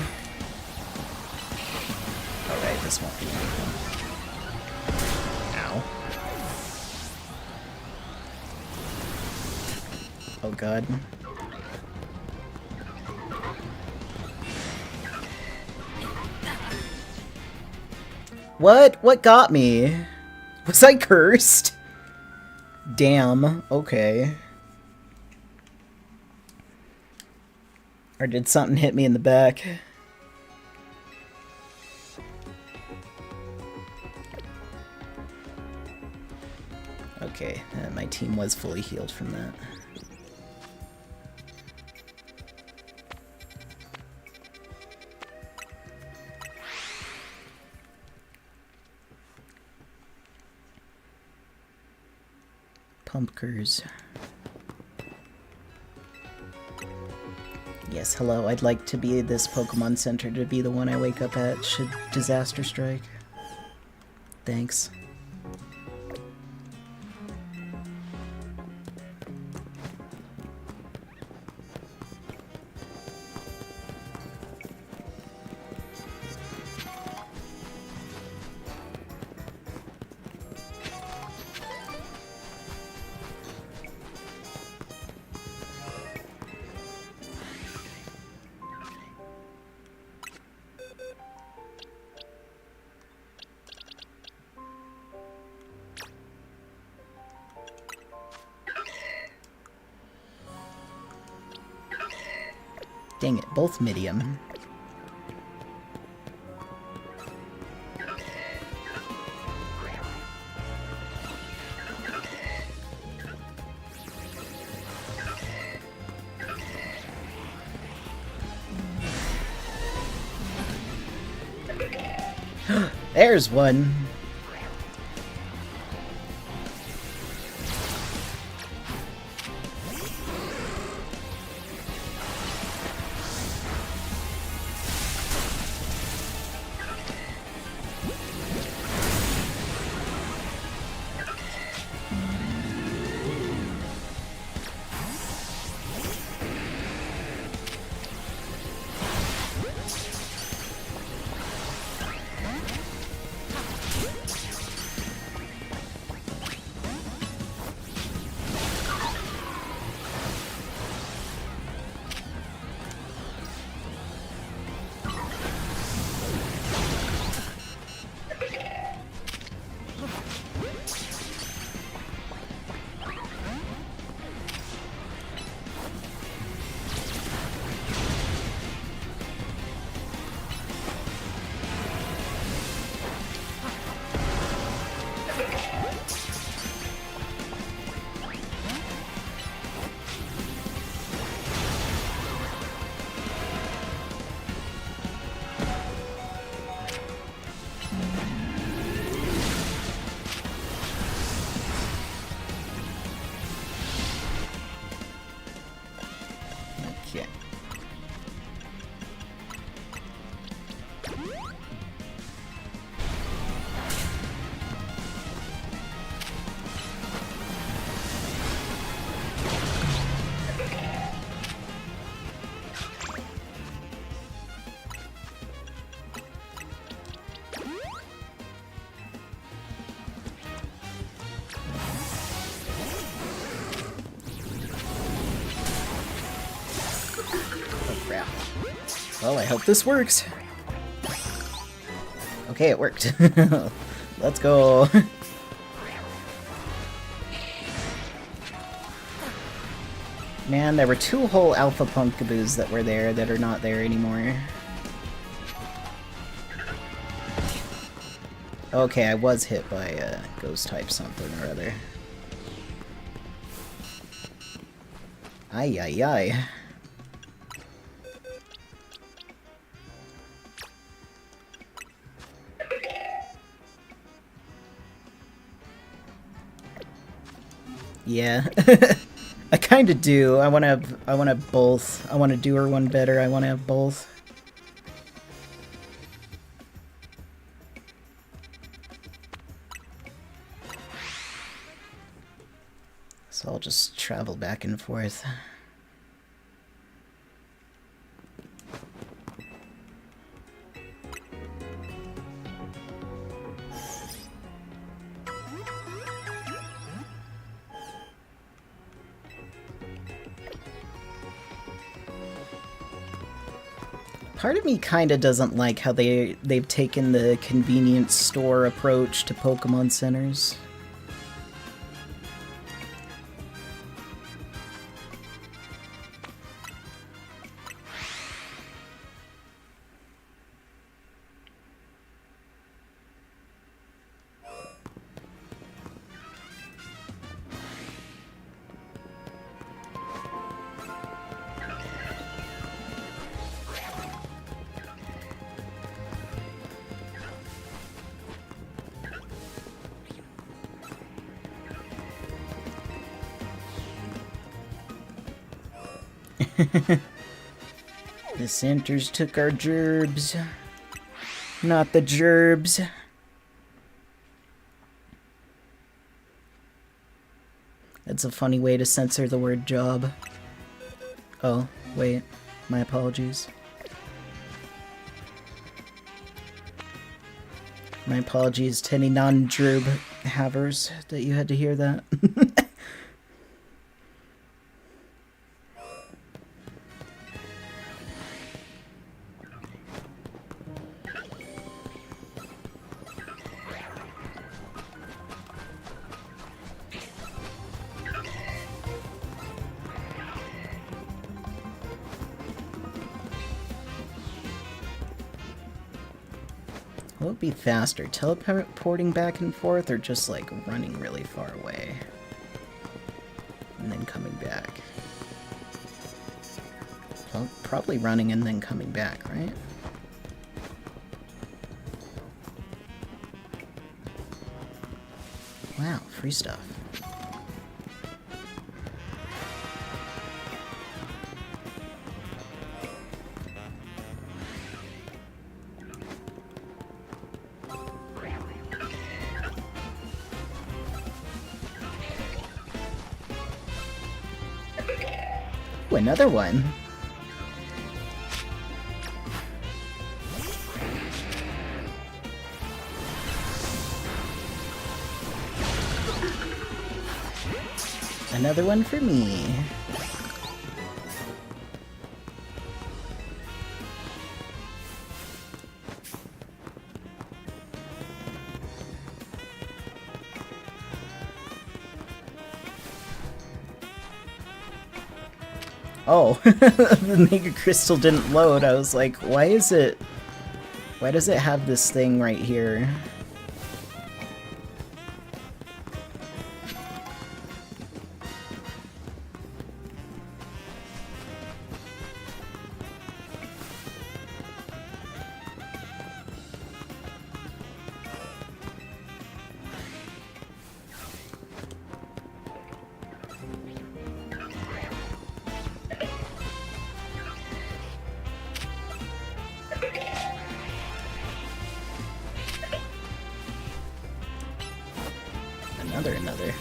Alright, this won't be anything. Ow. Oh god. What? What got me? Was I cursed? Damn. Okay. Or did something hit me in the back? Okay, my team was fully healed from that. Pumpkers. Yes, hello, I'd like to be this Pokemon Center to be the one I wake up at should disaster strike. Thanks. Dang it, both medium. There's one. crap. Well, I hope this works. Okay, it worked. Let's go. Man, there were 2 whole Alpha Punkaboos that were there that are not there anymore. Okay, I was hit by a ghost type something or other. Ay ay ay. Yeah. I kinda do. I wanna have both. I wanna do her one better. I wanna have both. So I'll just travel back and forth. Part of me kinda doesn't like how they've taken the convenience store approach to Pokemon centers. The centers took our gerbs. Not the gerbs. That's a funny way to censor the word job. Oh, wait. My apologies. My apologies to any non-gerb havers that you had to hear that. What would be faster, teleporting back and forth, or just like running really far away and then coming back? Well, probably running and then coming back, right? Wow, free stuff. Ooh, another one. Another one for me. Oh, the Mega Crystal didn't load. I was like, why does it have this thing right here? Another.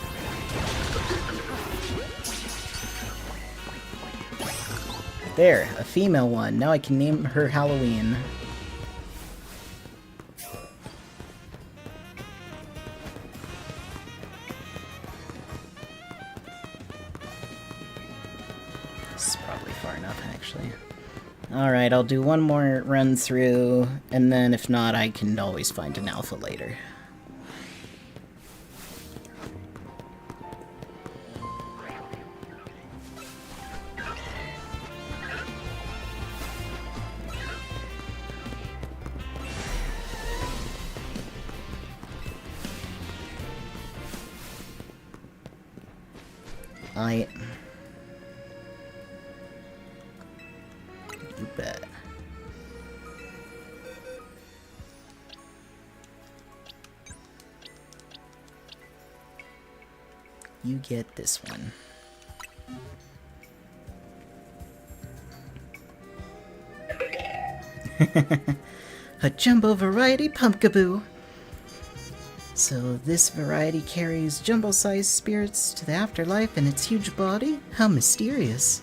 There, a female one. Now I can name her Halloween. This is probably far enough, actually. Alright, I'll do one more run through, and then if not, I can always find an alpha later. You bet. You get this one. A jumbo variety pumpkaboo. So this variety carries jumbo-sized spirits to the afterlife in its huge body? How mysterious.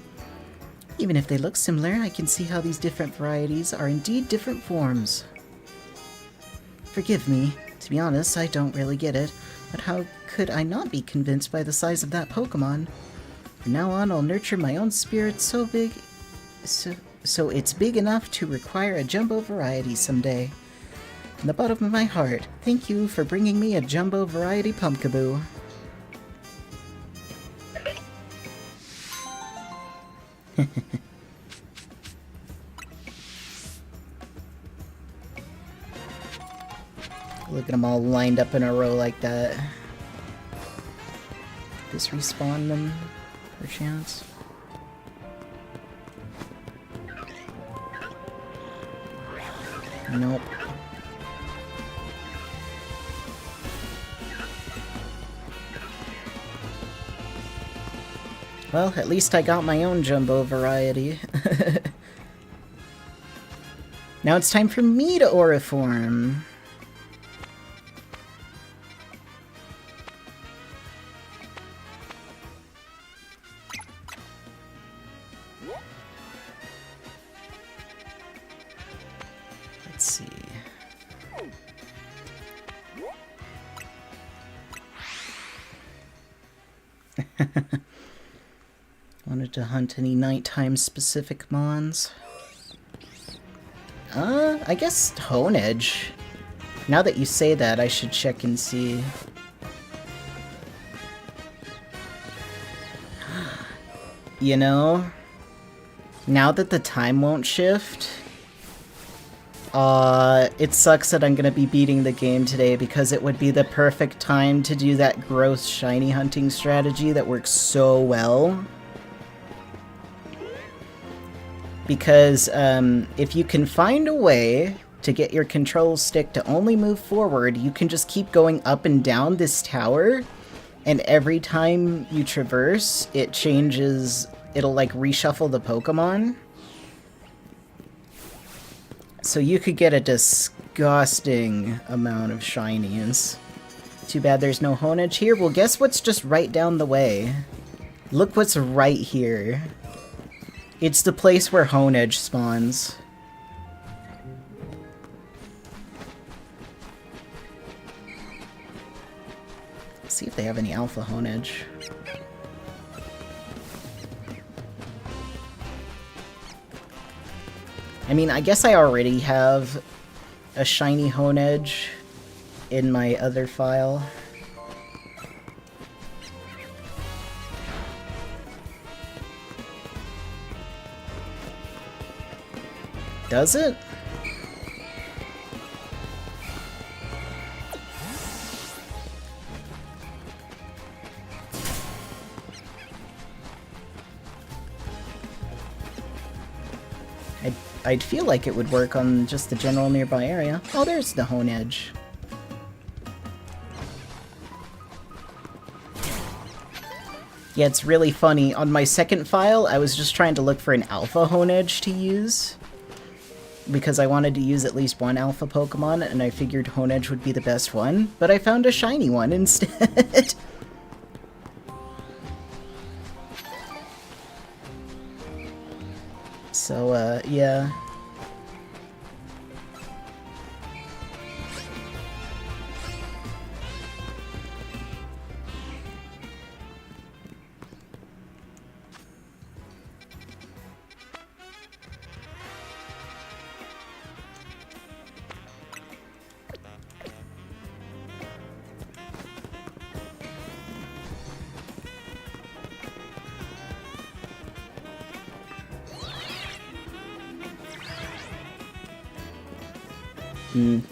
Even if they look similar, I can see how these different varieties are indeed different forms. Forgive me. To be honest, I don't really get it. But how could I not be convinced by the size of that Pokemon? From now on, I'll nurture my own spirit so big... So it's big enough to require a jumbo variety someday. From the bottom of my heart, thank you for bringing me a jumbo variety pumpkaboo. Look at them all lined up in a row like that. This respawn them, perchance? Nope. Well, at least I got my own jumbo variety. Now it's time for me to Auriform. Let's see. Wanted to hunt any nighttime specific mons. I guess Honedge. Now that you say that, I should check and see. You know, now that the time won't shift, it sucks that I'm gonna be beating the game today because it would be the perfect time to do that gross shiny hunting strategy that works so well. Because if you can find a way to get your control stick to only move forward, you can just keep going up and down this tower, and every time you traverse, it changes, it'll like reshuffle the Pokemon. So you could get a disgusting amount of shinies. Too bad there's no Honedge here. Well, guess what's just right down the way? Look what's right here. It's the place where Honedge spawns. Let's see if they have any Alpha Honedge. I mean, I guess I already have a shiny Honedge in my other file. Does it? I'd feel like it would work on just the general nearby area. Oh, there's the Honedge. Yeah, it's really funny. On my second file, I was just trying to look for an Alpha Honedge to use, because I wanted to use at least one Alpha Pokemon, and I figured Honedge would be the best one, but I found a shiny one instead. So, yeah.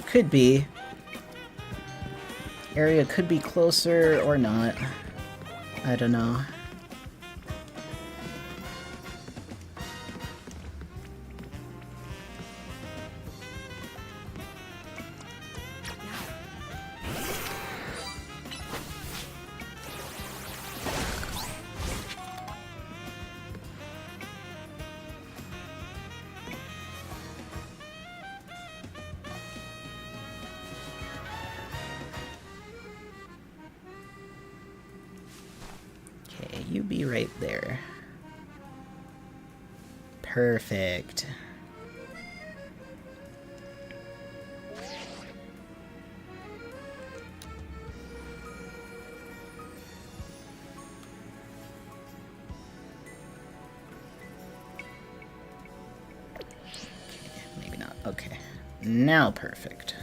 Could be. Area could be closer or not. I don't know. Okay, you be right there. Perfect. Okay, maybe not. Okay. Now perfect.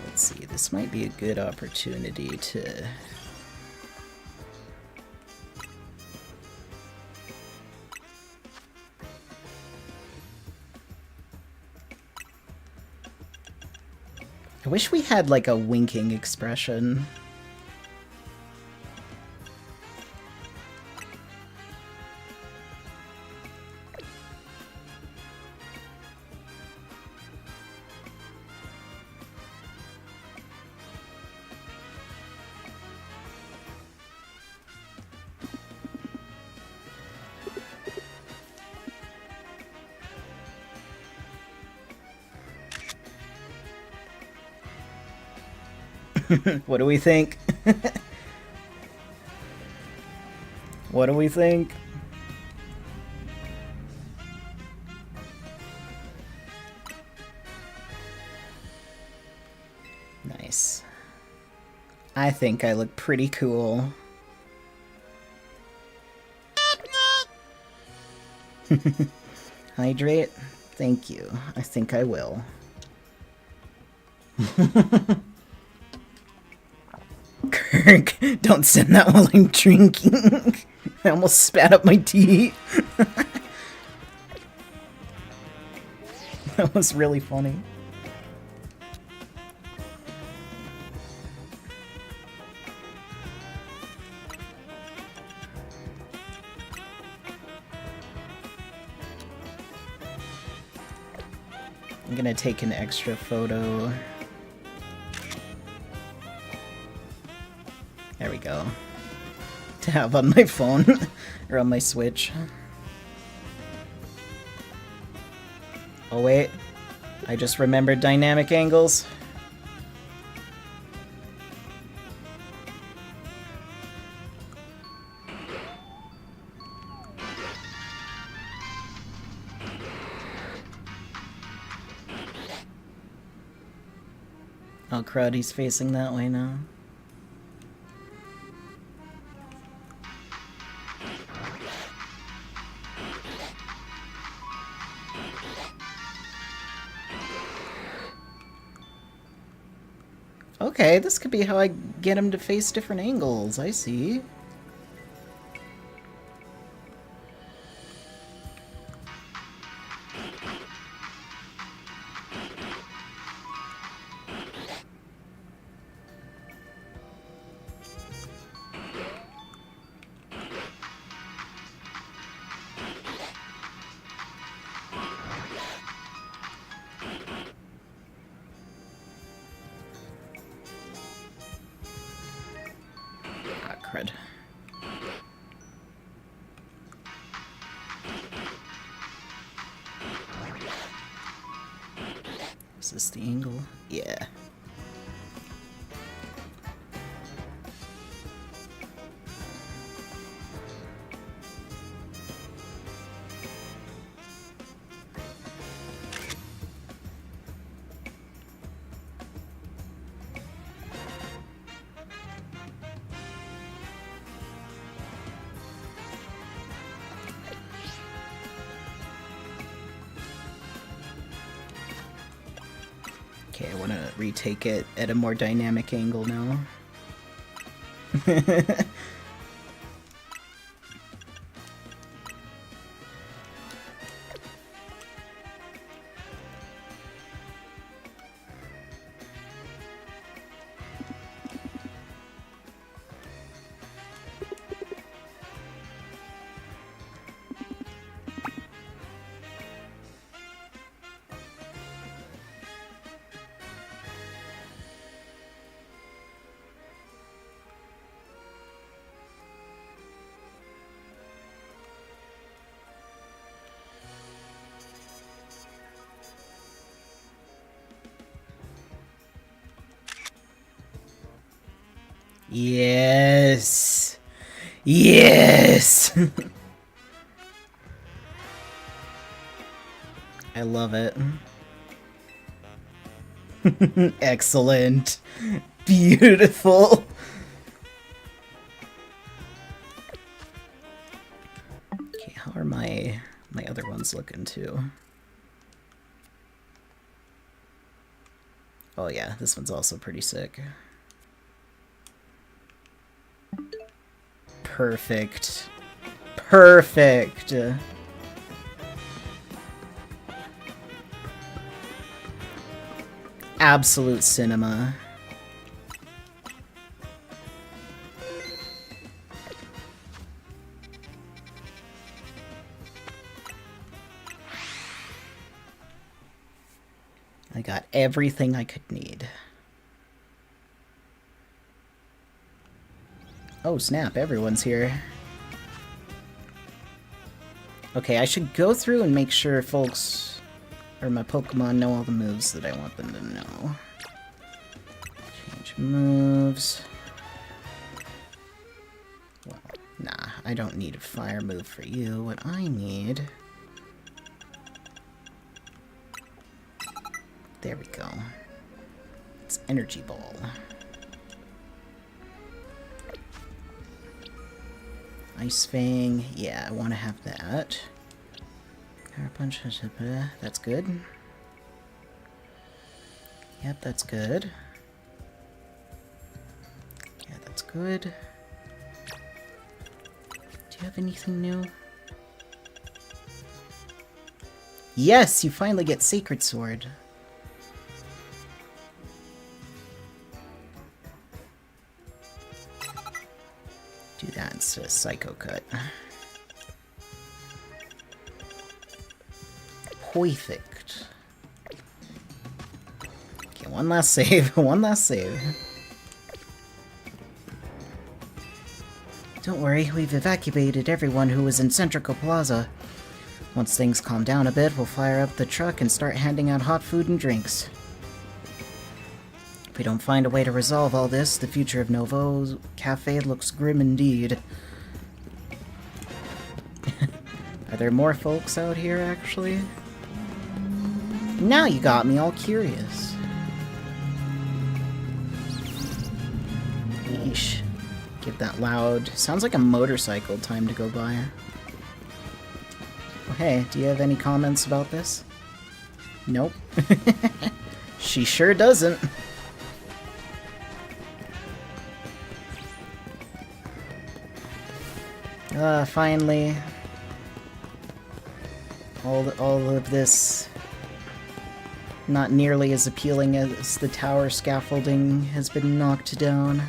Let's see, this might be a good opportunity to... I wish we had like a winking expression. What do we think? What do we think? Nice. I think I look pretty cool. Hydrate? Thank you. I think I will. Kirk, don't send that while I'm drinking. I almost spat up my tea. That was really funny. I'm gonna take an extra photo. There we go. To have on my phone, or on my Switch. Oh wait, I just remembered dynamic angles. Oh crud, he's facing that way now. Okay, this could be how I get him to face different angles. I see. Crud. Is this the angle? Yeah. Okay, I want to retake it at a more dynamic angle now. Yes! Yes! I love it. Excellent. Beautiful. Okay, how are my other ones looking too? Oh yeah, this one's also pretty sick. Perfect. Perfect. Absolute cinema. I got everything I could need. Oh snap, everyone's here. Okay, I should go through and make sure folks, or my Pokemon, know all the moves that I want them to know. Change moves. Well, nah, I don't need a fire move for you. What I need... There we go. It's Energy Ball. Ice Fang, yeah, I want to have that. Power Punch, that's good. Yep, that's good. Yeah, that's good. Do you have anything new? Yes, you finally get Sacred Sword. Do that instead of Psycho Cut. Perfect. Okay, one last save. One last save. Don't worry, we've evacuated everyone who was in Centrical Plaza. Once things calm down a bit, we'll fire up the truck and start handing out hot food and drinks. If we don't find a way to resolve all this, the future of Novo's cafe looks grim indeed. Are there more folks out here, actually? Now you got me all curious. Yeesh. Give that loud... Sounds like a motorcycle time to go by. Oh, hey, do you have any comments about this? Nope. She sure doesn't. Finally. All of this not nearly as appealing as the tower scaffolding has been knocked down.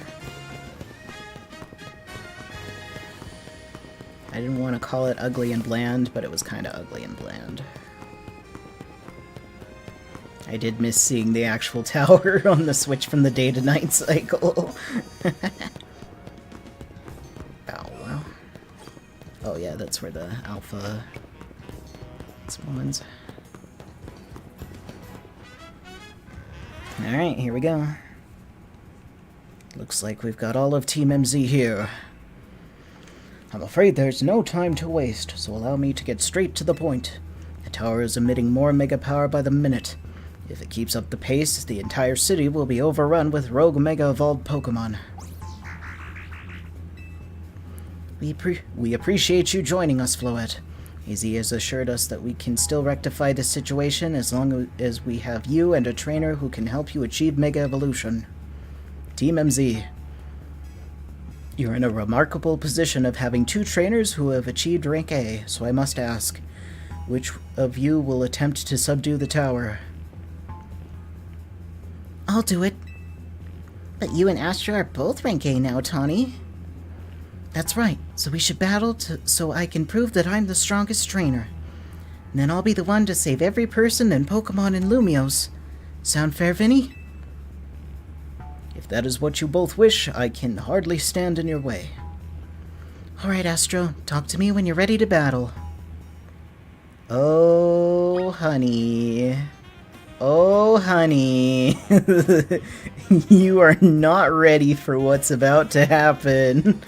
I didn't want to call it ugly and bland, but it was kind of ugly and bland. I did miss seeing the actual tower on the switch from the day to night cycle. Oh yeah, that's where the alpha spawns. Alright, here we go. Looks like we've got all of Team MZ here. I'm afraid there's no time to waste, so allow me to get straight to the point. The tower is emitting more mega power by the minute. If it keeps up the pace, the entire city will be overrun with rogue mega evolved Pokemon. We appreciate you joining us, Floette. AZ has assured us that we can still rectify the situation as long as we have you and a trainer who can help you achieve Mega Evolution. Team MZ. You're in a remarkable position of having 2 trainers who have achieved rank A, so I must ask, which of you will attempt to subdue the tower? I'll do it. But you and Astra are both rank A now, Tawny. That's right, so we should battle so I can prove that I'm the strongest trainer. And then I'll be the one to save every person and Pokemon in Lumiose. Sound fair, Vinny? If that is what you both wish, I can hardly stand in your way. Alright, Astro, talk to me when you're ready to battle. Oh, honey. Oh, honey. You are not ready for what's about to happen.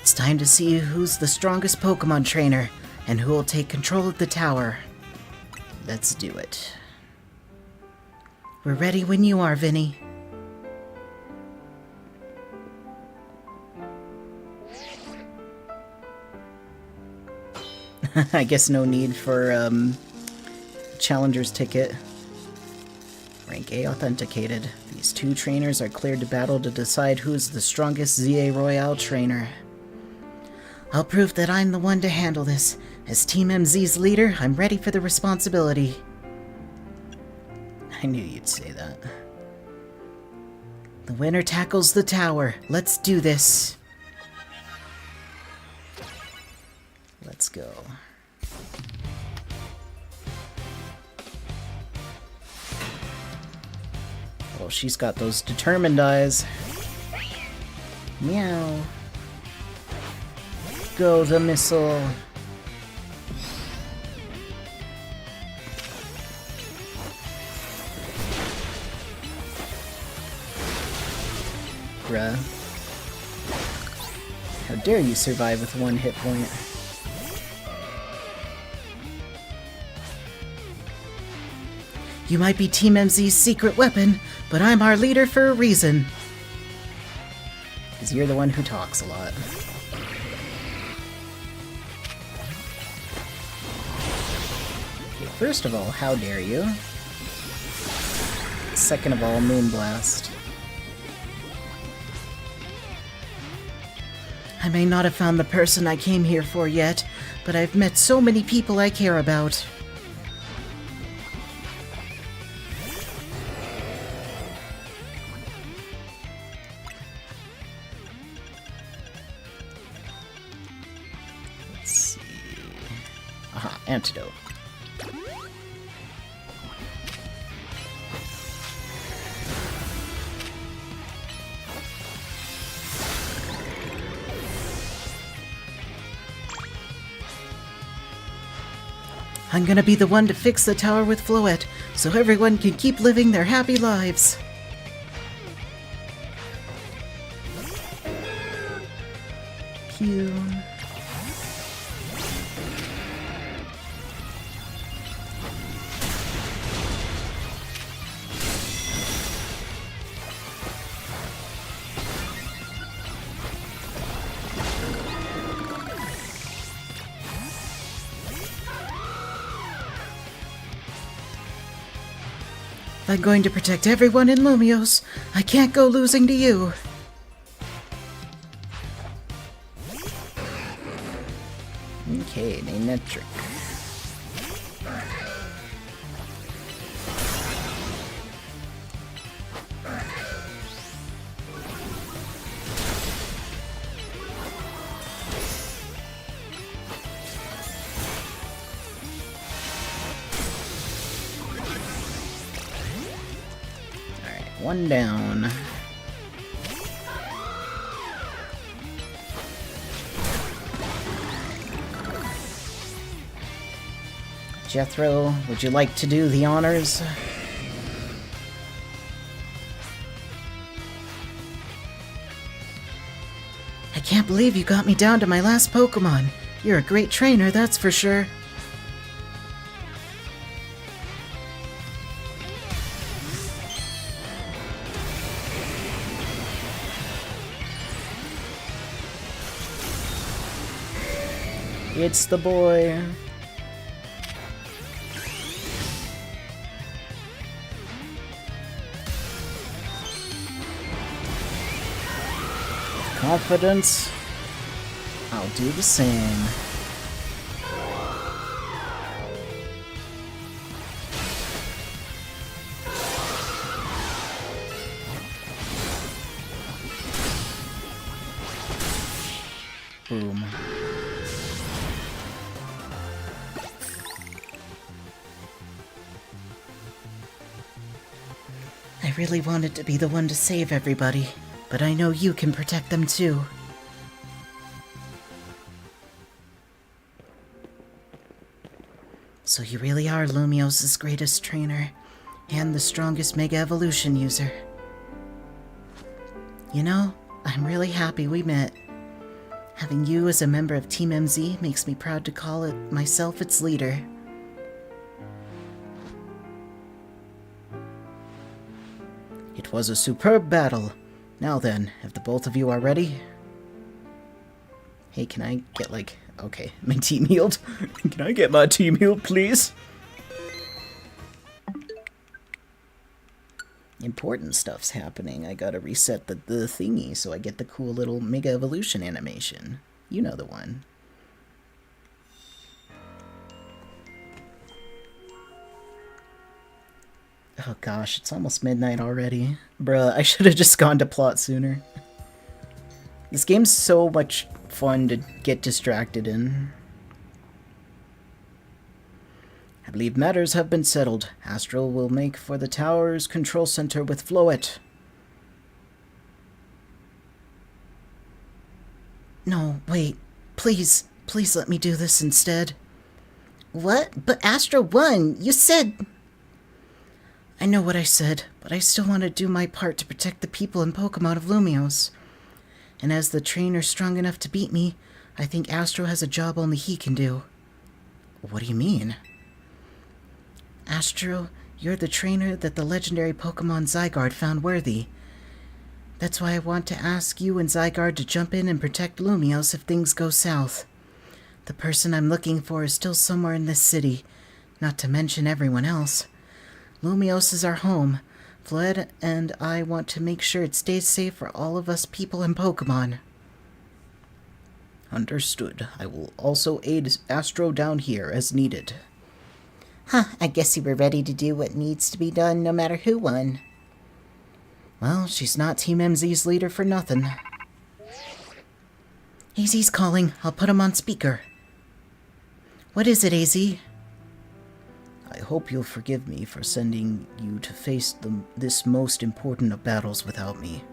It's time to see who's the strongest Pokemon trainer, and who will take control of the tower. Let's do it. We're ready when you are, Vinny. I guess no need for, Challenger's ticket. Rank A authenticated. These 2 trainers are cleared to battle to decide who's the strongest ZA Royale trainer. I'll prove that I'm the one to handle this. As Team MZ's leader, I'm ready for the responsibility. I knew you'd say that. The winner tackles the tower. Let's do this. Let's go. Oh, she's got those determined eyes. Meow. Go the missile. Bruh. How dare you survive with 1 hit point? You might be Team MZ's secret weapon, but I'm our leader for a reason. Because you're the one who talks a lot. First of all, how dare you? Second of all, Moonblast. I may not have found the person I came here for yet, but I've met so many people I care about. Let's see. Aha, antidote. I'm gonna be the one to fix the tower with Floette, so everyone can keep living their happy lives. Pew. I'm going to protect everyone in Lumiose. I can't go losing to you. Okay, Nanetric. One down. Jethro, would you like to do the honors? can't believe you got me down to my last Pokemon. You're a great trainer, that's for sure. It's the boy. Confidence. I'll do the same. Boom. I really wanted to be the one to save everybody, but I know you can protect them too. So you really are Lumios's greatest trainer, and the strongest Mega Evolution user. You know, I'm really happy we met. Having you as a member of Team MZ makes me proud to call it myself its leader. It was a superb battle. Now then, if the both of you are ready... Hey, can I get, like... Okay, my team healed. Can I get my team healed, please? Important stuff's happening. I gotta reset the thingy so I get the cool little Mega Evolution animation. You know the one. Oh gosh, it's almost midnight already. Bruh, I should have just gone to plot sooner. This game's so much fun to get distracted in. I believe matters have been settled. Astral will make for the tower's control center with Floette. No, wait. Please let me do this instead. What? But Astro won! You said... I know what I said, but I still want to do my part to protect the people and Pokemon of Lumios. And as the trainer strong enough to beat me, I think Astro has a job only he can do. What do you mean? Astro, you're the trainer that the legendary Pokemon Zygarde found worthy. That's why I want to ask you and Zygarde to jump in and protect Lumios if things go south. The person I'm looking for is still somewhere in this city, not to mention everyone else. Lumios is our home. Floette and I want to make sure it stays safe for all of us people and Pokemon. Understood. I will also aid Astro down here as needed. Huh, I guess you were ready to do what needs to be done no matter who won. Well, she's not Team MZ's leader for nothing. AZ's calling. I'll put him on speaker. What is it, AZ? I hope you'll forgive me for sending you to face this most important of battles without me.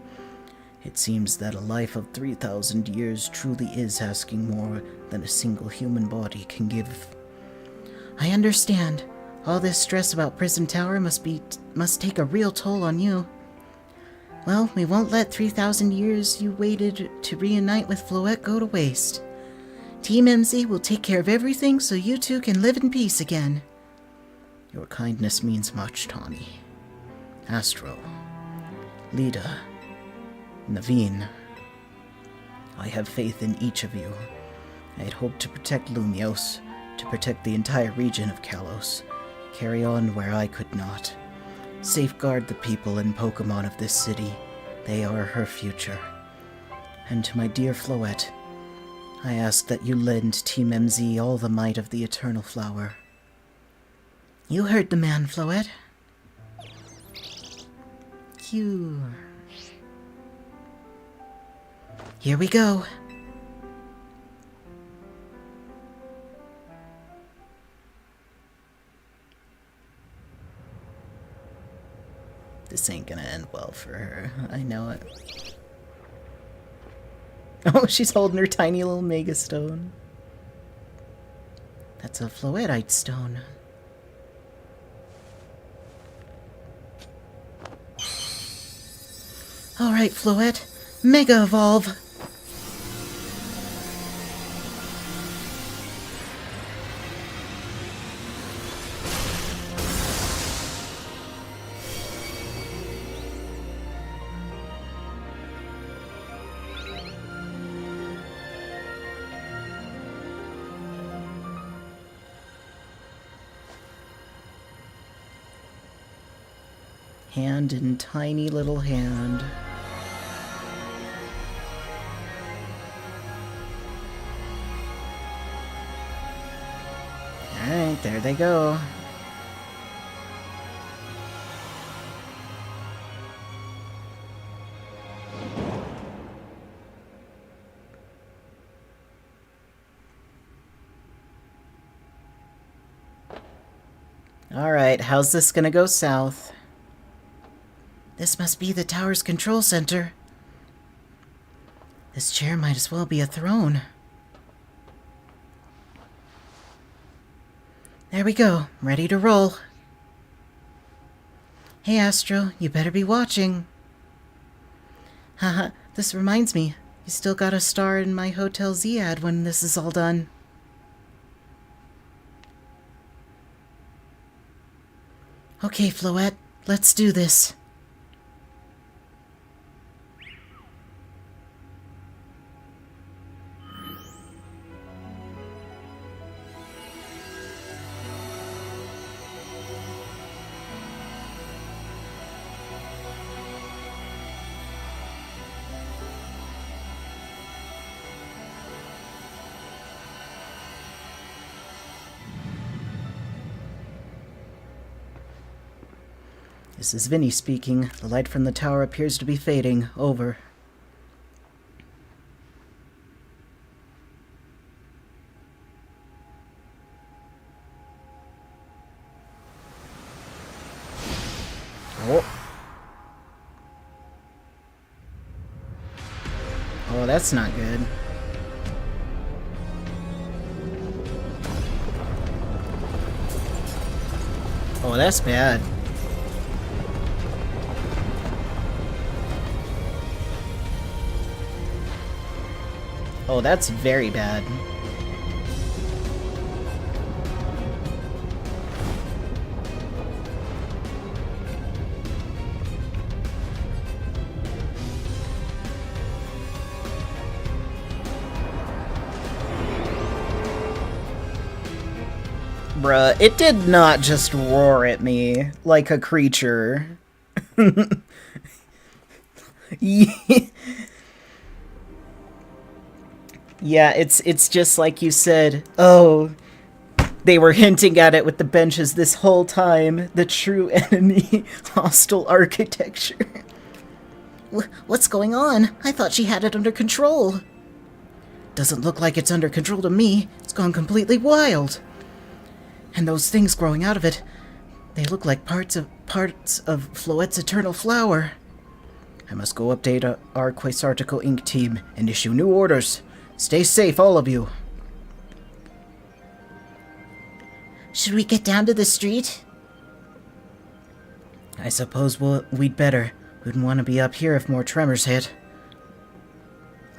It seems that a life of 3,000 years truly is asking more than a single human body can give. I understand. All this stress about Prison Tower must take a real toll on you. Well, we won't let 3,000 years you waited to reunite with Floette go to waste. Team MZ will take care of everything so you two can live in peace again. Your kindness means much, Tawny. Astro, Lida, Naveen. I have faith in each of you. I had hoped to protect Lumios, to protect the entire region of Kalos, carry on where I could not. Safeguard the people and Pokemon of this city. They are her future. And to my dear Floette, I ask that you lend Team MZ all the might of the Eternal Flower. You heard the man, Floette. Here we go. This ain't gonna end well for her. I know it. Oh, she's holding her tiny little Mega Stone. That's a Floetteite stone. Alright, Floette. Mega Evolve! Hand in tiny little hand. Alright, there they go. Alright, how's this gonna go south? This must be the tower's control center. This chair might as well be a throne. There we go, ready to roll. Hey Astro, you better be watching. Haha, this reminds me, you still got a star in my Hotel Z ad when this is all done. Okay, Floette, let's do this. This is Vinny speaking. The light from the tower appears to be fading. Over. Oh. Oh, that's not good. Oh, that's bad. Oh, that's very bad. Bruh, it did not just roar at me like a creature. Yeah, it's just like you said. Oh, they were hinting at it with the benches this whole time. The true enemy, hostile architecture. What's going on? I thought she had it under control. Doesn't look like it's under control to me. It's gone completely wild. And those things growing out of it, they look like parts of Floette's eternal flower. I must go update our Quasarticle Inc. team and issue new orders. Stay safe, all of you. Should we get down to the street? I suppose we'd better. Wouldn't want to be up here if more tremors hit.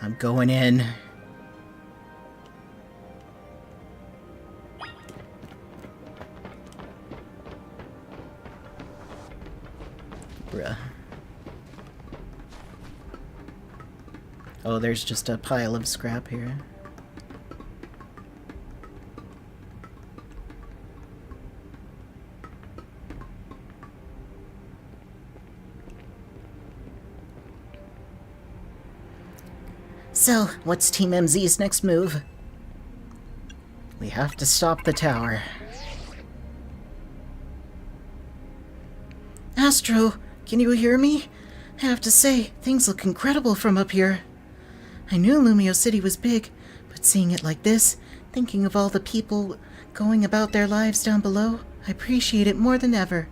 I'm going in. Bruh. Oh, there's just a pile of scrap here. So, what's Team MZ's next move? We have to stop the tower. Astro, can you hear me? I have to say, things look incredible from up here. I knew Lumio City was big, but seeing it like this, thinking of all the people going about their lives down below, I appreciate it more than ever.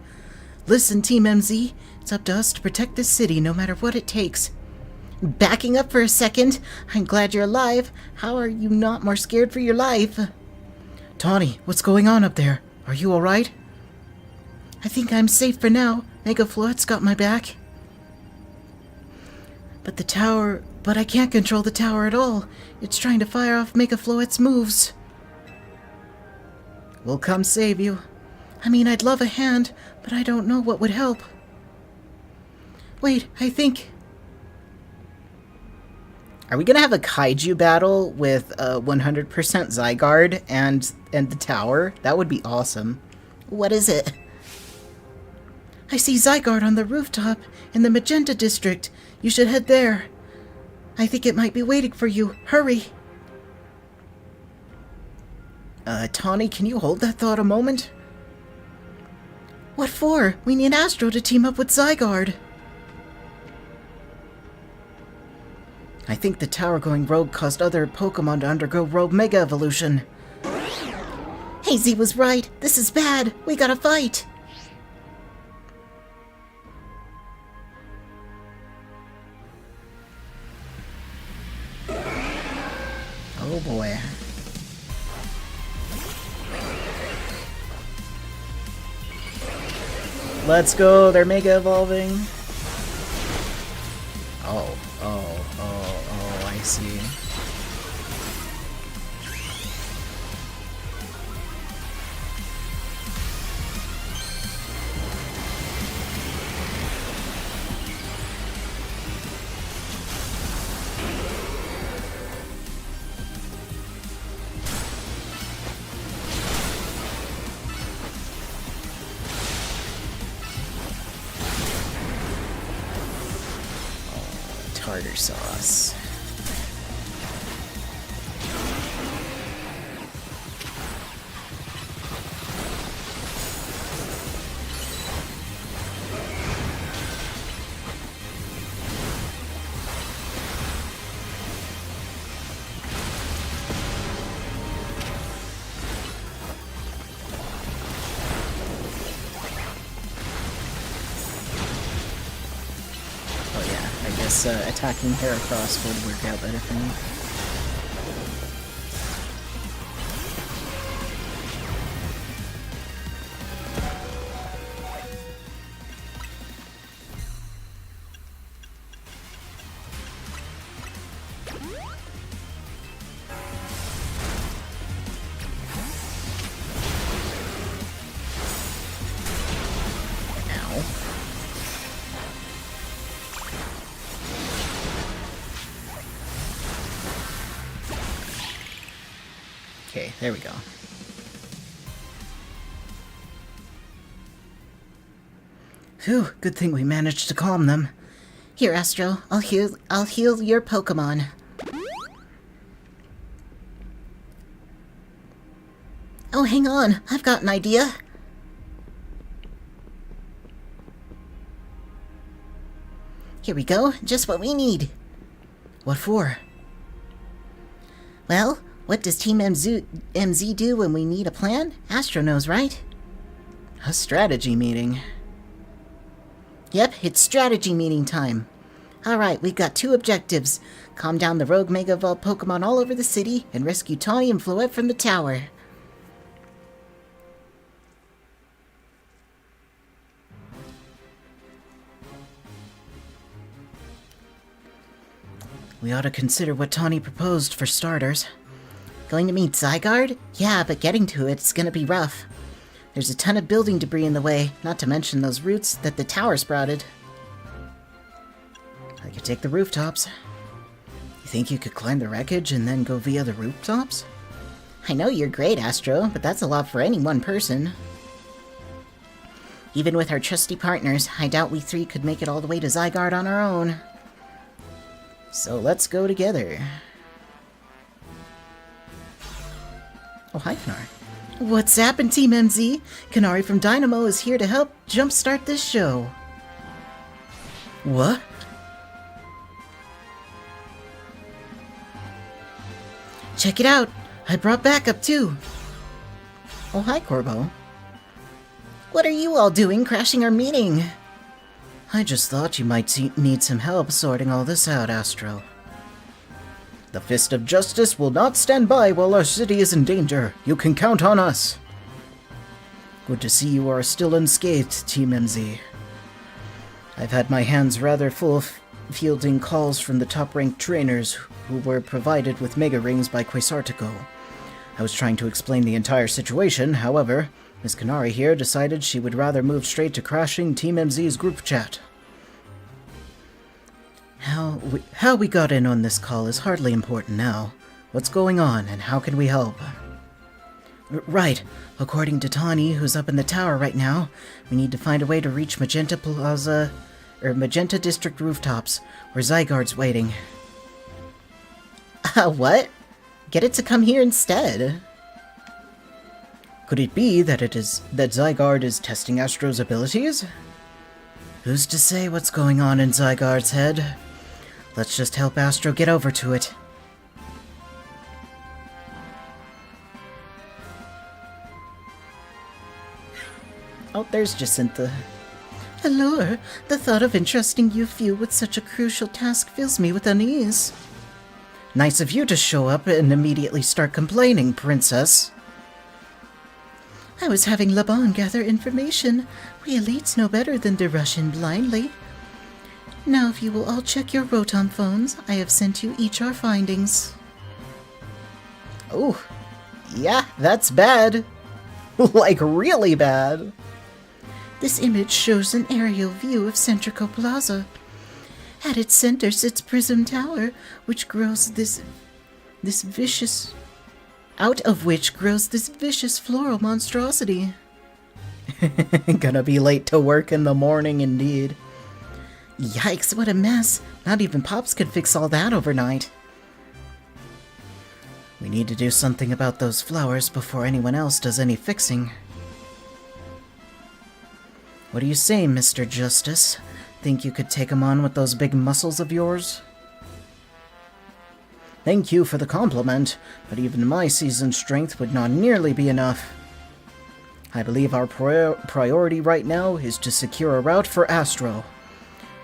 Listen, Team MZ, it's up to us to protect this city no matter what it takes. Backing up for a second, I'm glad you're alive. How are you not more scared for your life? Tawny, what's going on up there? Are you alright? I think I'm safe for now. Mega Floette's got my back. But I can't control the tower at all. It's trying to fire off Mega Floette's moves. We'll come save you. I mean, I'd love a hand, but I don't know what would help. Wait, I think... Are we gonna have a kaiju battle with 100% Zygarde and the tower? That would be awesome. What is it? I see Zygarde on the rooftop in the Magenta District. You should head there. I think it might be waiting for you. Hurry! Tawny, can you hold that thought a moment? What for? We need Astro to team up with Zygarde. I think the tower going rogue caused other Pokemon to undergo rogue Mega Evolution. Hazy was right. This is bad. We gotta fight. Oh boy. Let's go, they're Mega Evolving. Oh, I see. Tartar sauce. Oh yeah, I guess attacking Heracross would work out better for me. Ow. Okay, there we go. Phew, good thing we managed to calm them. Here, Astro, I'll heal your Pokemon. Oh, hang on, I've got an idea. Here we go, just what we need. What for? Well, what does Team MZ do when we need a plan? Astro knows, right? A strategy meeting. Yep, it's strategy meeting time. Alright, we've got two objectives. Calm down the rogue Mega Evolved Pokemon all over the city, and rescue Tawny and Floette from the tower. We ought to consider what Tawny proposed for starters. Going to meet Zygarde? Yeah, but getting to it's gonna be rough. There's a ton of building debris in the way, not to mention those roots that the tower sprouted. I could take the rooftops. You think you could climb the wreckage and then go via the rooftops? I know you're great, Astro, but that's a lot for any one person. Even with our trusty partners, I doubt we three could make it all the way to Zygarde on our own. So let's go together. Oh, hi, Kanari. What's happened, Team MZ? Kanari from Dynamo is here to help jumpstart this show. What? Check it out. I brought backup, too. Oh, hi, Corbo. What are you all doing crashing our meeting? I just thought you might need some help sorting all this out, Astro. The Fist of Justice will not stand by while our city is in danger. You can count on us. Good to see you are still unscathed, Team MZ. I've had my hands rather full fielding calls from the top-ranked trainers who were provided with Mega Rings by Quasartico. I was trying to explain the entire situation, however, Miss Kanari here decided she would rather move straight to crashing Team MZ's group chat. How we got in on this call is hardly important now. What's going on, and how can we help? Right. According to Tawny, who's up in the tower right now, we need to find a way to reach Magenta Plaza, or Magenta District rooftops, where Zygarde's waiting. What? Get it to come here instead. Could it be that Zygarde is testing Astro's abilities? Who's to say what's going on in Zygarde's head? Let's just help Astro get over to it. Oh, there's Jacinta. Allure, the thought of entrusting you few with such a crucial task fills me with unease. Nice of you to show up and immediately start complaining, Princess. I was having Laban gather information. We elites know better than to rush in blindly. Now if you will all check your Rotom phones, I have sent you each our findings. Oh, yeah, that's bad. Like, really bad. This image shows an aerial view of Centrico Plaza. At its center sits Prism Tower, which grows this vicious floral monstrosity. Gonna be late to work in the morning indeed. Yikes, what a mess. Not even Pops could fix all that overnight. We need to do something about those flowers before anyone else does any fixing. What do you say, Mr. Justice? Think you could take him on with those big muscles of yours? Thank you for the compliment, but even my seasoned strength would not nearly be enough. I believe our priority right now is to secure a route for Astro.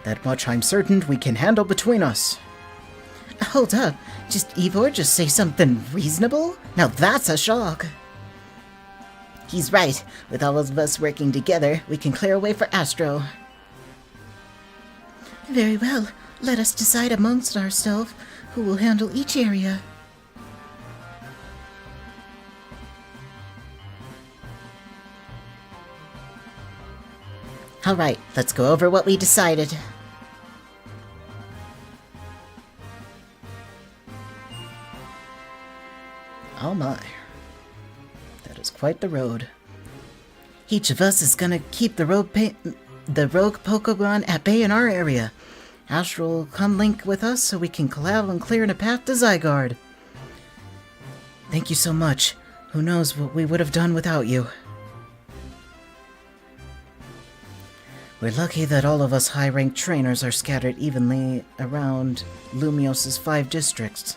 That much I'm certain we can handle between us. Hold up, just Ivor just say something reasonable? Now that's a shock. He's right. With all of us working together, we can clear a way for Astro. Very well. Let us decide amongst ourselves who will handle each area. Alright, let's go over what we decided. Oh my. That is quite the road. Each of us is gonna keep the rogue Pokemon at bay in our area. Astro will come link with us so we can collab and clear a path to Zygarde. Thank you so much. Who knows what we would have done without you. We're lucky that all of us high-ranked trainers are scattered evenly around Lumios's 5 districts.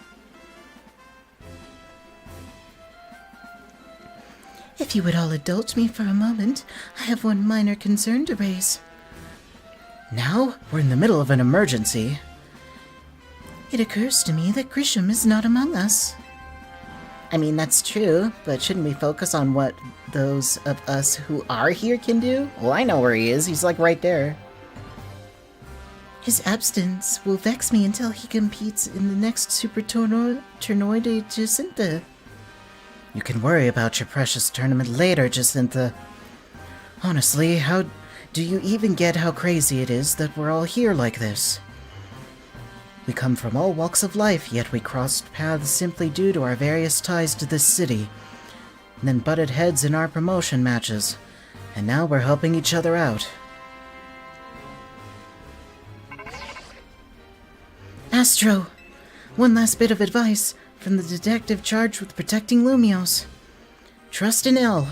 If you would all indulge me for a moment, I have one minor concern to raise. Now? We're in the middle of an emergency. It occurs to me that Grisham is not among us. I mean, that's true, but shouldn't we focus on what those of us who are here can do? Well, I know where he is. He's like right there. His absence will vex me until he competes in the next Super Tournoi de Jacinta. You can worry about your precious tournament later, Jacinta. Honestly, how do you even get how crazy it is that we're all here like this? We come from all walks of life, yet we crossed paths simply due to our various ties to this city, and then butted heads in our promotion matches, and now we're helping each other out. Astro, one last bit of advice from the detective charged with protecting Lumios. Trust in L.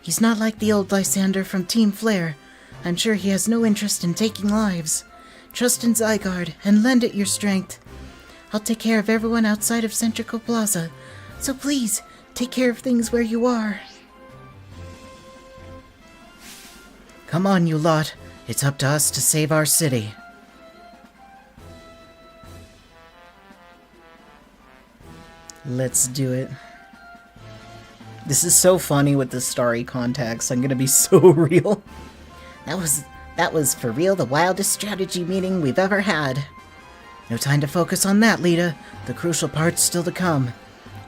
He's not like the old Lysander from Team Flare. I'm sure he has no interest in taking lives. Trust in Zygarde and lend it your strength. I'll take care of everyone outside of Centrico Plaza, so please, take care of things where you are. Come on, you lot. It's up to us to save our city. Let's do it. This is so funny with the starry contacts. I'm gonna be so real. That was for real the wildest strategy meeting we've ever had. No time to focus on that, Lita. The crucial part's still to come.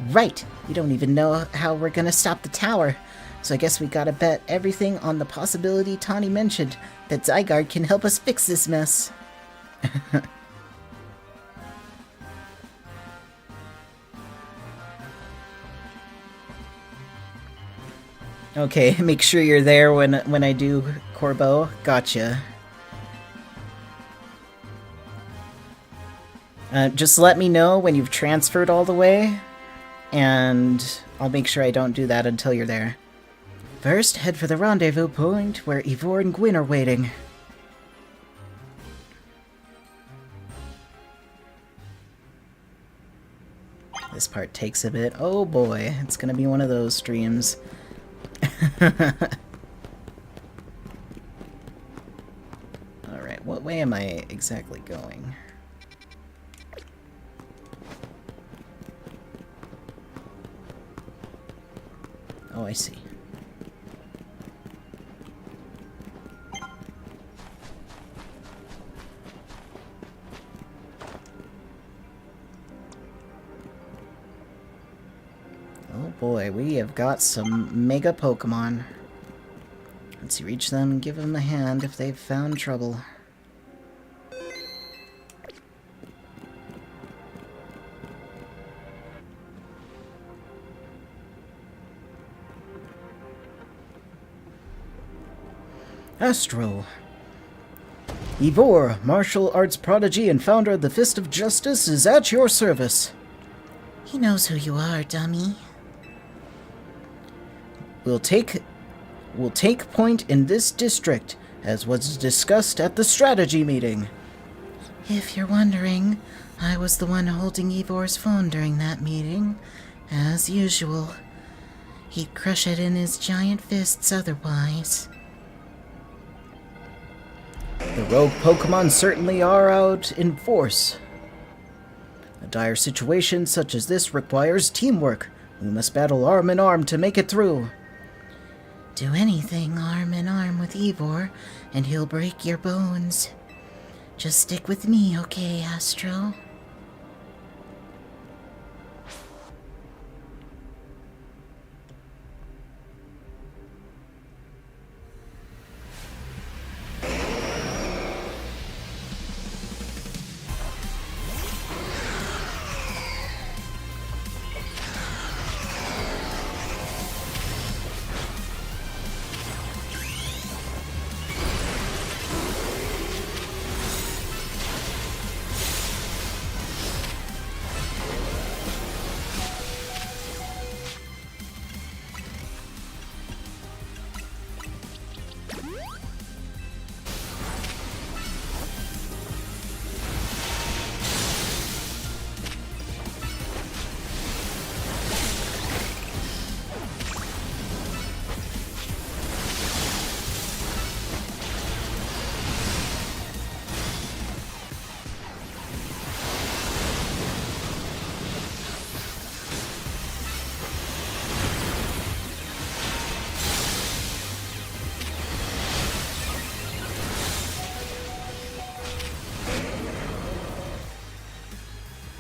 Right! We don't even know how we're gonna stop the tower. So I guess we gotta bet everything on the possibility Tawny mentioned, that Zygarde can help us fix this mess. Okay, make sure you're there when I do Corbeau. Gotcha. Just let me know when you've transferred all the way, and I'll make sure I don't do that until you're there. First, head for the rendezvous point where Ivor and Gwyn are waiting. This part takes a bit. Oh boy, it's gonna be one of those streams. Alright, what way am I exactly going? Oh, I see. Oh boy, we have got some mega Pokemon. Let's reach them and give them a hand if they've found trouble. Astro. Ivor, martial arts prodigy and founder of the Fist of Justice, is at your service. He knows who you are, dummy. We'll take point in this district, as was discussed at the strategy meeting. If you're wondering, I was the one holding Ivor's phone during that meeting. As usual. He'd crush it in his giant fists otherwise. The rogue Pokemon certainly are out in force. A dire situation such as this requires teamwork. We must battle arm in arm to make it through. Do anything arm in arm with Ivor, and he'll break your bones. Just stick with me, okay, Astro?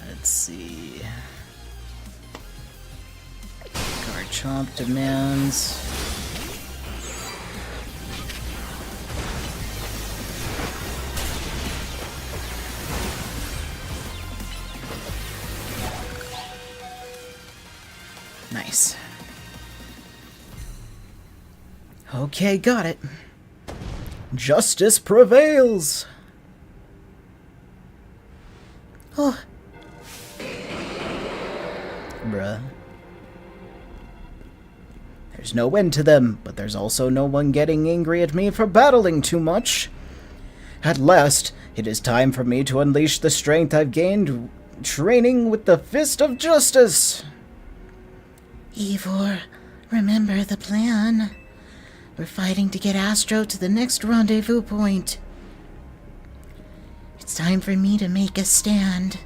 Let's see. Garchomp demands. Nice. Okay, got it. Justice prevails! Oh, Bruh. There's no end to them, but there's also no one getting angry at me for battling too much. At last, it is time for me to unleash the strength I've gained training with the Fist of Justice. Ivor, remember the plan. We're fighting to get Astro to the next rendezvous point. It's time for me to make a stand.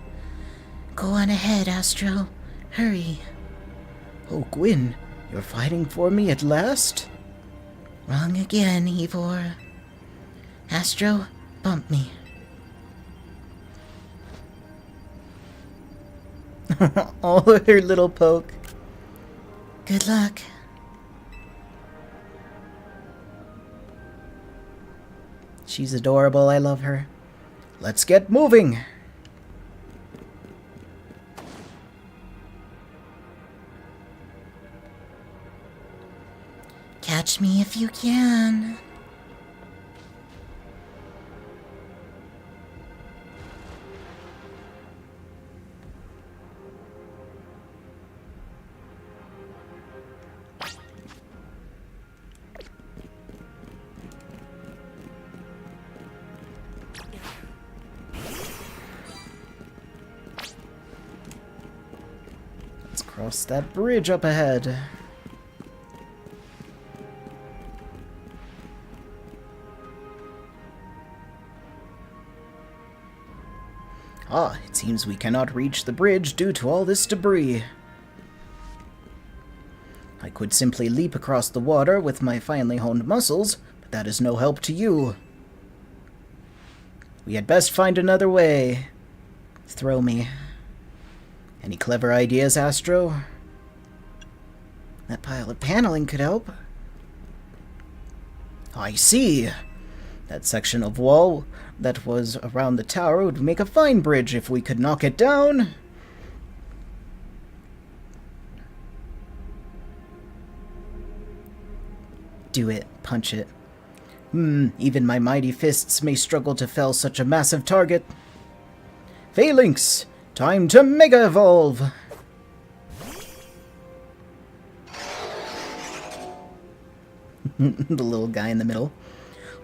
Go on ahead, Astro. Hurry. Oh, Gwyn, you're fighting for me at last? Wrong again, Ivor. Astro, bump me. Oh, her little poke. Good luck. She's adorable, I love her. Let's get moving! Catch me if you can. Let's cross that bridge up ahead. Ah, it seems we cannot reach the bridge due to all this debris. I could simply leap across the water with my finely honed muscles, but that is no help to you. We had best find another way. Throw me. Any clever ideas, Astro? That pile of paneling could help. I see. That section of wall that was around the tower would make a fine bridge if we could knock it down. Do it. Punch it. Even my mighty fists may struggle to fell such a massive target. Phalanx! Time to Mega Evolve! The little guy in the middle.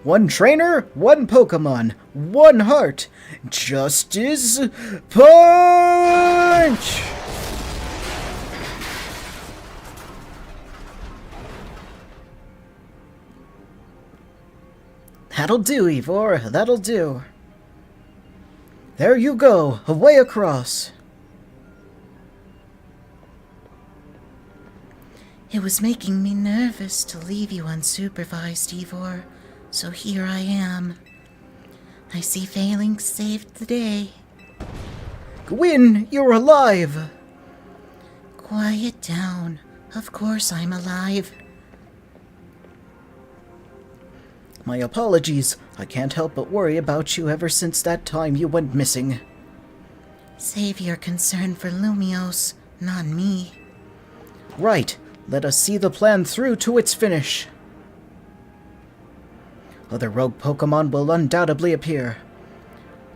One trainer, one Pokemon, one heart. Justice Punch! That'll do, Ivor. That'll do. There you go, away across. It was making me nervous to leave you unsupervised, Ivor. So here I am. I see Phalanx saved the day. Gwyn, you're alive! Quiet down. Of course I'm alive. My apologies. I can't help but worry about you ever since that time you went missing. Save your concern for Lumios, not me. Right. Let us see the plan through to its finish. Other rogue Pokemon will undoubtedly appear.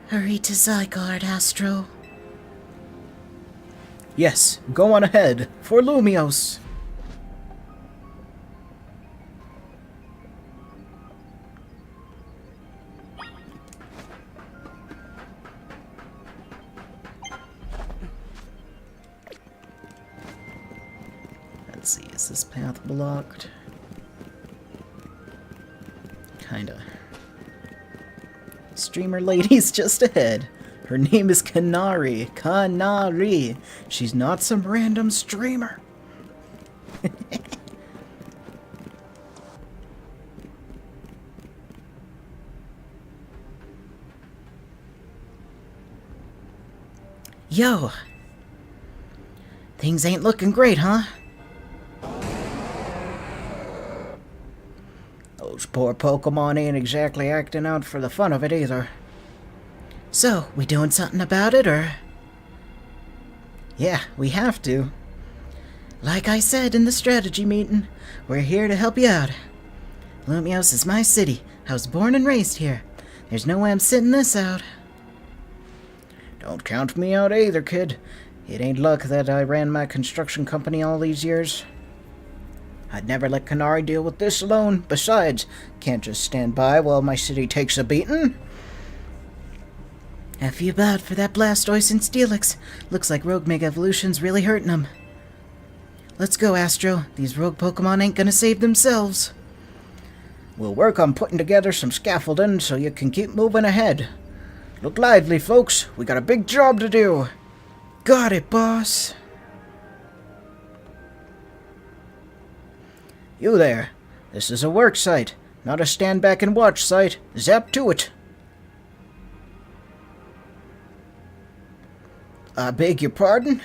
Hurry to Zygarde, Astro. Yes, go on ahead, for Lumios. Let's see, is this path blocked? Kinda. Streamer lady's just ahead. Her name is Canary. Canary. She's not some random streamer. Yo! Things ain't looking great, huh? Those poor Pokemon ain't exactly acting out for the fun of it either. So, we doing something about it, or? Yeah, we have to. Like I said in the strategy meeting, we're here to help you out. Lumios is my city. I was born and raised here. There's no way I'm sitting this out. Don't count me out either, kid. It ain't luck that I ran my construction company all these years. I'd never let Canary deal with this alone. Besides, can't just stand by while my city takes a beating. I feel bad for that Blastoise and Steelix. Looks like Rogue Mega Evolution's really hurting them. Let's go, Astro. These rogue Pokemon ain't gonna save themselves. We'll work on putting together some scaffolding so you can keep moving ahead. Look lively, folks. We got a big job to do. Got it, boss. You there. This is a work site, not a stand back and watch site. Zap to it. I beg your pardon?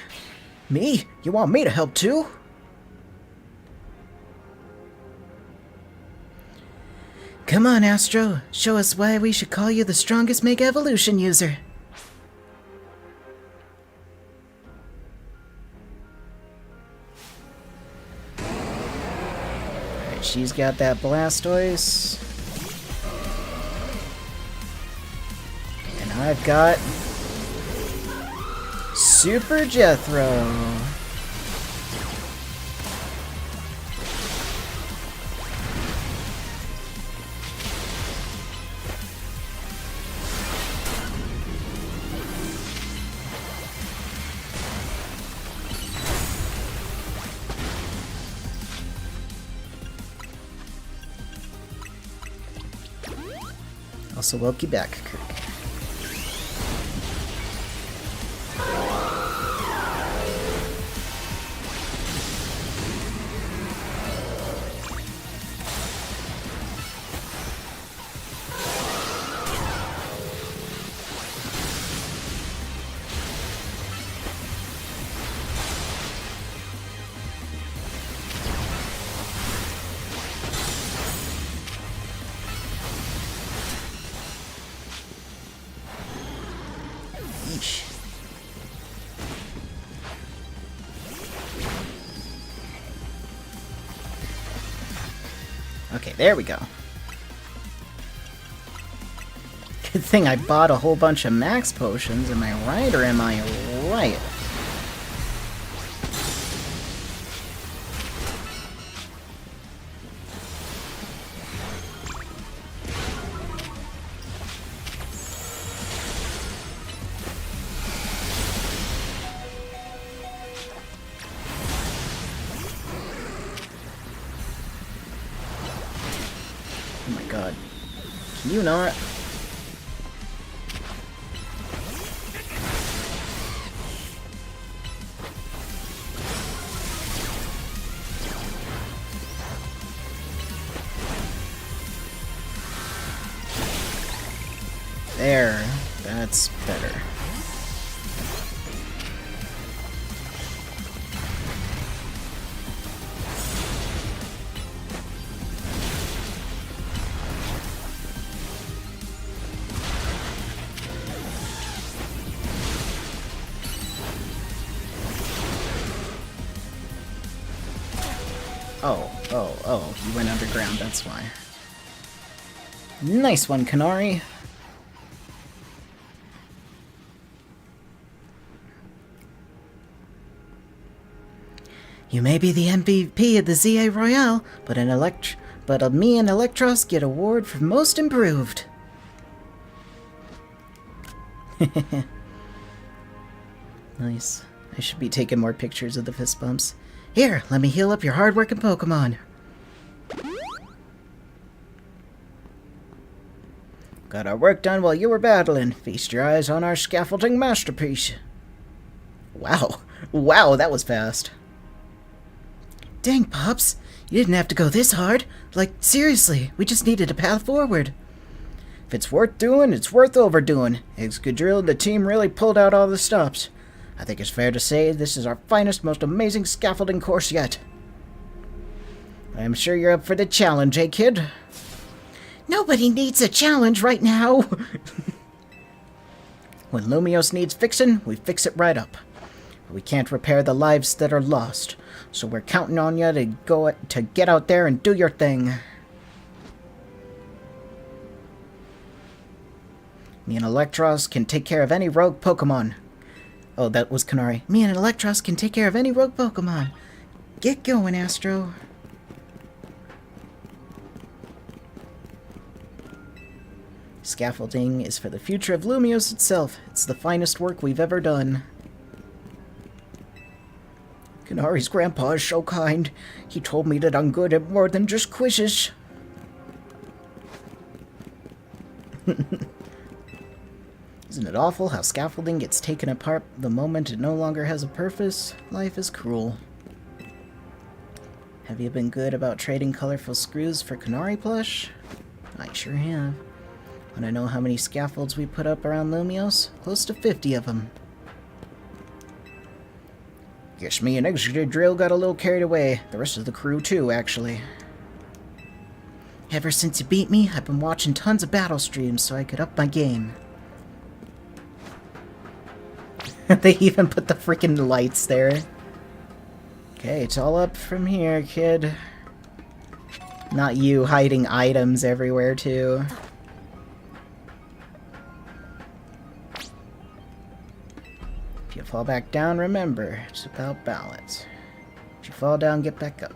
Me? You want me to help too? Come on, Astro. Show us why we should call you the strongest Mega Evolution user. Alright, she's got that Blastoise. And I've got Super Jethro. Also, welcome back, Kirk. Yeesh. Okay, there we go. Good thing I bought a whole bunch of max potions, am I right or am I right? Oh my god. Can you not? There. That's better. Oh, you went underground, that's why. Nice one, Kanari. You may be the MVP of the ZA Royale, but me and Electros get award for most improved. Nice. I should be taking more pictures of the fist bumps. Here, let me heal up your hard-working Pokemon. Got our work done while you were battling. Feast your eyes on our scaffolding masterpiece. Wow. Wow, that was fast. Dang, Pops. You didn't have to go this hard. Like, seriously, we just needed a path forward. If it's worth doing, it's worth overdoing. Excadrill and the team really pulled out all the stops. I think it's fair to say this is our finest, most amazing scaffolding course yet. I'm sure you're up for the challenge, eh, kid? Nobody needs a challenge right now. When Lumios needs fixing, we fix it right up. We can't repair the lives that are lost, so we're counting on you to get out there and do your thing. Me and Electros can take care of any rogue Pokemon. Oh, that was Kanari. Me and Electros can take care of any rogue Pokemon. Get going, Astro. Scaffolding is for the future of Lumios itself. It's the finest work we've ever done. Kanari's grandpa is so kind. He told me that I'm good at more than just quizzes. Isn't it awful how scaffolding gets taken apart the moment it no longer has a purpose? Life is cruel. Have you been good about trading colorful screws for Kanari plush? I sure have. Wanna know how many scaffolds we put up around Lumios? Close to 50 of them. Guess me and Excadrill got a little carried away. The rest of the crew too, actually. Ever since you beat me, I've been watching tons of battle streams so I could up my game. They even put the freaking lights there. Okay, it's all up from here, kid. Not you hiding items everywhere, too. If you fall back down, remember, it's about balance. If you fall down, get back up.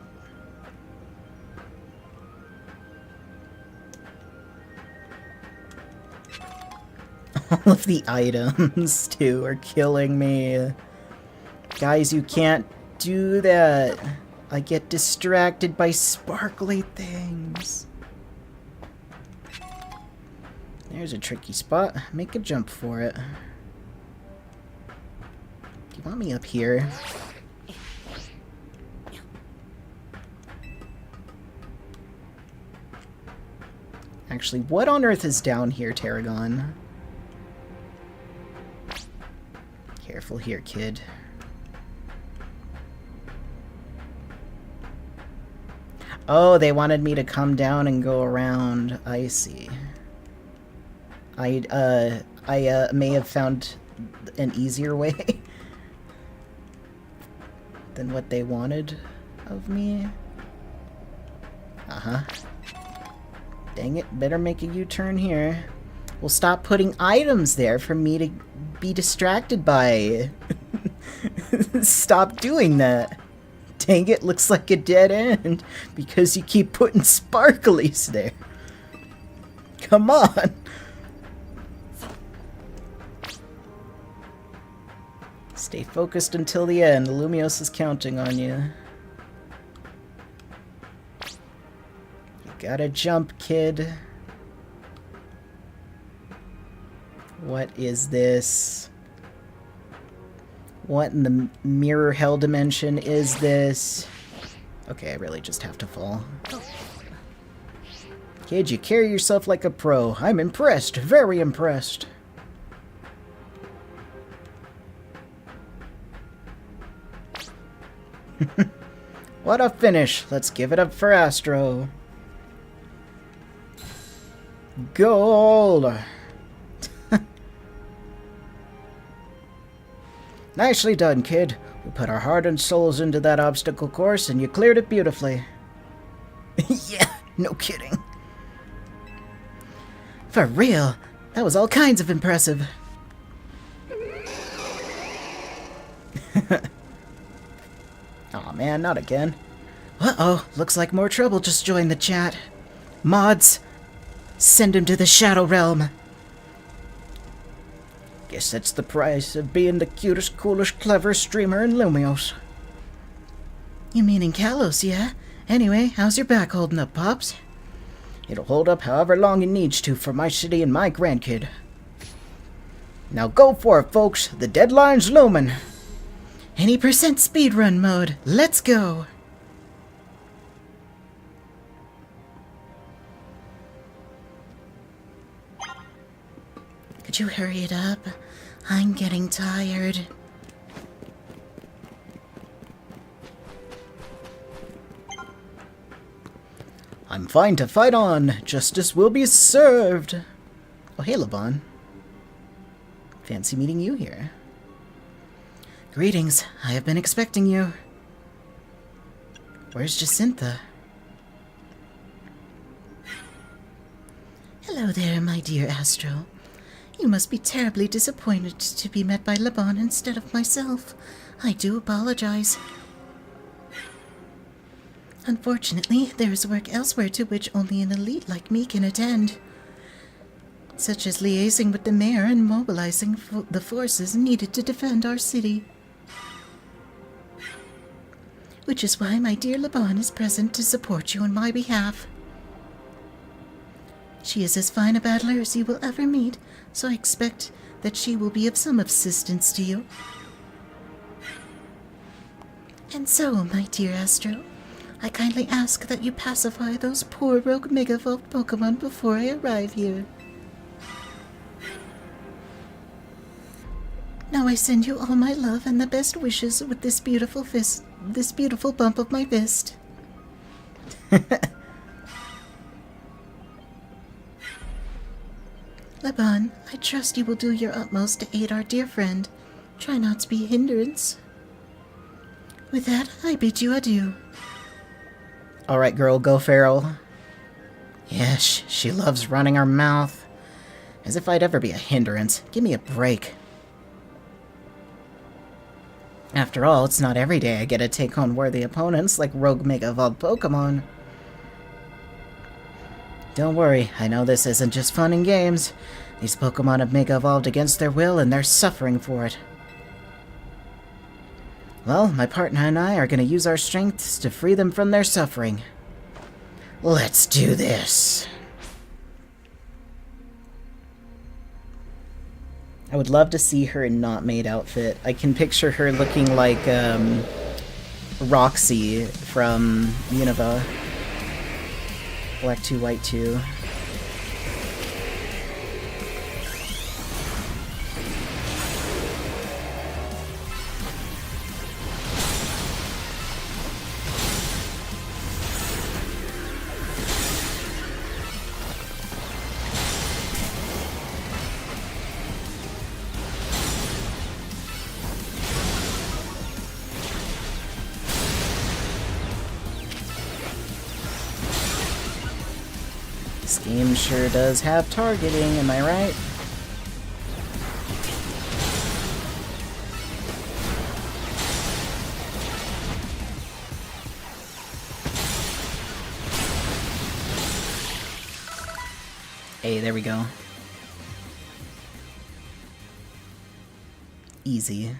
All of the items, too, are killing me. Guys, you can't do that. I get distracted by sparkly things. There's a tricky spot. Make a jump for it. Do you want me up here? Actually, what on earth is down here, Tarragon? Careful here, kid. Oh, they wanted me to come down and go around. I see. I may have found an easier way than what they wanted of me. Uh-huh. Dang it, better make a U-turn here. Well, stop putting items there for me to be distracted by. Stop doing that. Dang it, looks like a dead end because you keep putting sparklies there. Come on. Stay focused until the end. Lumios is counting on you. You gotta jump, kid. What is this? What in the mirror hell dimension is this? Okay, I really just have to fall. Kid, you carry yourself like a pro. I'm impressed. Very impressed. What a finish. Let's give it up for Astro. Gold! Nicely done, kid. We put our heart and souls into that obstacle course, and you cleared it beautifully. Yeah, no kidding. For real, that was all kinds of impressive. Aw, man, not again. Uh-oh, looks like more trouble just joined the chat. Mods, send him to the Shadow Realm. Guess that's the price of being the cutest, coolest, cleverest streamer in Lumios. You mean in Kalos, yeah? Anyway, how's your back holding up, Pops? It'll hold up however long it needs to for my city and my grandkid. Now go for it, folks. The deadline's looming. Any percent speedrun mode. Let's go. Could you hurry it up? I'm getting tired. I'm fine to fight on. Justice will be served. Oh, hey, Laban. Fancy meeting you here. Greetings. I have been expecting you. Where's Jacintha? Hello there, my dear Astro. You must be terribly disappointed to be met by Laban instead of myself. I do apologize. Unfortunately, there is work elsewhere to which only an elite like me can attend, such as liaising with the mayor and mobilizing the forces needed to defend our city. Which is why my dear Laban is present to support you on my behalf. She is as fine a battler as you will ever meet, so I expect that she will be of some assistance to you. And so, my dear Astro, I kindly ask that you pacify those poor rogue Megavolt Pokemon before I arrive here. Now I send you all my love and the best wishes with this beautiful bump of my fist. Laban, I trust you will do your utmost to aid our dear friend. Try not to be a hindrance. With that, I bid you adieu. Alright, girl, go feral. Yes, she loves running her mouth. As if I'd ever be a hindrance. Give me a break. After all, it's not every day I get to take on worthy opponents like rogue Mega Evolved Pokemon. Don't worry, I know this isn't just fun and games. These Pokemon have Mega Evolved against their will and they're suffering for it. Well, my partner and I are going to use our strengths to free them from their suffering. Let's do this. I would love to see her in not maid outfit. I can picture her looking like Roxy from Unova. Black 2, White 2. This game sure does have targeting, am I right? Hey, there we go. Easy.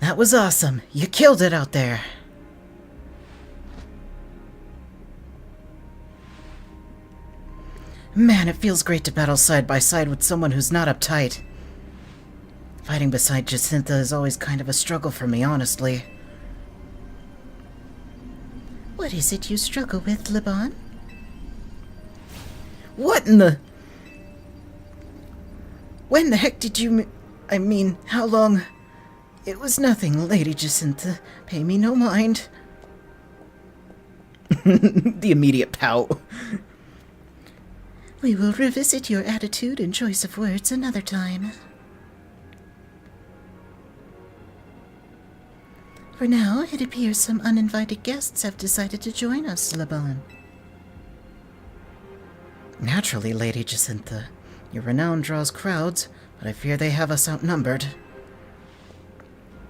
That was awesome. You killed it out there. Man, it feels great to battle side by side with someone who's not uptight. Fighting beside Jacintha is always kind of a struggle for me, honestly. What is it you struggle with, Liban? What in the... When the heck did you... I mean, how long... It was nothing, Lady Jacintha. Pay me no mind. The immediate pout. We will revisit your attitude and choice of words another time. For now, it appears some uninvited guests have decided to join us, Laban. Naturally, Lady Jacintha. Your renown draws crowds, but I fear they have us outnumbered.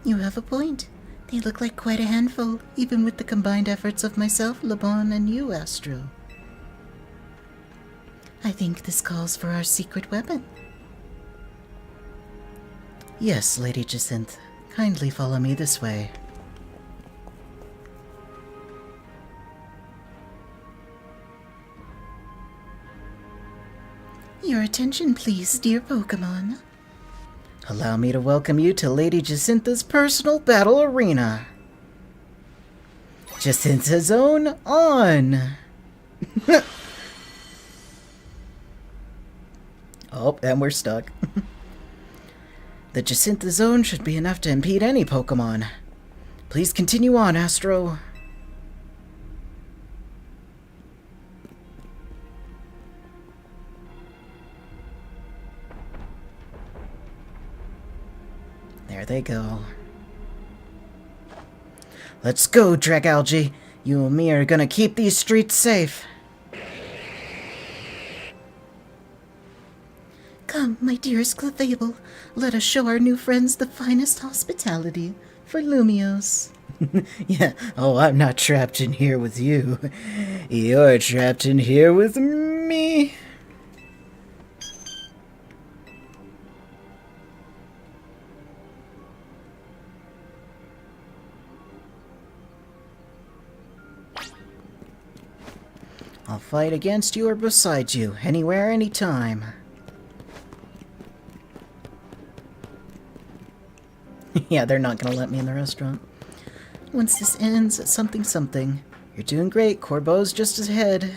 You have a point. They look like quite a handful, even with the combined efforts of myself, Laban, and you, Astro. I think this calls for our secret weapon. Yes, Lady Jacintha. Kindly follow me this way. Your attention, please, dear Pokemon. Allow me to welcome you to Lady Jacintha's personal battle arena. Jacintha Zone on! Oh, and we're stuck. The Jacintha Zone should be enough to impede any Pokemon. Please continue on, Astro. There they go. Let's go, Dragalge. You and me are gonna keep these streets safe. Come, my dearest Clefable, let us show our new friends the finest hospitality for Lumios. Yeah, oh, I'm not trapped in here with you. You're trapped in here with me. I'll fight against you or beside you, anywhere, anytime. Yeah, they're not gonna let me in the restaurant. Once this ends, something something. You're doing great, Corbo's just ahead.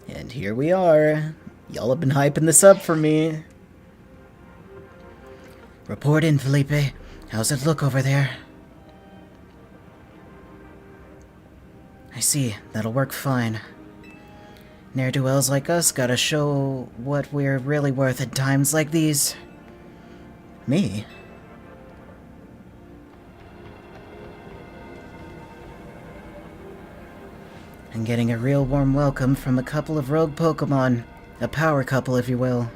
And here we are. Y'all have been hyping this up for me. Report in, Felipe. How's it look over there? I see. That'll work fine. Ne'er-do-wells like us gotta show what we're really worth at times like these. Me? And getting a real warm welcome from a couple of rogue Pokemon. A power couple, if you will.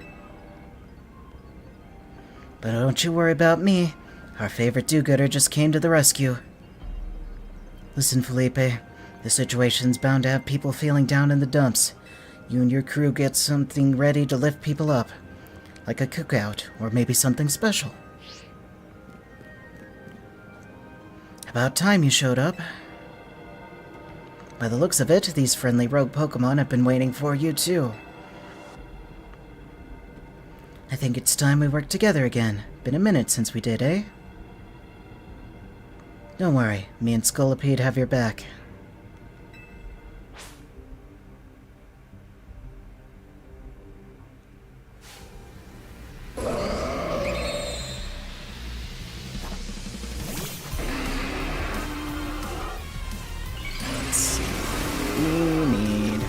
But don't you worry about me. Our favorite do-gooder just came to the rescue. Listen, Felipe. The situation's bound to have people feeling down in the dumps. You and your crew get something ready to lift people up. Like a cookout, or maybe something special. About time you showed up. By the looks of it, these friendly rogue Pokemon have been waiting for you, too. I think it's time we work together again. Been a minute since we did, eh? Don't worry, me and Scolipede have your back. Let's see what we need.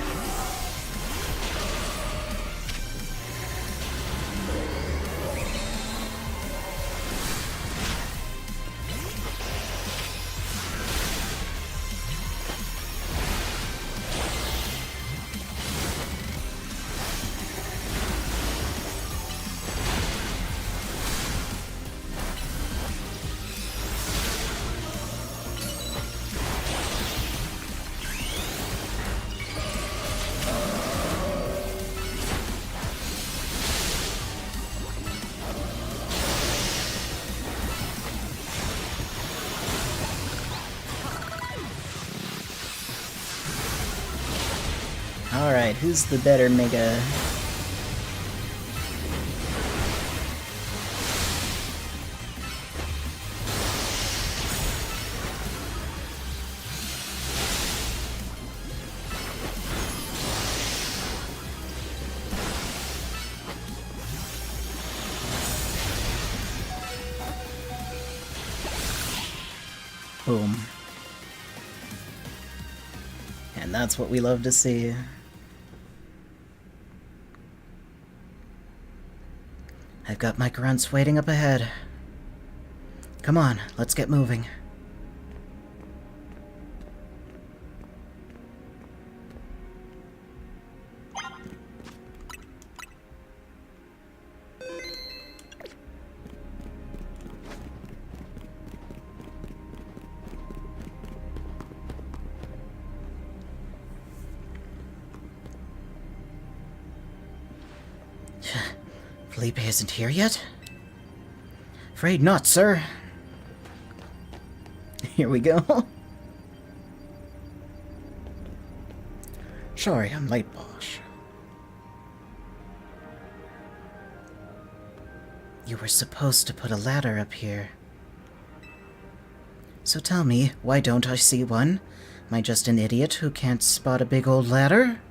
Alright, who's the better Mega? Boom. And that's what we love to see. I've got my grunts waiting up ahead. Come on, let's get moving. Felipe isn't here yet? Afraid not, sir. Here we go. Sorry, I'm late, boss. You were supposed to put a ladder up here. So tell me, why don't I see one? Am I just an idiot who can't spot a big old ladder?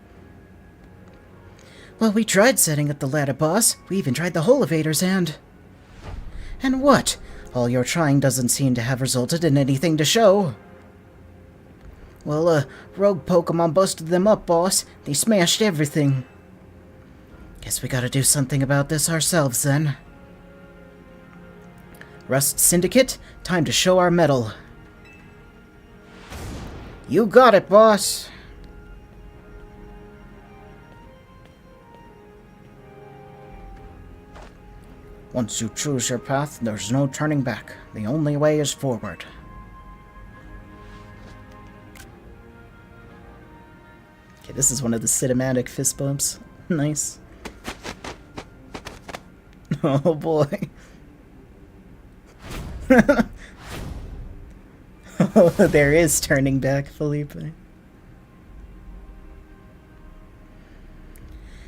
Well, we tried setting up the ladder, boss. We even tried the whole elevators and... And what? All your trying doesn't seem to have resulted in anything to show. Well, rogue Pokemon busted them up, boss. They smashed everything. Guess we gotta do something about this ourselves, then. Rust Syndicate, time to show our mettle. You got it, boss. Once you choose your path, there's no turning back. The only way is forward. Okay, this is one of the cinematic fist bumps. Nice. Oh boy. Oh, there is turning back, Felipe.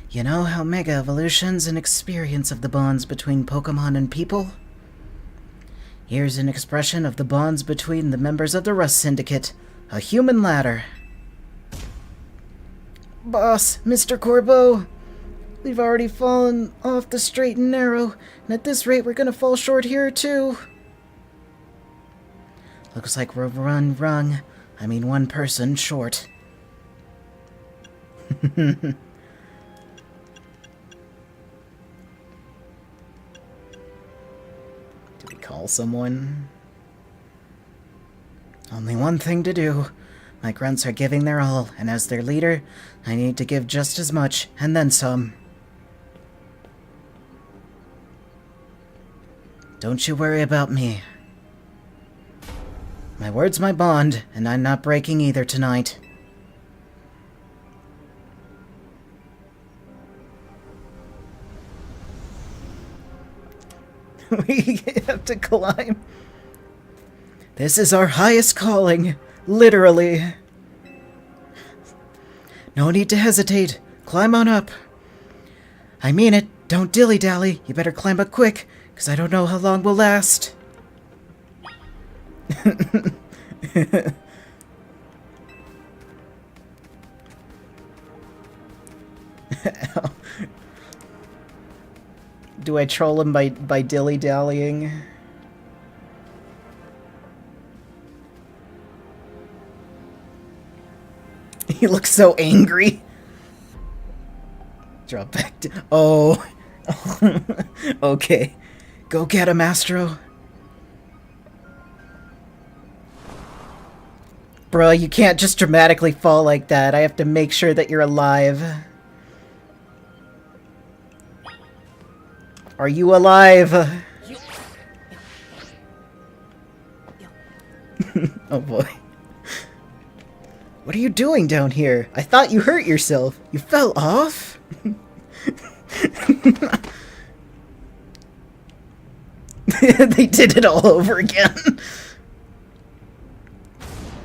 You know how Mega Evolution's an experience of the bonds between Pokemon and people? Here's an expression of the bonds between the members of the Rust Syndicate. A human ladder. Boss, Mr. Corbeau, we've already fallen off the straight and narrow, and at this rate we're gonna fall short here too. Looks like we're one person short. Do we call someone? Only one thing to do. My grunts are giving their all, and as their leader, I need to give just as much, and then some. Don't you worry about me. My word's my bond, and I'm not breaking either tonight. We have to climb. This is our highest calling, literally. No need to hesitate. Climb on up. I mean it. Don't dilly-dally. You better climb up quick, because I don't know how long we'll last. Do I troll him by dilly-dallying? He looks so angry. Drop back to... Oh. Okay. Go get him, Astro. Bruh, you can't just dramatically fall like that. I have to make sure that you're alive. Are you alive? Oh boy. What are you doing down here? I thought you hurt yourself. You fell off? They did it all over again.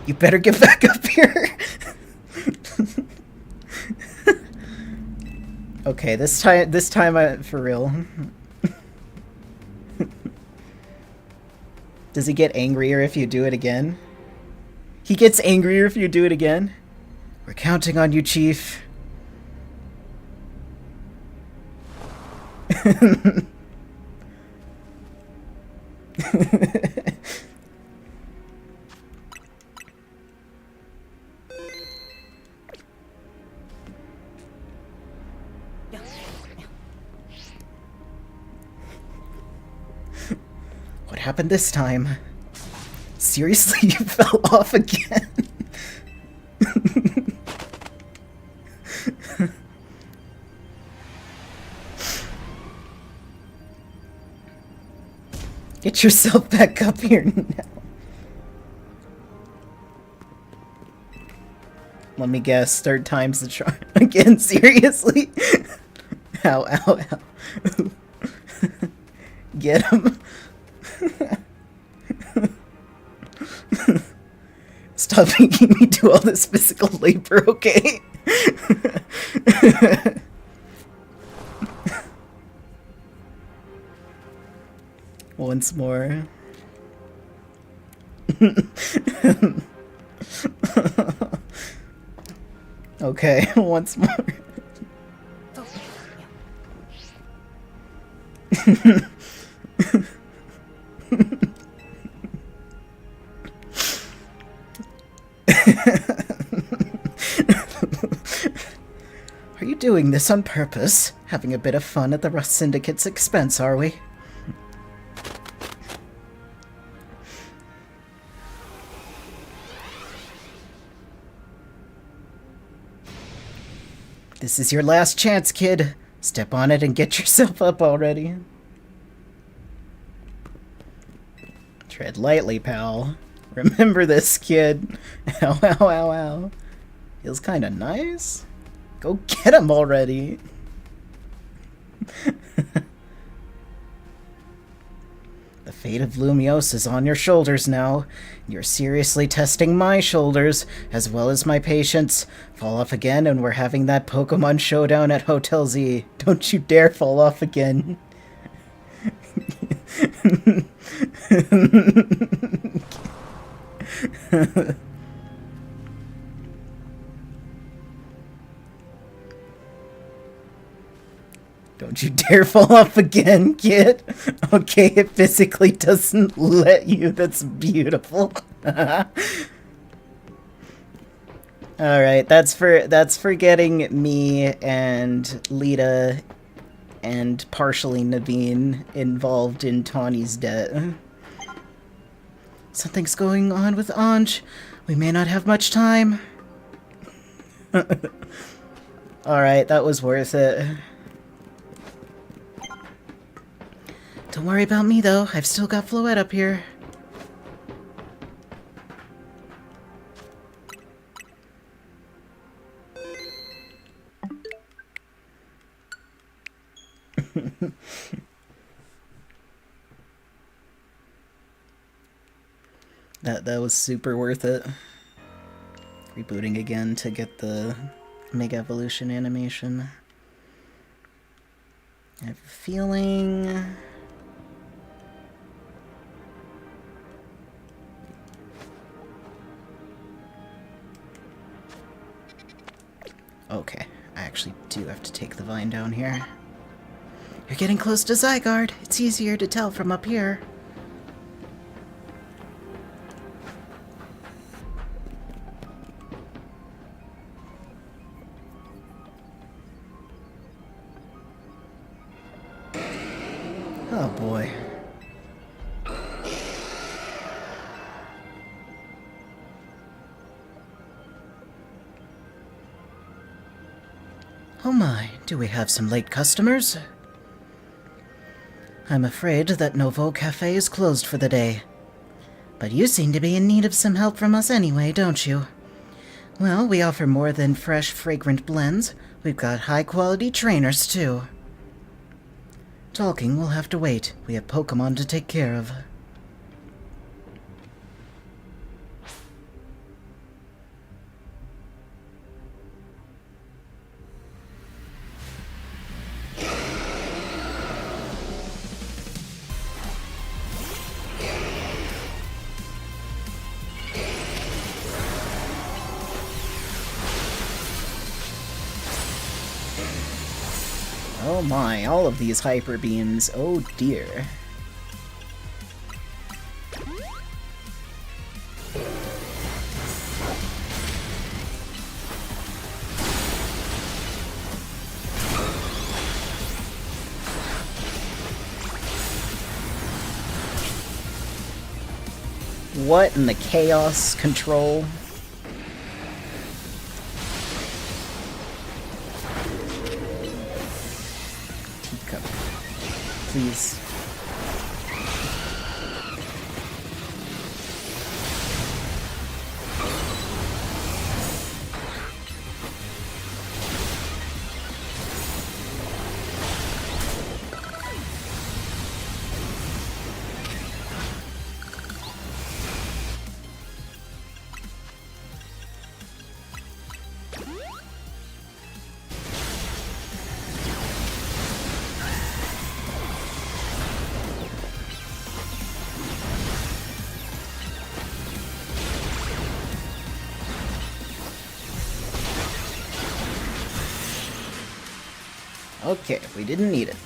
You better get back up here. Okay, this time, for real. Does he get angrier if you do it again? He gets angrier if you do it again? We're counting on you, Chief. What happened this time? Seriously, you fell off again? Get yourself back up here now. Let me guess, third time's the charm. Again, seriously? Ow, ow, ow. Get him. Stop making me do all this physical labor, okay? Once more. Okay, once more. Are you doing this on purpose? Having a bit of fun at the Rust Syndicate's expense, are we? This is your last chance, kid. Step on it and get yourself up already. Tread lightly, pal. Remember this, kid. Ow, ow, ow, ow. Feels kinda nice. Go get him already. The fate of Lumiose is on your shoulders now. You're seriously testing my shoulders, as well as my patience. Fall off again and we're having that Pokemon showdown at Hotel Z. Don't you dare fall off again. Don't you dare fall off again, kid. Okay, it physically doesn't let you. That's beautiful. All right, that's for getting me and Lita and partially Naveen involved in Tawny's debt. Something's going on with Anj. We may not have much time. Alright, that was worth it. Don't worry about me, though. I've still got Floette up here. That was super worth it. Rebooting again to get the Mega Evolution animation. I have a feeling... Okay, I actually do have to take the vine down here. You're getting close to Zygarde. It's easier to tell from up here. Oh boy. Oh my, do we have some late customers? I'm afraid that Nouveau Cafe is closed for the day. But you seem to be in need of some help from us anyway, don't you? Well, we offer more than fresh, fragrant blends. We've got high-quality trainers, too. Talking will have to wait. We have Pokemon to take care of. Oh my, all of these hyper beams. Oh dear. What in the chaos control? Teacup. Please. Okay, we didn't need it.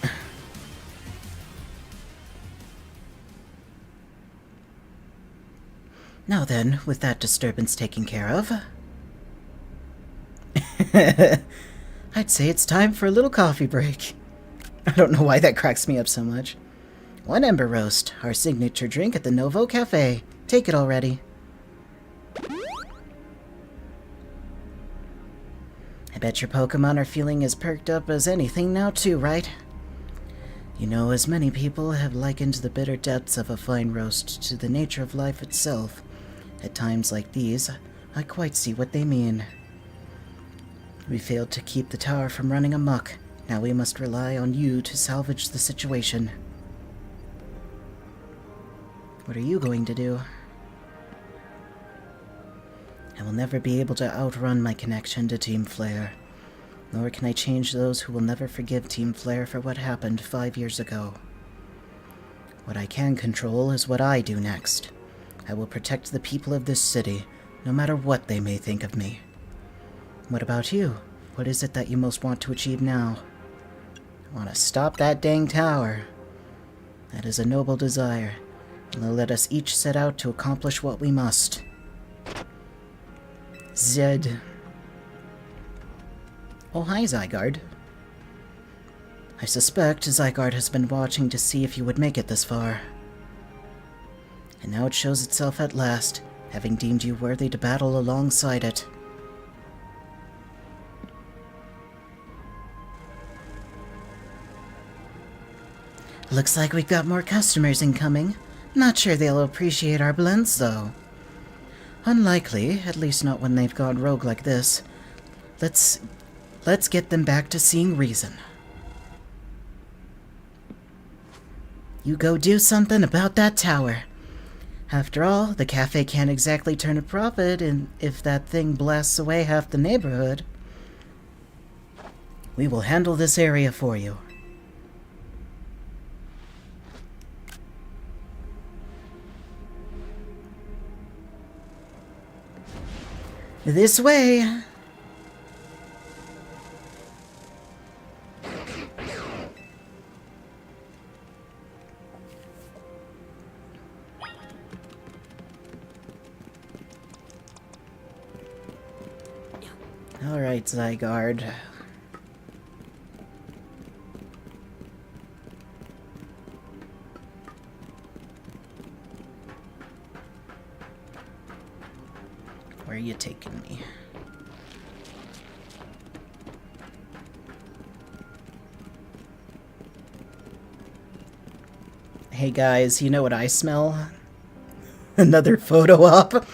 Now then, with that disturbance taken care of, I'd say it's time for a little coffee break. I don't know why that cracks me up so much. One Ember Roast, our signature drink at the Nouveau Cafe. Take it already. I bet your Pokemon are feeling as perked up as anything now too, right? You know, as many people have likened the bitter depths of a fine roast to the nature of life itself. At times like these, I quite see what they mean. We failed to keep the tower from running amok. Now we must rely on you to salvage the situation. What are you going to do? I will never be able to outrun my connection to Team Flare. Nor can I change those who will never forgive Team Flare for what happened 5 years ago. What I can control is what I do next. I will protect the people of this city, no matter what they may think of me. What about you? What is it that you most want to achieve now? I want to stop that dang tower. That is a noble desire. Now let us each set out to accomplish what we must. Zed. Oh, hi, Zygarde. I suspect Zygarde has been watching to see if you would make it this far. And now it shows itself at last, having deemed you worthy to battle alongside it. Looks like we've got more customers incoming. Not sure they'll appreciate our blends, though. Unlikely, at least not when they've gone rogue like this. Let's get them back to seeing reason. You go do something about that tower. After all, the cafe can't exactly turn a profit if that thing blasts away half the neighborhood. We will handle this area for you. This way! Alright, Zygarde. Where are you taking me? Hey guys, you know what I smell? Another photo op?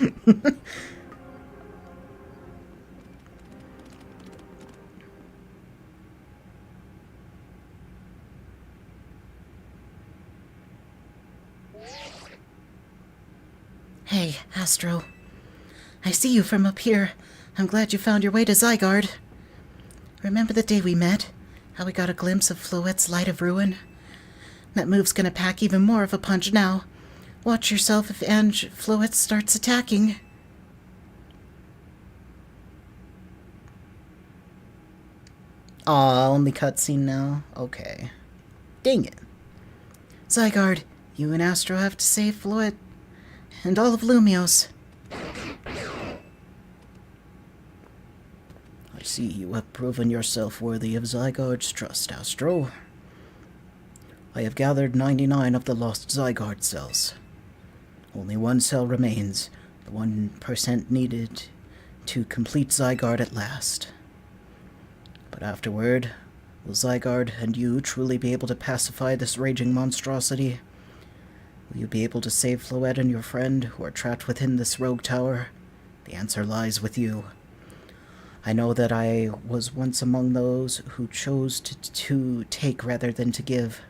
Hey, Astro. I see you from up here. I'm glad you found your way to Zygarde. Remember the day we met? How we got a glimpse of Floette's Light of Ruin? That move's gonna pack even more of a punch now. Watch yourself if Floette starts attacking. Aw, only cutscene now? Okay. Dang it. Zygarde, you and Astro have to save Floette and all of Lumios. I see you have proven yourself worthy of Zygarde's trust, Astro. I have gathered 99 of the lost Zygarde cells. Only one cell remains, the 1% needed to complete Zygarde at last. But afterward, will Zygarde and you truly be able to pacify this raging monstrosity? Will you be able to save Floette and your friend who are trapped within this rogue tower? The answer lies with you. I know that I was once among those who chose to take rather than to give.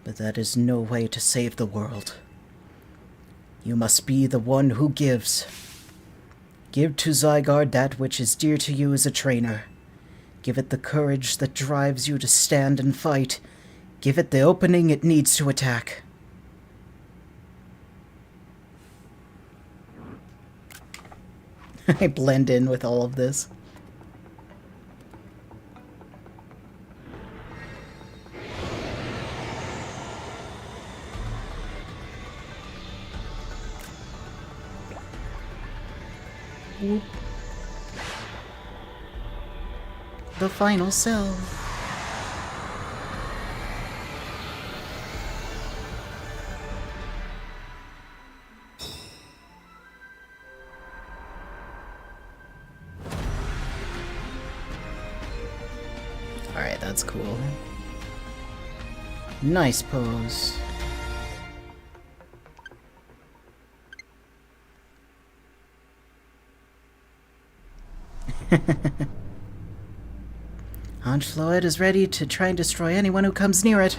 But that is no way to save the world. You must be the one who gives. Give to Zygarde that which is dear to you as a trainer. Give it the courage that drives you to stand and fight. Give it the opening it needs to attack. I blend in with all of this. The final cell. Alright, that's cool. Nice pose. Aunt Floette is ready to try and destroy anyone who comes near it.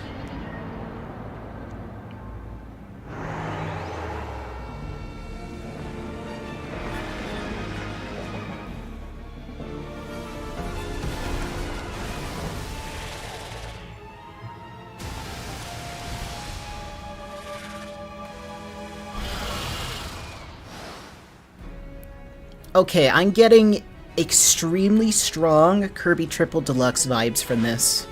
Okay, I'm getting extremely strong Kirby Triple Deluxe vibes from this.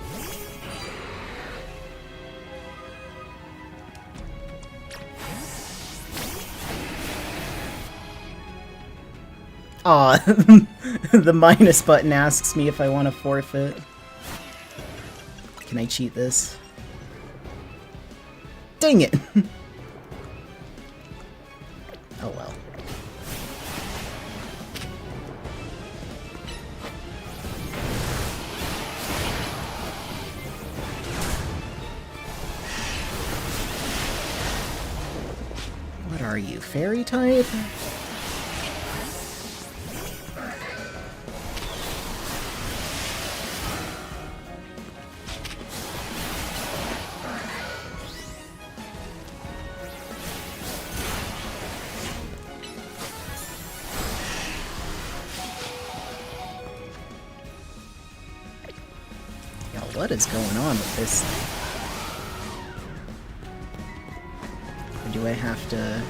Aw, the minus button asks me if I want to forfeit. Can I cheat this? Dang it! Oh well. What are you, fairy type? What is going on with this thing? Or do I have to...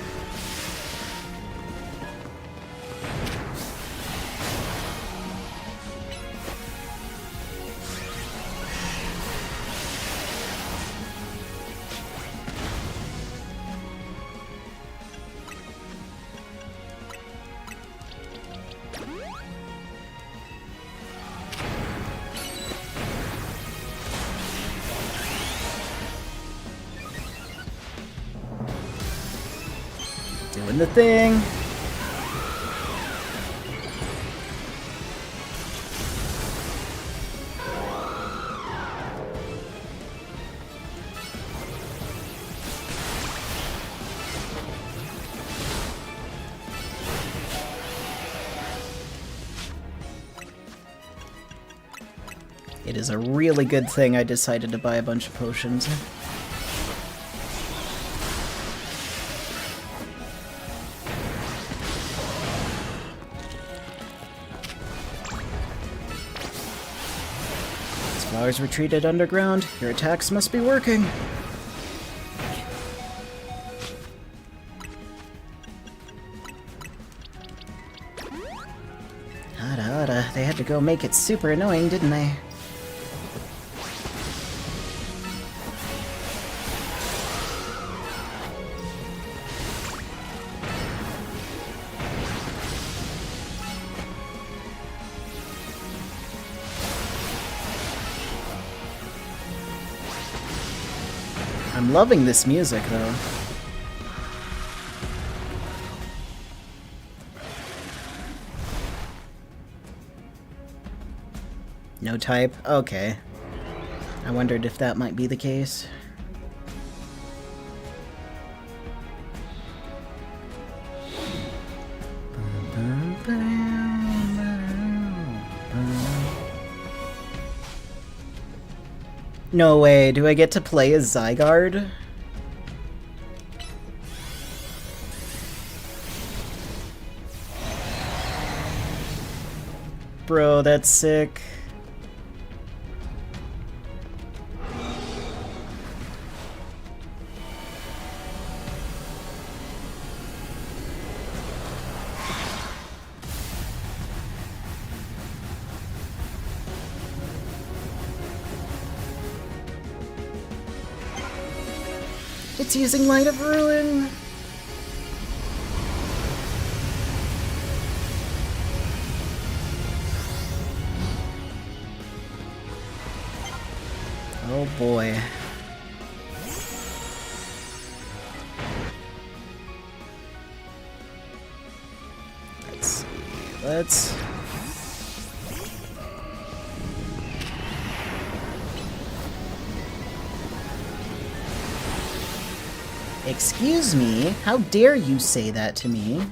Doing the thing. It is a really good thing I decided to buy a bunch of potions. Flowers retreated underground. Your attacks must be working. Hada. They had to go make it super annoying, didn't they? I'm loving this music, though. No type? Okay. I wondered if that might be the case. No way, do I get to play as Zygarde? Bro, that's sick. It's using Light of Ruin! Oh boy. Let's see. Let's... Excuse me? How dare you say that to me?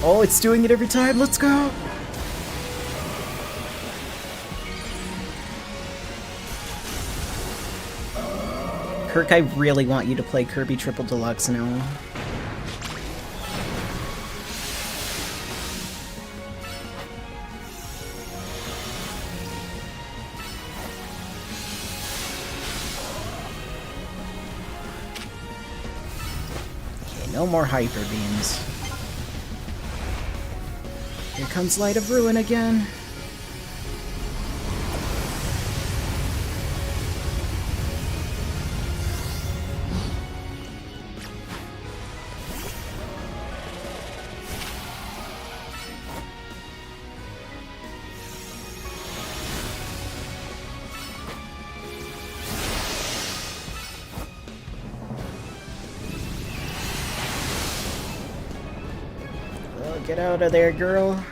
Oh, it's doing it every time. Let's go. Kirk, I really want you to play Kirby Triple Deluxe now. Okay, no more hyper beams. Here comes Light of Ruin again. Oh, get out of there, girl.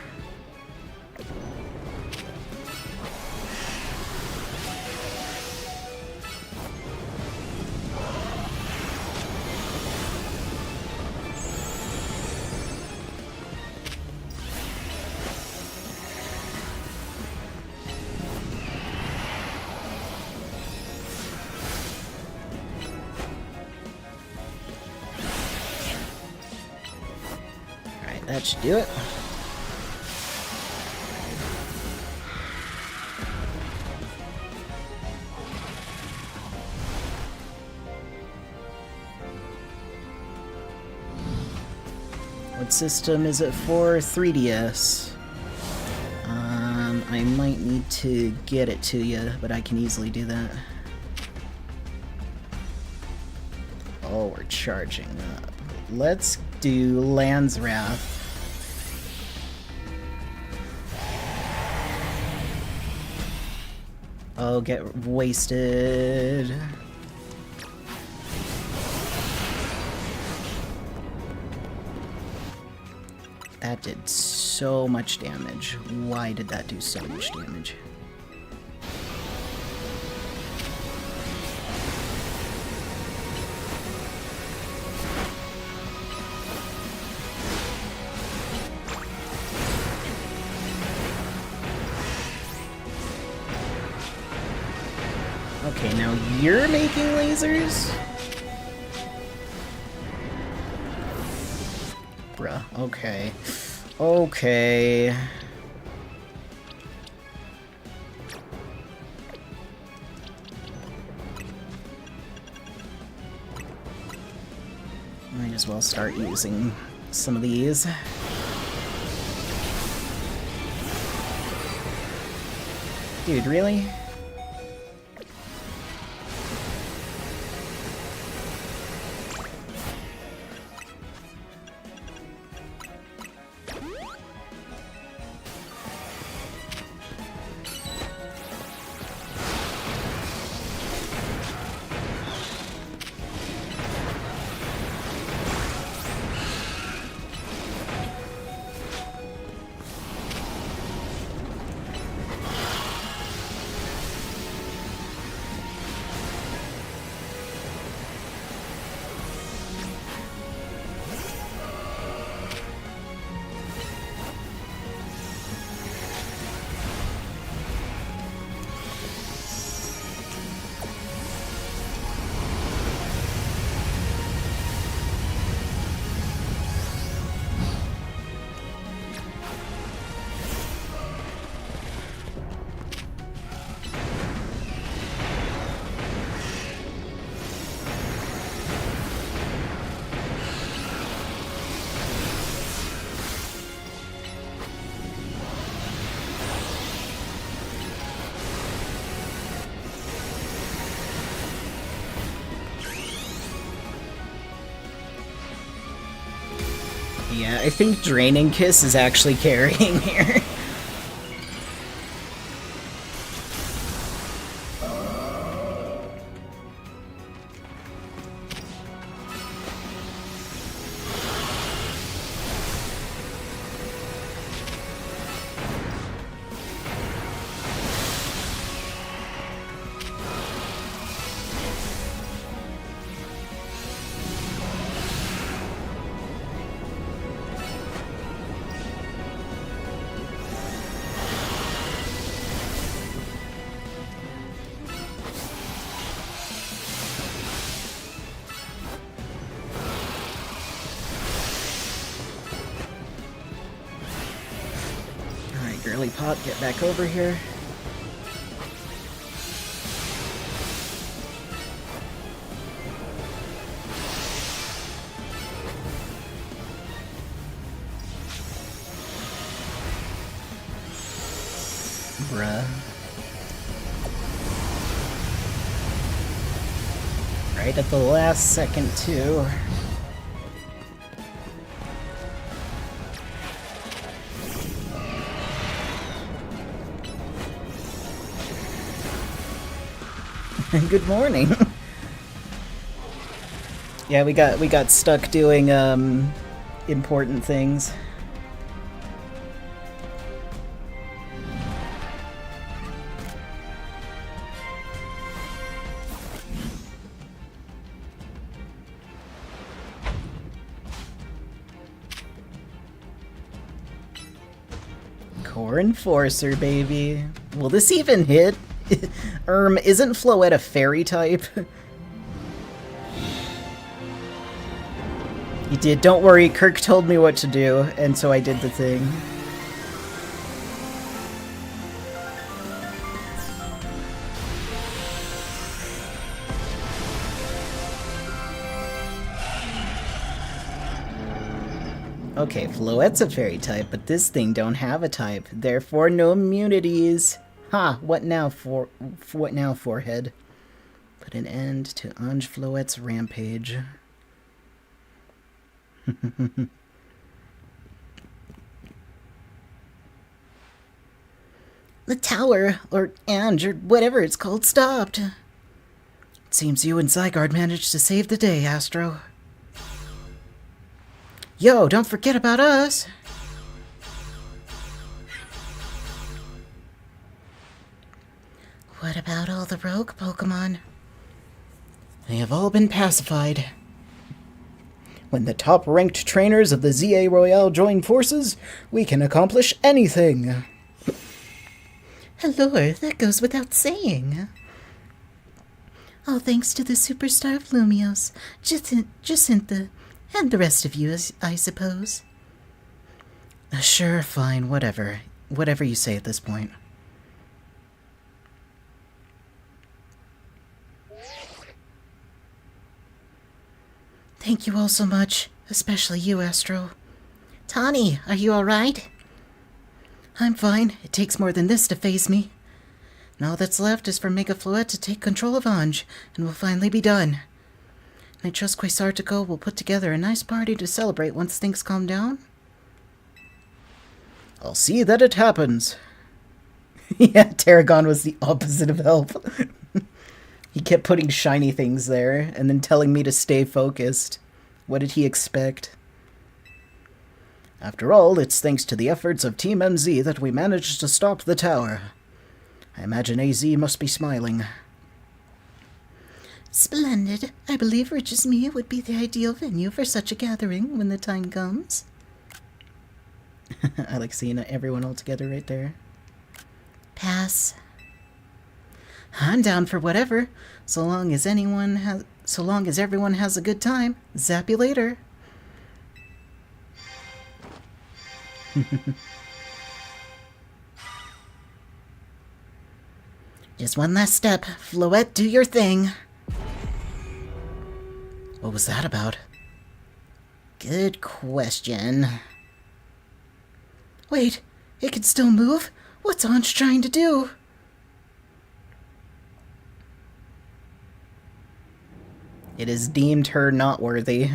Alright, that should do it. What system is it for? 3DS. I might need to get it to you, but I can easily do that. Oh, we're charging up. Let's do Land's Wrath. Oh, get wasted. That did so much damage. Why did that do so much damage? Okay, now you're making lasers? Bruh, okay. Okay. Might as well start using some of these. Dude, really? Yeah, I think Draining Kiss is actually carrying here. girly pot get back over here. Bruh. Right at the last second, too. Good morning. Yeah, we got stuck doing important things. Core Enforcer, baby. Will this even hit? Isn't Floette a fairy type? He did. Don't worry, Kirk told me what to do, and so I did the thing. Okay, Floette's a fairy type, but this thing don't have a type, therefore no immunities. Ha! What now, what now, forehead? Put an end to Ange Floette's rampage. The tower, or Ange, or whatever it's called, stopped. It seems you and Zygarde managed to save the day, Astro. Yo, don't forget about us! What about all the rogue Pokemon? They have all been pacified. When the top-ranked trainers of the ZA Royale join forces, we can accomplish anything. Hello, that goes without saying. All thanks to the superstar of Lumios, Jacinta, and the rest of you, I suppose. Sure, fine, whatever. Whatever you say at this point. Thank you all so much, especially you, Astro. Tawny, are you alright? I'm fine. It takes more than this to faze me. And all that's left is for Mega Floette to take control of Ange, and we'll finally be done. And I trust Quasartico will put together a nice party to celebrate once things calm down. I'll see that it happens. Yeah, Tarragon was the opposite of help. He kept putting shiny things there, and then telling me to stay focused. What did he expect? After all, it's thanks to the efforts of Team MZ that we managed to stop the tower. I imagine AZ must be smiling. Splendid. I believe Rich's-Mia would be the ideal venue for such a gathering when the time comes. I like seeing everyone all together right there. Pass. I'm down for whatever, so long as everyone has a good time. Zap you later. Just one last step. Floette, do your thing. What was that about? Good question. Wait, it can still move? What's Ange trying to do? It has deemed her not worthy.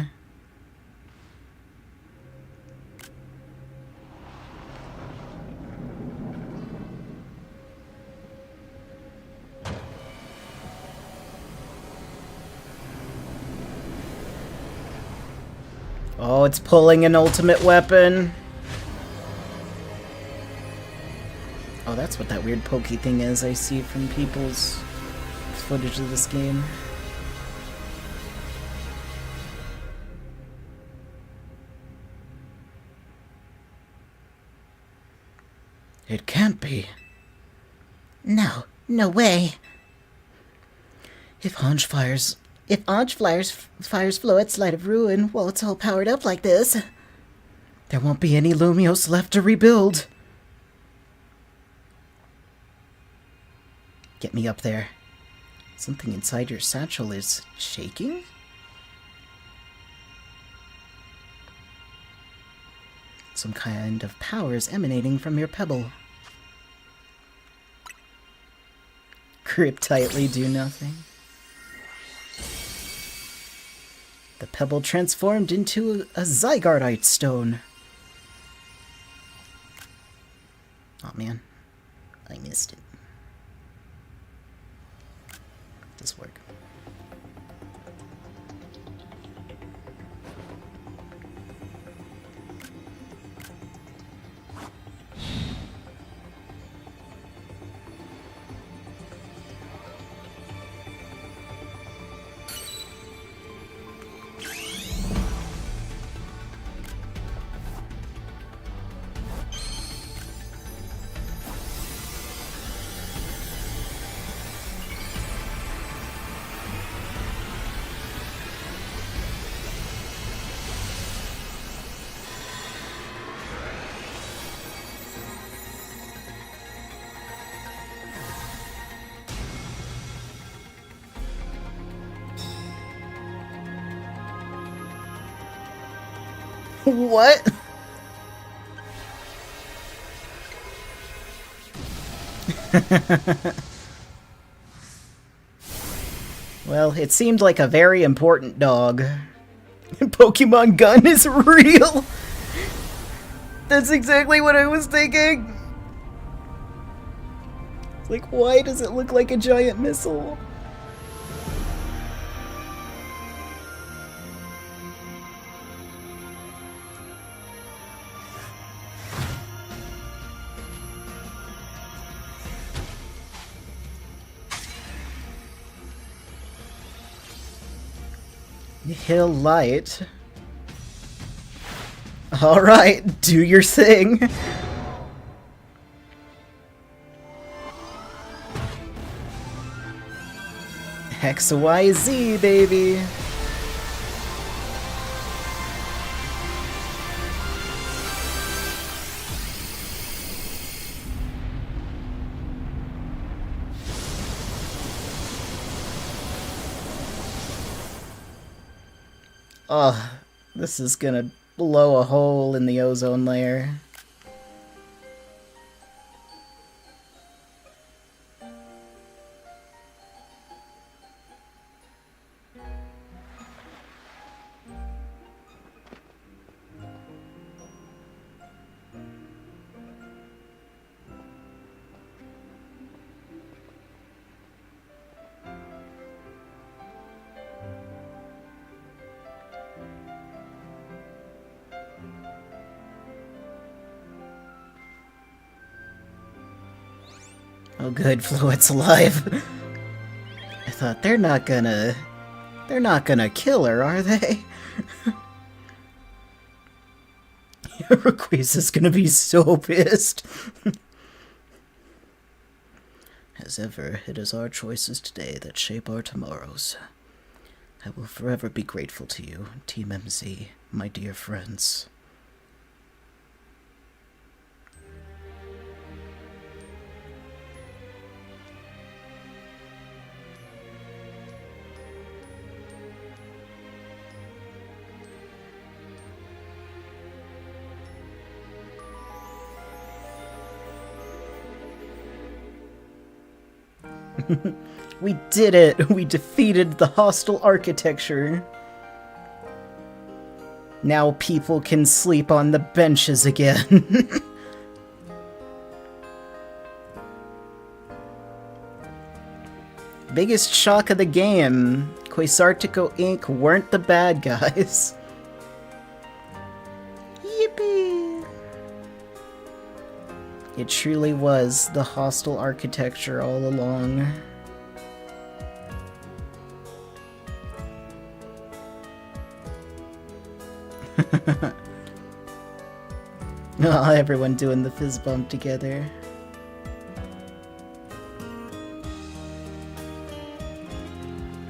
Oh, it's pulling an ultimate weapon. Oh, that's what that weird pokey thing is I see from people's footage of this game. It can't be. No, no way. If Ange fires Floette's Light of Ruin while it's all powered up like this, there won't be any Lumios left to rebuild. Get me up there. Something inside your satchel is shaking? Some kind of power is emanating from your pebble. Grip tightly, do nothing. The pebble transformed into a Zygardeite stone. Oh man, I missed it. This work. What? Well, it seemed like a very important dog. Pokemon Gun is real! That's exactly what I was thinking! Like, why does it look like a giant missile? Hill Light. Alright, do your thing. XYZ, baby. Oh, this is gonna blow a hole in the ozone layer. Oh good, Fluid's alive. I thought they're not gonna kill her, are they? Rayquaza gonna be so pissed. As ever, it is our choices today that shape our tomorrows. I will forever be grateful to you, Team MZ, my dear friends. We did it! We defeated the hostile architecture. Now people can sleep on the benches again. Biggest shock of the game. Quasartico Inc. weren't the bad guys. Yippee! It truly was the hostile architecture all along. Oh, everyone doing the fizz bump together.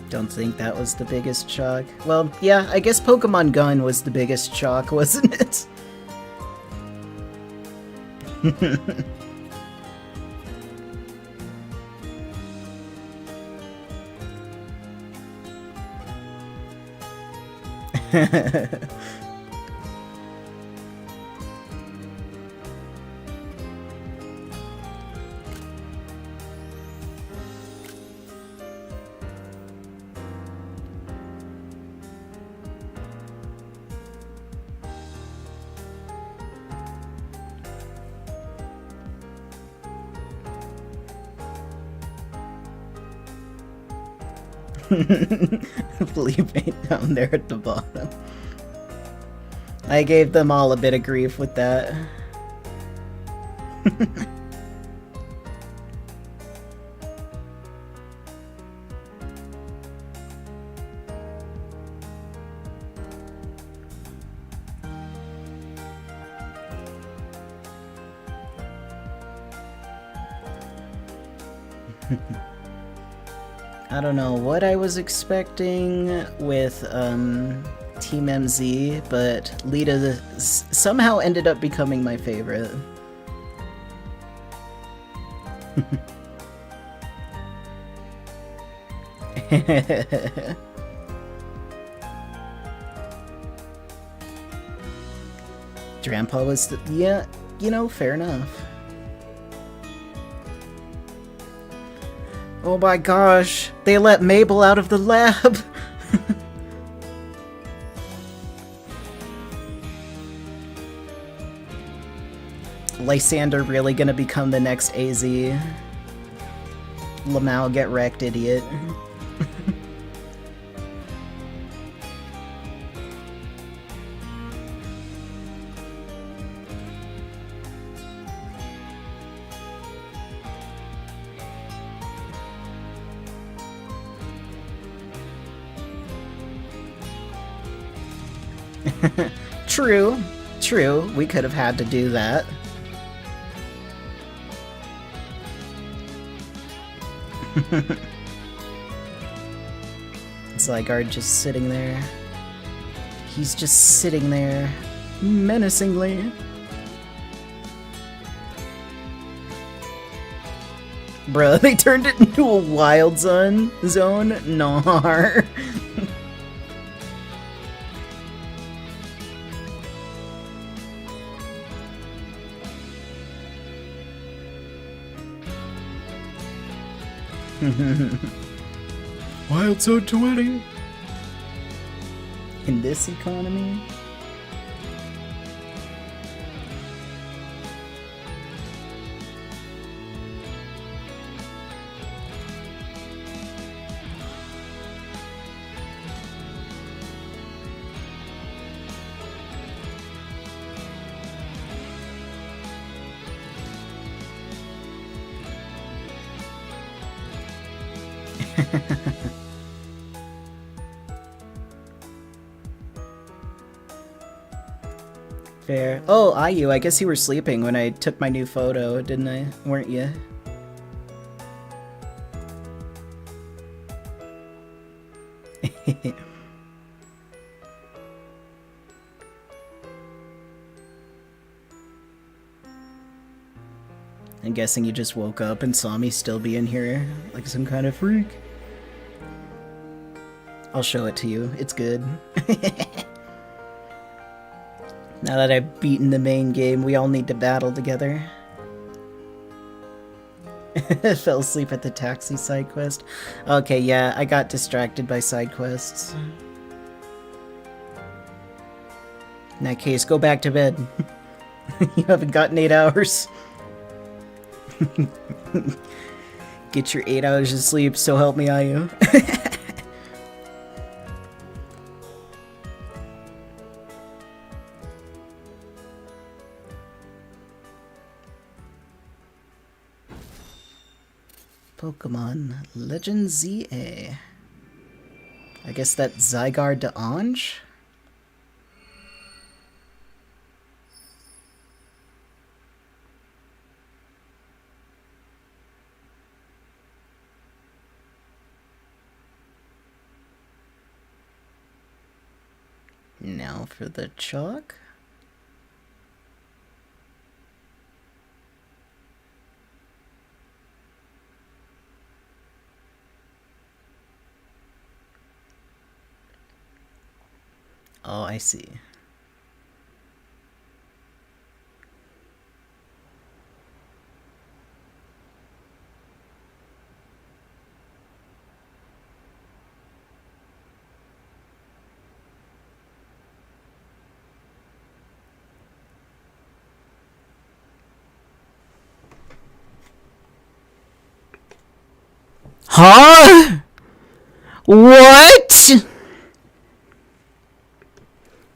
Don't think that was the biggest shock. Well, yeah, I guess Pokemon Gun was the biggest shock, wasn't it? Felipe down there at the bottom. I gave them all a bit of grief with that. I don't know what I was expecting with Team MZ, but Lita somehow ended up becoming my favorite. Grandpa was yeah, you know, fair enough. Oh my gosh, they let Mabel out of the lab! Lysander really gonna become the next AZ? Lamau, get wrecked, idiot. True, true, we could have had to do that. Zygarde just sitting there. He's just sitting there, menacingly. Bruh, they turned it into a wild zone? Nar. Wild Zone 20. In this economy? Fair. Oh, Ayu, I guess you were sleeping when I took my new photo, didn't I? Weren't you? I'm guessing you just woke up and saw me still be in here like some kind of freak. I'll show it to you. It's good. Now that I've beaten the main game, we all need to battle together. Fell asleep at the taxi side quest. Okay, yeah, I got distracted by side quests. In that case, go back to bed. You haven't gotten 8 hours. Get your 8 hours of sleep, so help me, Ayu. Pokemon Legend ZA. I guess that's Zygarde to Ange? Now for the chalk. Oh, I see. Huh? What?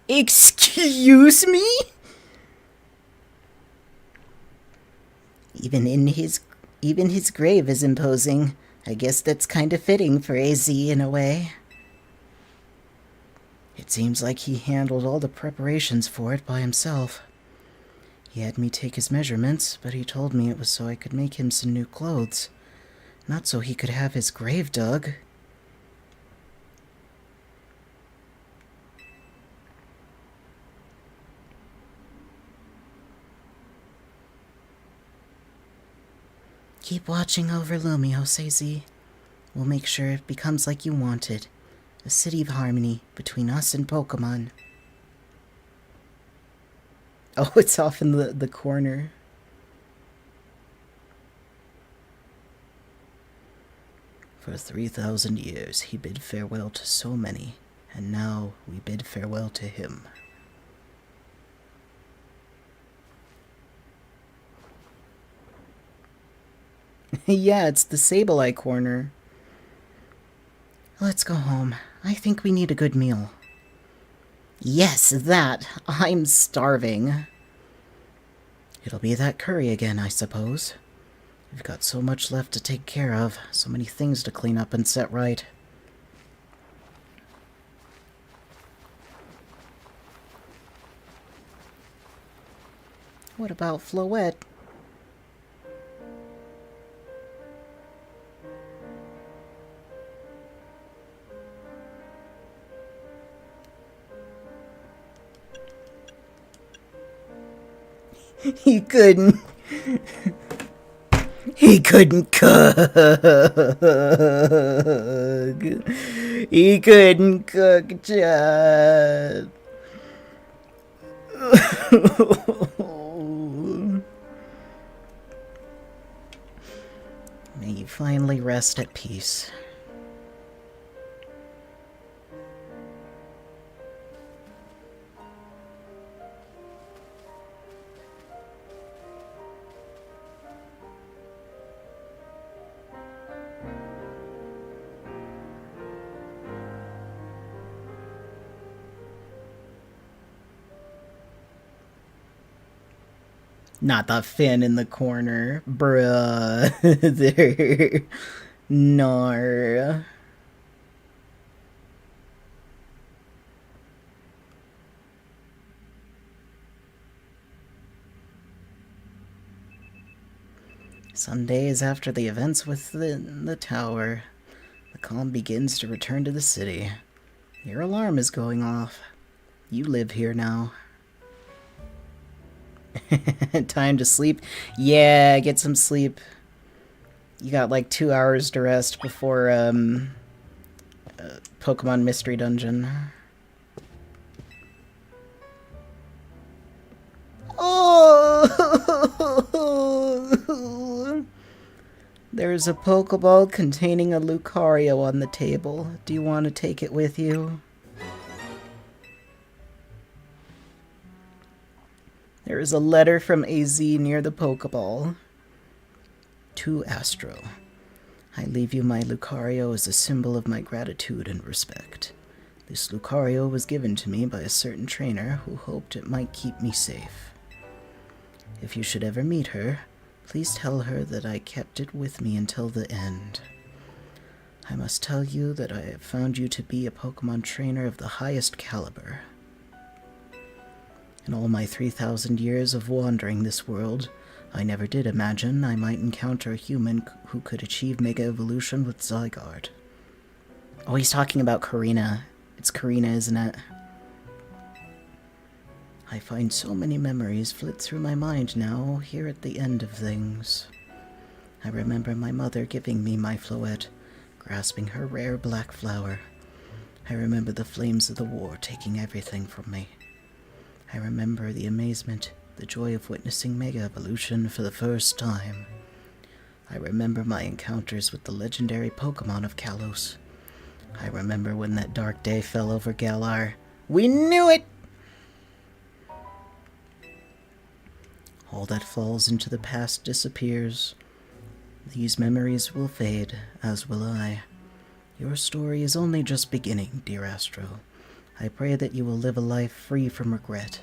Excuse me? Even his grave is imposing. I guess that's kind of fitting for AZ in a way. It seems like he handled all the preparations for it by himself. He had me take his measurements, but he told me it was so I could make him some new clothes, not so he could have his grave dug. Keep watching over Lumios, AZ. We'll make sure it becomes like you wanted. A city of harmony between us and Pokemon. Oh, it's off in the corner. For 3,000 years he bid farewell to so many, and now we bid farewell to him. Yeah, it's the Sableye corner. Let's go home. I think we need a good meal. Yes, that. I'm starving. It'll be that curry again, I suppose. We've got so much left to take care of, so many things to clean up and set right. What about Floette? He couldn't. He couldn't cook. He couldn't cook, Chad. May you finally rest at peace. Not the fin in the corner. Bruh. There. Nar. Some days after the events within the tower, the calm begins to return to the city. Your alarm is going off. You live here now. Time to sleep? Yeah, get some sleep. You got like 2 hours to rest before Pokemon Mystery Dungeon. Oh! There's a Pokeball containing a Lucario on the table. Do you want to take it with you? There is a letter from AZ near the Pokeball. To Astro. I leave you my Lucario as a symbol of my gratitude and respect. This Lucario was given to me by a certain trainer who hoped it might keep me safe. If you should ever meet her, please tell her that I kept it with me until the end. I must tell you that I have found you to be a Pokemon trainer of the highest caliber. In all my 3,000 years of wandering this world, I never did imagine I might encounter a human who could achieve Mega Evolution with Zygarde. Oh, he's talking about Karina. It's Karina, isn't it? I find so many memories flit through my mind now, here at the end of things. I remember my mother giving me my Floette, grasping her rare black flower. I remember the flames of the war taking everything from me. I remember the amazement, the joy of witnessing Mega Evolution for the first time. I remember my encounters with the legendary Pokemon of Kalos. I remember when that dark day fell over Galar. We knew it! All that falls into the past disappears. These memories will fade, as will I. Your story is only just beginning, dear Astro. I pray that you will live a life free from regret.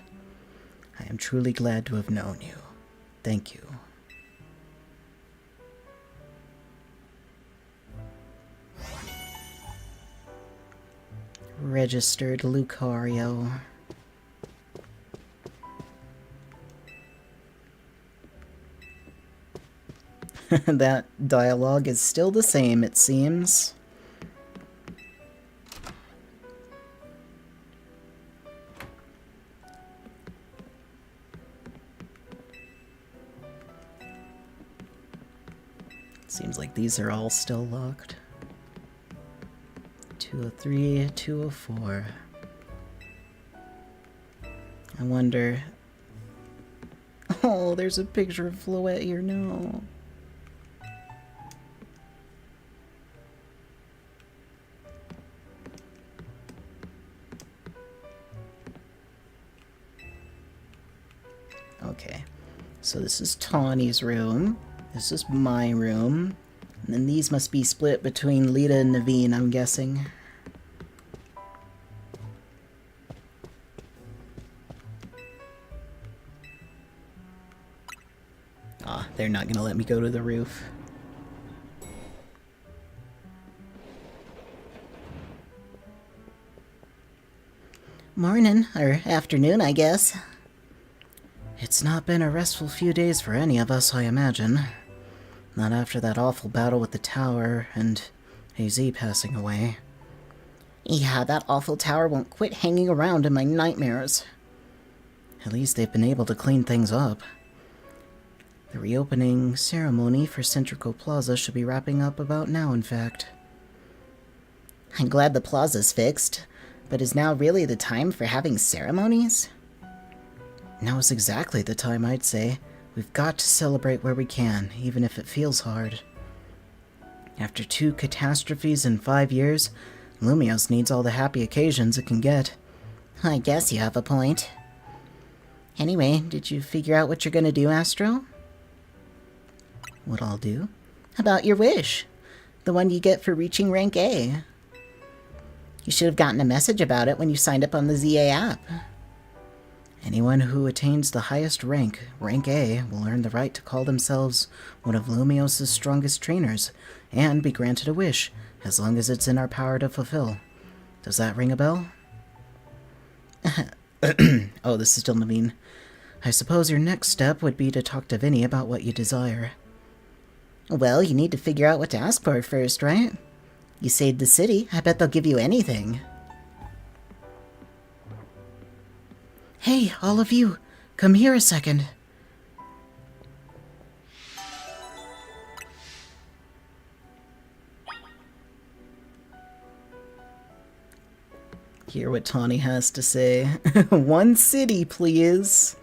I am truly glad to have known you. Thank you. Registered Lucario. That dialogue is still the same, it seems. Seems like these are all still locked. 203, 204. I wonder... Oh, there's a picture of Floette here, no. Okay, so this is Tawny's room. This is my room. And then these must be split between Lita and Naveen, I'm guessing. Ah, they're not gonna let me go to the roof. Morning, or afternoon, I guess. It's not been a restful few days for any of us, I imagine. Not after that awful battle with the tower and AZ passing away. Yeah, that awful tower won't quit hanging around in my nightmares. At least they've been able to clean things up. The reopening ceremony for Centrico Plaza should be wrapping up about now, in fact. I'm glad the plaza's fixed, but is now really the time for having ceremonies? Now is exactly the time, I'd say. We've got to celebrate where we can, even if it feels hard. After 2 catastrophes in 5 years, Lumios needs all the happy occasions it can get. I guess you have a point. Anyway, did you figure out what you're gonna do, Astro? What I'll do? About your wish. The one you get for reaching rank A. You should have gotten a message about it when you signed up on the ZA app. Anyone who attains the highest rank, rank A, will earn the right to call themselves one of Lumios' strongest trainers, and be granted a wish, as long as it's in our power to fulfill. Does that ring a bell? Oh, this is still Naveen. I suppose your next step would be to talk to Vinny about what you desire. Well, you need to figure out what to ask for first, right? You saved the city, I bet they'll give you anything. Hey, all of you, come here a second. Hear what Tawny has to say. One city, please.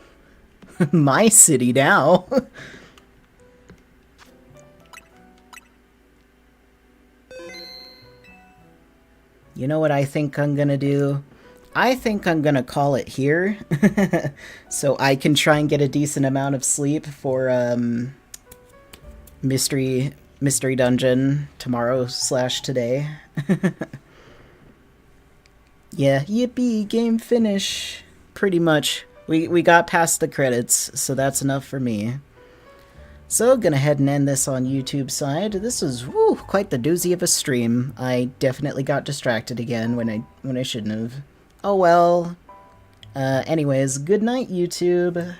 My city now. You know what I think I'm gonna do? I think I'm gonna call it here, so I can try and get a decent amount of sleep for mystery dungeon tomorrow/today. Yeah, yippee, game finish. Pretty much. We got past the credits, so that's enough for me. So, gonna head and end this on YouTube side. This was, quite the doozy of a stream. I definitely got distracted again when I shouldn't have. Oh well. Anyways, good night, YouTube.